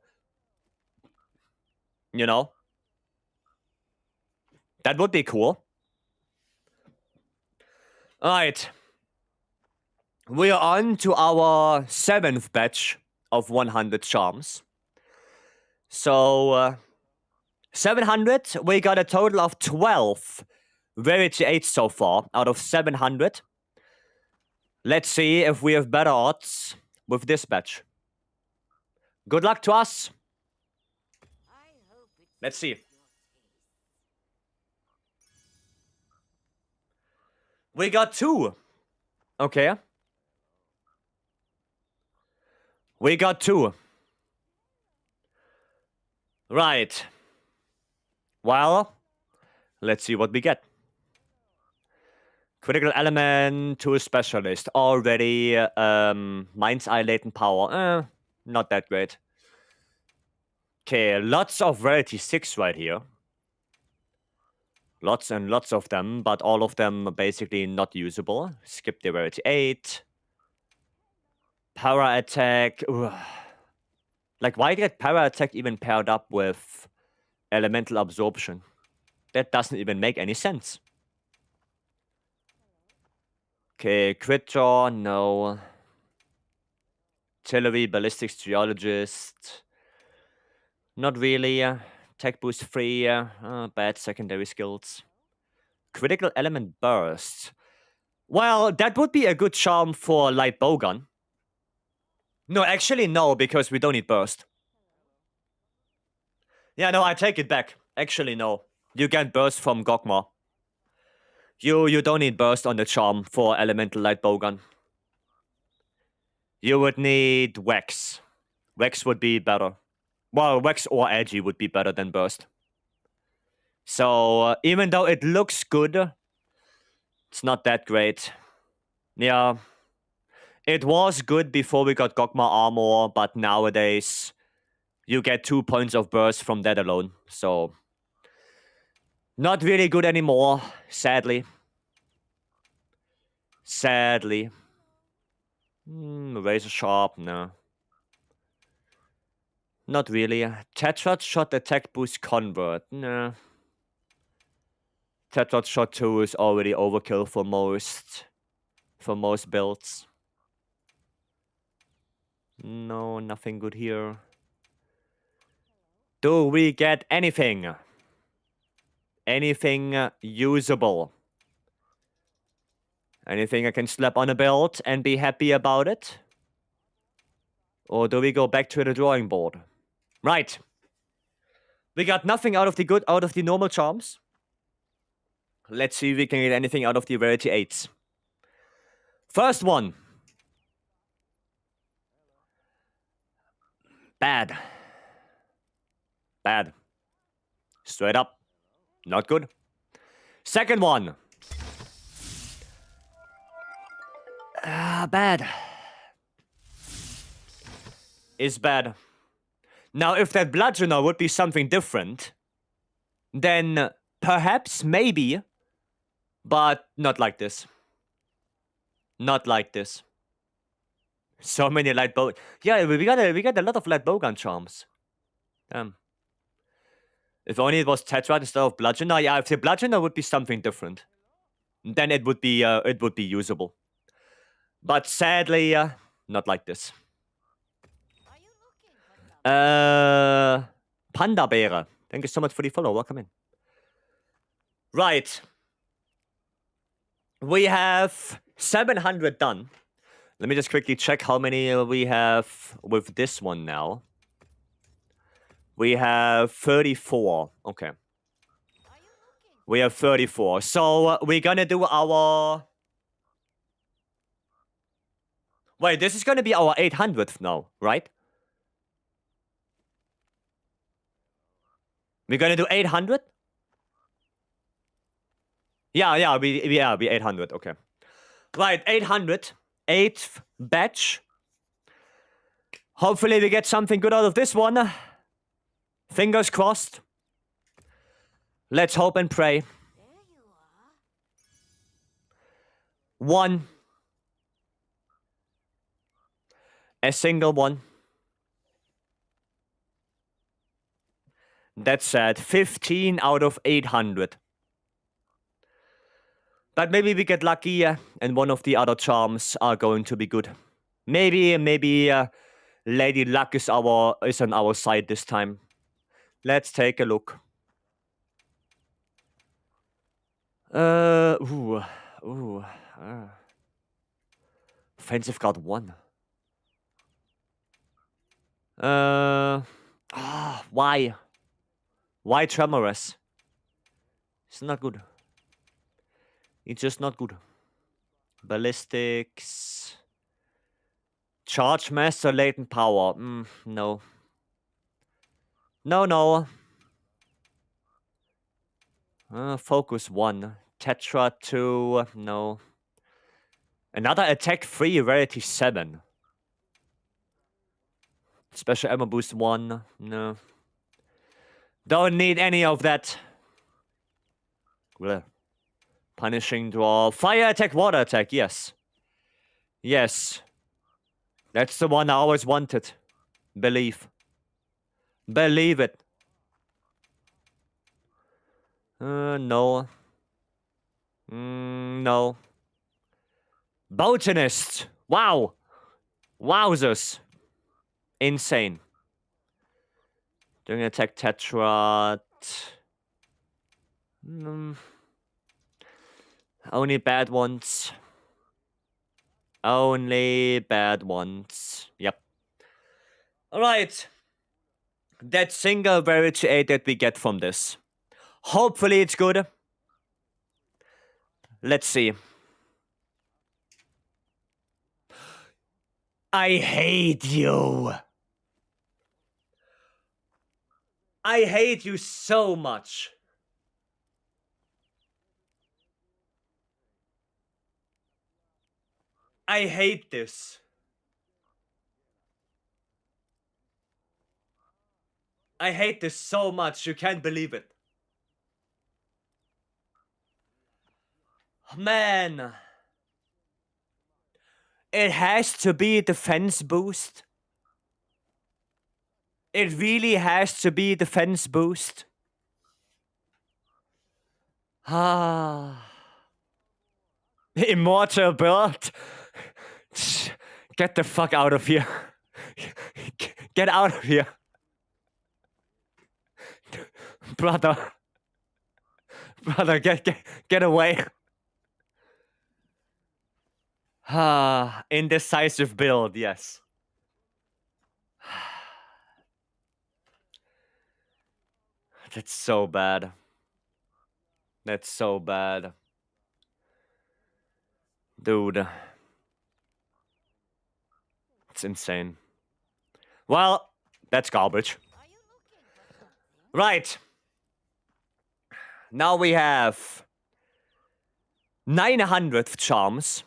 You know? That would be cool. Alright. We are on to our 7th batch of 100 charms. So, 700, we got a total of 12 rarity 8 so far out of 700. Let's see if we have better odds with this batch. Good luck to us. Let's see. We got 2. Okay. We got 2. Right. Well, let's see what we get. Critical element to a specialist. Already, mind's eye latent power. Not that great. Okay, lots of rarity 6 right here. Lots and lots of them, but all of them are basically not usable. Skip the rarity 8. Power attack. Ugh. Like, why get power attack even paired up with elemental absorption? That doesn't even make any sense. Okay, crit draw, no. Artillery, ballistics, geologist. Not really. Tech boost 3. Bad secondary skills. Critical element burst. Well, that would be a good charm for light bowgun. No, actually no, because we don't need burst. Yeah, no, I take it back. Actually, no. You get burst from Gogma. You don't need burst on the charm for elemental light bowgun. You would need Wax. Wax would be better. Well, Wax or Edgy would be better than burst. So, even though it looks good, it's not that great. Yeah. It was good before we got Gogma armor, but nowadays you get 2 points of burst from that alone. So, not really good anymore, sadly. Sadly. Razor sharp, no. Not really. Tetrad shot attack boost convert, no. Tetrad shot 2 is already overkill for most builds. No, nothing good here. Do we get anything? Anything usable? Anything I can slap on a build and be happy about it? Or do we go back to the drawing board? Right. We got nothing out of the normal charms. Let's see if we can get anything out of the rarity 8s. First one. Bad. Bad. Straight up. Not good. Second one. Bad. Is bad. Now, if that bludgeoner would be something different, then perhaps, maybe, but not like this. Not like this. So many light bow. Yeah, we got a lot of light bowgun charms. If only it was Tetrad instead of bludgeoner. Yeah, if the bludgeoner would be something different, then it would be usable. But sadly, not like this. Panda Bear. Thank you so much for the follow. Welcome in. Right. We have 700 done. Let me just quickly check how many we have with this one now. We have 34. Okay. We have 34. So we're gonna do our... Wait, this is gonna be our 800th now, right? We're gonna do 800? Yeah, we 800, okay. Right, 800. 8th batch. Hopefully we get something good out of this one. Fingers crossed. Let's hope and pray. One. A single one. That's sad. 15 out of 800. But maybe we get lucky and one of the other charms are going to be good. Maybe Lady Luck is on our side this time. Let's take a look. Offensive guard 1. Why? Why Tremorous? It's not good. It's just not good. Ballistics. Charge master, latent power. No. No. Focus 1. Tetra 2. No. Another attack 3, rarity 7. Special ammo boost 1. No. Don't need any of that. Blech. Punishing draw. Fire attack, water attack. Yes. Yes. That's the one I always wanted. Believe. Believe it. No. No. Botanist. Wow. Wowzers. Insane. Doing attack Tetra. Only bad ones. Only bad ones. Yep. Alright. That single rarity 8 that we get from this. Hopefully it's good. Let's see. I hate you. I hate you so much. I hate this. I hate this so much, you can't believe it. Man. It has to be a defense boost. It really has to be a defense boost. Ah. Immortal build. Get the fuck out of here. Get out of here. Brother. Brother, get away. Ah, indecisive build, yes. That's so bad. That's so bad. Dude. It's insane. Well, that's garbage. Right. Now we have 900th charms.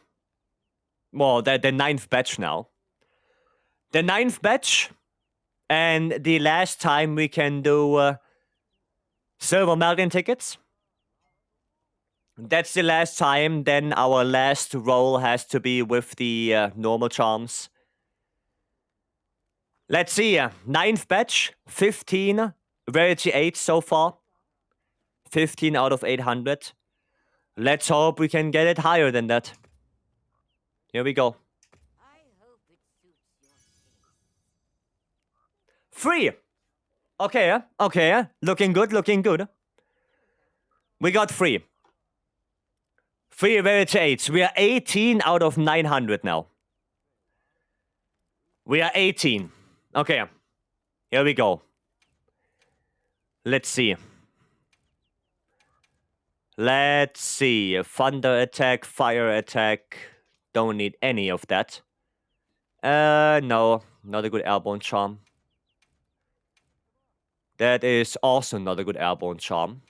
Well, the 9th batch now. The 9th batch. And the last time we can do silver melting tickets. That's the last time. Then our last roll has to be with the normal charms. Let's see. 9th batch. 15. Rarity 8 so far. 15 out of 800. Let's hope we can get it higher than that. Here we go. 3. Okay, okay. Looking good, looking good. We got 3. 3 rarity 8s. We are 18 out of 900 now. We are 18. Okay. Here we go. Let's see. Let's see. Thunder attack, fire attack. Don't need any of that. No. Not a good airborne charm. That is also not a good airborne charm.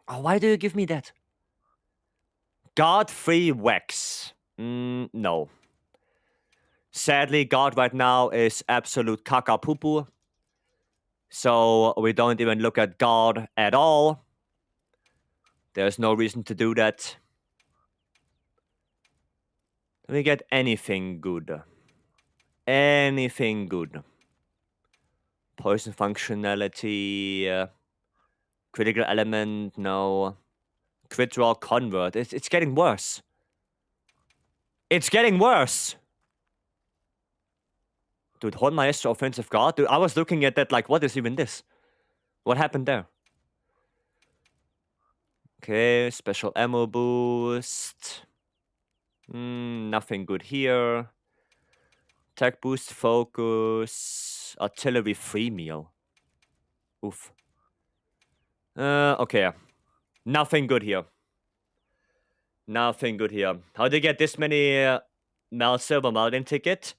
Oh, why do you give me that? Guard 3 Wax. No. Sadly, Guard right now is absolute caca poo poo. So we don't even look at Guard at all. There's no reason to do that. Do we get anything good? Anything good? Poison functionality. Critical element, no. Crit draw convert. It's getting worse. It's getting worse. Dude, Horn Maestro offensive guard. Dude, I was looking at that like, what is even this? What happened there? Okay, special ammo boost. Nothing good here. Attack boost, focus. Artillery free meal. Oof. Okay. Nothing good here. Nothing good here. How do you get this many silver Melvin ticket?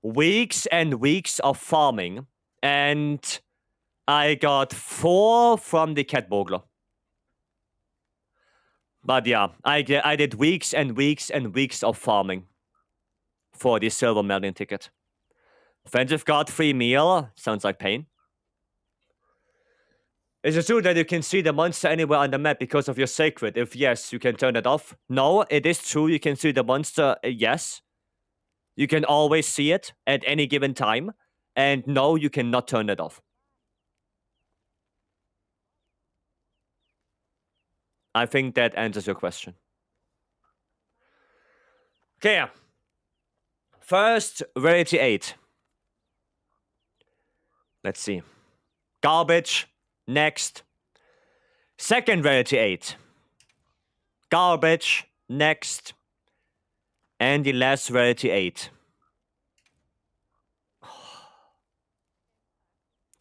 Weeks and weeks of farming. And I got 4 from the cat burglar. But yeah, I did weeks and weeks and weeks of farming for the silver Melvin ticket. Offensive guard free meal. Sounds like pain. Is it true that you can see the monster anywhere on the map because of your sacred? If yes, you can turn it off. No, it is true. You can see the monster. Yes. You can always see it at any given time. And no, you cannot turn it off. I think that answers your question. Okay. First, rarity 8. Let's see. Garbage. Next. Second rarity 8. Garbage. Next. And the last rarity 8.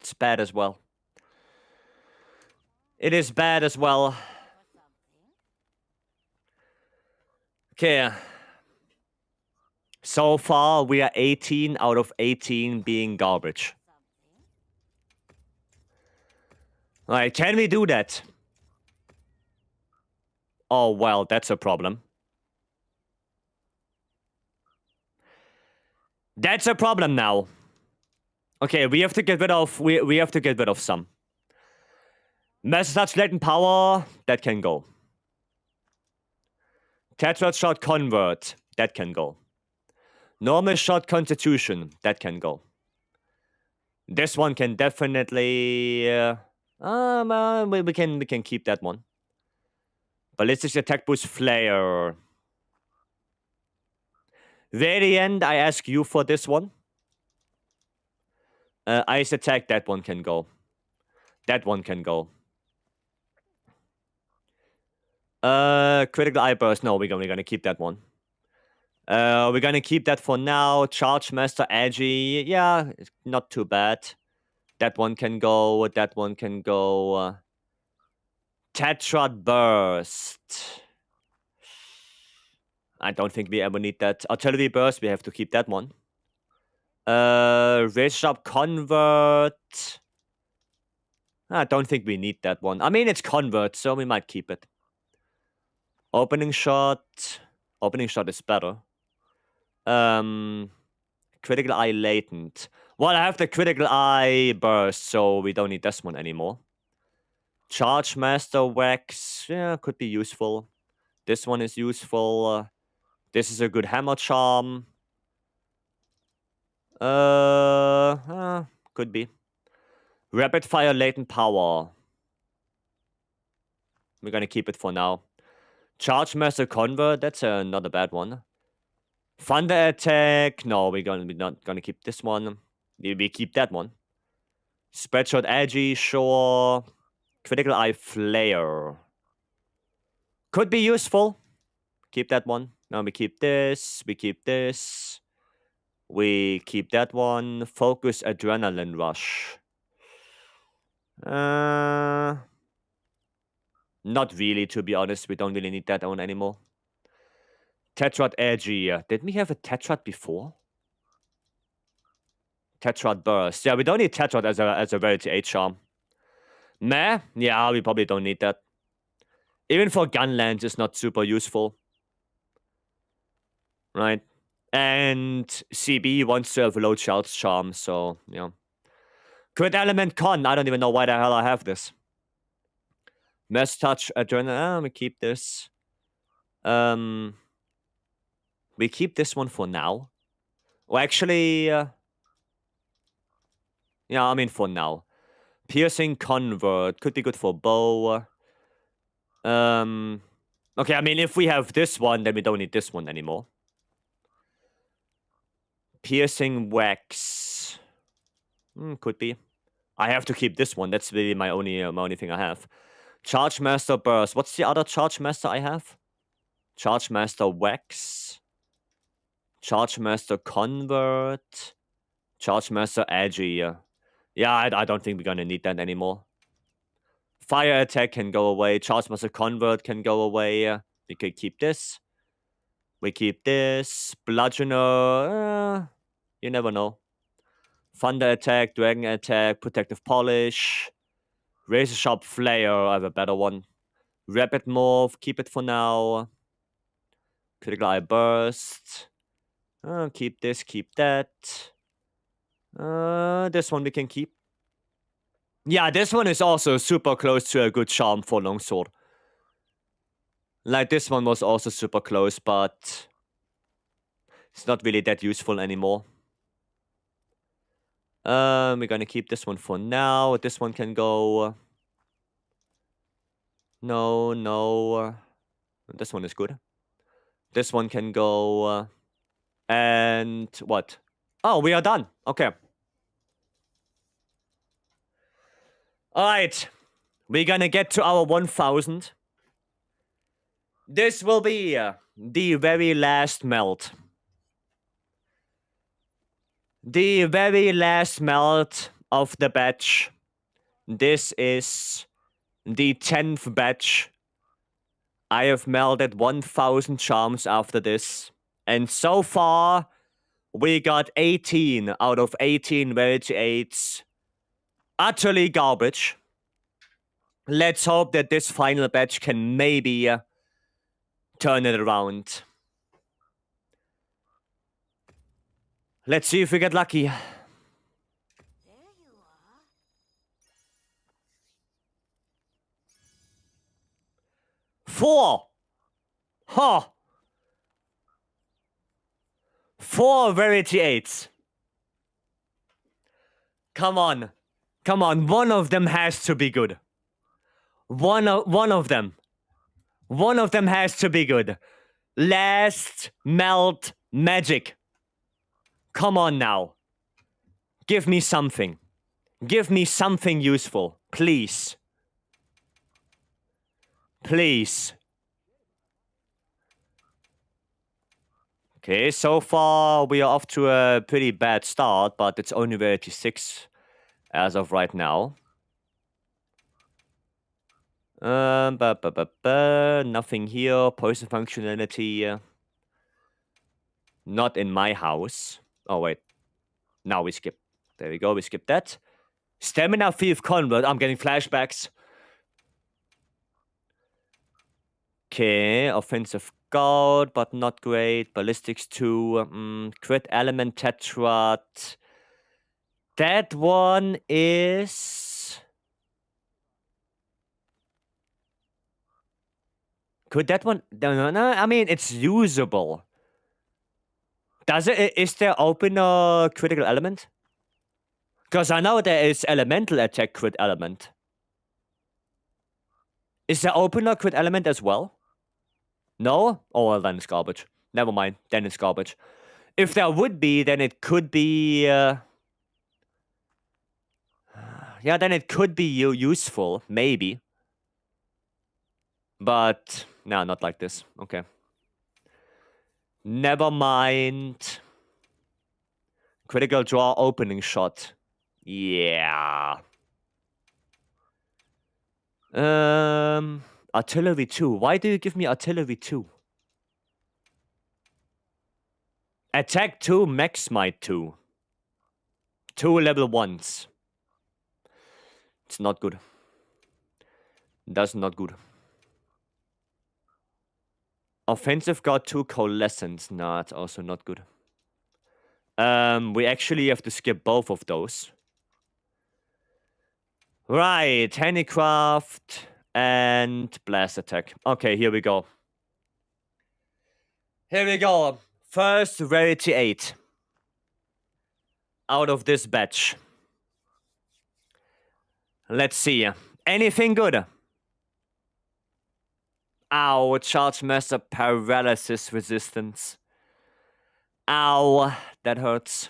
It's bad as well. It is bad as well. Okay. So far, we are 18 out of 18 being garbage. Alright, can we do that? Oh, well, that's a problem. That's a problem now. Okay, we have to get rid of we have to get rid of some. Master latent power, that can go. Tetrad shot convert, that can go. Normal shot constitution, that can go. This one can definitely we can keep that one. Ballistic attack boost flare. Very end, I ask you for this one. Ice attack, that one can go. That one can go. Critical eye burst, no, we're gonna keep that one. We're gonna keep that for now. Charge Master Edgy, yeah, it's not too bad. That one can go, that one can go. Tetrad Burst. I don't think we ever need that. Artillery Burst, we have to keep that one. Raise Sharp Convert. I don't think we need that one. I mean, it's Convert, so we might keep it. Opening Shot. Opening Shot is better. Critical Eye Latent. Well, I have the Critical Eye Burst, so we don't need this one anymore. Charge Master Wax. Yeah, could be useful. This one is useful. This is a good Hammer Charm. Could be. Rapid Fire Latent Power. We're gonna keep it for now. Charge Master Convert, that's not a bad one. Thunder Attack, no, we're not gonna keep this one. We keep that one. Spreadshot Edgy, sure. Critical Eye Flare. Could be useful. Keep that one. Now we keep this, we keep this. We keep that one. Focus Adrenaline Rush. Not really, to be honest. We don't really need that one anymore. Tetrad Edgy. Did we have a Tetrad before? Tetrad Burst. Yeah, we don't need Tetrad as a rarity 8 charm. Meh? Yeah, we probably don't need that. Even for Gunlands, it's not super useful. Right? And CB wants to have low Child's Charm, so, yeah. Crit Element Con. I don't even know why the hell I have this. Mass Touch Adrenaline. We keep this. We keep this one for now. Well, actually, yeah, I mean for now. Piercing Convert could be good for bow. Okay, I mean if we have this one, then we don't need this one anymore. Piercing Wax. Could be. I have to keep this one. That's really my only thing I have. Charge Master Burst. What's the other Charge Master I have? Charge Master Wax. Charge Master Convert. Charge Master Edgy. Yeah, I don't think we're gonna need that anymore. Fire Attack can go away. Charge Master Convert can go away. We could keep this. We keep this. Bludgeoner. You never know. Thunder attack, dragon attack, protective polish. Razor sharp flare. I have a better one. Rapid morph. Keep it for now. Critical eye burst. Keep this. Keep that. This one we can keep. Yeah, this one is also super close to a good charm for longsword. Like, this one was also super close, but it's not really that useful anymore. We're gonna keep this one for now. This one can go. No. This one is good. This one can go. And what? Oh, we are done. Okay. Alright. We're gonna get to our 1000. This will be the very last melt. The very last melt of the batch. This is the 10th batch. I have melted 1000 charms after this. And so far, we got 18 out of 18 Rarity 8s. Utterly garbage. Let's hope that this final batch can maybe turn it around. Let's see if we get lucky. There you are. 4! Huh! 4 Rarity 8s. Come on. Come on, one of them has to be good. One of them. One of them has to be good. Last melt magic. Come on now. Give me something. Give me something useful. Please. Please. Okay, so far we are off to a pretty bad start, but it's only Rarity 6 as of right now. Nothing here. Poison functionality. Not in my house. Oh, wait. Now we skip. There we go. We skip that. Stamina Thief Convert. I'm getting flashbacks. Okay. Offensive Guard, but not great. Ballistics 2. Crit Element Tetrad. That one is... Could that one... No. I mean, it's usable. Does it... Is there open critical element? Because I know there is elemental attack crit element. Is there open crit element as well? No? Oh, well, then it's garbage. Never mind. Then it's garbage. If there would be, then it could be... Yeah, then it could be useful. Maybe. But... No, not like this. Okay. Never mind. Critical draw opening shot. Yeah. Artillery 2. Why do you give me artillery 2? Attack 2, max smite 2. 2 level 1s. It's not good. That's not good. Offensive got 2 coalescence. Nah, it's also not good. We actually have to skip both of those. Right, handicraft and blast attack. Okay, here we go. Here we go. First Rarity 8 out of this batch. Let's see. Anything good? Ow, Charge Master Paralysis Resistance. Ow, that hurts.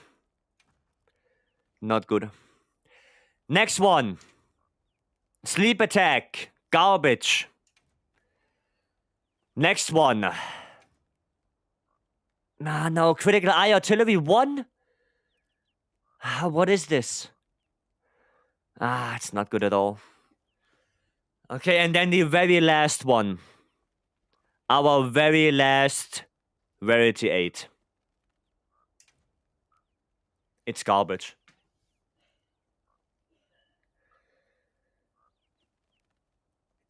Not good. Next one. Sleep Attack. Garbage. Next one. No, Critical Eye Artillery 1? What is this? It's not good at all. Okay, and then the very last one. Our very last Rarity 8. It's garbage.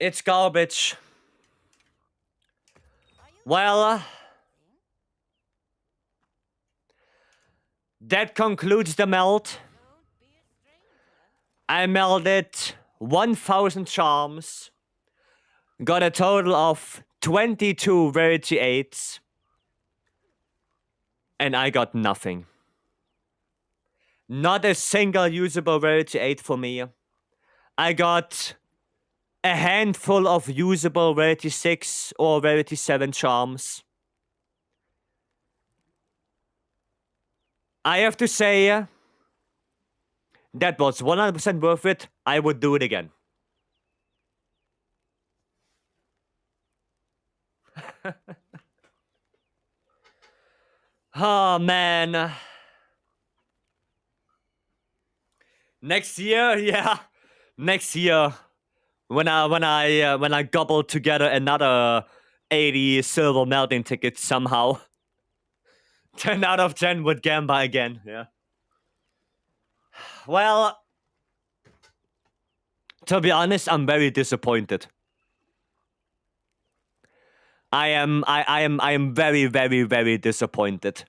It's garbage. Well, that concludes the meld. I melded 1,000 charms. Got a total of 22 Rarity 8s. And I got nothing. Not a single usable Rarity 8 for me. I got a handful of usable Rarity 6 or Rarity 7 charms. I have to say, that was 100% worth it. I would do it again. Oh man. Next year, yeah. Next year, when I gobble together another 80 silver melting tickets somehow, 10 out of 10 would Gamba again. Yeah. Well, to be honest, I'm very disappointed. I am very, very, very disappointed.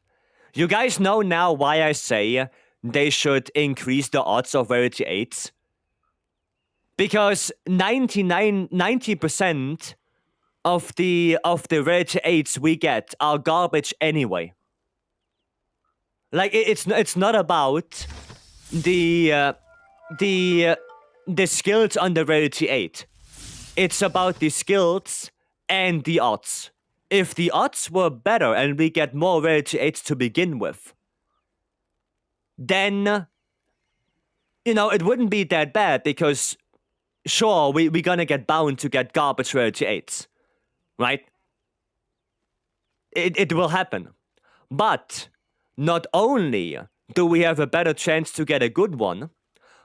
You guys know now why I say they should increase the odds of Rarity 8s? Because 90% of the Rarity 8s we get are garbage anyway. Like it's not about the skills on the Rarity 8. It's about the skills and the odds. If the odds were better and we get more Rarity 8s to begin with, then, it wouldn't be that bad because, sure, we're gonna get bound to get garbage Rarity 8s, right? It will happen. But not only do we have a better chance to get a good one,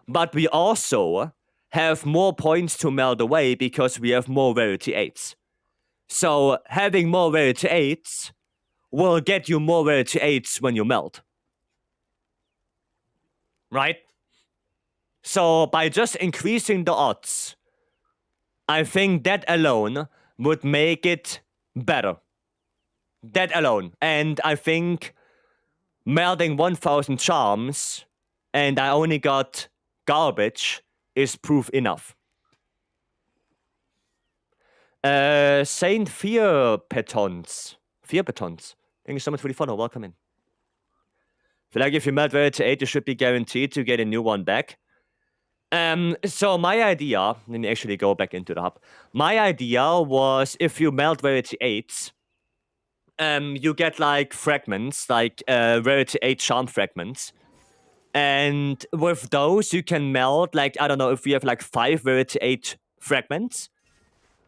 but we also have more points to meld away because we have more Rarity 8s. So having more Rarity 8s will get you more Rarity 8s when you meld. Right? So by just increasing the odds, I think that alone would make it better. That alone. And I think melding 1,000 charms and I only got garbage is proof enough. Saint Fear Petons. Thank you so much for the follow. Welcome in. I feel like if you meld Rarity 8, you should be guaranteed to get a new one back. So my idea, let me actually go back into the hub. My idea was if you meld Rarity 8s, you get like fragments, like Rarity 8 charm fragments. And with those, you can meld, like, I don't know, if you have like 5 Rarity 8 fragments,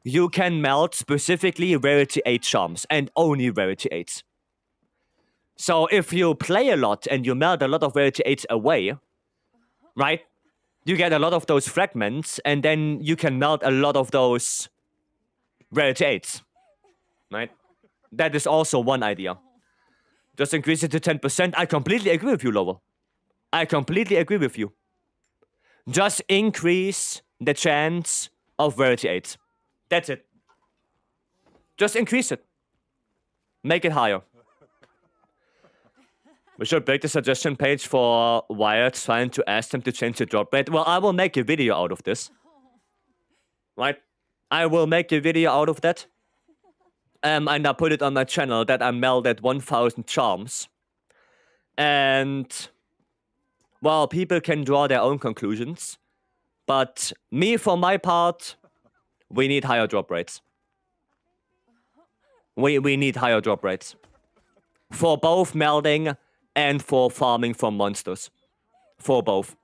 you can meld specifically Rarity 8 charms and only Rarity 8s. So if you play a lot and you meld a lot of Rarity 8s away, right, you get a lot of those fragments and then you can meld a lot of those Rarity 8s, right? That is also one idea. Just increase it to 10%. I completely agree with you, Lowell. I completely agree with you. Just increase the chance of Rarity 8s. That's it. Just increase it. Make it higher. We should break the suggestion page for Wired trying to ask them to change the drop rate. Well, I will make a video out of this. Right? I will make a video out of that. And I put it on my channel that I melded 1,000 charms. And, well, people can draw their own conclusions. But me, for my part, we need higher drop rates. We need higher drop rates. For both melding and for farming from monsters. For both.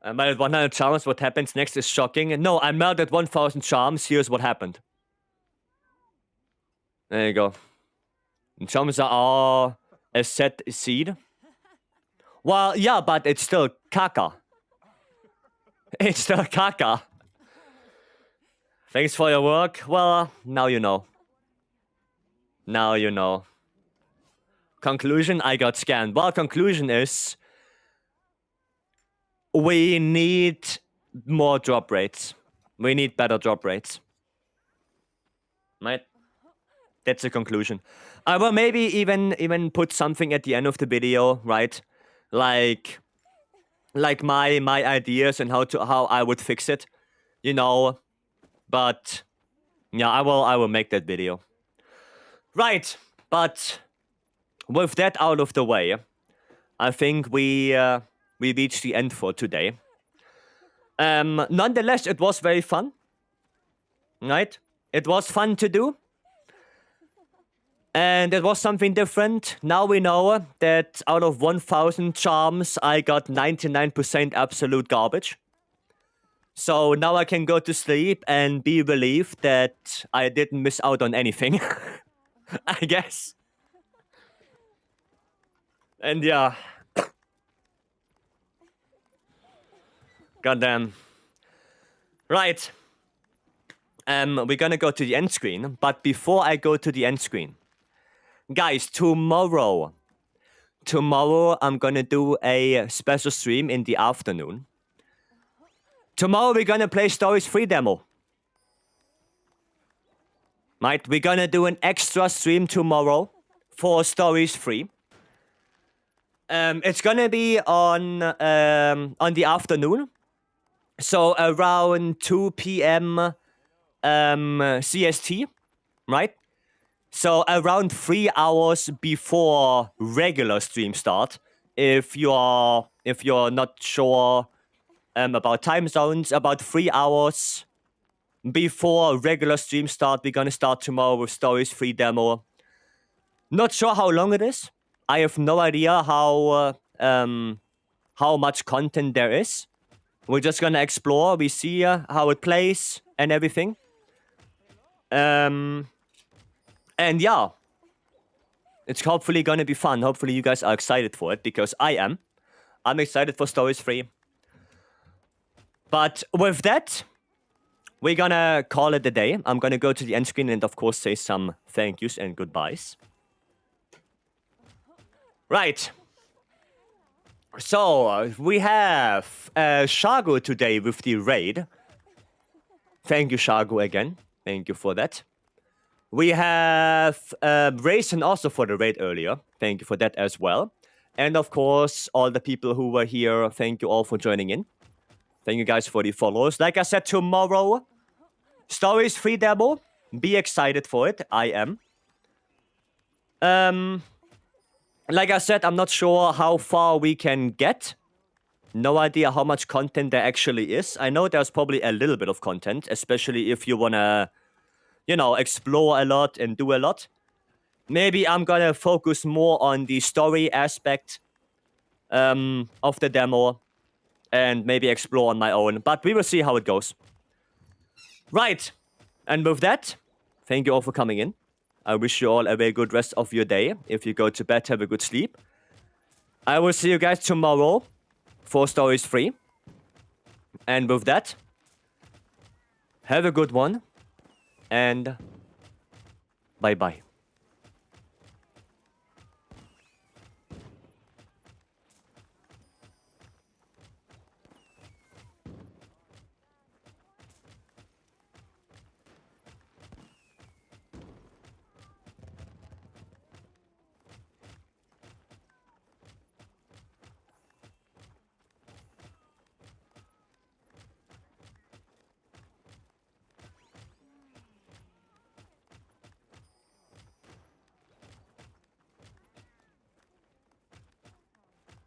I melded 100 charms, what happens next is shocking. No, I melded 1,000 charms, here's what happened. There you go. And charms are a set seed. Well, yeah, but it's still caca. It's still caca. Thanks for your work. Well, now you know. Now you know. Conclusion, I got scanned. Well, conclusion is we need more drop rates. We need better drop rates. Right? That's the conclusion. I will maybe even put something at the end of the video, right? Like my ideas and how I would fix it, you know. But yeah, I will make that video. Right, but with that out of the way, I think we reached the end for today. Nonetheless, it was very fun. Right? It was fun to do. And it was something different. Now we know that out of 1,000 charms, I got 99% absolute garbage. So now I can go to sleep and be relieved that I didn't miss out on anything. I guess. And yeah. Goddamn. Right. We're gonna go to the end screen, but before I go to the end screen, guys, tomorrow I'm gonna do a special stream in the afternoon. Tomorrow we're gonna play Stories 3 demo. Right, we're gonna do an extra stream tomorrow for Stories 3. It's gonna be on the afternoon, so around 2 p.m. CST, right? So around 3 hours before regular stream start. If you're not sure about time zones, about 3 hours before regular stream start, we're gonna start tomorrow with Stories 3 demo. Not sure how long it is. I have no idea how much content there is. We're just gonna explore. We see how it plays and everything. And yeah, it's hopefully gonna be fun. Hopefully you guys are excited for it, because I am. I'm excited for Stories 3. But with that, we're gonna call it a day. I'm gonna go to the end screen and of course say some thank yous and goodbyes. Right. So, we have Shago today with the raid. Thank you, Shago, again. Thank you for that. We have Raisin also for the raid earlier. Thank you for that as well. And of course, all the people who were here, thank you all for joining in. Thank you guys for the follows. Like I said, tomorrow, Stories 3 demo. Be excited for it. I am. Like I said, I'm not sure how far we can get. No idea how much content there actually is. I know there's probably a little bit of content, especially if you wanna, you know, explore a lot and do a lot. Maybe I'm gonna focus more on the story aspect of the demo and maybe explore on my own. But we will see how it goes. Right. And with that, thank you all for coming in. I wish you all a very good rest of your day. If you go to bed, have a good sleep. I will see you guys tomorrow for Stories 3. And with that, have a good one. And bye-bye.